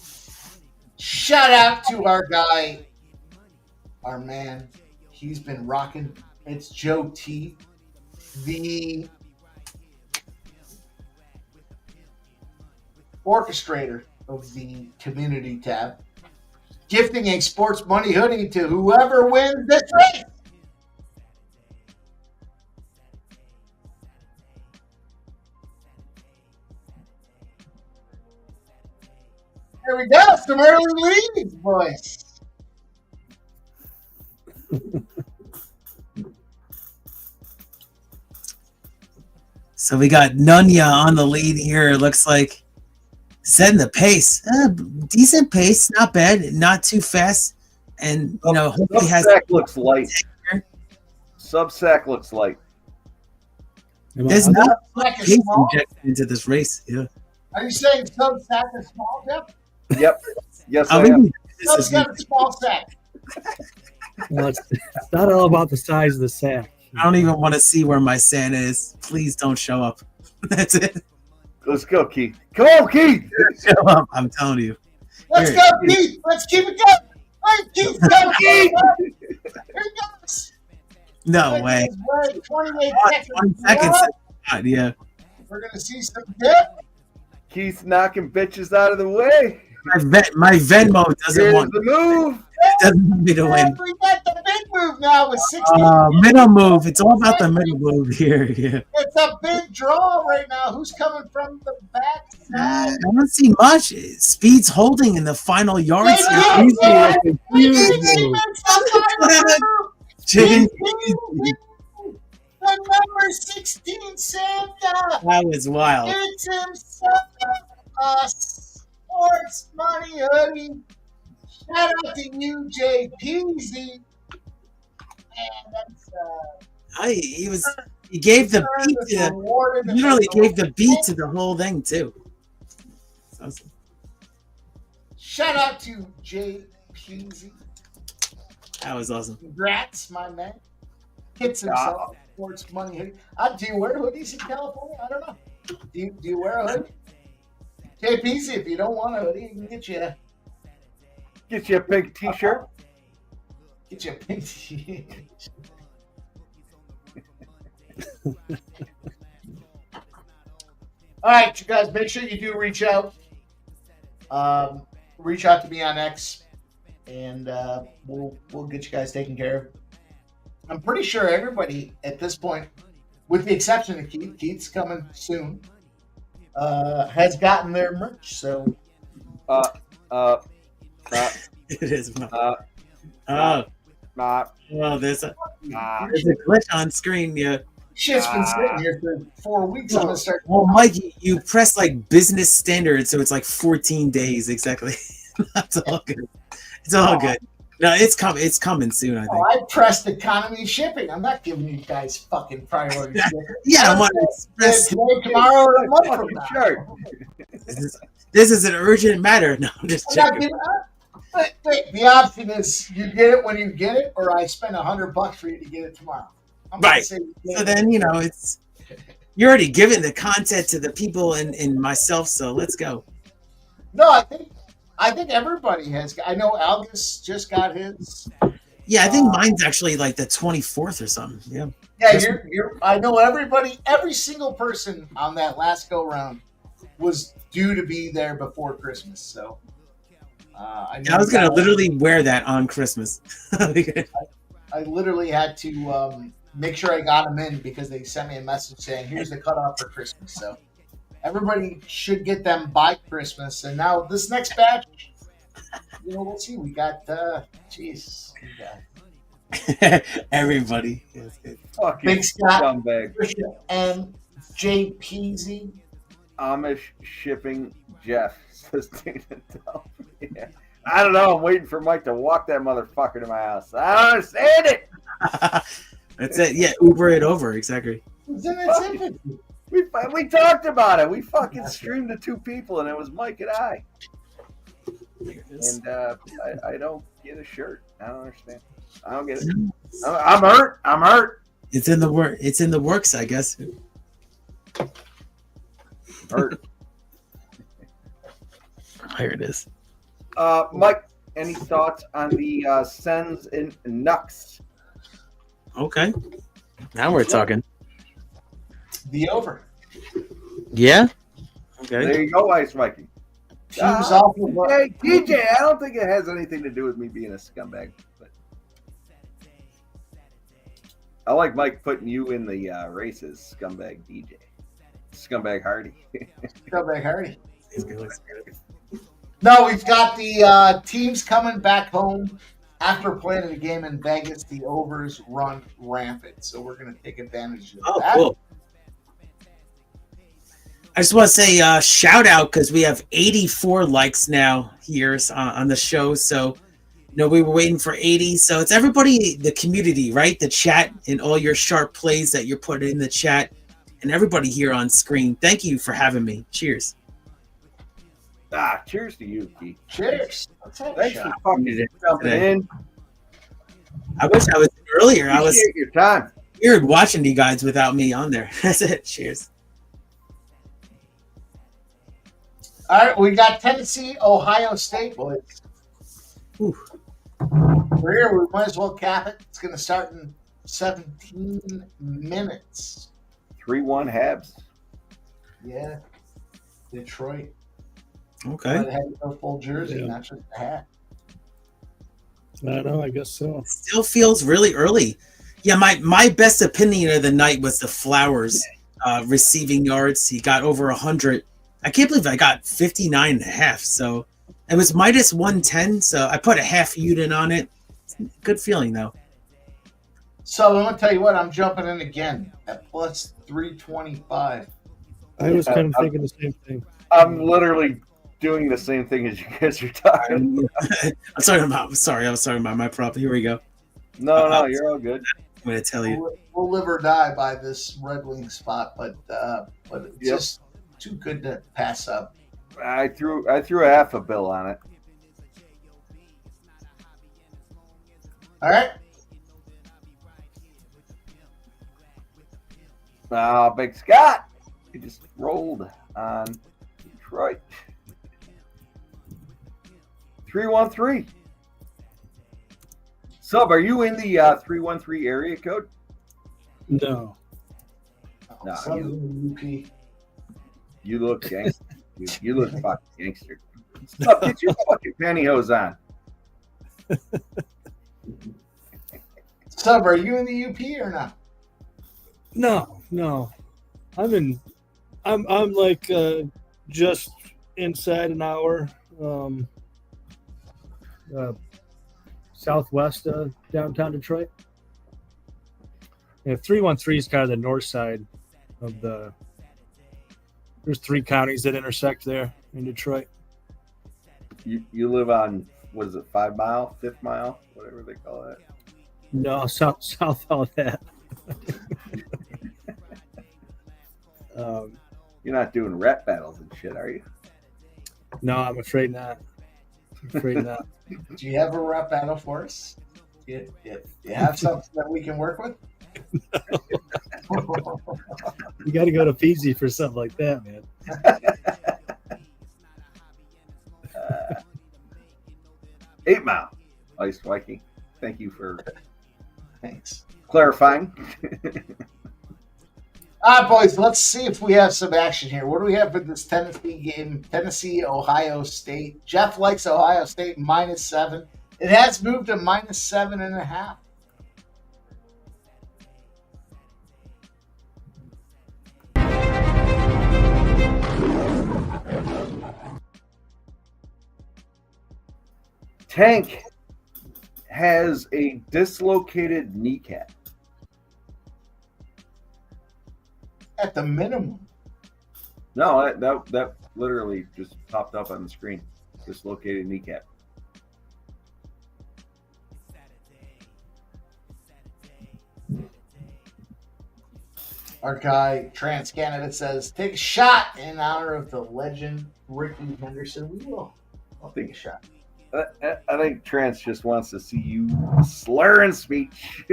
Shout out to our guy, our man. He's been rocking. It's Joe T, the orchestrator of the community tab, gifting a sports money hoodie to whoever wins this race. There we go. Some early leads, boys. So we got Nunya on the lead here. It looks like setting the pace. Decent pace, not bad, not too fast. And hopefully has looks light. Sub-sack looks light. There's not Sack much is pace small? injected into this race. Yeah. Are you saying sub-sack is small, Jeff? Yep. Yes, I I am. mean, this is Sub-sack is small sack. Well, it's not all about the size of the sack. I don't even want to see where my Santa is. Please don't show up. That's it. Let's go, Keith. Come on, Keith. Show up. I'm telling you. Let's Here. go, Keith. Let's keep it going. Hey, Keith, go, Keith. Here he goes. No way. 28 seconds. 20 seconds. Yeah. We're going to see some dip. Keith's knocking bitches out of the way. My Venmo doesn't Here's want the move. me to win. We got the big move now with 16. Middle move. It's all about the middle move here. Yeah. It's a big draw right now. Who's coming from the back I side? don't see much. Speed's holding in the final yards here. The number 16 Santa That was wild. gets himself a sports money hoodie. Shout out to you, Jay Peasy. And that's He gave the beat to literally gave the beat to the whole thing too. Awesome. Shout out to Jay Peasy. That was awesome. Congrats, my man. Gets himself a sports money hoodie. Do you wear hoodies in California? I don't know. Do you wear a hoodie? Jay Peasy, if you don't want a hoodie, he can get you a pink t-shirt. Get you a pink t-shirt. All right, you guys, make sure you do reach out. Reach out to me on X, and we'll get you guys taken care of. I'm pretty sure everybody at this point, with the exception of Keith, Keith's coming soon, has gotten their merch. So, It is. There's a glitch on screen. Yeah. shit's been sitting here for 4 weeks. I'm gonna start. Well, Mike, you press like business standard, so it's like 14 days exactly. That's all good. It's all good. No, it's coming. It's coming soon. I think. Oh, I pressed economy shipping. I'm not giving you guys fucking priority shipping. Yeah, I want to express tomorrow or a month from now. This is an urgent matter. No, I'm just checking. Wait, the option is you get it when you get it, or I spend $100 for you to get it tomorrow. Right. So then it's you're already giving the content to the people and myself. So let's go. No, I think everybody has. I know Algus just got his. Yeah, I think mine's actually like the 24th or something. Yeah. Yeah, I know everybody. Every single person on that last go round was due to be there before Christmas. So I was gonna literally wear that on Christmas. I literally had to make sure I got them in because they sent me a message saying, "Here's the cutoff for Christmas." So everybody should get them by Christmas. And now this next batch, we'll see. We got, everybody. Big Scott, and Jay Peasy. Amish shipping Jeff, says Dana Delph. Yeah. I don't know. I'm waiting for Mike to walk that motherfucker to my house. I don't understand it. That's it. Yeah, Uber it over. Exactly. We talked about it. We fucking streamed to 2 people, and it was Mike and I. And I don't get a shirt. I don't understand. I don't get it. I'm hurt. I'm hurt. It's in the work. It's in the works, I guess. Hurt. Here it is. Mike, any thoughts on the Sens and Knicks? Okay. Now we're talking. The over. Yeah. Okay. There you go, Ice Viking. Teams off of DJ, I don't think it has anything to do with me being a scumbag. But I like Mike putting you in the races, scumbag DJ. Scumbag Hardy. Scumbag Hardy. No, we've got the teams coming back home after playing a game in Vegas. The overs run rampant, so we're going to take advantage of that. Cool. I just want to say shout out because we have 84 likes now here on the show. So, we were waiting for 80. So it's everybody, the community, right? The chat and all your sharp plays that you're putting in the chat, and everybody here on screen. Thank you for having me. Cheers. Cheers to you, Keith. Cheers. Thanks for fucking jumping in. I wish I was earlier. I was your time. weird watching you guys without me on there. That's it. Cheers. All right, we got Tennessee, Ohio State, boys. Ooh. We're here. We might as well cap it. It's going to start in 17 minutes. 3-1 Habs. Yeah. Detroit. Okay. But it had no full jersey, not just a hat. I know, I guess so. Still feels really early. Yeah, my best opinion of the night was the Flowers receiving yards. He got over 100. I can't believe I got 59 and a half. So it was minus 110. So I put a half unit on it. Good feeling, though. So I'm going to tell you what, I'm jumping in again at plus 325. I was kind of thinking the same thing. I'm literally doing the same thing as you guys are talking. I'm sorry, I was talking about my prop. Here we go. No, you're all good. I'm going to tell you. We'll live or die by this Red Wing spot, but it's just too good to pass up. I threw a half a bill on it. All right. Big Scott. He just rolled on Detroit. 313. Sub, are you in the 313 area code? No. No, you look gangster. You look fucking gangster. Sub, get your fucking pantyhose on. Sub, are you in the UP or not? No. I'm like just inside an hour southwest of downtown Detroit. And 313 is kind of the north side of there's 3 counties that intersect there in Detroit. You live on, what is it, 5 mile, 5th mile, whatever they call that? No, south of that. You're not doing rap battles and shit, are you? No, I'm afraid not. Do you have a rap battle for us? You have something that we can work with? You got to go to PZ for something like that, man. 8 mile, Ice Viking. Thank you for All clarifying. right, boys, let's see if we have some action here. What do we have for this Tennessee game? Tennessee, Ohio State. Jeff likes Ohio State -7. It has moved to -7.5. Tank has a dislocated kneecap. At the minimum. No, that literally just popped up on the screen. Dislocated kneecap. Our guy, Trans Canada, says, take a shot in honor of the legend, Ricky Henderson. We will. I'll take a shot. I think Trans just wants to see you slurring speech.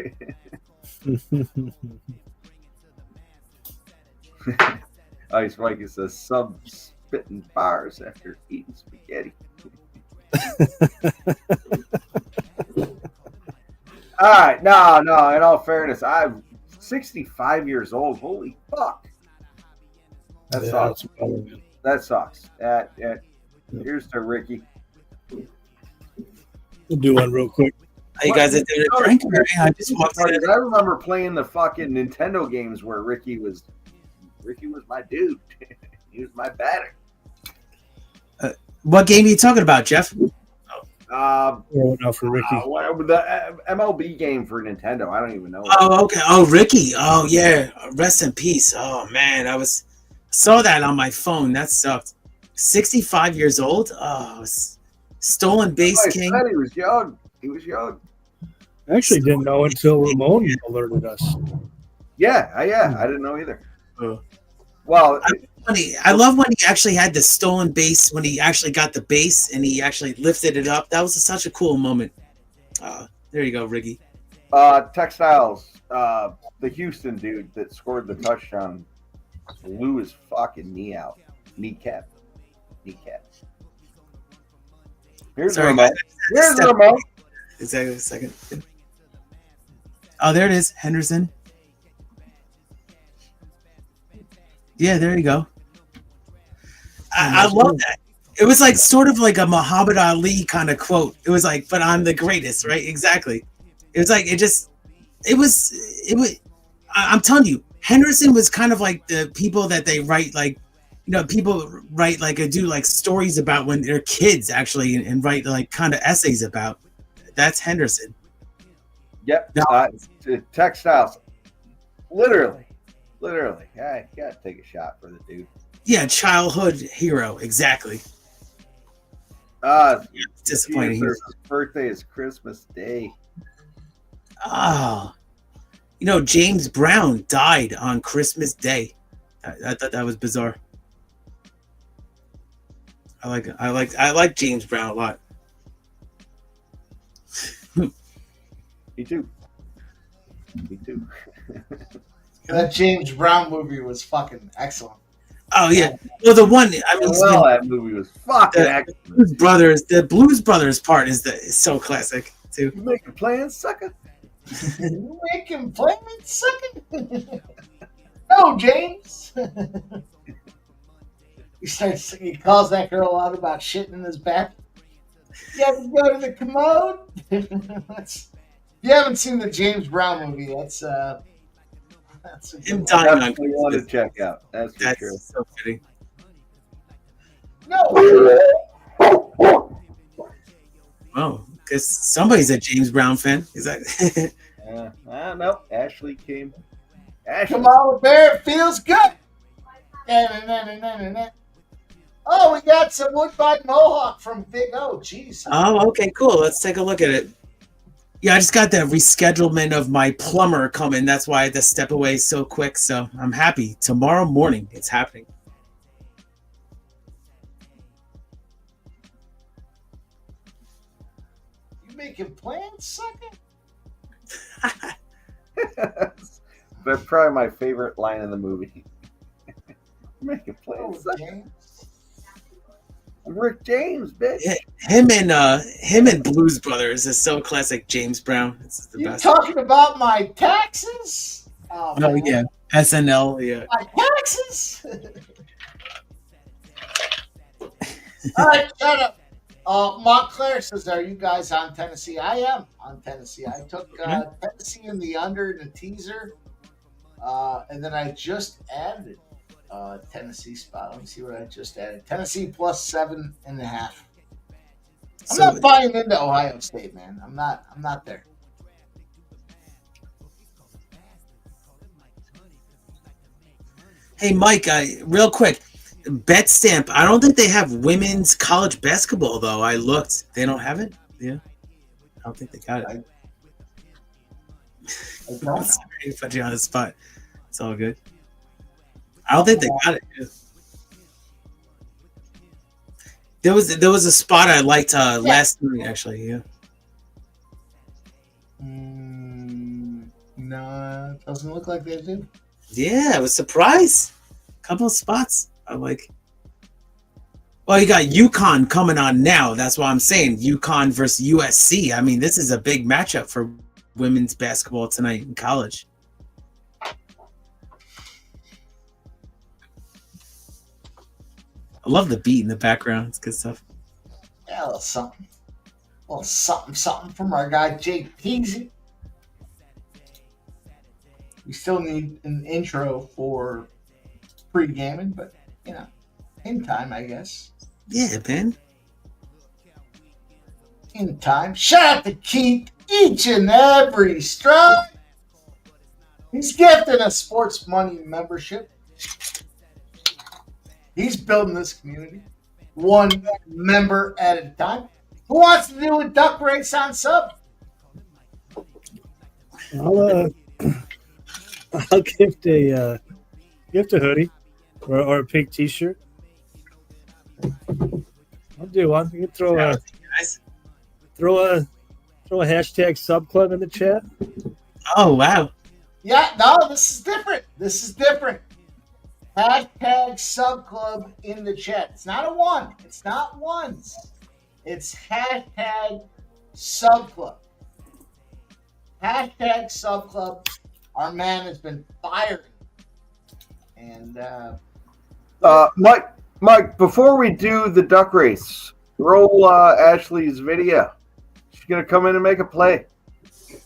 Ice Viking says, sub spitting bars after eating spaghetti. All right, no, in all fairness, I'm 65 years old. Holy fuck. That sucks. That sucks. Here's to Ricky. We'll do one real quick. Hey, you guys are doing a drink? I just walked in. I remember playing the fucking Nintendo games where Ricky was my dude. He was my batter. What game are you talking about, Jeff? No, for Ricky. The MLB game for Nintendo. I don't even know. Oh, okay. Oh, Ricky. Oh, yeah. Rest in peace. Oh, man. Saw that on my phone. That sucked. 65 years old. Oh, stolen base king. He was young. He was young. I actually didn't know until Ramon alerted us. Yeah. I didn't know either. Oh. Well, I love when he actually had the stolen base, when he actually got the base and he actually lifted it up. That was such a cool moment. There you go, Ricky. Textiles, the Houston dude that scored the touchdown blew his fucking knee out. Kneecap. Here's Ramon. Here's Ramon. Exactly a second. Oh, there it is. Henderson. Yeah, there you go. I love that. It was like sort of like a Muhammad Ali kind of quote. It was like, but I'm the greatest, right? Exactly. It was like, it was, I'm telling you, Henderson was kind of like the people that they write, like, you know, people write like, do like stories about when they're kids actually and write like kind of essays about. That's Henderson. Yep. Textiles. Literally. I gotta take a shot for the dude. Yeah, childhood hero, exactly. Disappointing. His birthday is Christmas Day. Oh, you know, James Brown died on Christmas Day. I thought that was bizarre. I like James Brown a lot. Me too. That James Brown movie was fucking excellent. Oh yeah, well the one that movie was fucking excellent. The Blues Brothers part is so classic too. You making plans, sucker? You making plans, sucker? No, James. He calls that girl out about shitting in his bath. You have to go to the commode. If you haven't seen the James Brown movie, that's him dying on we want to check out. That's sure. So fitting. No. Oh, because somebody's a James Brown fan. Is that? No. Ashley came. Come on, Bear. It feels good. Oh, we got some Woodbine Mohawk from Big O. Jeez. Oh, okay, cool. Let's take a look at it. Yeah, I just got the reschedulement of my plumber coming. That's why I had to step away so quick. So I'm happy. Tomorrow morning, it's happening. You making plans, sucker? That's probably my favorite line in the movie. Making plans, sucker. James. I'm Rick James, bitch. Yeah, him and Blues Brothers is so classic. James Brown. It's the best. You talking about my taxes? Oh yeah, SNL. Yeah. My taxes. All right, shut up. Montclair says, "Are you guys on Tennessee?" I am on Tennessee. I took Tennessee in the under in the teaser, and then I just added Tennessee spot. Let me see what I just added. Tennessee plus 7.5. I'm not buying into Ohio State, man. I'm not there. Hey, Mike, real quick. BetStamp. I don't think they have women's college basketball, though. I looked. They don't have it? Yeah. I don't think they got it. I'm sorry to put you on the spot. It's all good. I don't think they got it. There was a spot I liked last night, actually. Yeah. No, it doesn't look like they do. Yeah, I was surprised. Couple of spots I like. Well, you got UConn coming on now. That's why I'm saying UConn versus USC. I mean, this is a big matchup for women's basketball tonight in college. I love the beat in the background. It's good stuff. Yeah, a little something from our guy Jake Peasy. We still need an intro for pre-gaming, but in time, I guess. Yeah, man. In time. Shout out to Keith each and every stride. He's gifted a Sports Money membership. He's building this community one member at a time. Who wants to do a duck race on sub? I'll gift a hoodie or a pink T-shirt. I'll do one. You can throw a hashtag sub club in the chat. Oh wow! Yeah, no, this is different. Hashtag sub club in the chat. It's not a one. It's not ones. It's hashtag sub club. Hashtag sub club. Our man has been fired. And Mike, before we do the duck race, roll Ashley's video. She's gonna come in and make a play.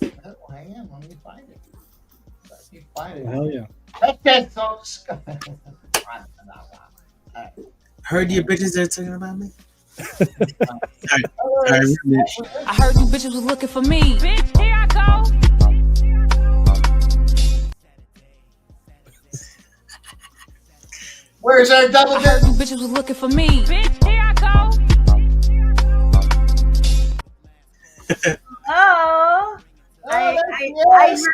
Hang on, let me find it. Hell yeah! Hashtag sub. Heard you bitches are talking about me. Sorry. I heard you bitches was looking for me. Bitch, here I go. Where's our double I heard you bitches was looking for me. Bitch, here I go. Oh, yes.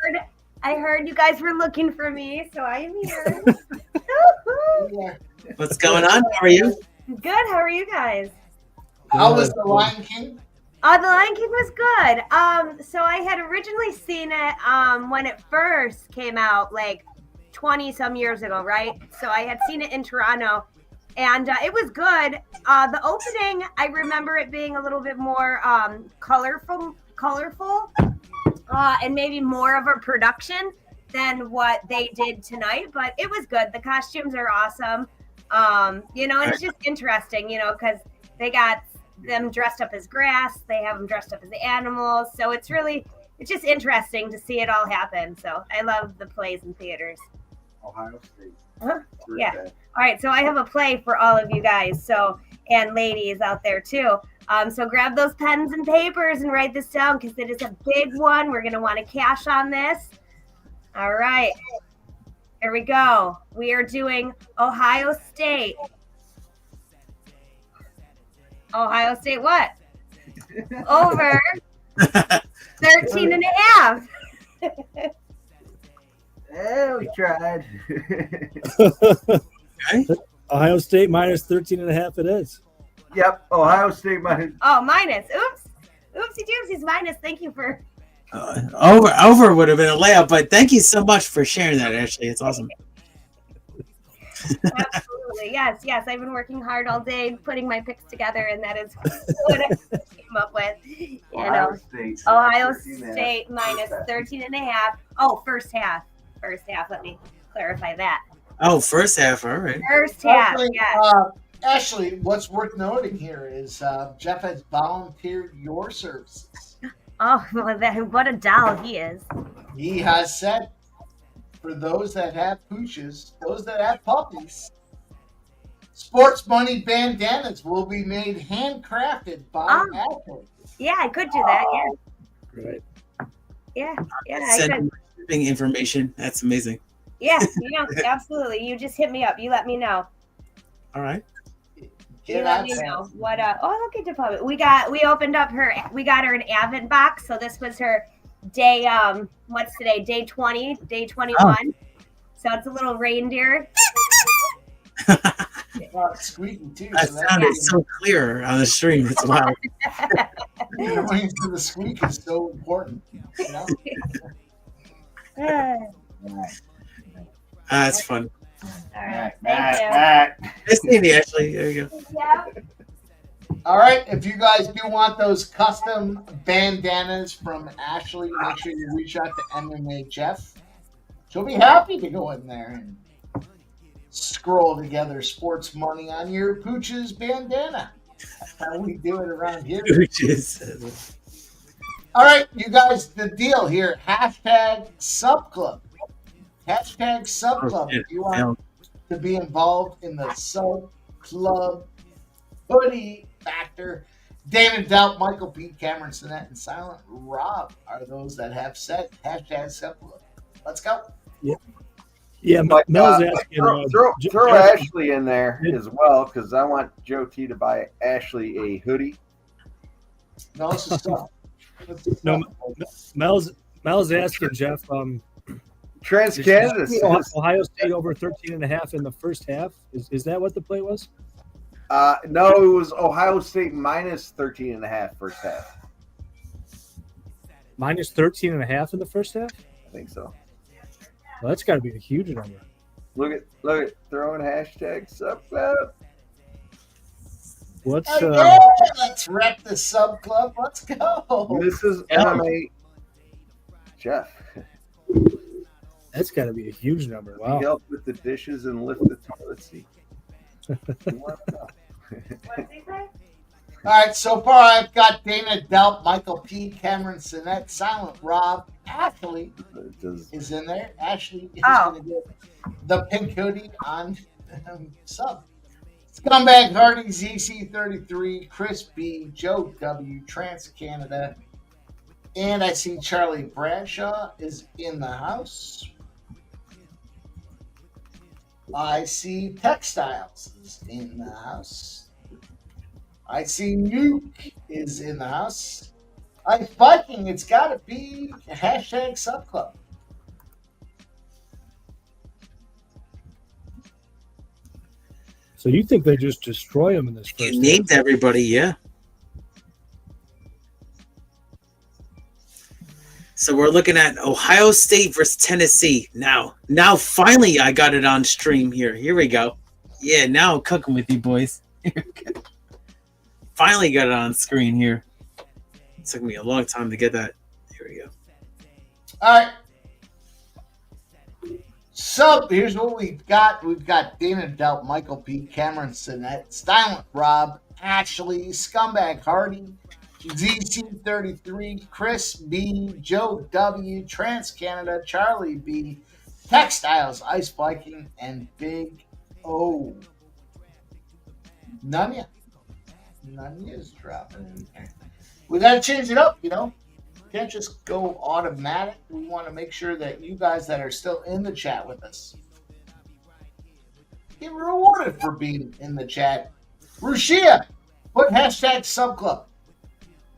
I heard you guys were looking for me, so I am here. What's going on? How are you? Good. How are you guys? How was The Lion King? The Lion King was good. So I had originally seen it when it first came out, like 20 some years ago, right? So I had seen it in Toronto, and it was good. The opening, I remember it being a little bit more colorful, and maybe more of a production than what they did tonight. But it was good. The costumes are awesome. And it's just interesting, because they got them dressed up as grass. They have them dressed up as animals. So it's just interesting to see it all happen. So I love the plays in theaters. Ohio State. Huh? Yeah. All right. So I have a play for all of you guys. So, and ladies out there too. So grab those pens and papers and write this down because it is a big one. We're going to want to cash on this. All right. Here we go. We are doing Ohio State. Ohio State what? Over 13 and a half. Oh, we tried. Ohio State minus 13 and a half it is. Yep, Ohio State minus. Oh, minus. Oops. Oopsie doopsies minus. Thank you for. Over would have been a layup, but thank you so much for sharing that, Ashley. It's awesome. Absolutely. Yes. I've been working hard all day putting my picks together, and that is what I came up with. Ohio State minus 13 and a half. Oh, first half. Let me clarify that. Oh, first half. All right. First half. Yeah. Ashley, what's worth noting here is Jeff has volunteered your services. Oh, well, what a doll he is. He has said, for those that have pooches, those that have puppies, Sports Money bandanas will be made handcrafted by Ashley. Yeah, I could do that. Yeah. Right. Yeah. Send shipping information. That's amazing. Yeah, absolutely. You just hit me up. You let me know. All right. You let me know what. Look at the public. We got her an Avid box. So this was her day. What's today? Day 20. Day 21. Oh. So it's a little reindeer. Squeaking too. That sounded so clear on the stream. It's wild. The squeak is so important. That's fun. All right. Thank you. Nice seeing you, Ashley. There you go. Yeah. All right. If you guys do want those custom bandanas from Ashley, make sure you reach out to MMA Jeff. She'll be happy to go in there and scroll together sports money on your Pooch's bandana. That's how we do it around here. All right, you guys, the deal here. Hashtag sub club. Hashtag sub club. If you want to be involved in the sub club hoodie factor, Dana Doubt, Michael P. Cameron Sinnett, and Silent Rob are those that have said hashtag sub club. Let's go. Yeah, But, Mel's asking. throw Ashley in there as well, because I want Joe T to buy Ashley a hoodie. No, this is tough. No, Mel's asking Jeff. Trans-Canada. Ohio State over 13.5 in the first half. Is that what the play was? No, it was Ohio State minus 13.5 first half. Minus 13.5 in the first half? I think so. Well, that's got to be a huge number. Look at throwing hashtag sub club. What's let's wreck the sub club. Let's go. This is MMA. Jeff. That's got to be a huge number. Wow. He helped with the dishes and lift the toilet seat. All right, so far I've got Dana Delp, Michael P, Cameron Sinnett, Silent Rob, Ashley is in there. Ashley is going to get the pink hoodie on sub. Scumbag Hardy, ZC33, Chris B, Joe W, Trans Canada, and I see Charlie Bradshaw is in the house. I see Textiles is in the house. I see Nuke is in the house. Ice Viking, it's got to be hashtag sub club. So you think they just destroy them in this first? You named everybody, yeah. So we're looking at Ohio State versus Tennessee. Now finally I got it on stream here. Here we go. Yeah, now I'm cooking with you boys. Finally got it on screen here. It took me a long time to get that. Here we go. All right. So here's what we've got. We've got Dana Delp, Michael P, Cameron Sinnett, Silent Rob, Ashley, Scumbag Hardy, ZC33, Chris B, Joe W, Trans Canada, Charlie B, Textiles, Ice Viking, and Big O. Nanya is dropping in there. We got to change it up, Can't just go automatic. We want to make sure that you guys that are still in the chat with us get rewarded for being in the chat. Rushia, put hashtag sub club.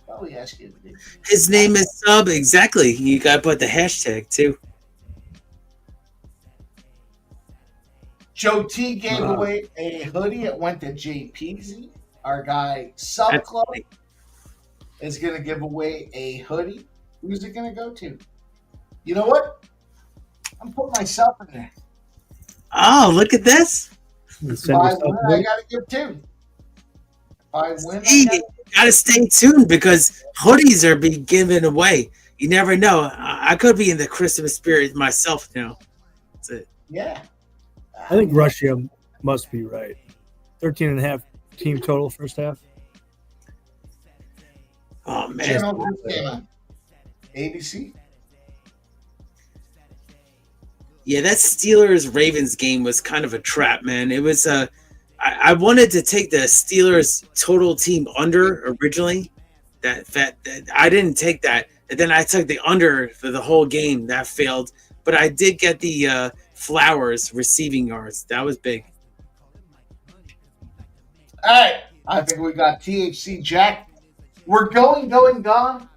Probably ask you to do. His name is Sub, exactly. You got to put the hashtag too. Joe T gave away a hoodie. It went to JPZ. Our guy Sub Club is going to give away a hoodie. Who's it going to go to? You know what? I'm putting myself in there. Oh, look at this. If I win, I got to give two. If I win, You got to stay tuned because hoodies are being given away. You never know. I could be in the Christmas spirit myself now. That's it. Yeah. I think Russia must be right. 13.5 team total first half. Oh, man. ABC. Yeah, that Steelers-Ravens game was kind of a trap, man. It was I wanted to take the Steelers total team under originally. That I didn't take that. And then I took the under for the whole game. That failed. But I did get the Flowers receiving yards. That was big. All right. I think we got THC Jack. We're going, gone.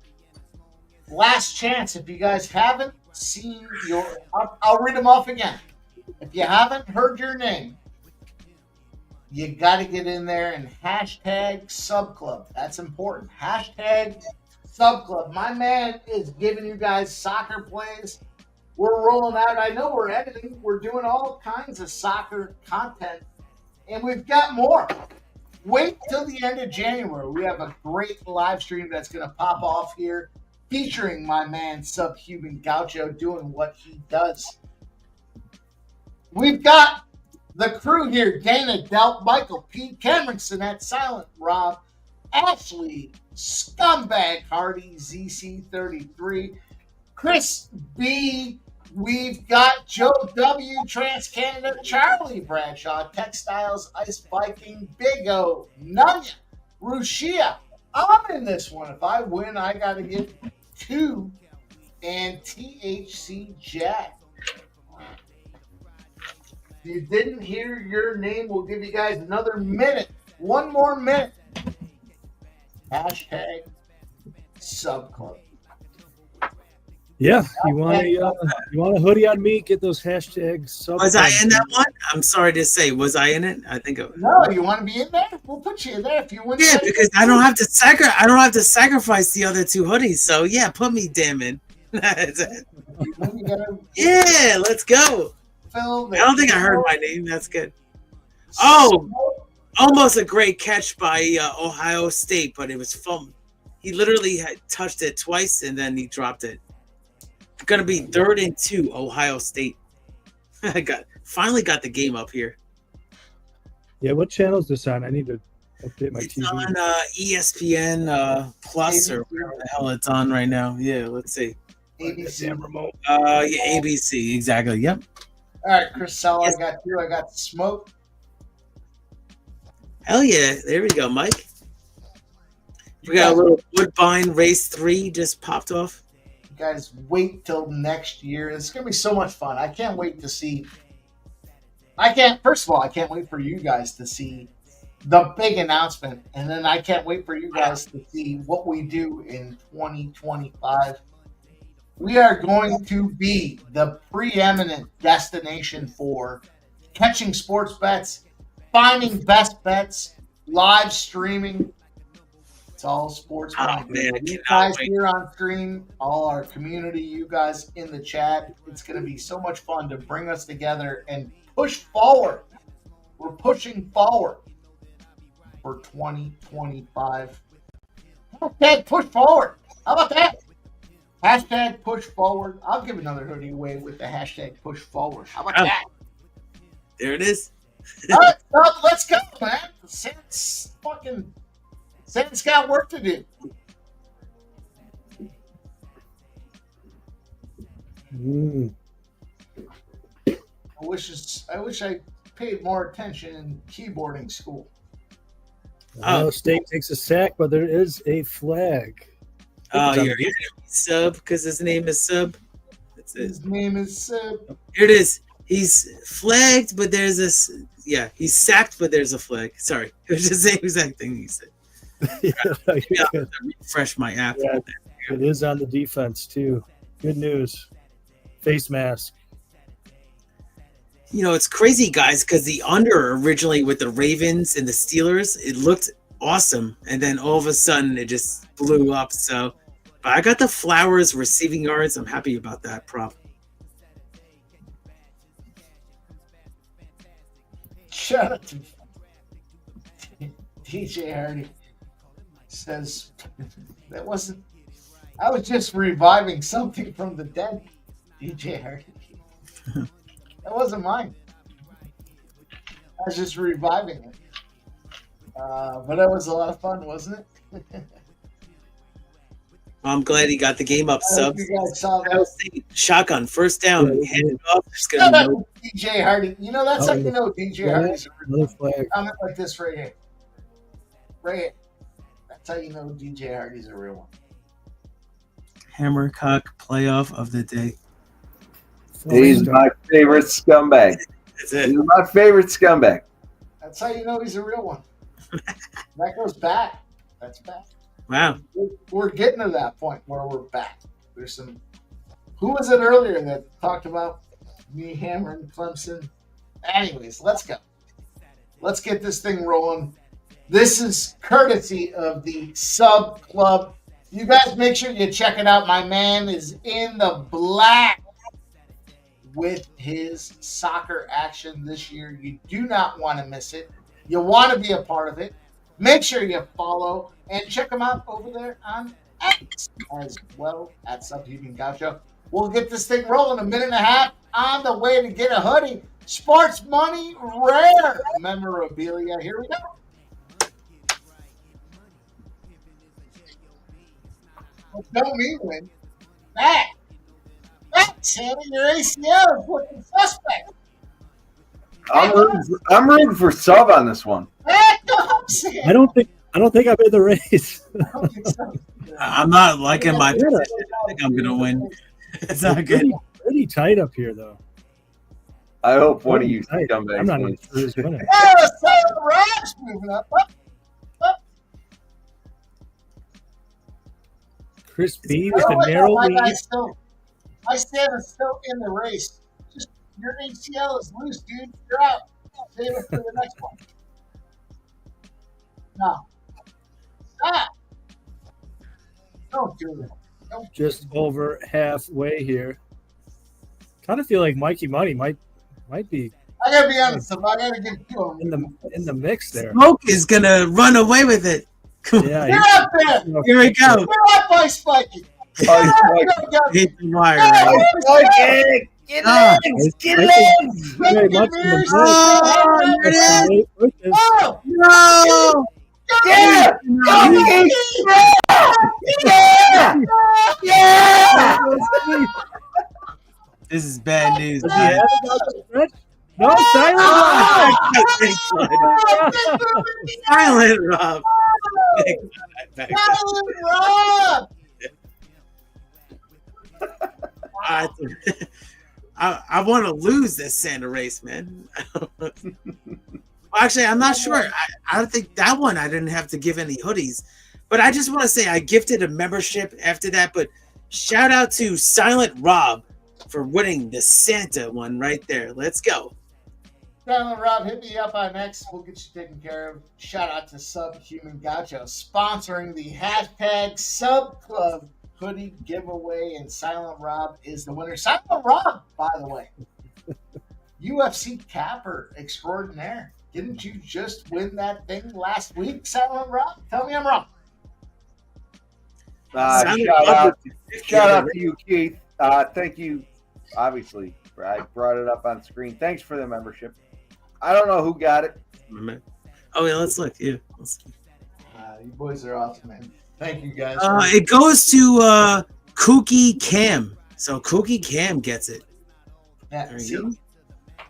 Last chance. If you guys haven't seen I'll read them off again. If you haven't heard your name, you got to get in there and hashtag sub club. That's important. Hashtag sub club. My man is giving you guys soccer plays. We're rolling out. I know we're editing. We're doing all kinds of soccer content, and we've got more. Wait till the end of January. We have a great live stream that's going to pop off here featuring my man Subhuman Gaucho doing what he does. We've got The crew here, Dana, Delp, Michael, Pete, Cameron, Sinette, Silent, Rob, Ashley, Scumbag, Hardy, ZC33, Chris B, we've got Joe W, Trans Canada, Charlie Bradshaw, Textiles, Ice Viking, Big O, Nunya, Rushia. I'm in this one. If I win, I got to give 2 and THC Jack. If you didn't hear your name, we'll give you guys another minute. One more minute. Hashtag Subclub. Yeah, you want a hoodie on me? Get those hashtags. Was I in that one? I'm sorry to say, was I in it? I think it was. No, you want to be in there? We'll put you in there if you win. Yeah, because I don't have to sacrifice the other 2 hoodies. So yeah, put me damn in. Yeah, let's go. I don't think I heard my name. That's good. Oh, almost a great catch by Ohio State, but it was fumbled. He literally had touched it twice and then he dropped it. Going to be 3rd and 2, Ohio State. I finally got the game up here. Yeah, what channel is this on? I need to update my It's TV. on ESPN Plus or whatever the hell it's on right now. Yeah, let's see. ABC. Remote. Yeah, ABC, exactly. Yep. All right, Chris Sell, I got you. I got Smoke. Hell yeah. There we go, Mike. We got a little Woodbine Race 3 just popped off. You guys wait till next year. It's going to be so much fun. I can't wait to see. First of all, I can't wait for you guys to see the big announcement. And then I can't wait for you guys to see what we do in 2025. We are going to be the preeminent destination for catching sports bets, finding best bets, live streaming. It's all sports. Oh, man, you guys here on stream, all our community, you guys in the chat. It's going to be so much fun to bring us together and push forward. We're pushing forward for 2025. Hashtag push forward. How about that? Hashtag push forward. I'll give another hoodie away with the hashtag push forward. How about that? There it is. All right, well, let's go, man. Sam's got work to do. I wish I paid more attention in keyboarding school. Ohio State takes a sack, but there is a flag. Oh, you're Sub because his name is Sub. That's it. His name is Sub. Here it is. He's flagged, but there's this. Yeah, he's sacked, but there's a flag. Sorry, it was the same exact thing he said. Yeah, refresh my app. Yeah, it is on the defense too. Good news. Face mask. You know, it's crazy, guys, because the under originally with the Ravens and the Steelers, it looked awesome, and then all of a sudden it just blew up. So, but I got the Flowers receiving yards. I'm happy about that prop. Shout out to DJ Hardy. Says that wasn't. I was just reviving something from the dead. DJ Hardy. That wasn't mine. I was just reviving it. But that was a lot of fun, wasn't it? I'm glad he got the game up, Sub. You guys saw that. Shotgun, first down. Hand it off. There's Shout gonna out be to DJ Hardy. You know, that's how you know DJ Hardy's Another flag. comment like this right here. Right here. That's how you know DJ Hardy's a real one. Hammercock playoff of the day. He's my favorite scumbag. That's it. He's my favorite scumbag. That's how you know he's a real one. That goes back. That's back. Wow. We're getting to that point where we're back. There's some. Who was it earlier that talked about me hammering Clemson? Anyways, let's go. Let's get this thing rolling. This is courtesy of the Sub Club. You guys make sure you check it out. My man is in the black with his soccer action this year. You do not want to miss it. You want to be a part of it. Make sure you follow and check him out over there on X as well at Subhuman Gaucho. We'll get this thing rolling. A minute and a half on the way to get a hoodie. Sports money rare memorabilia. Here we go. Well, don't mean win. Back, Sammy, your ACL is looking suspect. I'm rooting for sub on this one. Back up, Sammy. I don't think I'm in the race. I'm not liking my position. I think I'm gonna win. It's not good. Pretty tight up here, though. I hope one of you I'm scumbags not even wins. sure who's winning. Yeah, the Rob's moving up. Chris B with the narrow lead. My stand is still in the race. Just your ACL is loose, dude. You're out. Save it for the next one. No. Stop. Don't do it. Just over halfway here. Kind of feel like Mikey Money might be I gotta be honest. I gotta give you in the mix there. Smoke is gonna run away with it. Yeah, You're up there. Here we go. You're up by Spiky. Hit the wire. Right? Spiky! Get legs! Get legs! Very much in the Oh, there it is. Oh, No! Yeah! Yeah! Yeah! This is bad news. Yeah. No, silent. Silent Rob. Rob. I want to lose this Santa race, man. Well, actually, I'm not sure. I don't think that one I didn't have to give any hoodies. But I just want to say I gifted a membership after that. But shout out to Silent Rob for winning the Santa one right there. Let's go. Silent Rob, hit me up on X. We'll get you taken care of. Shout out to Subhuman Gaucho sponsoring the hashtag Subclub hoodie giveaway, and Silent Rob is the winner. Silent Rob, by the way, UFC capper extraordinaire. Didn't you just win that thing last week, Silent Rob? Tell me I'm wrong. Shout out to you, Keith. Thank you. Obviously, I brought it up on screen. Thanks for the membership. I don't know who got it. Oh, yeah, let's look. Yeah, let's see. You boys are awesome, man. Thank you, guys. It goes to Kooky Cam. So Kooky Cam gets it. Yeah, There see? you go.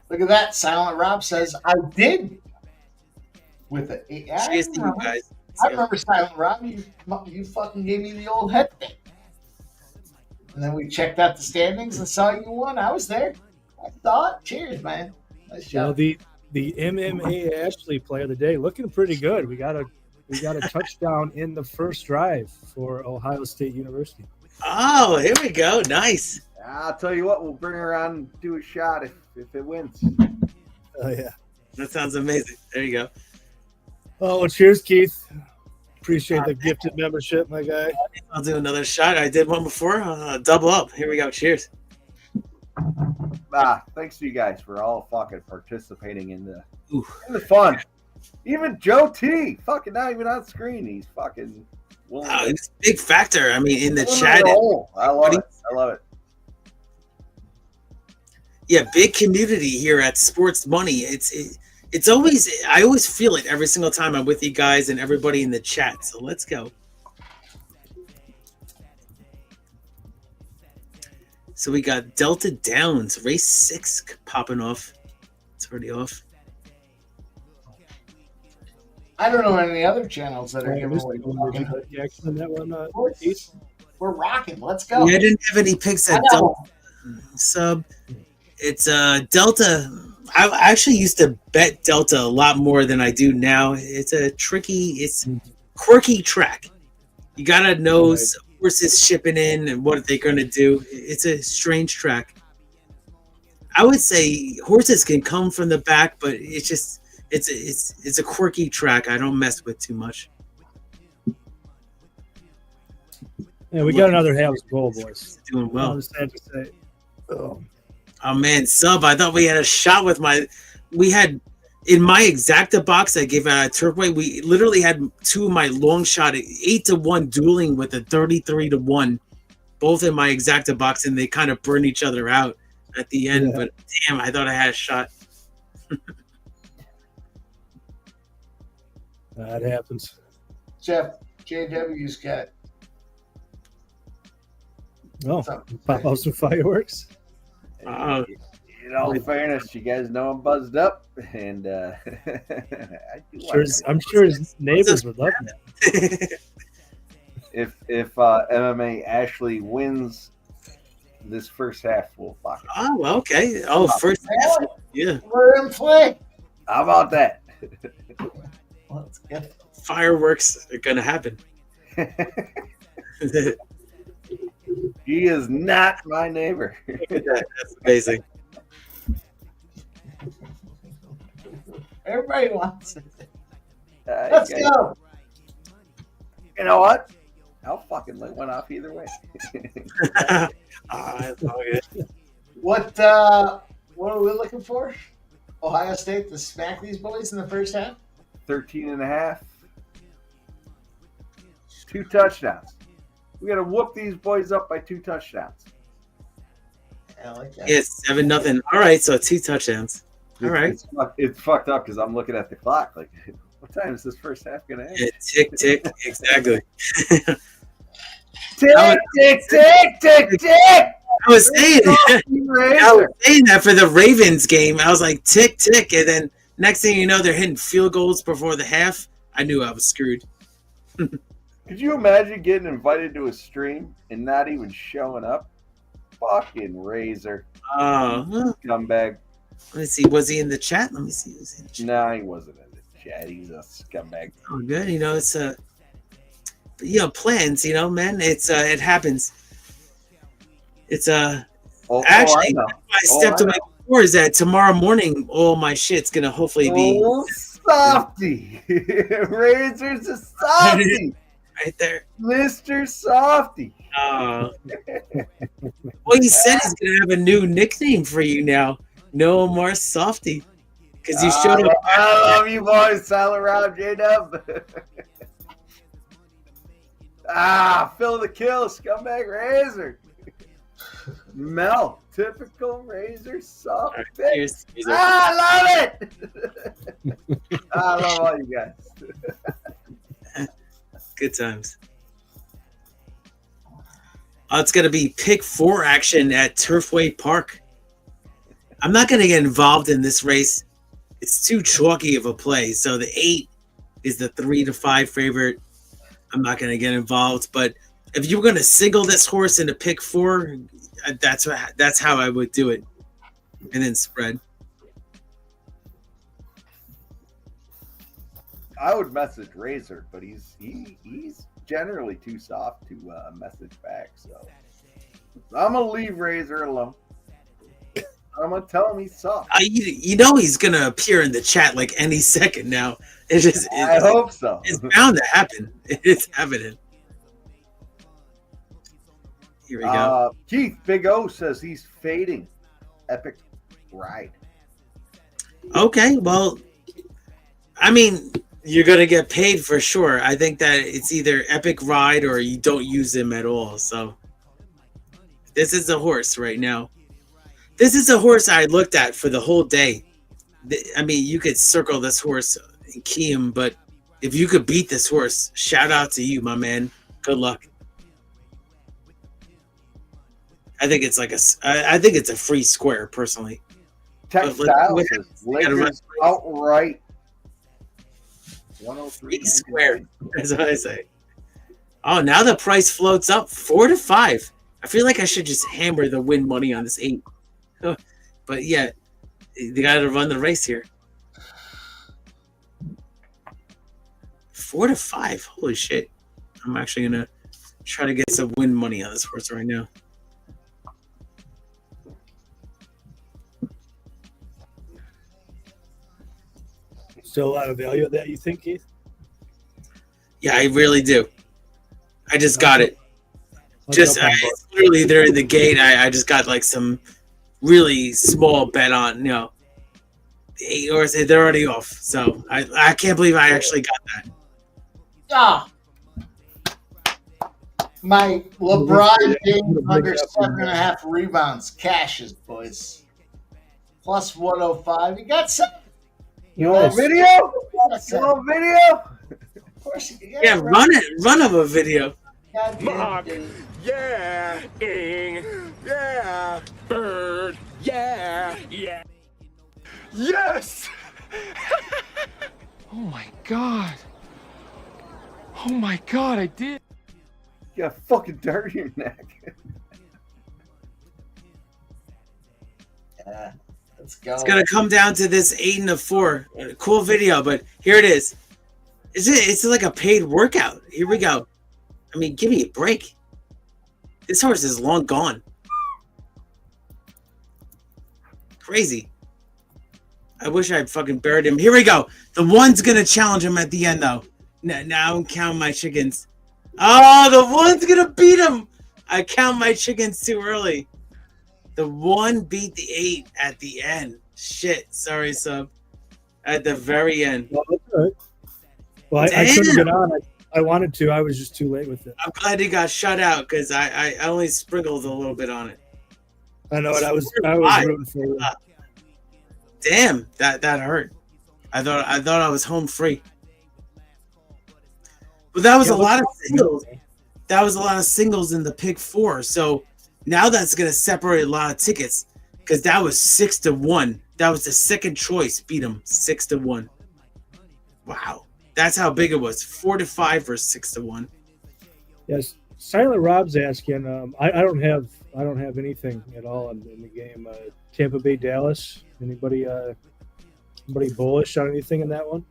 Look at that. Silent Rob says, I did. With it. Cheers to you guys. I remember Silent Rob. You fucking gave me the old head thing. And then we checked out the standings and saw you won. I was there. I thought. Cheers, man. Nice job. The MMA Ashley play of the day looking pretty good. We got a touchdown in the first drive for Ohio State University. Oh, here we go. Nice. I'll tell you what, we'll bring her on and do a shot if it wins. Oh yeah. That sounds amazing. There you go. Oh, well, cheers, Keith. Appreciate the gifted membership, my guy. I'll do another shot. I did one before. Double up. Here we go. Cheers. Thanks to you guys for all fucking participating in the fun. Even Joe T, fucking not even on screen. He's fucking. It's a big factor. I mean, in the chat. I love it. I love it. Yeah, big community here at Sports Money. It's always, I always feel it every single time I'm with you guys and everybody in the chat. So let's go. So we got Delta Downs, race 6 popping off. It's already off. I don't know any other channels that are giving away. We're rocking. Let's go. Yeah, I didn't have any picks at Delta sub. It's Delta. I actually used to bet Delta a lot more than I do now. It's a quirky track. You gotta know horses shipping in and what they're gonna do. It's a strange track. I would say horses can come from the back, but it's a quirky track. I don't mess with too much. Yeah, we got another half goal, boys. Doing well. I'm sad to say. Oh man, sub! I thought we had a shot with we had in my exacta box I gave out a turfway. We literally had 2 of my long shot 8-1 dueling with a 33-1, both in my exacta box, and they kind of burned each other out at the end. Yeah. But damn, I thought I had a shot. That happens. Jeff, JW's got. Oh, pop out some fireworks. In all fairness, you guys know I'm buzzed up, and I'm sure his neighbors would love that. If MMA Ashley wins this first half, we'll fuck it. Oh, okay. Oh, first half. Yeah. We're in play. How about that? Let's get Fireworks are gonna happen. He is not my neighbor. That's amazing. Everybody wants it. Let's go. You know what? I'll fucking let one off either way. That's all good. What are we looking for? Ohio State to smack these boys in the first half? 13.5. 2 touchdowns. We got to whoop these boys up by 2 touchdowns. I like that. Yeah, 7-0. All right, so 2 touchdowns. All right. It's fucked up because I'm looking at the clock. Like, what time is this first half going to end? Yeah, tick, tick. Exactly. Tick, tick, tick, tick, tick. I was saying that for the Ravens game. I was like, tick, tick. And then next thing you know, they're hitting field goals before the half. I knew I was screwed. Could you imagine getting invited to a stream and not even showing up? Fucking Razor. Scumbag. Let me see. Was he in the chat? Let me see. Was he in the chat? No, he wasn't in the chat. He's a scumbag. Oh, good. You know, it's plans. You know, man. It's it happens. It's actually I stepped to my core is that tomorrow morning all my shit's gonna hopefully be softy. Razor's a softy. Right there. Mr. Softy. Well, he said he's gonna have a new nickname for you now. No more Softy. Because you showed up. I love you boys, Silent Rob, J-Dub. Fill the kill, scumbag Razor. Mel, typical Razor soft. Right, I love it. I love all you guys. Good times. It's going to be pick 4 action at Turfway Park. I'm not going to get involved in this race. It's too chalky of a play. So the 8 is the 3-5 favorite. I'm not going to get involved. But if you were going to single this horse into pick 4, that's how I would do it. And then spread. I would message Razor, but he's generally too soft to message back. So I'm gonna leave Razor alone. I'm gonna tell him he's soft. You know he's gonna appear in the chat like any second now. I hope so. It's bound to happen. It's evident. Here we go. Keith Big O says he's fading Epic Ride. Okay, well, I mean, you're going to get paid for sure. I think that it's either Epic Ride or you don't use him at all. So this is a horse right now. This is a horse I looked at for the whole day. I mean, you could circle this horse and key him, but if you could beat this horse, shout out to you, my man. Good luck. I think it's I think it's a free square, personally. Textiles is Lakers outright. 103 square. That's what I say. Oh, now the price floats up 4-5. I feel like I should just hammer the win money on this 8. But yeah, they got to run the race here. 4-5. Holy shit! I'm actually gonna try to get some win money on this horse right now. Still a lot of value of that, you think, Keith? Yeah, I really do. I just got it. Literally, they're in the gate. I just got like some really small bet on, you know, 8 or they're already off. So I can't believe I actually got that. My LeBron James under 7.5 rebounds cashes, boys. plus 105. You got some. You want video? You want video? Of course you Yeah, run it. Run of a video. Mark. Yeah. Ing. Yeah. Bird. Yeah. Yeah. Yes. Oh my god. Oh my god, I did. You got fucking dirt in your neck. Yeah, let's go. It's gonna come down to this 8 and a 4. Cool video, but here it is. It's like a paid workout. Here we go. I mean, give me a break. This horse is long gone. Crazy. I wish I fucking buried him. Here we go. The one's gonna challenge him at the end, though. Now I'm counting my chickens. Oh, the one's gonna beat him. I count my chickens too early. The 1 beat the 8 at the end. Shit. Sorry, sub. At the very end. Well, that's all right. Well, I couldn't get on. I wanted to. I was just too late with it. I'm glad he got shut out because I only sprinkled a little bit on it. I know it. I was rooting for you. Damn, that hurt. I thought I was home free. But that was a lot of singles. That was a lot of singles in the pick 4. So now that's gonna separate a lot of tickets because that was 6-1. That was the second choice. Beat him 6-1. Wow, that's how big it was. 4-5 versus 6-1. Yes, Silent Rob's asking. I don't have anything at all in the game. Tampa Bay, Dallas. Anybody bullish on anything in that one?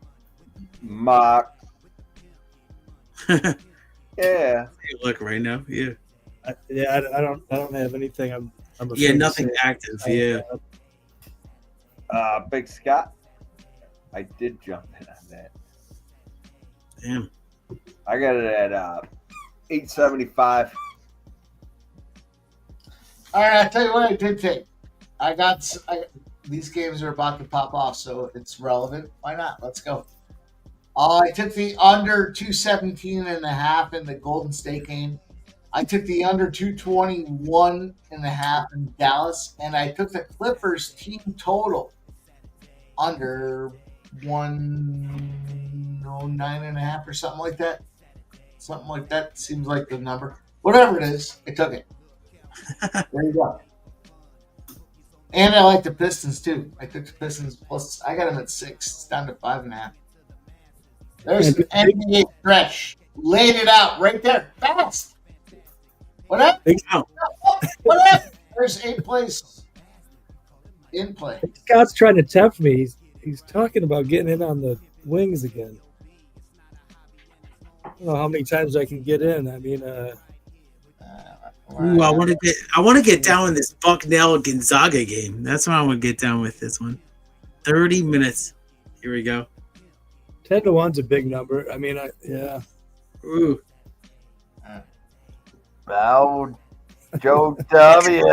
Mock. Yeah. Look right now. Yeah. I don't have anything. I'm nothing active. Yeah. Big Scott. I did jump in on that. Damn. I got it at 875. All right, I'll tell you what I did take. These games are about to pop off, so it's relevant. Why not? Let's go. I took the under 217.5 in the Golden State game. I took the under 221.5 in Dallas, and I took the Clippers team total under 109.5 or something like that. Something like that seems like the number. Whatever it is, I took it. There you go. And I like the Pistons too. I took the Pistons plus. I got them at 6. It's down to 5.5. There's the NBA stretch. Laid it out right there. Fast. What up? What up? There's 8 plays in play. Scott's trying to tempt me. He's talking about getting in on the wings again. I don't know how many times I can get in. I mean, Ooh, I want to get down in this Bucknell Gonzaga game. That's what I want to get down with this one. 30 minutes. Here we go. 10-1's a big number. I mean, yeah. Ooh. Now, Joe W.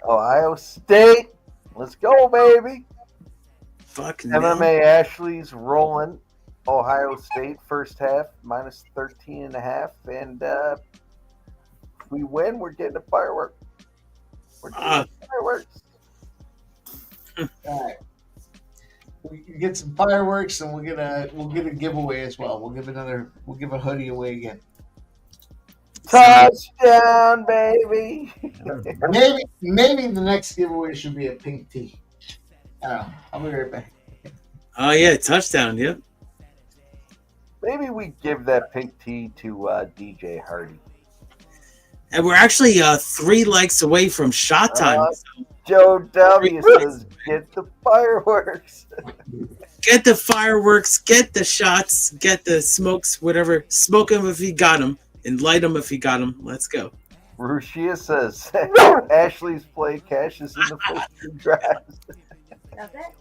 Ohio State. Let's go, baby. Fuck MMA Ashley's rolling. Ohio State first half minus 13.5, and if we win, we're getting a firework. We're getting fireworks. All right. We can get some fireworks, and we'll get a giveaway as well. We'll give a hoodie away again. Touchdown, baby. Maybe the next giveaway should be a pink tee. I don't know. I'll be right back. Oh yeah, touchdown. Yep. Maybe we give that pink tee to DJ Hardy. And we're actually 3 likes away from shot time. Joe W. says, get the fireworks. Get the fireworks, get the shots, get the smokes, whatever. Smoke them if you got them, and light them if you got them. Let's go. Rushia says, Ashley's play cashes in the first 2 drives. That's it.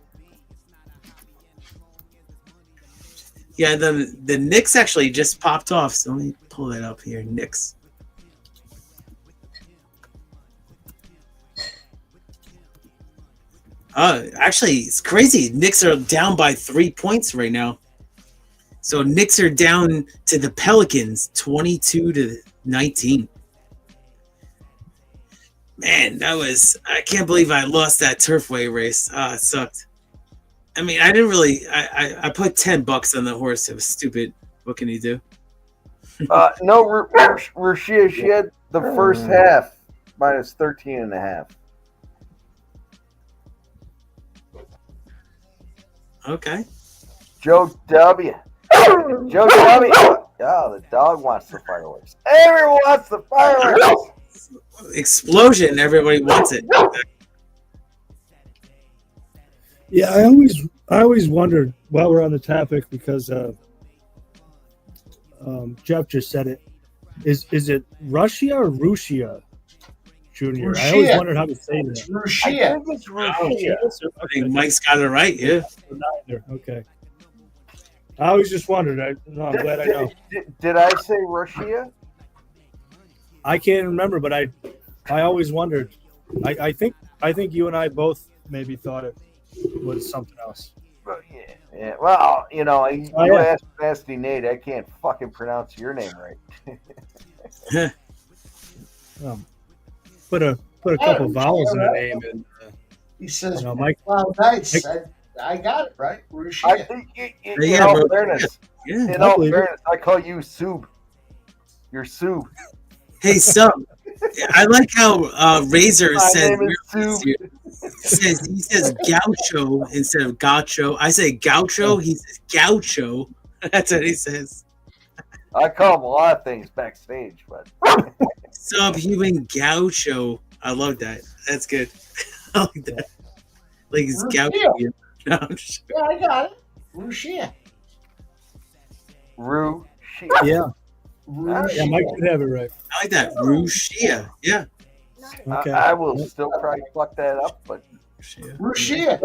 Yeah, the Knicks actually just popped off, so let me pull that up here. Knicks. Actually, it's crazy. Knicks are down by 3 points right now. So Knicks are down to the Pelicans, 22-19. Man, I can't believe I lost that Turfway race. It sucked. I mean, I didn't really, I put $10 on the horse. It was stupid. What can you do? No, Rashia, she had the first half minus 13.5. Okay. Joe W. Joe W. Oh, the dog wants the fireworks. Everyone wants the fireworks. Explosion. Everybody wants it. Yeah, I always wondered while we're on the topic because Jeff just said it. Is it Russia or Rusia Junior? I always wondered how to say that. Rushia. I think it's Rashia. I think Mike's got it right. Yeah. Okay. I always just wondered. I'm glad I know. Did I say Rashia? I can't remember, but I always wondered. I think you and I both maybe thought it was something else. Yeah. Well, you asked Nasty Nate. I can't fucking pronounce your name right. Put a couple vowels in the name, and he says, Mike. "Wow, nice." I got it right. I think in all fairness, I call you Sub. You're Sub. Hey, Sub. I like how Razor says he says gaucho instead of gaucho. I say gaucho. He says gaucho. That's what he says. I call him a lot of things backstage, but Subhuman gaucho. I love that. That's good. I like that. Like it's gaucho. No, I'm just... Yeah, I got it. Rushia. Yeah. Yeah, Mike did have it right. I like that. Rushia. Yeah. Okay. I will still probably fuck that up, but Rushia.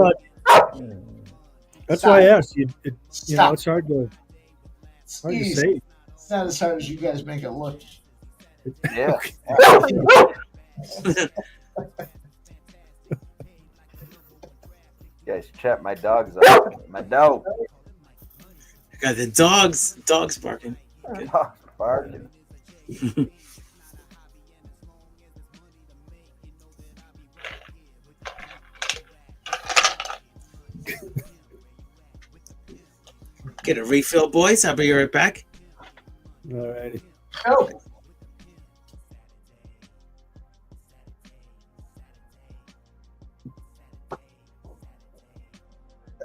That's why I asked you. It's hard to say. It's not as hard as you guys make it look. Yeah. You guys chat my dogs up. My dog. I got the dogs. Dogs barking. Dogs barking. Get a refill, boys. I'll be right back. All righty. Oh.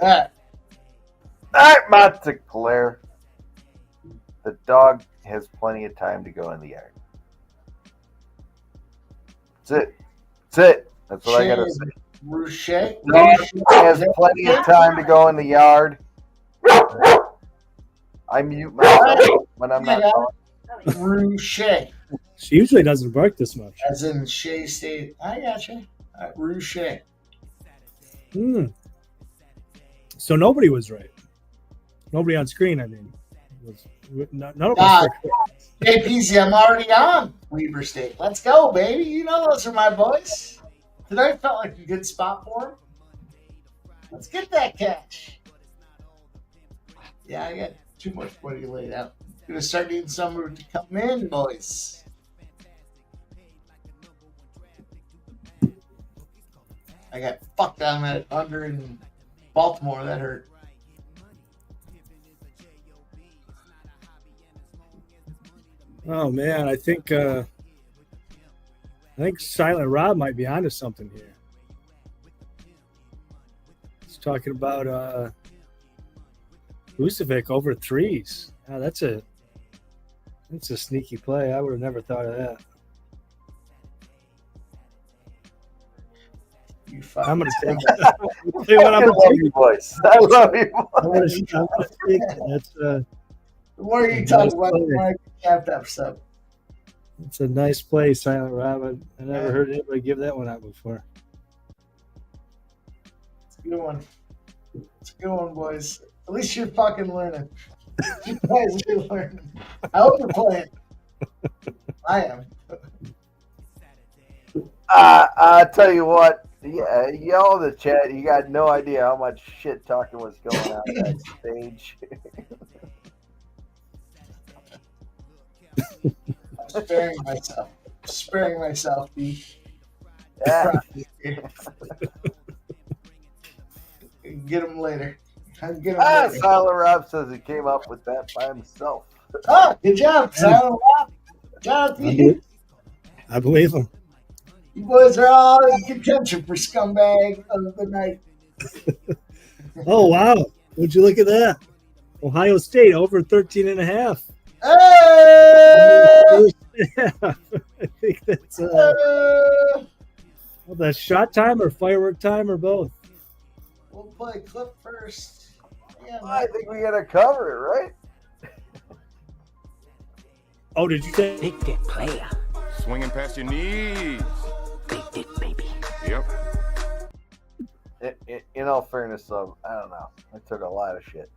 All right, Monteclair. The dog has plenty of time to go in the yard. That's it. That's what I gotta say. Ruche. Dog has plenty of time to go in the yard. I mute myself when I'm not talking. Ruche. She usually doesn't bark this much. As in Shea State. I gotcha. Ruche. So nobody was right. Nobody on screen, I mean. None of us were. Hey, PZ, I'm already on Weber State. Let's go, baby. You know those are my boys. Tonight felt like a good spot for him. Let's get that cash. Yeah, I got too much money laid out. Gonna start needing someone to come in, boys. I got fucked on that under in Baltimore. That hurt. Oh man, I think Silent Rob might be onto something here. He's talking about Vucevic over threes. Oh, that's a sneaky play. I would have never thought of that. I'm gonna take that. I love you, boys. I love you, boys. I'm gonna take that. That's The more you talk about the more you have to have stuff. It's a nice play, Silent Rob. I never heard anybody give that one out before. It's a good one. It's a good one, boys. At least you're fucking learning. You guys are learning. I hope you're playing. I am. I'll tell you what. Yeah, y'all in the chat, you got no idea how much shit talking was going on backstage. I'm sparing myself. B. Yeah. Get him later. Get him later. Silent Rob says he came up with that by himself. Oh, good job, Silent Rob. Jonathan, I believe him. you boys are all in contention for scumbag of the night. Oh, wow. Would you look at that? Ohio State over 13.5. Hey! Yeah, I think that's that shot time or firework time or both. We'll play a clip first. Yeah, I think we got to cover it, right? Oh, did you say? Big dick player. Swinging past your knees. Big dick, baby. Yep. In all fairness, though, I don't know. I took a lot of shit.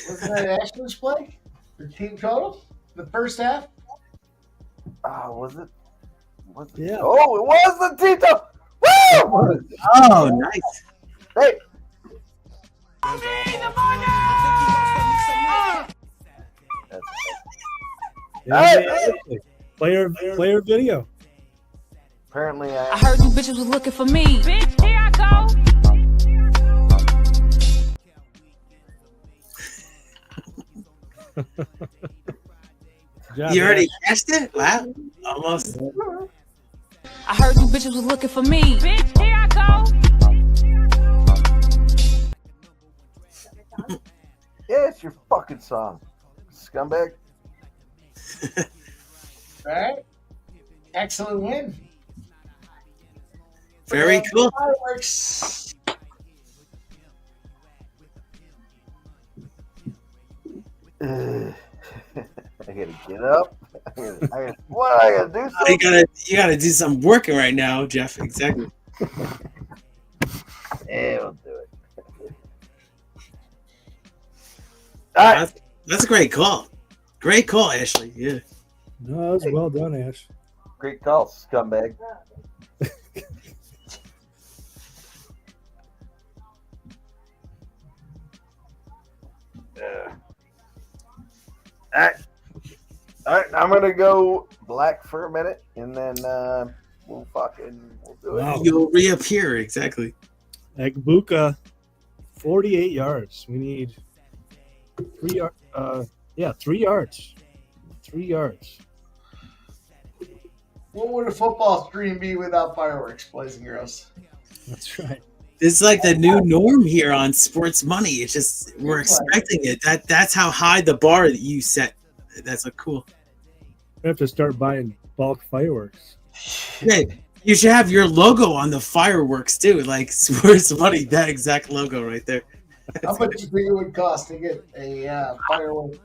Wasn't that Ashland's play? The team total? The first half? Was it? Yeah. Oh, it was the team total. Woo! Oh, nice. Hey. Player video. Apparently, I heard you bitches was looking for me. Bitch, here I go. You already cashed it? Wow. Almost. I heard you bitches was looking for me. Bitch, here I go. Yeah, it's your fucking song, scumbag. All right. Excellent win. Very cool. Fireworks. I gotta get up. What I gotta do? You gotta do some working right now, Jeff. Exactly. Yeah, we'll do it. That's a great call. Great call, Ashley. Yeah. No, that was well done, Ash. Great call, scumbag. All right, I'm gonna go black for a minute, and then we'll do it. Wow. You'll reappear, exactly. Agbuka, 48 yards. We need 3 yards. 3 yards. 3 yards. What would a football stream be without fireworks, boys and girls? That's right. It's like the new norm here on Sports Money. It's just we're expecting it. That's how high the bar that you set. That's so cool. We have to start buying bulk fireworks. Yeah, you should have your logo on the fireworks too, like Sports Money. That exact logo right there. How much do you think it would cost to get a firework?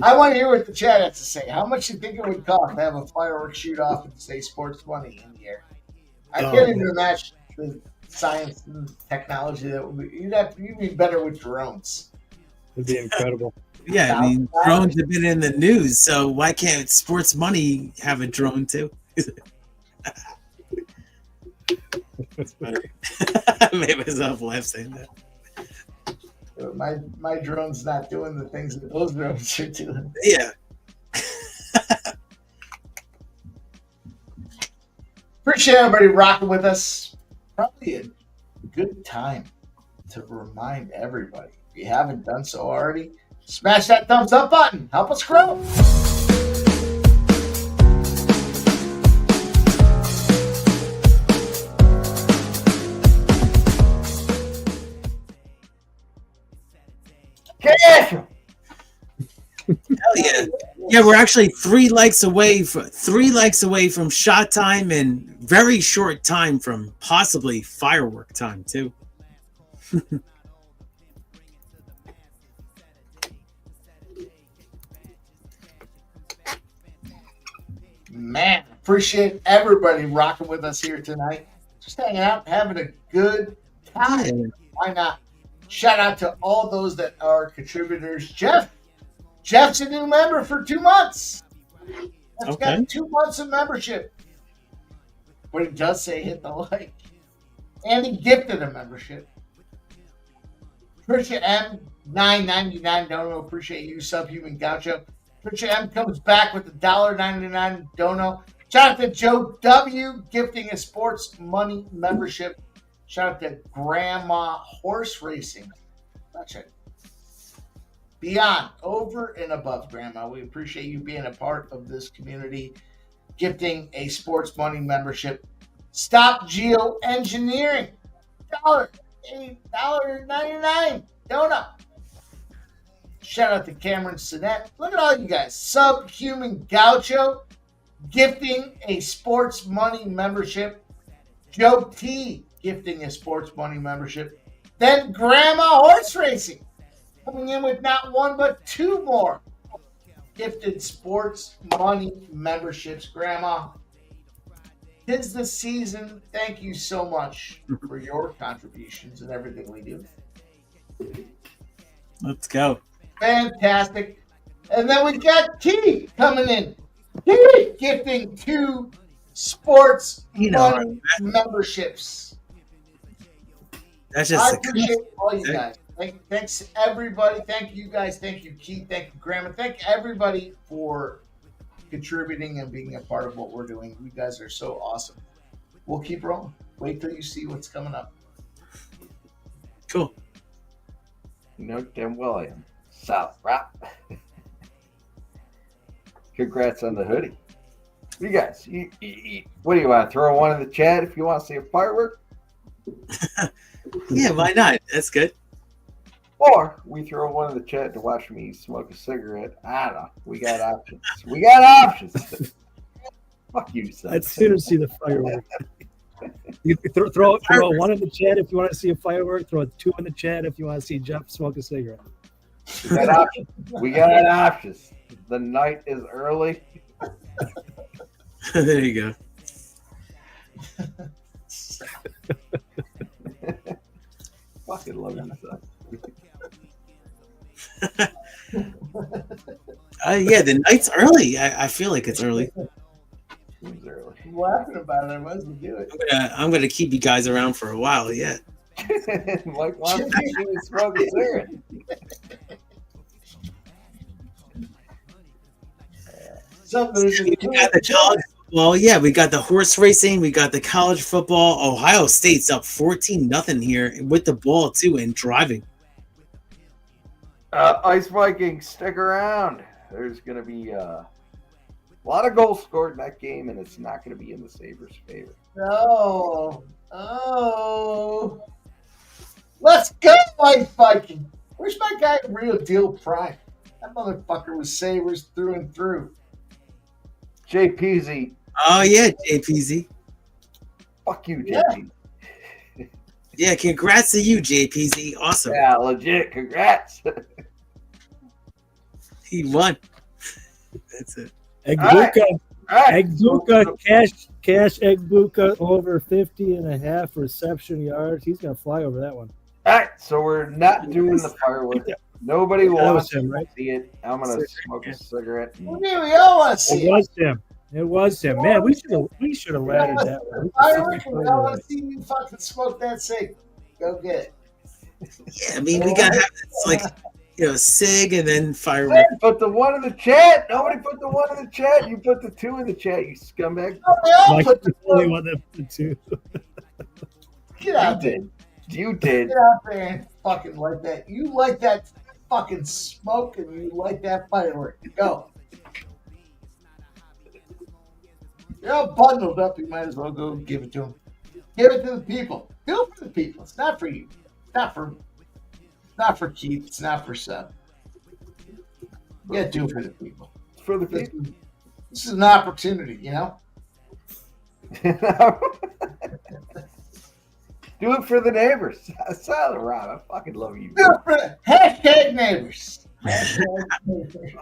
I want to hear what the chat has to say. How much do you think it would cost to have a fireworks shoot off and say Sports Money in the air? I can't even imagine the science and technology that would be. You'd be better with drones. It'd be incredible. Yeah, I mean, drones have been in the news, so why can't Sports Money have a drone too? I made myself laugh saying that. My drone's not doing the things that those drones are doing. Yeah. Appreciate everybody rocking with us. Probably a good time to remind everybody, if you haven't done so already, smash that thumbs up button. Help us grow. Hell yeah! Yeah, we're actually 3 likes away from shot time and very short time from possibly firework time too. Man, appreciate everybody rocking with us here tonight. Just hanging out, having a good time. Why not? Shout out to all those that are contributors. Jeff's a new member for 2 months. That's got 2 months of membership. But it does say hit the like. And he gifted a membership. Trisha M, $9.99 dono. Appreciate you, Subhuman Gaucho. Trisha M comes back with the $1.99 dono. Shout out to Joe W. gifting a sports money membership. Shout out to Grandma Horse Racing. That's it. Beyond, over and above, Grandma. We appreciate you being a part of this community, gifting a sports money membership. Stop Geoengineering. $8.99 donut. Shout out to Cameron Sinet. Look at all you guys. Subhuman Gaucho gifting a sports money membership. Joe T gifting a sports money membership. Then Grandma Horse Racing coming in with not one but two more gifted sports money memberships. Grandma, 'tis the season. Thank you so much for your contributions and everything we do. Let's go. Fantastic. And then we got T coming in. T gifting 2 sports money memberships. That's just I appreciate all you guys. Thanks everybody. Thank you guys. Thank you, Keith. Thank you, Grandma. Thank everybody for contributing and being a part of what we're doing. You guys are so awesome. We'll keep rolling. Wait till you see what's coming up. Cool. You know damn well I am. South Rap. Congrats on the hoodie. You guys, what do you want? Throw one in the chat if you want to see a firework? Yeah, why not? That's good. Or we throw one in the chat to watch me smoke a cigarette. I don't know. We got options. We got options. Fuck you, son. I'd sooner see the firework. You throw one in the chat if you want to see a firework. Throw 2 in the chat if you want to see Jeff smoke a cigarette. We got options. We got options. The night is early. There you go. Fucking love you, son. Yeah, the night's early. I feel like it's early. It's early. I'm laughing about it. I might as well do it. I'm gonna keep you guys around for a while. Yeah. Like, why don't you smoke a cigarette? We got the college football. Yeah, we got the horse racing. We got the college football. Ohio State's up 14-0 here with the ball too and driving. Ice Vikings, stick around. There's going to be a lot of goals scored in that game, and it's not going to be in the Sabres' favor. No. Oh. Let's go, Ice Viking. Where's my guy, Real Deal Prime? That motherfucker was Sabres through and through. JPZ. Oh, yeah, JPZ. Fuck you, JPZ. Yeah, congrats to you, JPZ. Awesome. Yeah, legit. Congrats. He won. That's it. Egbuka. Egbuka, cash Egbuka over 50.5 reception yards. He's going to fly over that one. All right, so we're not doing the fireworks. Nobody wants him, to right? see it. I'm going to smoke a cigarette. What do we all want to see? It was him. It was him. Man, we should have laddered that one. Fireworks, we all want to see you fucking smoke that cig. Go get it. Yeah, I mean, we got to have this, like, SIG and then fireworks. Put the one in the chat. Nobody put the one in the chat. You put the 2 in the chat, you scumbag. Oh, Put the only one that put the 2. Get out there. You did. Get out there and fucking like that. You like that fucking smoke and you like that firework. Go. You're all bundled up. You might as well go give it to them. Give it to the people. Do it for the people. It's not for you. It's not for Keith. It's not for Seth. Yeah, do it for the people. It's for the people. This is an opportunity, you know? Do it for the neighbors. Silent Rob, I fucking love you. Do it for the hashtag neighbors.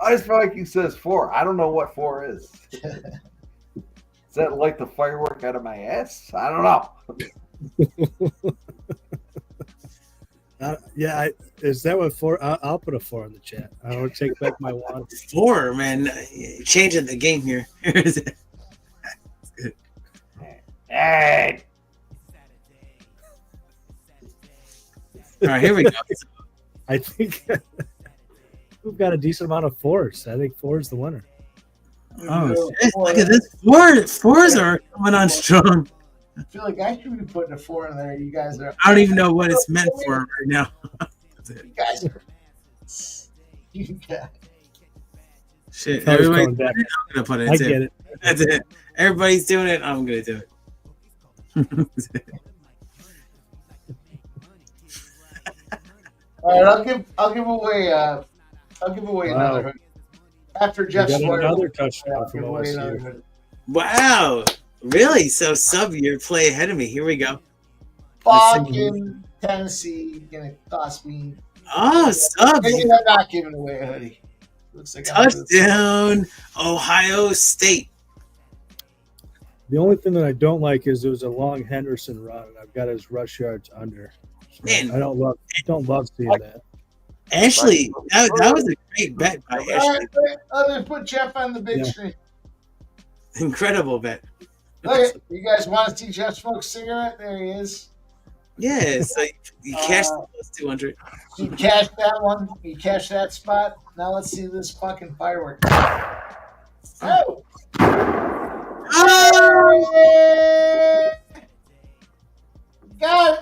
Ice Viking says 4. I don't know what 4 is. Is that like the firework out of my ass? I don't know. Yeah, is that what 4? I'll put a 4 in the chat. I don't take back my 1. 4, man. Changing the game here. Hey. All right, here we go. I think we've got a decent amount of 4s. I think 4 is the winner. Oh, shit. Look at this. Fours are coming on strong. I feel like I should be putting a 4 in there. You guys are. I don't even know what it's meant for right now. You guys are. You guys. Shit, Everybody's everybody's coming back. I'm gonna put it. I get it. That's it. Everybody's doing it. I'm gonna do it. All right, I'll give away another hoodie. After We Jeff's got score, another touchdown I'll from give away another OSU. hoodie. Wow, really? So sub, you're play ahead of me. Here we go. Fucking Tennessee gonna cost me. Oh, sub. Maybe I'm not giving away a hoodie. Looks like Touchdown, Ohio State. The only thing that I don't like is it was a long Henderson run, and I've got his rush yards under. So Man. I don't love seeing that. Ashley, that was a great bet by All Ashley. right, I'm gonna put Jeff on the big Yeah. screen. Incredible bet. Look, you guys want to see Jeff smoke a cigarette? There he is. Yeah, so you cashed the plus 200. You cashed that one. You cashed that spot. Now let's see this fucking firework. Oh! Oh! Got it.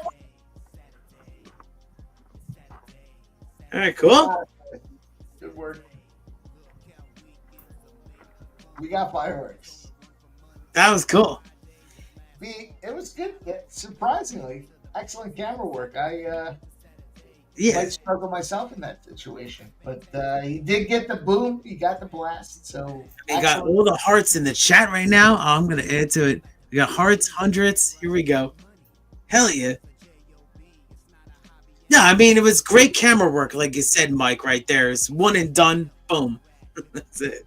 All right, cool. Good work. We got fireworks. That was cool. It was good. Surprisingly, excellent camera work. I Yeah. might struggle myself in that situation, but he did get the boom. He got the blast. So We got excellent. all the hearts in the chat right now. Oh, I'm going to add to it. We got hearts, hundreds. Here we go. Hell yeah. No, I mean, it was great camera work, like you said, Mike, right there. It's one and done. Boom. That's it.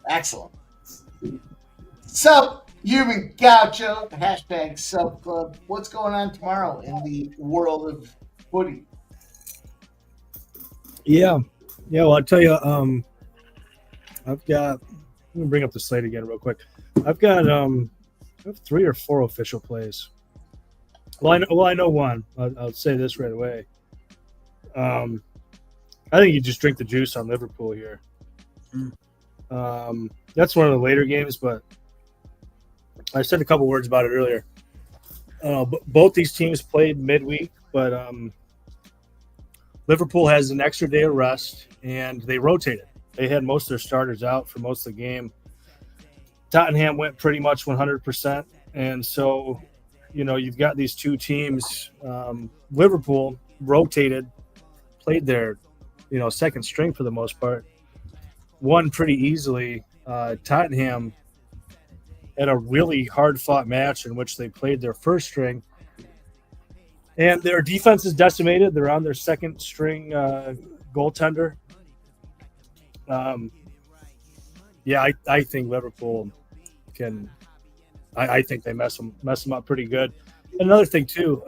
Excellent. Sup, Human Gaucho, hashtag Sub Club. What's going on tomorrow in the world of footy? Yeah. Well, I'll tell you. I've got. Let me bring up the slate again real quick. I've got I have 3 or 4 official plays. Well, I know one. I'll say this right away. I think you just drink the juice on Liverpool here. That's one of the later games, but I said a couple words about it earlier. Both these teams played midweek, but Liverpool has an extra day of rest, and they rotated. They had most of their starters out for most of the game. Tottenham went pretty much 100%, and so you've got these two teams. Liverpool rotated, played their second string for the most part, won pretty easily. Tottenham had a really hard-fought match in which they played their first string, and their defense is decimated. They're on their second string goaltender. I think Liverpool can. I think they mess them up pretty good. Another thing too,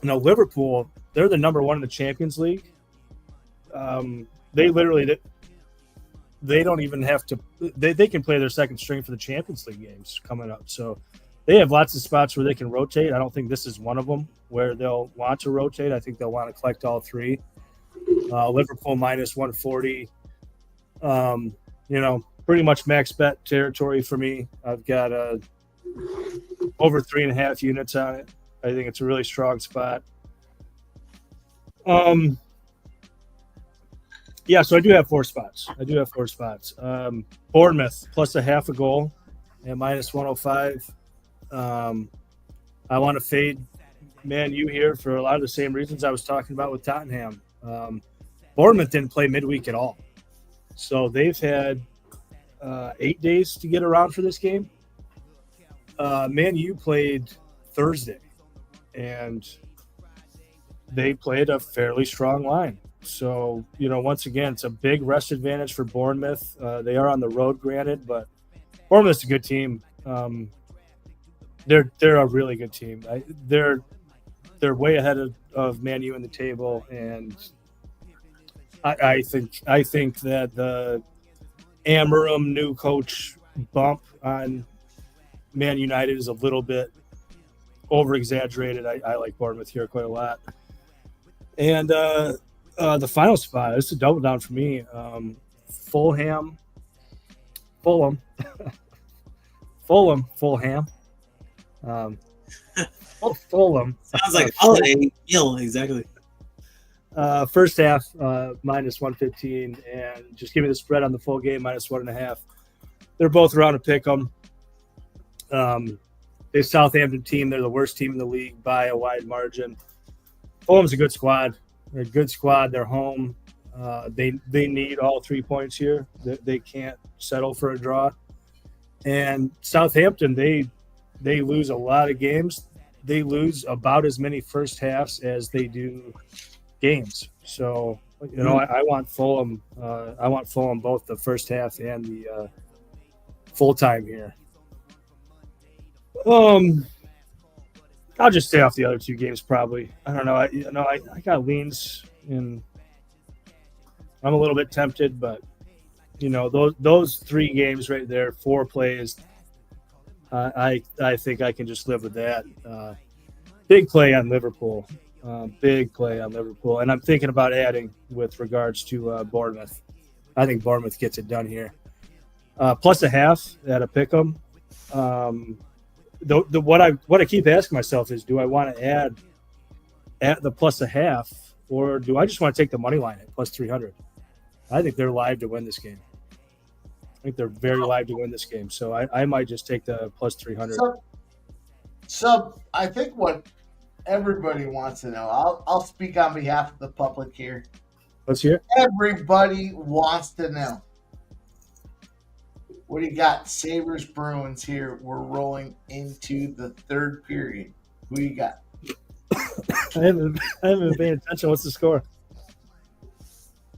Liverpool, they're the number 1 in the Champions League. They literally they don't even have to. They can play their second string for the Champions League games coming up. So they have lots of spots where they can rotate. I don't think this is one of them where they'll want to rotate. I think they'll want to collect all 3. Liverpool minus 140. Pretty much max bet territory for me. I've got over 3.5 units on it. I think it's a really strong spot. So I do have 4 spots. Bournemouth plus a half a goal at minus 105. I want to fade Man U here for a lot of the same reasons I was talking about with Tottenham. Bournemouth didn't play midweek at all. So they've had 8 days to get around for this game. Man U played Thursday, and they played a fairly strong line. So, once again, it's a big rest advantage for Bournemouth. They are on the road, granted, but Bournemouth's a good team. They're a really good team. They're way ahead of Man U in the table, and I think that the Amorim new coach bump on Man United is a little bit over exaggerated. I like Bournemouth here quite a lot. And The final spot. This is a double down for me. Fulham. Fulham. Fulham. Sounds like holiday meal, exactly. First half, minus 115, and just give me the spread on the full game, minus 1.5. They're both around to pick them. They Southampton team. They're the worst team in the league by a wide margin. Fulham's a good squad. They're a good squad. They're home. They need all 3 points here. They can't settle for a draw. And Southampton, they lose a lot of games. They lose about as many first halves as they do games. So, I want Fulham. I want Fulham both the first half and the full time here. I'll just stay off the other 2 games probably. I don't know. I got leans, and I'm a little bit tempted, but those 3 games right there, 4 plays. I think I can just live with that. Big play on Liverpool. And I'm thinking about adding with regards to Bournemouth. I think Bournemouth gets it done here. Plus a half at a pick 'em. What I keep asking myself is, do I want to add at the plus a half, or do I just want to take the money line at plus 300? I think they're live to win this game. I think they're very live to win this game. So I might just take the plus 300. So I think what everybody wants to know, I'll speak on behalf of the public here. Let's hear it. Everybody wants to know. What do you got? Sabres Bruins here. We're rolling into the 3rd period. Who you got? I haven't been paying attention. What's the score?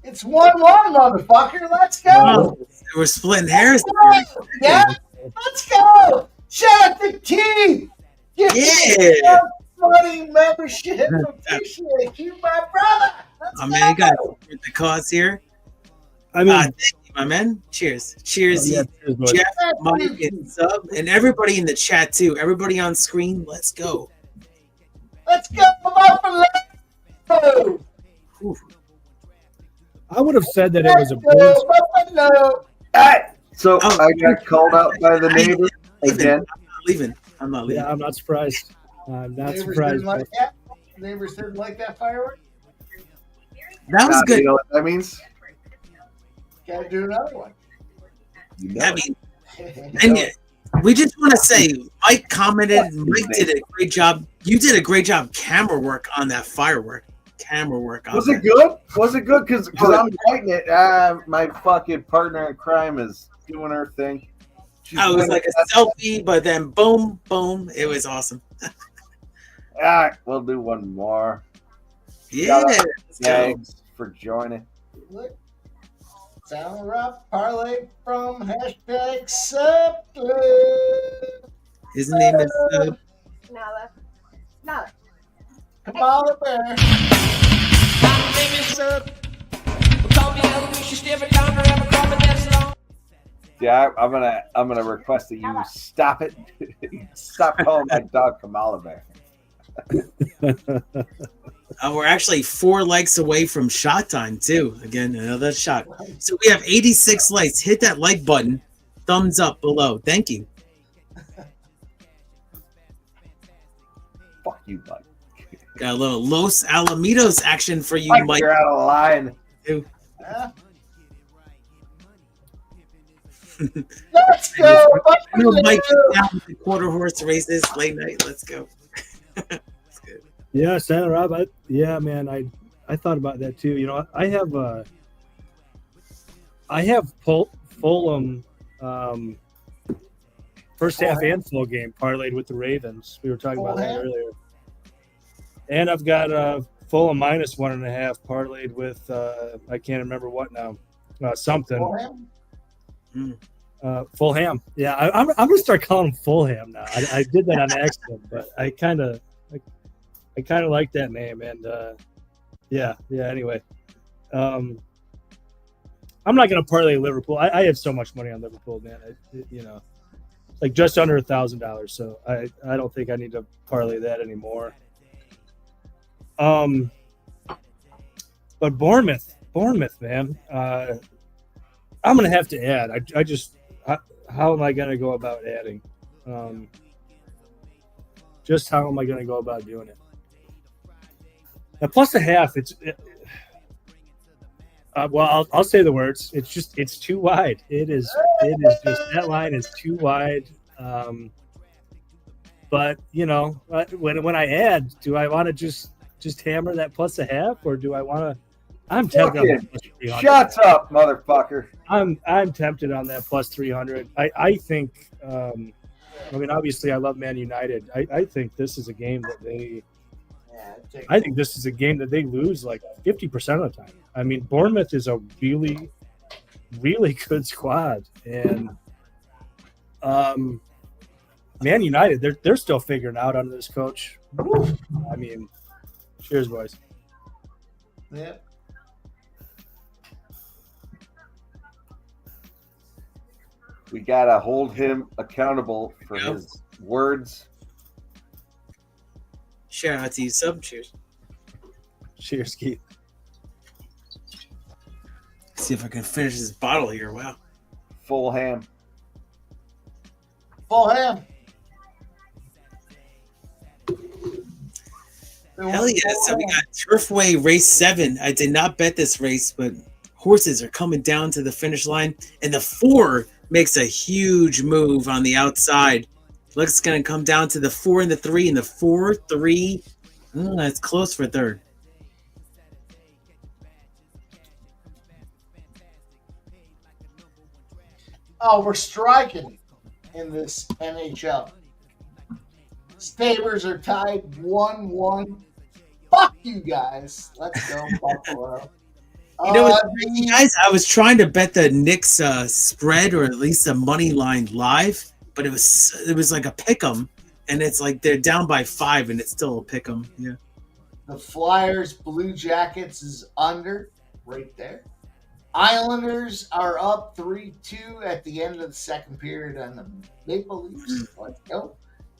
It's 1-1, motherfucker. Let's go. We're splitting hairs. Yeah, let's go. Shout out to T. Yeah. Money membership. Appreciate you, my brother. Let's go. Man, you got the cause here. I mean, thank you, my man. Cheers. Cheers, cheers, Jeff, Mike, and Sub, and everybody in the chat too. Everybody on screen. Let's go. Let's go, Buffalo. I would have said that it was a Bruins. So I got called out by the neighbor again. I'm not leaving. Yeah, I'm not surprised. I'm not surprised. Neighbors didn't like that firework? That was good. You know what that means? Gotta do another one. We just want to say, Mike commented. Mike did a great job. You did a great job camera work on that firework. Was it good? Was it good? Because I'm writing it. My fucking partner in crime is doing her thing. I was like a selfie, but then boom, boom. It was awesome. All right, we'll do one more. Yeah. Thanks for joining. Sound rough parlay from hashtag Subclub. His name is Nala. Kamala Bear. Yeah, I'm gonna request that you stop it. Stop calling my dog Kamala Bear. We're actually 4 likes away from shot time too. Again, another shot. So we have 86 likes. Hit that like button. Thumbs up below. Thank you. Fuck you, bud. Got a little Los Alamitos action for you, Mike. You're out of line. Let's go. I know Mike is down with the quarter horse races late night. Let's go. That's good. Yeah, Santa Rob. Man. I thought about that too. I have Fulham first half and full game parlayed with the Ravens. We were talking about that earlier. And I've got Fulham minus 1.5 parlayed with I can't remember what now. Something. Fulham. Yeah, I'm gonna start calling him Fulham now. I did that on accident, but I kind of like that name. And yeah. Anyway, I'm not gonna parlay Liverpool. I have so much money on Liverpool, man. Like just under $1,000. So I don't think I need to parlay that anymore. But Bournemouth, man. I'm gonna have to add. I just how am I gonna go about adding? Just how am I gonna go about doing it? Now, plus a half. Well, I'll say the words. It's too wide. It is just that line is too wide. But when I add, do I want to just hammer that plus a half, or do I want to? I'm tempted on that plus 300. Shots up, motherfucker. I'm tempted on that plus 300. I think. Obviously, I love Man United. I think this is a game that they. I think this is a game that they lose like 50% of the time. I mean, Bournemouth is a really, really good squad, and Man United, they're still figuring out under this coach. I mean, cheers, boys. Yeah. We gotta hold him accountable for his words. Shout out to you, sub. Cheers. Cheers, Keith. See if I can finish this bottle here. Wow. Full ham. Full ham. Hell yeah. So we got Turfway Race 7. I did not bet this race, but horses are coming down to the finish line. And the 4 makes a huge move on the outside. Looks going to come down to the 4 and the 3, and the 4, 3. That's close for third. Oh, we're striking in this NHL. Sabres are tied 1-1. Fuck you guys. Let's go, Buffalo. You know what, guys? I was trying to bet the Knicks spread, or at least a money line live, but it was like a pick'em, and it's like they're down by 5, and it's still a pick'em. Yeah. The Flyers, Blue Jackets is under right there. Islanders are up 3-2 at the end of the second period on the Maple Leafs. Let's go.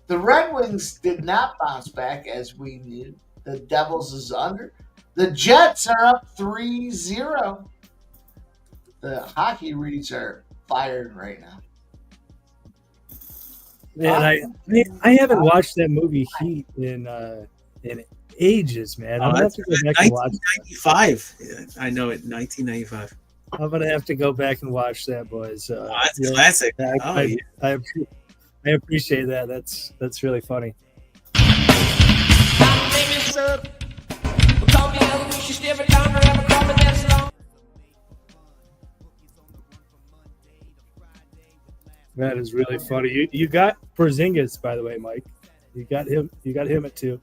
The Red Wings did not bounce back as we knew. The Devils is under. The Jets are up 3-0. The hockey reads are firing right now. Man, I haven't watched that movie Heat in ages, man. I'm gonna have to go back and watch 1995. Yeah, I know it. 1995. I'm gonna have to go back and watch that, boys. That's classic. I appreciate that. That's really funny. That is really funny. You got Porzingis, by the way, Mike. You got him at 2.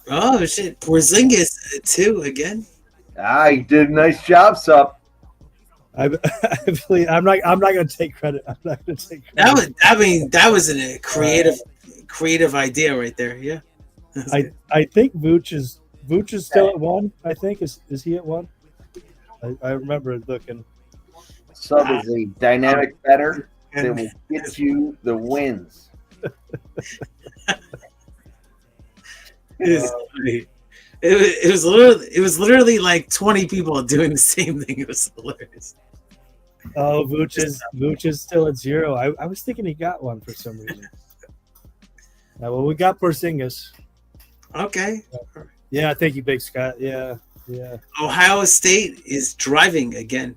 Oh shit, Porzingis at 2 again. He did a nice job, Sup. I'm not going to take credit. I'm not going to take credit. That was a creative idea right there. Yeah. I think Vooch is still at 1. I think is he at 1? I remember looking. Sub is a dynamic bettor that will get you the wins. It was literally like 20 people doing the same thing. It was hilarious. Oh, Vooch is still at 0. I was thinking he got 1 for some reason. Well, we got Porzingis. Okay. Yeah, thank you, Big Scott. Yeah. Ohio State is driving again.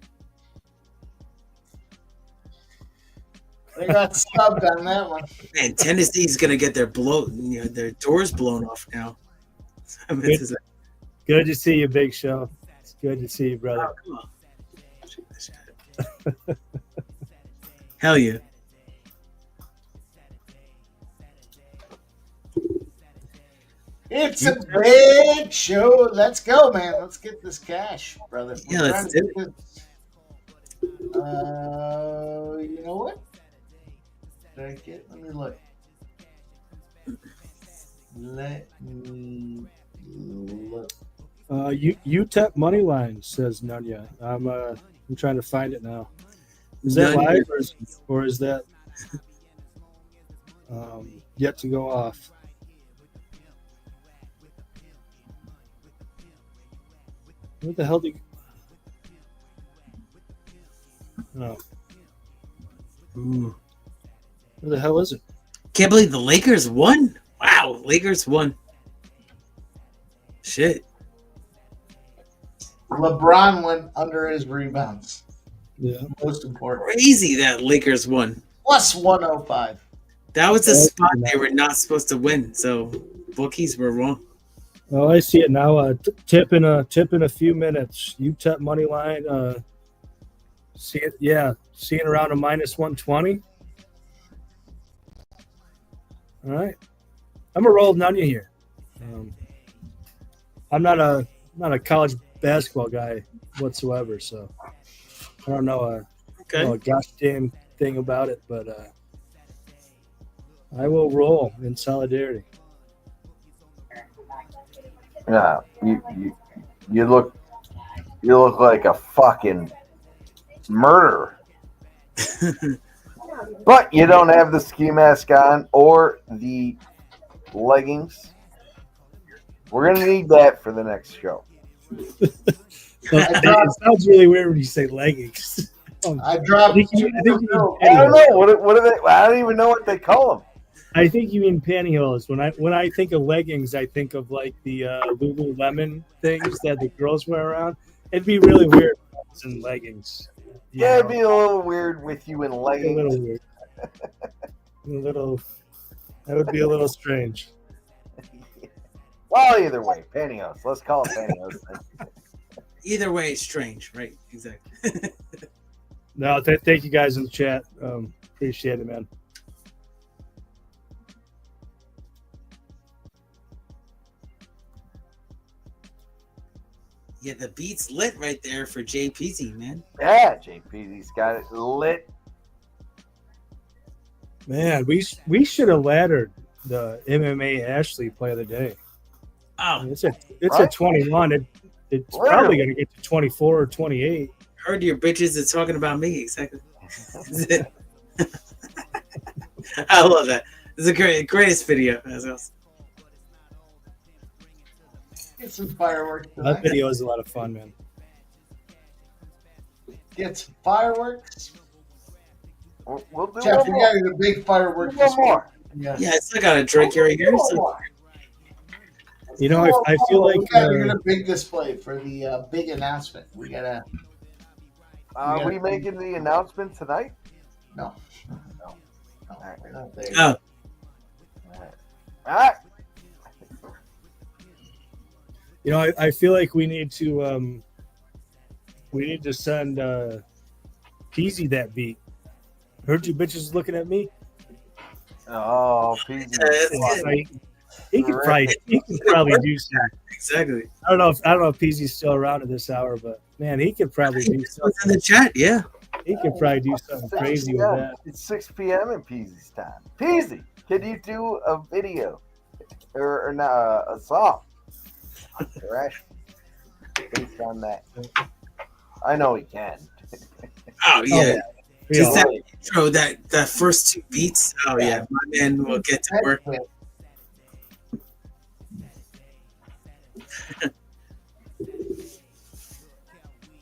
They got subbed on that one. Man, Tennessee's gonna get their doors blown off now. Good to see you, Big Show. It's good to see you, brother. Oh, come on. Hell yeah. It's a big show. Let's go, man. Let's get this cash, brother. Yeah, let's do it. You know what? Did I get? Let me look. Let me look. UTEP money line, says Nunya. I'm trying to find it now. Is that live or is that yet to go off? What the hell did? Oh. Ooh. Where the hell is it? Can't believe the Lakers won. Wow, Lakers won. Shit. LeBron went under his rebounds. Yeah. Most important. Crazy that Lakers won. Plus 105. That was a spot they were not supposed to win. So bookies were wrong. Oh, I see it now. Tip in a few minutes. UTEP money line. See it. Yeah, seeing around a minus 120. All right, I'm a rolled onion here. I'm not a college basketball guy whatsoever, so I don't know a gosh damn thing about it, but I will roll in solidarity. Yeah, you look like a fucking murderer. But you don't have the ski mask on or the leggings. We're gonna need that for the next show. It sounds really weird when you say leggings. I dropped. I don't know what are they. I don't even know what they call them. I think you mean pantyhose. When I think of leggings, I think of like the Lululemon things that the girls wear around. It'd be really weird if I was in leggings. Yeah, it'd be a little weird with you in leggings. A little weird. That would be a little strange. Well, either way, pantyhose. Let's call it pantyhose. Either way, it's strange, right? Exactly. No, thank you guys in the chat. Appreciate it, man. Yeah, the beat's lit right there for JPZ, man. Yeah, JPZ's got it lit. Man, we should have laddered the MMA Ashley play of the day. Oh, it's a 21. It's probably going to get to 24 or 28. Heard your bitches are talking about me. Exactly. I love that. It's the greatest video. Get some fireworks That tonight. video is a lot of fun, man. Get some fireworks. We'll do Jeff, one you more. got a big firework. One more. Yeah. Yeah, I still got a drink right here. So. You know, I feel like we got a big display for the big announcement. We gotta. Are we making the announcement tonight? No. All right, we're not there. Oh. All right. You know, I feel like we need to send Peasy that beat. Heard you bitches looking at me. Oh, Peasy. He could probably do something. Exactly. I don't know if Peasy's still around at this hour, but man, he could probably do something. In the chat, yeah. He could probably do something crazy with that. It's 6 p.m. in Peasy's time. Peasy, can you do a video or not a song? Based on that, I know he can. Oh yeah, just Yeah. that intro, that first two beats. Oh yeah, my man will get to work.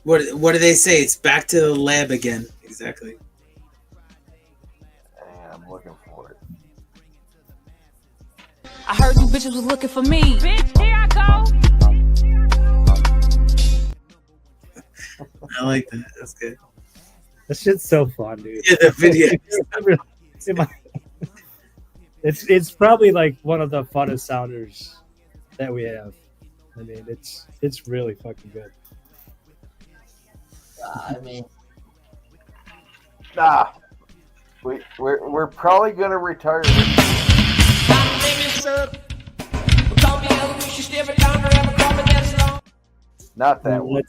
What do they say? It's back to the lab again. Exactly. Yeah, I'm looking for it. I heard you bitches was looking for me. Bitch, here I go. I like that. That's good. That shit's so fun, dude. Yeah, the video. It's probably like one of the funnest sounders that we have. I mean, it's really fucking good. I mean, we're probably gonna retire. Not that one.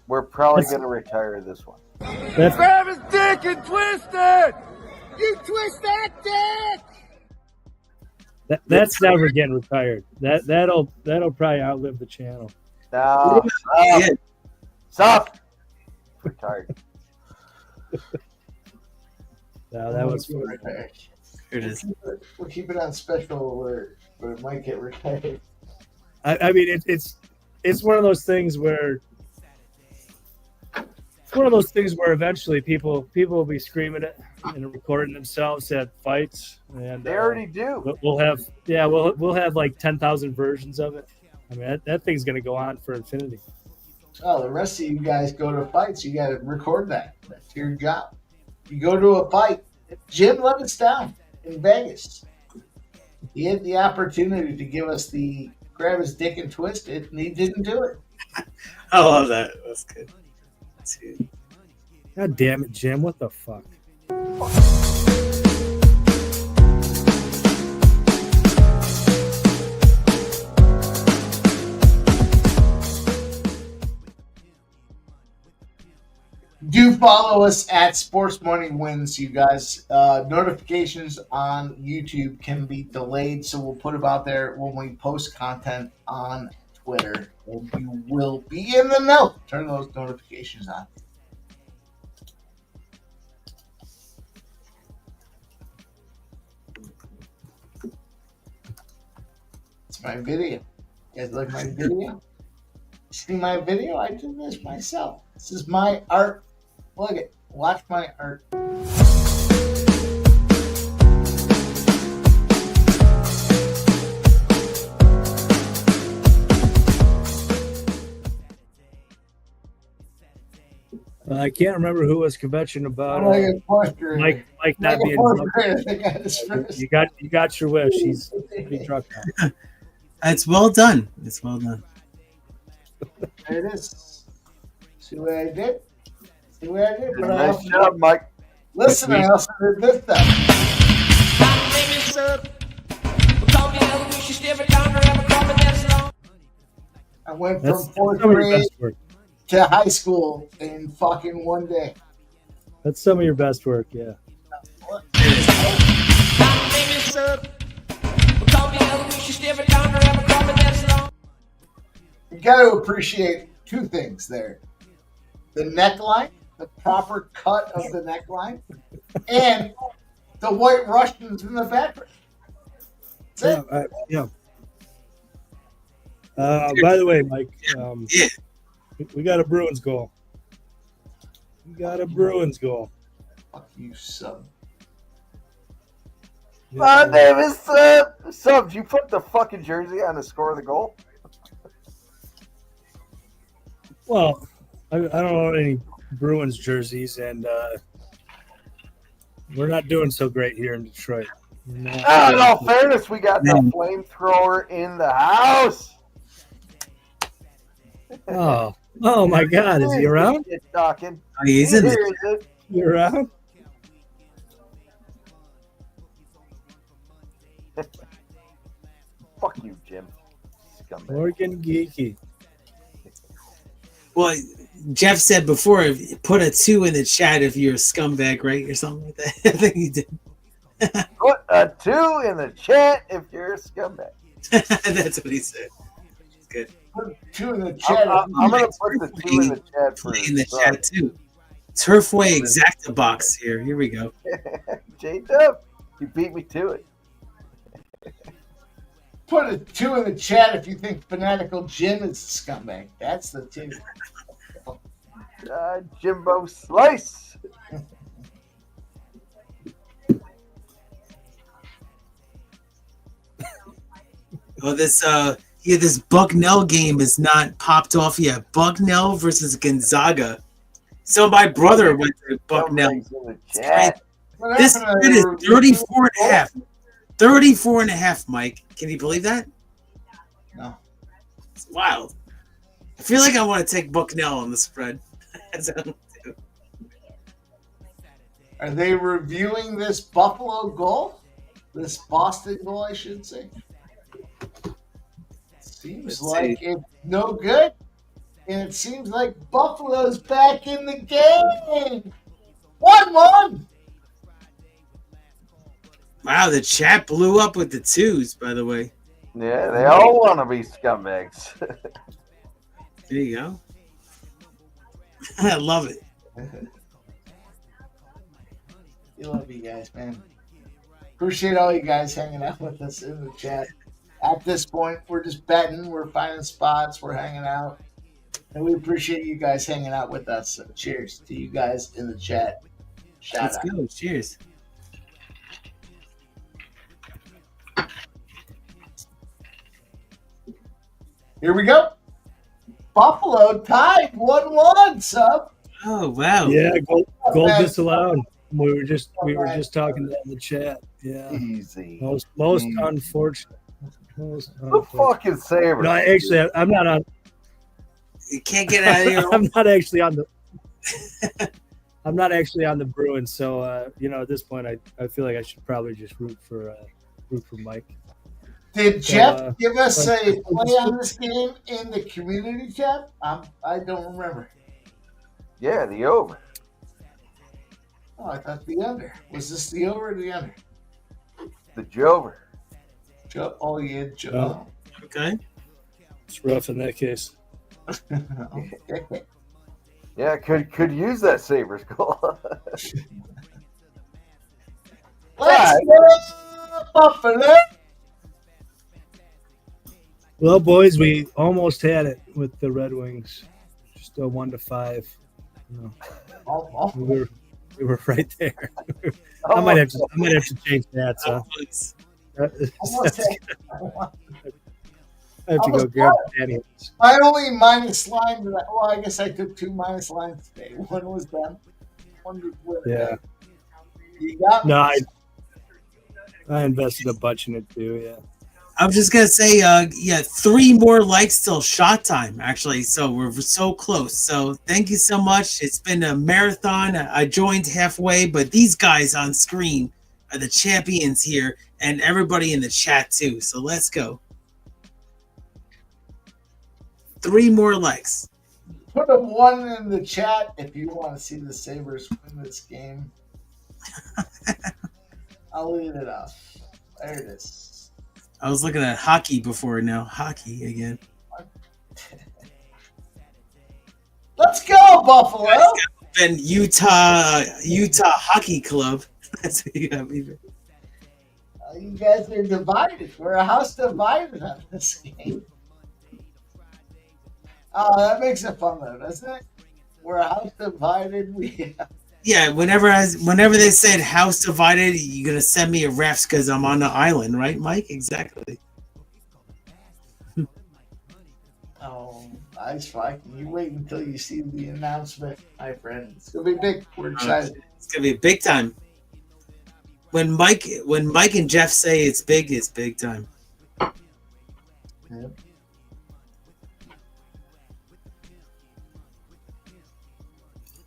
We're probably gonna retire this one. Grab his dick and twist it! You twist that dick! That's never getting retired. That'll probably outlive the channel. No, stop. Retired. No, that was fun. Here it is. We'll keep it on special alert, but it might get retired. I mean, it's one of those things where one of those things where eventually people will be screaming it and recording themselves at fights, and They already do. we'll have like 10,000 versions of it. I mean, that thing's gonna go on for infinity. Oh, the rest of you guys go to fights. You got to record that. That's your job. You go to a fight. Jim let us down in Vegas. He had the opportunity to give us the grab his dick and twist it, and he didn't do it. I love that. That's good. That's good. God damn it, Jim! What the fuck? Do follow us at Sports Money Wins, you guys. Notifications on YouTube can be delayed, so we'll put them out there when we post content on Twitter, and you will be in the know. Turn those notifications on. It's my video. You guys like my video? See my video? I did this myself. This is my art. Look it. Watch my art. I can't remember who was convention about Mike not being drunk. You got your wish. He's pretty drunk now. It's well done. It's well done. There it is. See what I did? See what I did? But Nice job, Mike. Listen, I also did this stuff. I went from fourth grade to high school in fucking one day. That's some of your best work, yeah. You got to appreciate two things there. The neckline, the proper cut of the neckline, and the white Russians in the background. Yeah. By the way, Mike, we got a Bruins goal. Fuck you, son. My name is Subs. You put the fucking jersey on to score the goal? Well, I don't own any Bruins jerseys, and we're not doing so great here in Detroit. In all fairness, we got the flamethrower in the house. Oh my God! Is he around? Talking. He is in it. You around? Fuck you, Jim. Scumbag. Morgan Geeky. Well, Jeff said before, put a 2 in the chat if you're a scumbag, right? Or something like that. I think he did. Put a 2 in the chat if you're a scumbag. That's what he said. Good. Put 2 in the chat. I'm going to put the 2 in the chat for in the chat, too. Turfway Exacta box here. Here we go. J-Dub, you beat me to it. Put a 2 in the chat if you think Fanatical Jim is a scumbag. That's the 2. Jimbo Slice. Oh, this Bucknell game is not popped off yet. Bucknell versus Gonzaga. So my brother went to Bucknell. This spread is 34.5. 34.5, Mike. Can you believe that? No. It's wild. I feel like I want to take Bucknell on the spread. Are they reviewing this Buffalo goal? This Boston goal, I should say. Seems like it's no good. And it seems like Buffalo's back in the game. 1-1. Wow, the chat blew up with the 2s, by the way. Yeah, they all want to be scumbags. There you go. I love it. We love you guys, man. Appreciate all you guys hanging out with us in the chat. At this point, we're just betting. We're finding spots. We're hanging out. And we appreciate you guys hanging out with us. So cheers to you guys in the chat. Shout Let's out. go. Cheers. Here we go. Buffalo tied 1-1, sub. Oh wow. Yeah, goal man. disallowed. We were just talking that in the chat. Yeah, Easy. most Easy. unfortunate. Most The unfortunate. fucking Sabres. No, actually, I'm not on. You can't get out of here. I'm not actually on the. I'm not actually on the Bruins, so at this point, I feel like I should probably just root for Mike. Did So, Jeff give us a play on this game in the community chat? I don't remember. Yeah, the over. Oh, I thought the under. Was this the over or the under? The Jover. Joe. Oh, yeah, Joe. Oh. Okay. It's rough in that case. Okay. Yeah, could use that Sabres goal. Let's go, Buffalo. Well, boys, we almost had it with the Red Wings. Just a 1-5. We were right there. I might have to change that. So. Almost had I have to go grab Danny. My only minus line to that. Well, I guess I took 2 minus lines today. One was them. One was with Yeah. You got me. No, I invested a bunch in it too. Yeah. I'm just gonna say, 3 more likes till shot time, actually. So we're so close. So thank you so much. It's been a marathon. I joined halfway, but these guys on screen are the champions here, and everybody in the chat too. So let's go. 3 more likes. Put a 1 in the chat if you want to see the Sabres win this game. I'll leave it up. There it is. I was looking at hockey before. Now hockey again. Let's go, Buffalo. And Utah Hockey Club. That's what you got me. You guys are divided. We're a house divided on this game. Oh, that makes it fun though, doesn't it? We're a house divided. Yeah, whenever they said house divided, you're gonna send me a refs because I'm on the island, right, Mike? Exactly. Oh, nice fight. You wait until you see the announcement, my friend. It's gonna be big. We're excited. It's gonna be big time. When Mike and Jeff say it's big time. Yep.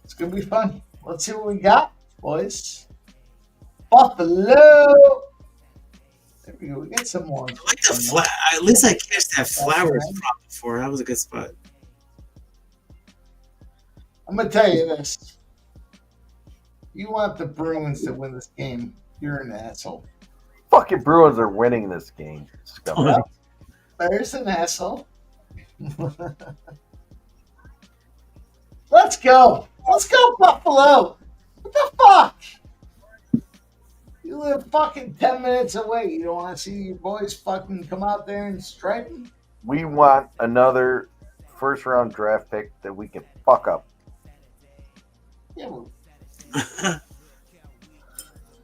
It's gonna be fun. Let's see what we got, boys. Buffalo. There we go. We get some more. I like the at least I catched that flowers prop before. That was a good spot. I'm gonna tell you this. You want the Bruins to win this game, you're an asshole. Fucking Bruins are winning this game. Well, there's an asshole. Let's go. Let's go, Buffalo. What the fuck? You live fucking 10 minutes away. You don't want to see your boys fucking come out there and strike them? We want another first-round draft pick that we can fuck up. Yeah, well,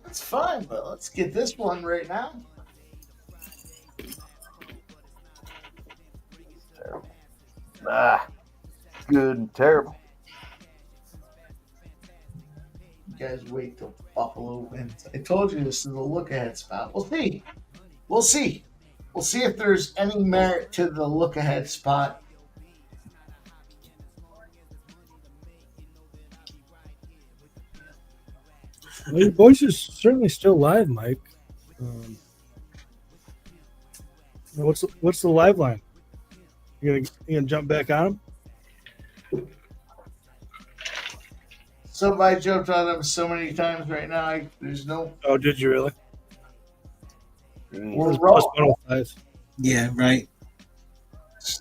that's fine, but let's get this one right now. Terrible. Good and terrible. You guys wait till Buffalo wins. I told you this is a look-ahead spot. We'll see. We'll see. We'll see if there's any merit to the look-ahead spot. Well, your voice is certainly still live, Mike. What's the live line? You gonna jump back on him? Somebody jumped on him so many times right now. There's no. Oh, did you really? We're Plus wrong. 105. Yeah, right.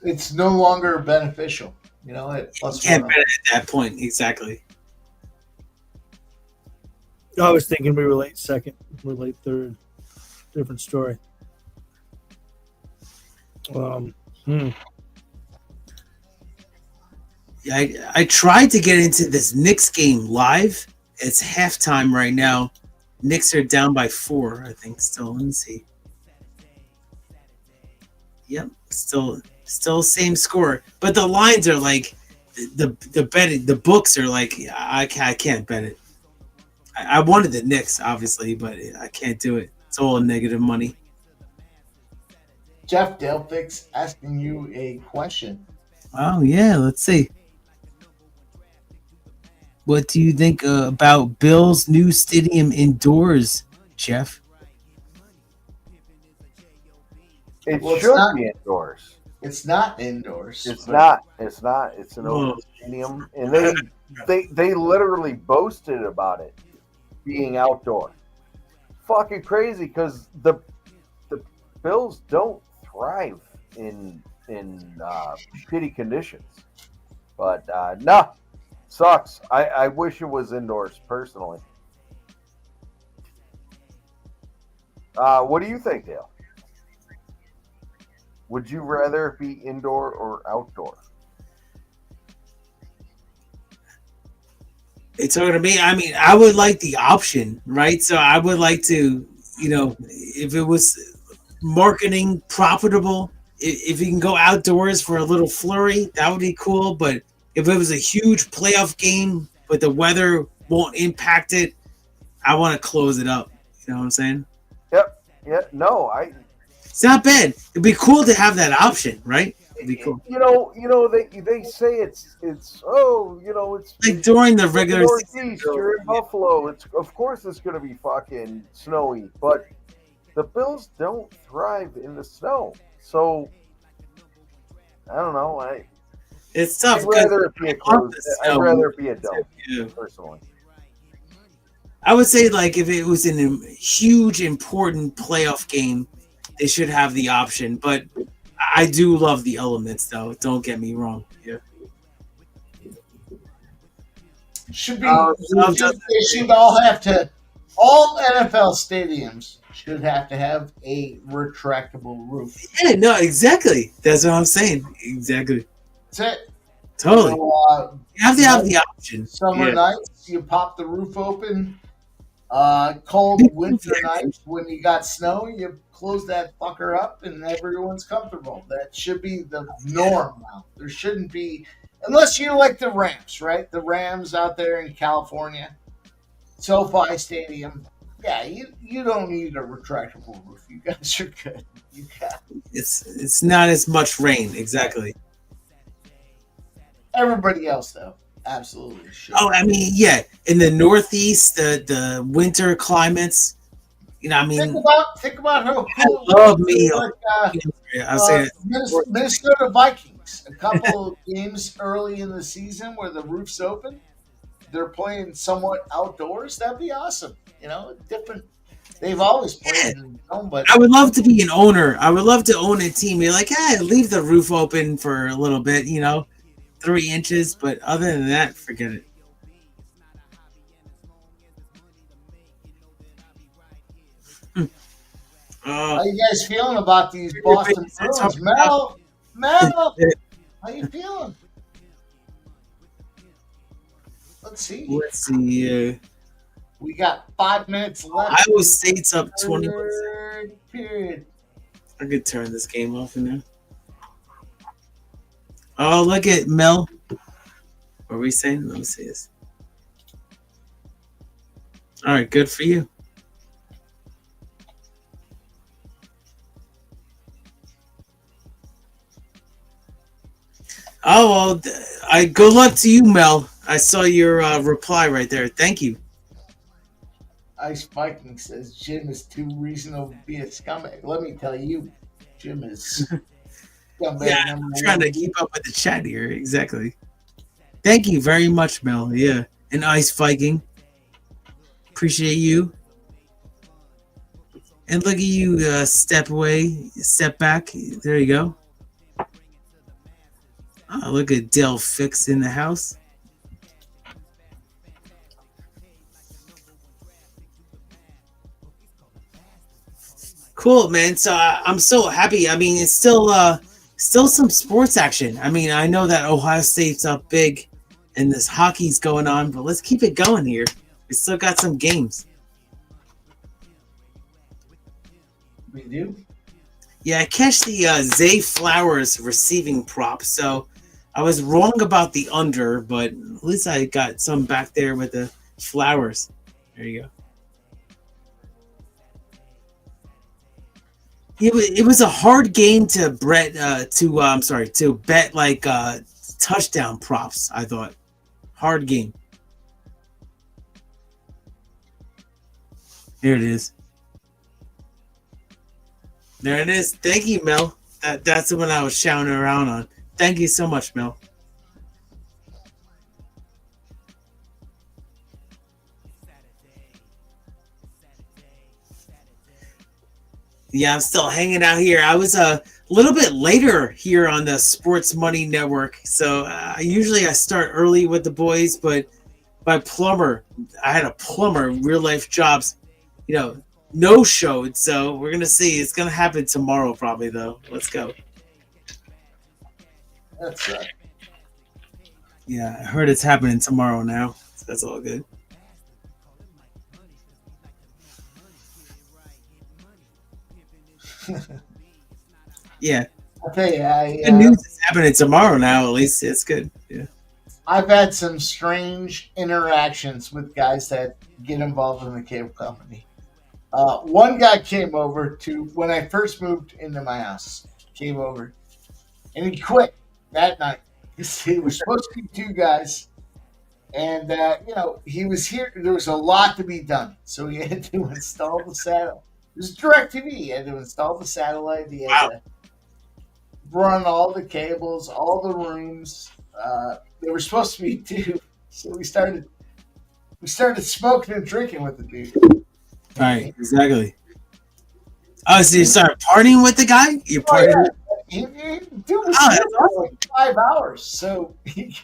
It's no longer beneficial. You know, it plus Can't 1. bet at that point. Exactly. I was thinking we were late second, we're late third. Different story. I tried to get into this Knicks game live. It's halftime right now. Knicks are down by 4, I think. Still, let me see. Yep, still same score. But the lines are like the betting. The books are like I can't bet it. I wanted the Knicks, obviously, but I can't do it. It's all negative money. Jeff Delphix asking you a question. Oh yeah, let's see. What do you think about Bill's new stadium indoors, Jeff? It Well, should be indoors. It's not indoors. It's not. It's not. It's an open stadium, and they literally boasted about it being outdoor. Fucking crazy, because the Bills don't thrive in shitty conditions. But no, sucks. I wish it was indoors personally. What do you think, Dale? Would you rather it be indoor or outdoor? It's talking to me. I mean, I would like the option, right? So I would like to, if it was marketing profitable, if you can go outdoors for a little flurry, that would be cool. But if it was a huge playoff game, but the weather won't impact it, I want to close it up. You know what I'm saying? Yep. Yeah. No, It's not bad. It'd be cool to have that option, right? It'd be cool. They say it's Like during the regular Northeast, you're in Buffalo. Of course it's gonna be fucking snowy, but the Bills don't thrive in the snow. So I don't know. It's tough. I'd rather it be a closed. I'd rather it be a dome, personally. I would say, like, if it was in a huge, important playoff game, they should have the option. But I do love the elements, though. Don't get me wrong. Yeah. Should be. They should all have to. All NFL stadiums should have to have a retractable roof. Yeah, no, exactly. That's what I'm saying. Exactly. That's it. Totally. So, you have to have the option. Summer nights, you pop the roof open. Cold winter nights, when you got snow, you close that fucker up and everyone's comfortable. That should be the norm now. There shouldn't be, unless you're like the Rams, right? The Rams out there in California, SoFi Stadium. Yeah, you don't need a retractable roof. You guys are good. You got it. It's not as much rain, exactly. Everybody else, though, absolutely should. Oh, I mean, yeah, in the Northeast, the winter climates, think about how I love me. I'll say Minnesota Vikings. A couple of games early in the season where the roof's open, they're playing somewhat outdoors. That'd be awesome. Different. They've always played in the dome, but I would love to be an owner. I would love to own a team. You're like, leave the roof open for a little bit, 3 inches, but other than that, forget it. How you guys feeling about these Boston Bruins? Mel, how you feeling? Let's see. We got 5 minutes left. Iowa State's up 21. Period. I could turn this game off in there. Oh, look at Mel. What are we saying? Let me see this. All right, good for you. Oh, well, good luck to you, Mel. I saw your reply right there. Thank you. Ice Viking says Jim is too reasonable to be a scumbag. Let me tell you, Jim is scumbag. Yeah, I'm trying to keep up with the chat here. Exactly. Thank you very much, Mel. Yeah, and Ice Viking. Appreciate you. And look at you, step away, step back. There you go. Oh, look at Del Fix in the house. Cool, man. So I'm so happy. I mean, it's still still some sports action. I mean, I know that Ohio State's up big and this hockey's going on, but let's keep it going here. We still got some games. We do? Yeah, I cashed the Zay Flowers receiving prop, so I was wrong about the under, but at least I got some back there with the Flowers. There you go. It was a hard game to bet like touchdown props. I thought hard game. There it is. There it is. Thank you, Mel. That's the one I was shouting around on. Thank you so much, Mel. Yeah, I'm still hanging out here. I was a little bit later here on the Sports Money Network. So usually I start early with the boys, but my plumber, I had a plumber, real life jobs, no showed. So we're going to see. It's going to happen tomorrow probably, though. Let's go. That's right. Yeah, I heard it's happening tomorrow now. So that's all good. Yeah. I'll tell you, good news is happening tomorrow now, at least. It's good. Yeah. I've had some strange interactions with guys that get involved in the cable company. One guy came over to, when I first moved into my house, came over, and he quit that night. He was supposed to be two guys, and, he was here. There was a lot to be done, so he had to install the satellite. It was DirecTV. He had to install the satellite. He had to run all the cables, all the rooms. They were supposed to be two, so we started smoking and drinking with the dude. Right, exactly. Oh, so you started partying with the guy? You partied with Dude was here for like 5 hours, so he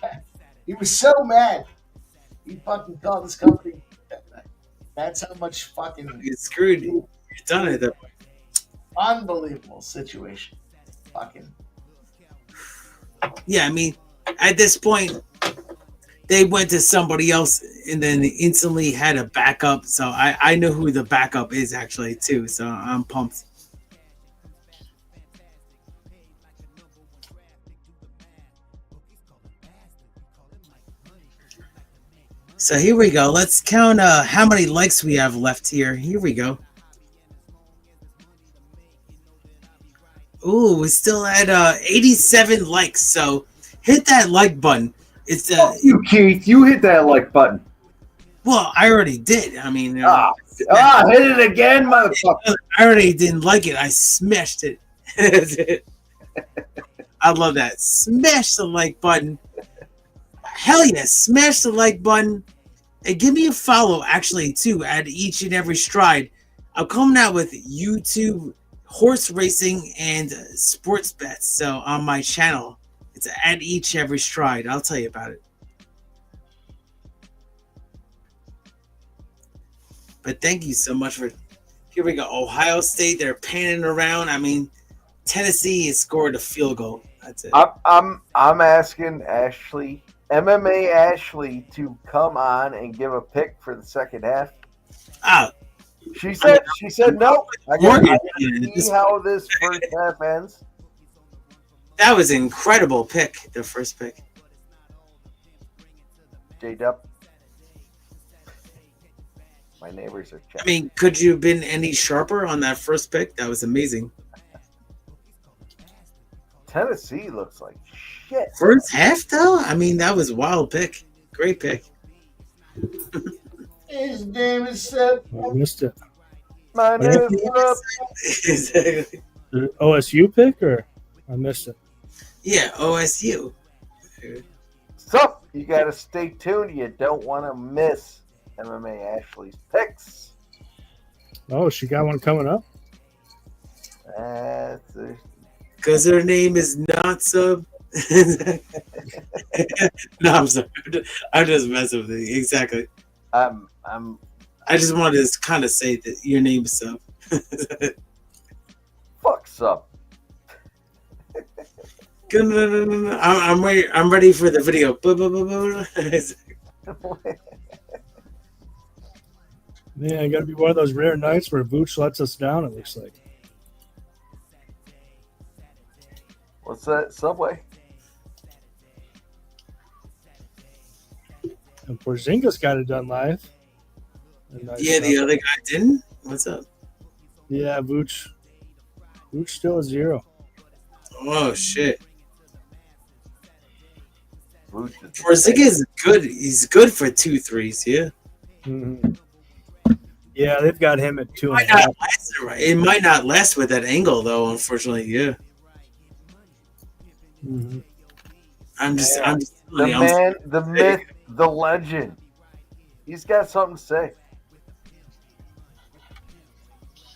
was so mad. He fucking called his company. That's how much fucking you screwed. You're done it that way. Unbelievable situation. Fucking. Yeah, I mean, at this point, they went to somebody else and then instantly had a backup. So I know who the backup is actually too. So I'm pumped. So here we go. Let's count how many likes we have left here. Here we go. Ooh, we're still at 87 likes. So hit that like button. It's you, Keith. You hit that like button. Well, I already did. I mean, hit it again, motherfucker. I already didn't like it. I smashed it. I love that. Smash the like button. Hell yeah, smash the like button. And give me a follow, actually, too, at each and every stride. I'm coming out with YouTube horse racing and sports bets. So on my channel, it's at each every stride. I'll tell you about it. But thank you so much for. Here we go. Ohio State. They're panning around. I mean, Tennessee has scored a field goal. That's it. I'm asking Ashley, MMA Ashley, to come on and give a pick for the second half. She said no. I gotta see how this first half ends. That was an incredible pick, the first pick. J-Dub. My neighbors are checking. I mean, could you have been any sharper on that first pick? That was amazing. Tennessee looks like shit. First half, though? I mean, that was a wild pick. Great pick. His name is Seth. I missed it. My name is OSU pick, or I missed it? Yeah, OSU. So, you got to stay tuned. You don't want to miss MMA Ashley's picks. Oh, she got one coming up? Because her name is not so. No, I'm sorry. I'm just messing with you. Exactly. I just wanted to kind of say that your name is Sub. Fuck Sub. No. I'm ready. I'm ready for the video. Man, it got to be one of those rare nights where Vooch lets us down, it looks like. What's that? Subway? And Porzingis got it done live. Yeah, the other guy didn't? What's up? Yeah, Vooch still a 0. Oh, shit. Porzingis is good. He's good for 2 threes, yeah. Mm-hmm. Yeah, they've got him at 2.5. It might not last with that angle, though, unfortunately, yeah. Mm-hmm. The myth, the legend. He's got something to say.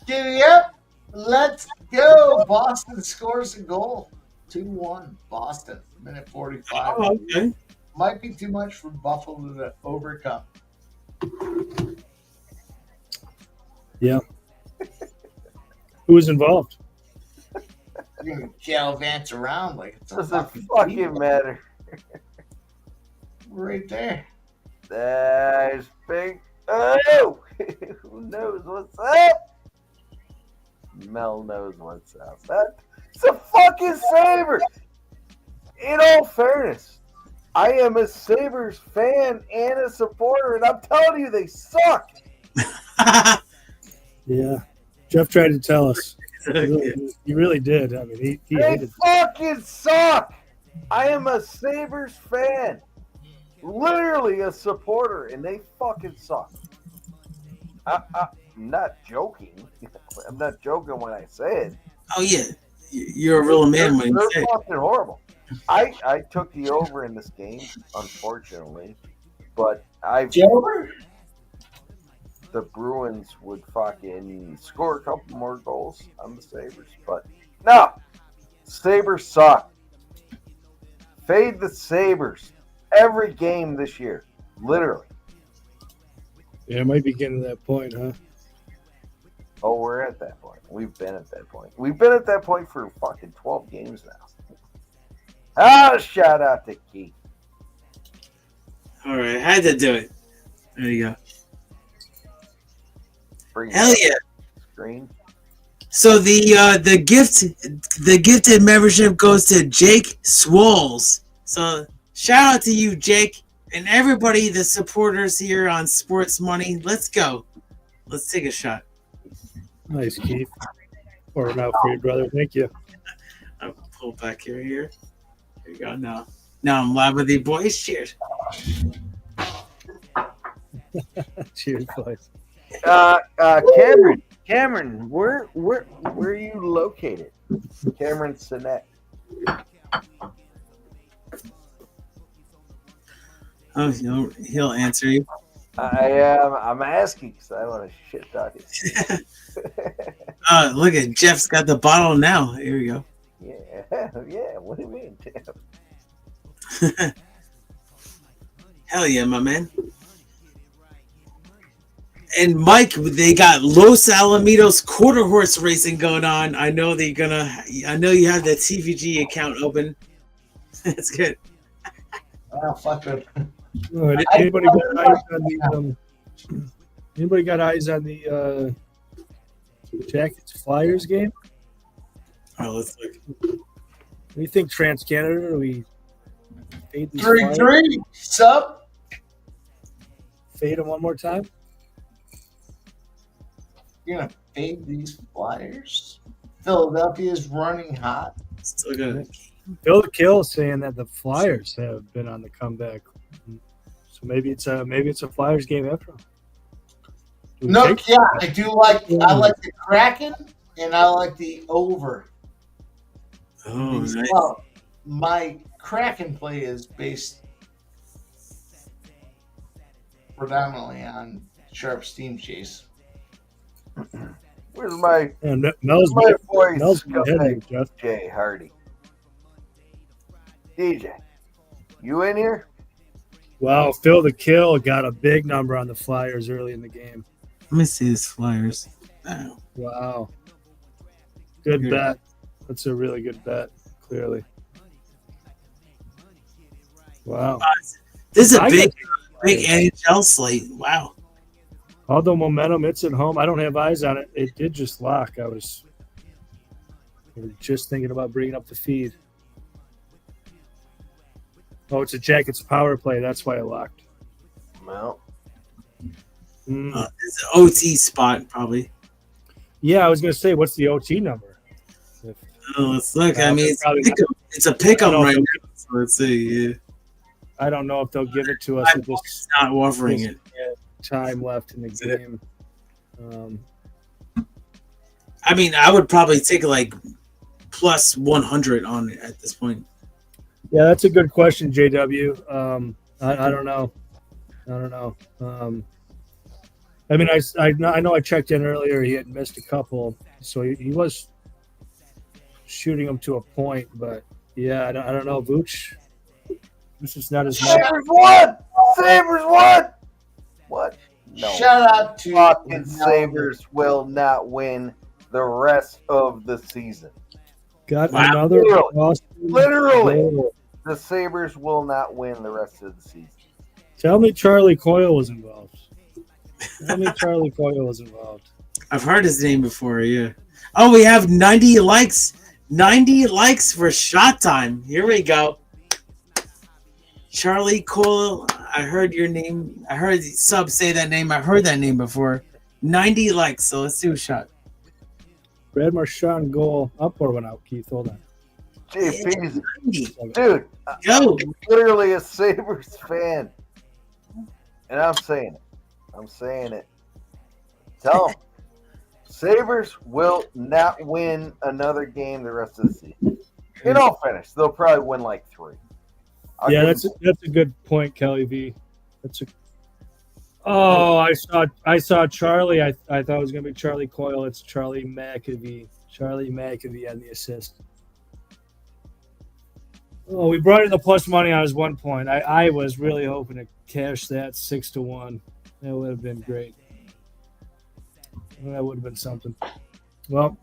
Giddy up. Let's go. Boston scores a goal. 2-1 Boston. Minute 45. Oh, okay. Might be too much for Buffalo to overcome. Yeah. Who was involved? You're going to gallivant around like it's a Doesn't fucking matter. Right there. There's big. Oh! Who knows what's up? Mel knows what's up. It's a fucking Sabre. In all fairness, I am a Sabres fan and a supporter, and I'm telling you, they suck. Yeah. Jeff tried to tell us. He really did. I mean, he They hated fucking suck. I am a Sabres fan. Literally a supporter, and they fucking suck. I'm not joking. I'm not joking when I say it. Oh, yeah. You're a real man when you say They're it. fucking horrible. I took the over in this game, unfortunately. But the Bruins would fucking score a couple more goals on the Sabres. But no, Sabres suck. Fade the Sabres every game this year, literally. Yeah, it might be getting to that point, huh? Oh, we're at that point. We've been at that point. We've been at that point for fucking 12 games now. Shout out to Keith. All right, I had to do it. There you go. Bring Hell yeah! Screen. So the gifted membership goes to Jake Swolls. So shout out to you, Jake, and everybody, the supporters here on Sports Money. Let's go. Let's take a shot. Nice, Keith. Or now for your brother. Thank you. I'll pull back here. Here you go. Now I'm live with the boys. Cheers. Cheers, boys. Cameron, where are you located? Cameron Sinet. Oh, he'll answer you. I'm asking because I want to shit talk it. Look at Jeff's got the bottle now. Here we go. Yeah. What do you mean, Tim? Hell yeah, my man. And Mike, they got Los Alamitos quarter horse racing going on. I know you have the TVG account open. That's good. Oh, fuck it. Anybody got eyes on the Jackets Flyers game? Oh, let's look. What do you think, Trans Canada? Do we fade these 3-3 sub? Fade them one more time? You're going to fade these Flyers? Philadelphia's running hot. Still good. Bill the Kill is saying that the Flyers have been on the comeback. So maybe it's a Flyers game after all. I like the Kraken and I like the over. Oh, nice. Well, my Kraken play is based predominantly on Sharp Steam Chase. Where's my Mel's voice? Jeff. Jay Hardy. DJ, you in here? Wow, Phil the Kill got a big number on the Flyers early in the game. Let me see his Flyers. Oh. Wow. Good bet. That's a really good bet, clearly. Wow. This is a big NHL slate. Wow. Although momentum, it's at home. I don't have eyes on it. It did just lock. I was just thinking about bringing up the feed. Oh, it's a Jackets power play. That's why it locked. Well, It's an OT spot, probably. Yeah, I was going to say, what's the OT number? Let's look. I mean, it's a pick-up right now. So let's see. Yeah. I don't know if they'll give it to us. It's not offering it. Time left in the game. I mean, I would probably take like plus 100 on it at this point. Yeah, that's a good question, JW. I don't know. I mean, I know I checked in earlier. He had missed a couple, so he was shooting them to a point. But yeah, I don't know. Vooch, this is not as much. Sabres won. Sabres won. What? No. Shout out to fucking Sabres will not win the rest of the season. Got another. Literally. The Sabres will not win the rest of the season. Tell me Charlie Coyle was involved. I've heard his name before, yeah. Oh, we have 90 likes. 90 likes for shot time. Here we go. Charlie Coyle, I heard your name. I heard Sub say that name. I heard that name before. 90 likes, so let's do a shot. Brad Marchand goal. I'll pour one out, Keith. Hold on. JP's, dude, I'm literally a Sabres fan. And I'm saying it. Tell them. Sabres will not win another game the rest of the season. In all fairness, they'll probably win like 3. That's a good point, Kelly V. I saw Charlie. I thought it was going to be Charlie Coyle. It's Charlie McAvee. Charlie McAvee on the assist. Oh, we brought in the plus money on his 1 point. I was really hoping to cash that 6-1. That would have been great. That would have been something. Well,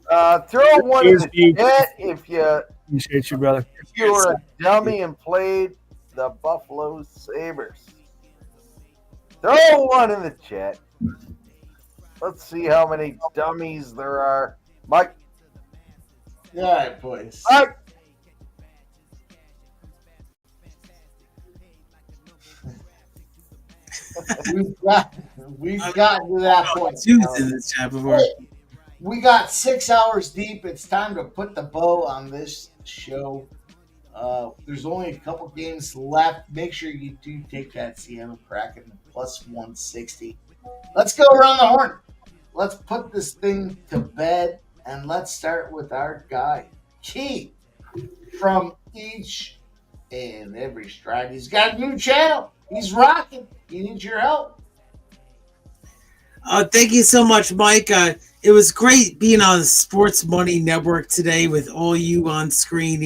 throw one in the net if you appreciate you, brother. If you were a dummy and played the Buffalo Sabres. Throw one in the chat. Let's see how many dummies there are. Mike. All right, boys. Mike. We've gotten to that point. We got 6 hours deep. It's time to put the bow on this show. There's only a couple games left. Make sure you do take that Seattle Kraken plus 160. Let's go around the horn. Let's put this thing to bed, and let's start with our guy, Keith, from each and every stride. He's got a new channel. He's rocking. He needs your help. Thank you so much, Mike. It was great being on the Sports Money Network today with all you on screen,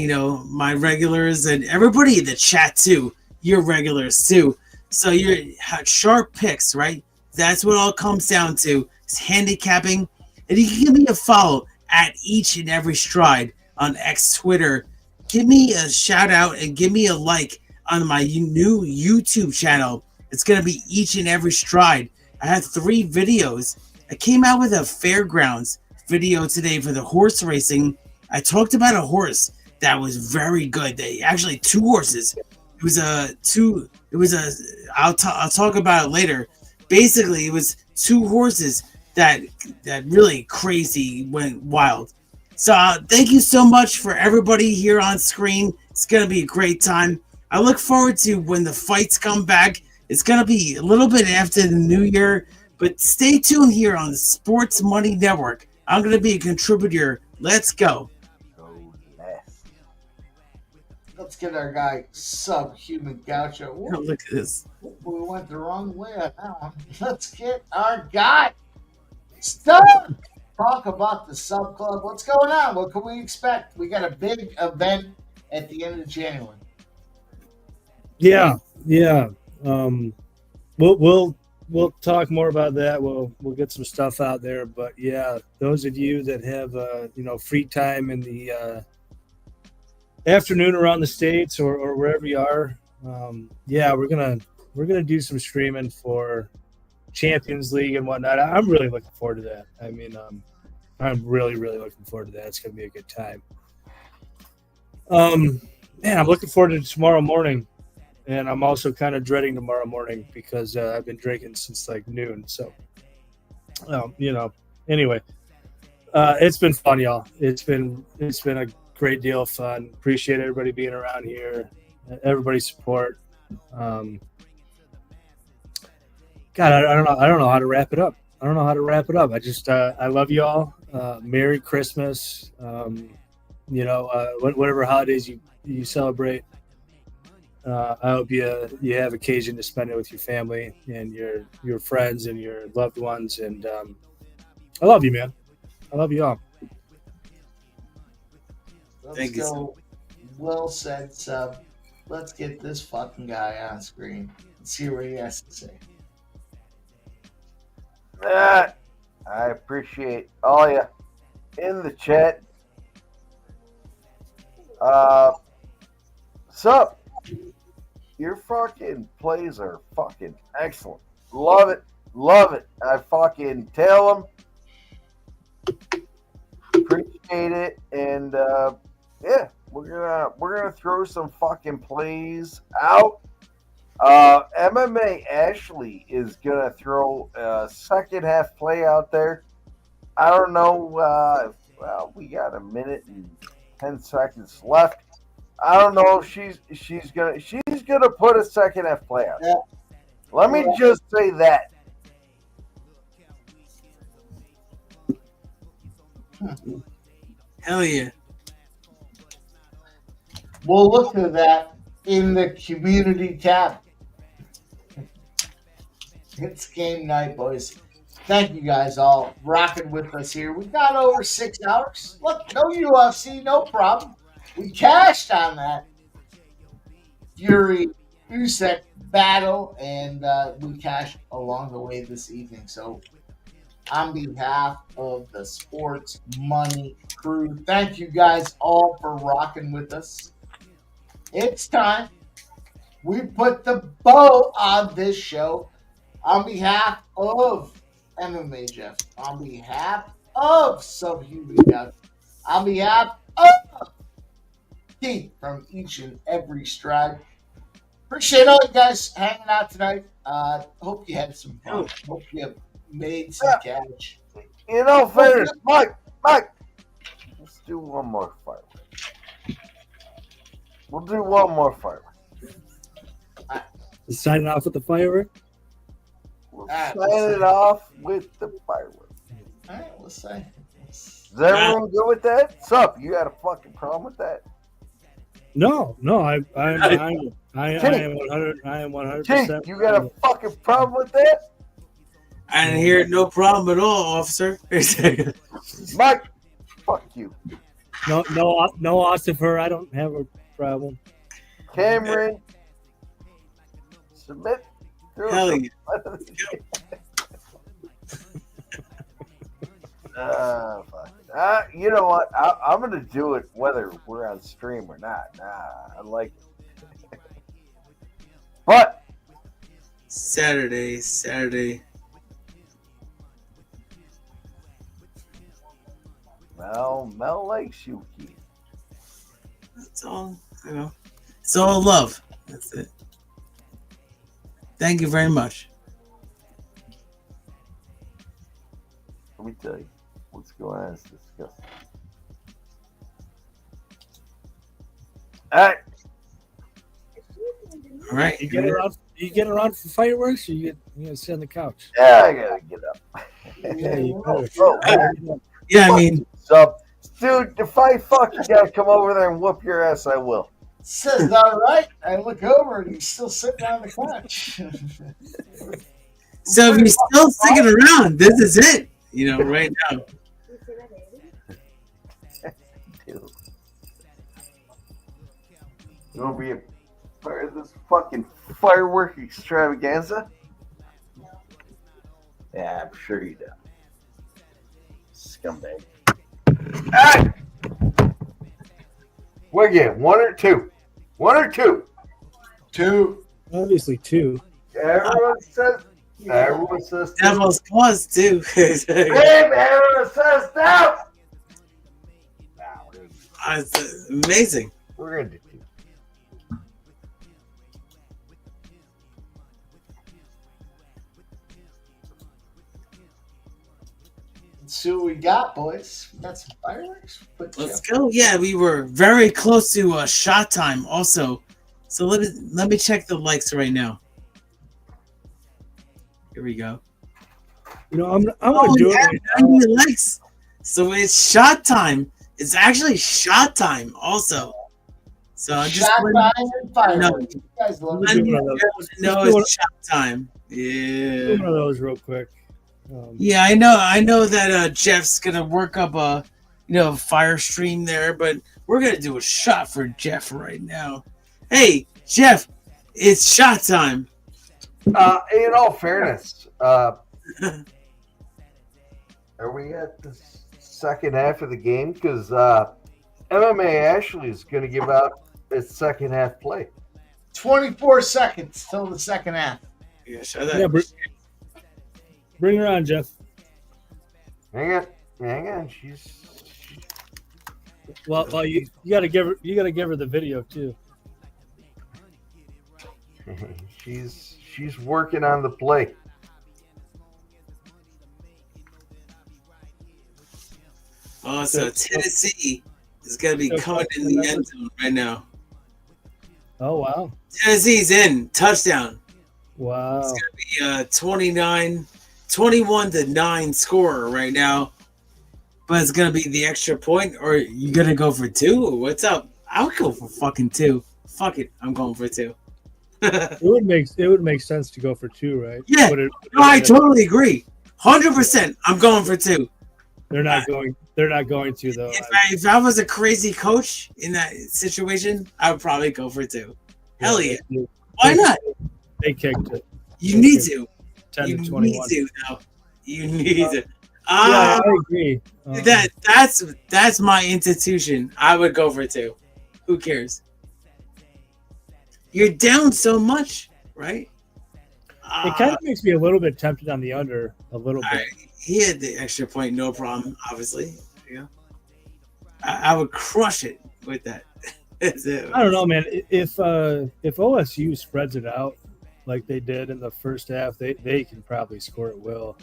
my regulars and everybody in the chat too, your regulars too. So you had sharp picks, right? That's what it all comes down to. It's handicapping. And you can give me a follow at each and every stride on X Twitter. Give me a shout out and give me a like on my new YouTube channel. It's going to be each and every stride. I have 3 videos. I came out with a fairgrounds video today for the horse racing. I talked about a horse that was very good. Actually 2 horses. I'll talk about it later. Basically, it was 2 horses that really crazy went wild. So thank you so much for everybody here on screen. It's going to be a great time. I look forward to when the fights come back. It's going to be a little bit after the new year, but stay tuned here on the Sports Money Network. I'm going to be a contributor. Let's go. Let's get our guy Subhuman Gaucho. Oh, look at this. We went the wrong way on that one. Let's get our guy Stub. Talk about the Sub Club. What's going on? What can we expect? We got a big event at the end of January. Yeah. We'll talk more about that. We'll get some stuff out there. But yeah, those of you that have free time in the afternoon around the States or wherever you are, Yeah, we're gonna do some streaming for Champions League and whatnot. I'm really looking forward to that. I mean, I'm really looking forward to that. It's gonna be a good time. Man, I'm looking forward to tomorrow morning, and I'm also kind of dreading tomorrow morning because I've been drinking since like noon. So, anyway, it's been fun, y'all. It's been a great deal of fun. Appreciate everybody being around here, everybody's support. God, I don't know how to wrap it up. I just I love y'all. Merry Christmas. Whatever holidays you celebrate. I hope you have occasion to spend it with your family and your friends and your loved ones. And I love you, man. I love you all. Let's go. Well said, sub. Let's get this fucking guy on screen and see what he has to say. I appreciate all you in the chat. Sup? Your fucking plays are fucking excellent. Love it. I fucking tell them. Appreciate it. And yeah, we're gonna throw some fucking plays out. MMA Ashley is gonna throw a second half play out there. I don't know. Well, we got a minute and 10 seconds left. I don't know if she's gonna put a second half play out. Yeah. Let me just say that. Hell yeah. We'll look at that in the community tab. It's game night, boys. Thank you guys all rocking with us here. We got over 6 hours. Look, no UFC, no problem. We cashed on that Fury Usyk battle, and we cashed along the way this evening. So, on behalf of the Sports Money crew, thank you guys all for rocking with us. It's time. We put the bow on this show. On behalf of MMA Jeff, on behalf of Subhuman Jeff, on behalf of Keith from each and every stride. Appreciate all you guys hanging out tonight. Hope you had some fun. Hope you made some cash. You know, fairness, Mike, let's do one more firework. We'll do one more firework. Signing off with the firework. We'll sign it off with the firework. All right, let's say. Is everyone good with that? Sup? You got a fucking problem with that? No, I am 100%. You got a fucking problem with that? I didn't hear no problem at all, officer. Mike, fuck you. No, Ossifer, I don't have a problem. Cameron, submit. Hell yeah. Fuck. You know what? I'm gonna do it whether we're on stream or not. I like it. But Saturday. Mel likes you, Keith. That's all. It's all love. That's it. Thank you very much. Let me tell you what's going on. It's disgusting. All right. You get around for fireworks, or you gonna sit on the couch? Yeah, I gotta get up. Yeah, I mean, so, dude, if I fucking gotta come over there and whoop your ass, I will. Says all right. I look over and he's still sitting on the couch. so if you're still sticking around, this is it. Right now. Dude. You wanna be a part of this fucking firework extravaganza? Yeah, I'm sure you do. Scumbag. Hey! What again? One or two? 2. Obviously 2. Everyone says Devil's Claws too. Everyone says no. It's amazing. We're gonna do 2. Let's see what we got, boys. We got some fireworks. Let's go. Yeah, we were very close to shot time also. So let me check the likes right now. Here we go. You know, I'm gonna do it. 90 likes. So it's shot time. It's actually shot time also. So I'm just shot time and fireworks. You guys love know it's shot time. Yeah. Do one of those real quick. Yeah, I know that Jeff's gonna work up a fire stream there, but we're gonna do a shot for Jeff right now. Hey, Jeff, it's shot time. In all fairness, are we at the second half of the game? Because MMA Ashley is going to give out its second half play. 24 seconds till the second half. Yeah, bring her on, Jeff. Hang on. Well, you gotta give her the video too. She's working on the play. Oh, so Tennessee is going to be coming in the end zone right now. Oh, wow. Tennessee's in. Touchdown. Wow. It's going to be 21-9 score right now. But it's going to be the extra point, or you going to go for 2? What's up? I would go for fucking 2. Fuck it. I'm going for 2. it would make sense to go for 2, right? Yeah. I totally agree. 100%. I'm going for 2. They're not going to though. If I was a crazy coach in that situation, I would probably go for 2. Hell yeah. Why not? They kicked it. You need to. 10-21. You need to. I agree. That's my institution. I would go for 2. Who cares? You're down so much, right? It kind of makes me a little bit tempted on the under a little bit. He had the extra point, no problem, obviously. Yeah. I would crush it with that. I don't know, man. If OSU spreads it out like they did in the first half, they can probably score at will.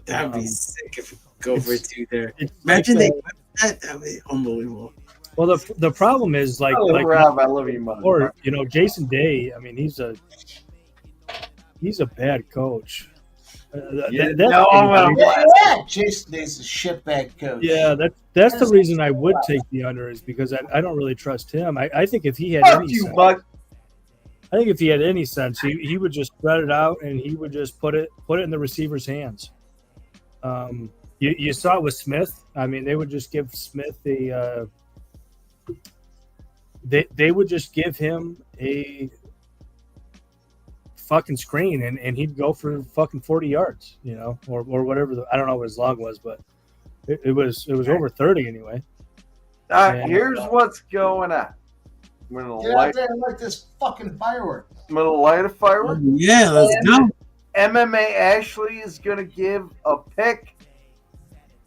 That would be sick if we go for 2 there. Imagine they whip that. That would be unbelievable. Well, the problem is like Rob, I love you, mother. Or Jason Day. I mean, he's a bad coach. Jason Day's a shitbag coach. Yeah, that's the reason I would take the under is because I don't really trust him. I think if he had any sense, he would just spread it out and he would just put it in the receiver's hands. You saw it with Smith. I mean, they would just give Smith they would just give him a fucking screen and he'd go for fucking 40 yards, or whatever. I don't know what his log was, but it was over 30 anyway. Here's what's going on. Get out there and light this fucking firework. I'm gonna light a firework. Yeah, let's go. MMA Ashley is gonna give a pick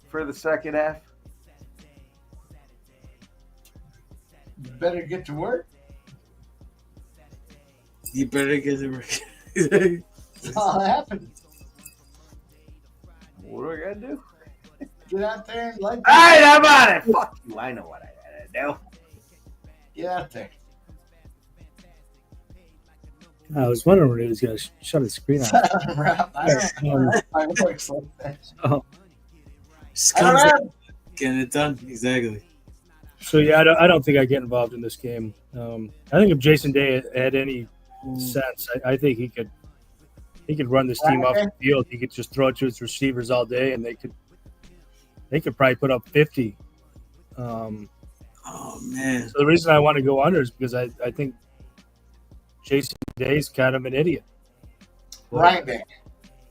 for the second half. You better get to work. You better get to work. That's all that happened. What do I gotta do? Get out there and light. All right, I'm on it. Fuck you. I know what I gotta do. Get out there. I was wondering when he was going to shut his screen off. Fireworks like that. Just comes in, getting it done. Exactly. So yeah, I don't think I get involved in this game. I think if Jason Day had any sense, I think he could run this team off the field. He could just throw it to his receivers all day, and they could probably put up 50. Oh man! So the reason I want to go under is because I think Jason Day's kind of an idiot. Ryan Day.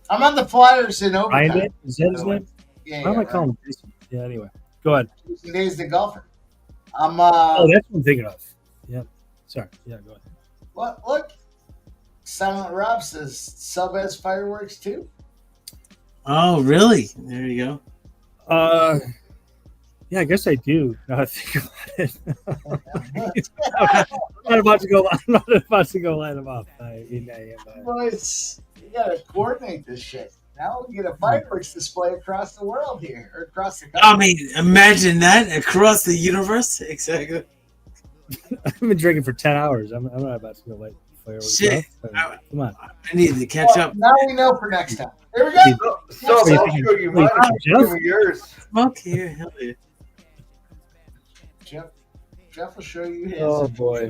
I'm on the Flyers in overtime. Ryan Day? Is that his name? Yeah. Why am I calling him Jason? Yeah. Anyway, go ahead. Jason Day's the golfer. Oh, that's what I'm thinking of. Yeah. Sorry. Yeah. Go ahead. What? Look, Silent Rob says sub as fireworks too. Oh, really? There you go. Yeah, I guess I do. Now I think about it. I'm not about to go. I'm not about to go light them up. Boys, you gotta coordinate this shit. Now we get a fireworks display across the world here, or across the country. I mean, imagine that across the universe. Exactly. I've been drinking for 10 hours. I'm not about to go light fireworks. Shit. Come on. I need to catch up. Now we know for next time. Here we go. So I'll show you mine. Give me yours. Smoke here. Hell yeah. Jeff will show you his. Oh boy.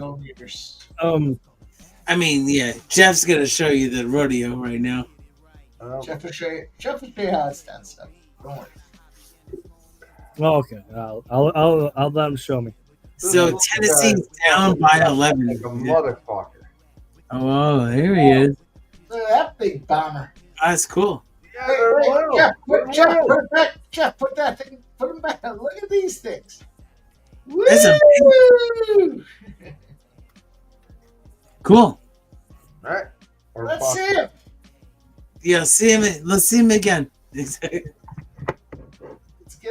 I mean, yeah. Jeff's gonna show you the rodeo right now. Jeff will show you how it's done. Stuff. Don't worry. Well, okay. I'll let him show me. So Tennessee's down by 11. Like a motherfucker. Oh, there he is. Look at that big bomber. That's cool. Yeah, they're little. Jeff, put that thing. Put them back. Look at these things. That's a big... Cool. All right. Let's see him. Yeah, see him. Let's see him again. Let's get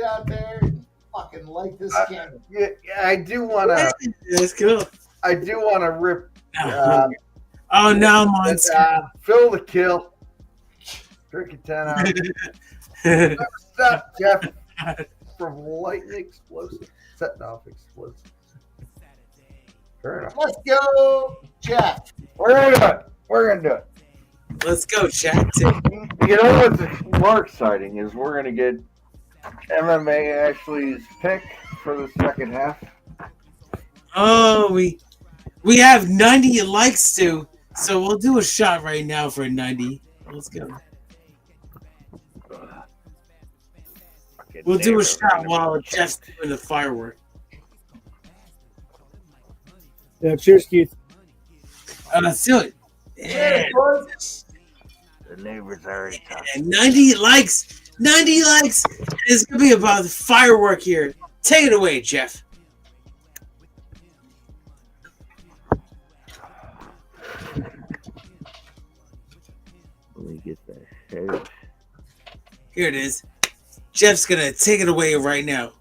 out there and fucking light this candle. Yeah, I do want to. That's cool. I do want to rip. Oh no, Monster. Fill the kill. Drinking 10 hours. Never stop, Jeff. From lightning explosive. Setting off explosive. Fair enough. Let's go, Jeff. We're gonna do it. We're gonna do it. Let's go, chat. You know what's more exciting is we're gonna get MMA Ashley's pick for the second half. Oh, we have 90 likes too, so we'll do a shot right now for 90. Let's go. We'll do a shot while Jeff's doing the firework. Yeah, cheers, Keith. Let's do it. Yeah. The neighbors already talking. And 90 likes. 90 likes. It's going to be about the firework here. Take it away, Jeff. Let me get that hair. Here it is. Jeff's going to take it away right now.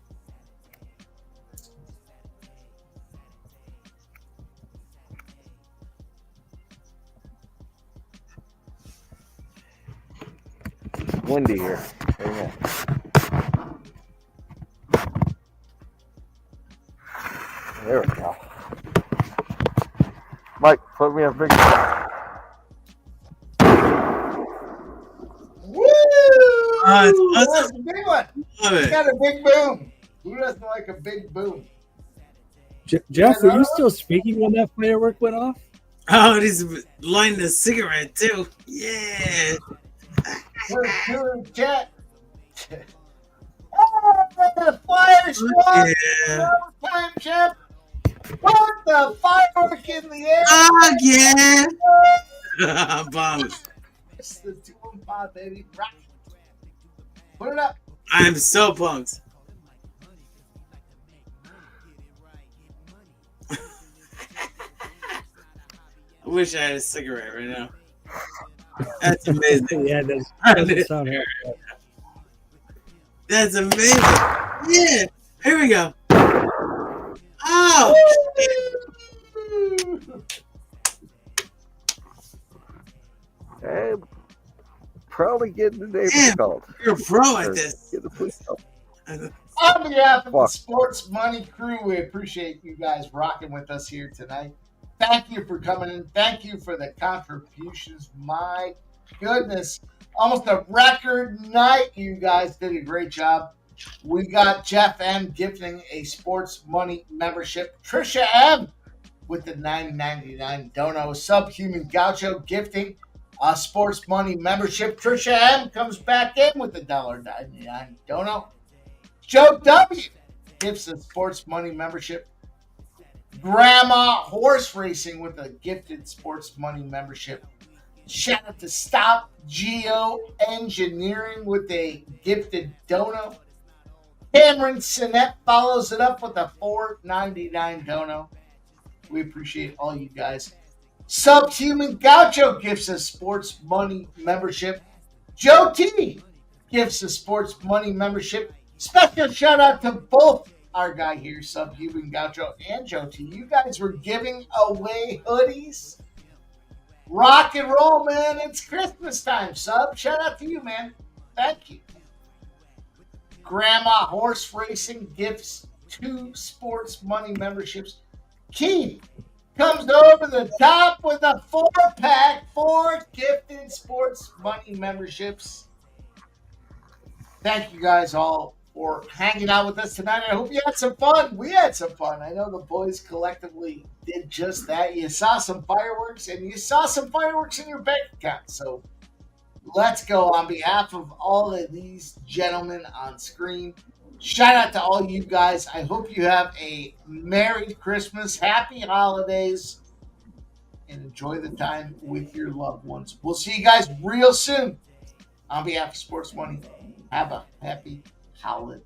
It's windy here. Amen. There we go. Mike, put me a big. Woo! It's awesome. That's a big one. Love it. It's got a big boom. Who doesn't like a big boom? Jeff, were you still speaking when that firework went off? Oh, he's lighting a cigarette too. Yeah. We're doing chat. Oh, fire squad! Yeah. Time, champ. Put the firework in the air. Oh, yeah. I'm bummed. It's the 2-5, baby. Rock. Put it up. I'm so pumped. I wish I had a cigarette right now. That's amazing. Yeah, that sound right. That's amazing. Yeah. Here we go. Oh. Hey, probably getting the neighbors called. You're a pro at this. Get the police called. On behalf of the Sports Money crew, we appreciate you guys rocking with us here tonight. Thank you for coming in. Thank you for the contributions. My goodness. Almost a record night. You guys did a great job. We got Jeff M gifting a Sports Money membership. Trisha M with the $9.99 dono. Subhuman Gaucho gifting a Sports Money membership. Trisha M comes back in with the $1.99 dono. Joe W gives a Sports Money membership. Grandma Horse Racing with a gifted Sports Money membership. Shout out to Stop Geo Engineering with a gifted dono. Cameron Sinet follows it up with a $4.99 dono. We appreciate all you guys. Subhuman Gaucho gives us sports money membership. Joe T gives us sports money membership. Special shout out to both our guy here, Subhuman Gaucho and Joe T. You guys were giving away hoodies. Rock and roll, man. It's Christmas time, Sub. Shout out to you, man. Thank you. Grandma Horse Racing gives 2 sports money memberships. Keith comes over the top with a 4-pack, 4 gifted sports money memberships. Thank you guys all for hanging out with us tonight. I hope you had some fun. We had some fun. I know the boys collectively did just that. You saw some fireworks, and you saw some fireworks in your bank account. So let's go on behalf of all of these gentlemen on screen. Shout out to all you guys. I hope you have a Merry Christmas, Happy Holidays, and enjoy the time with your loved ones. We'll see you guys real soon. On behalf of Sports Money, have a happy holiday.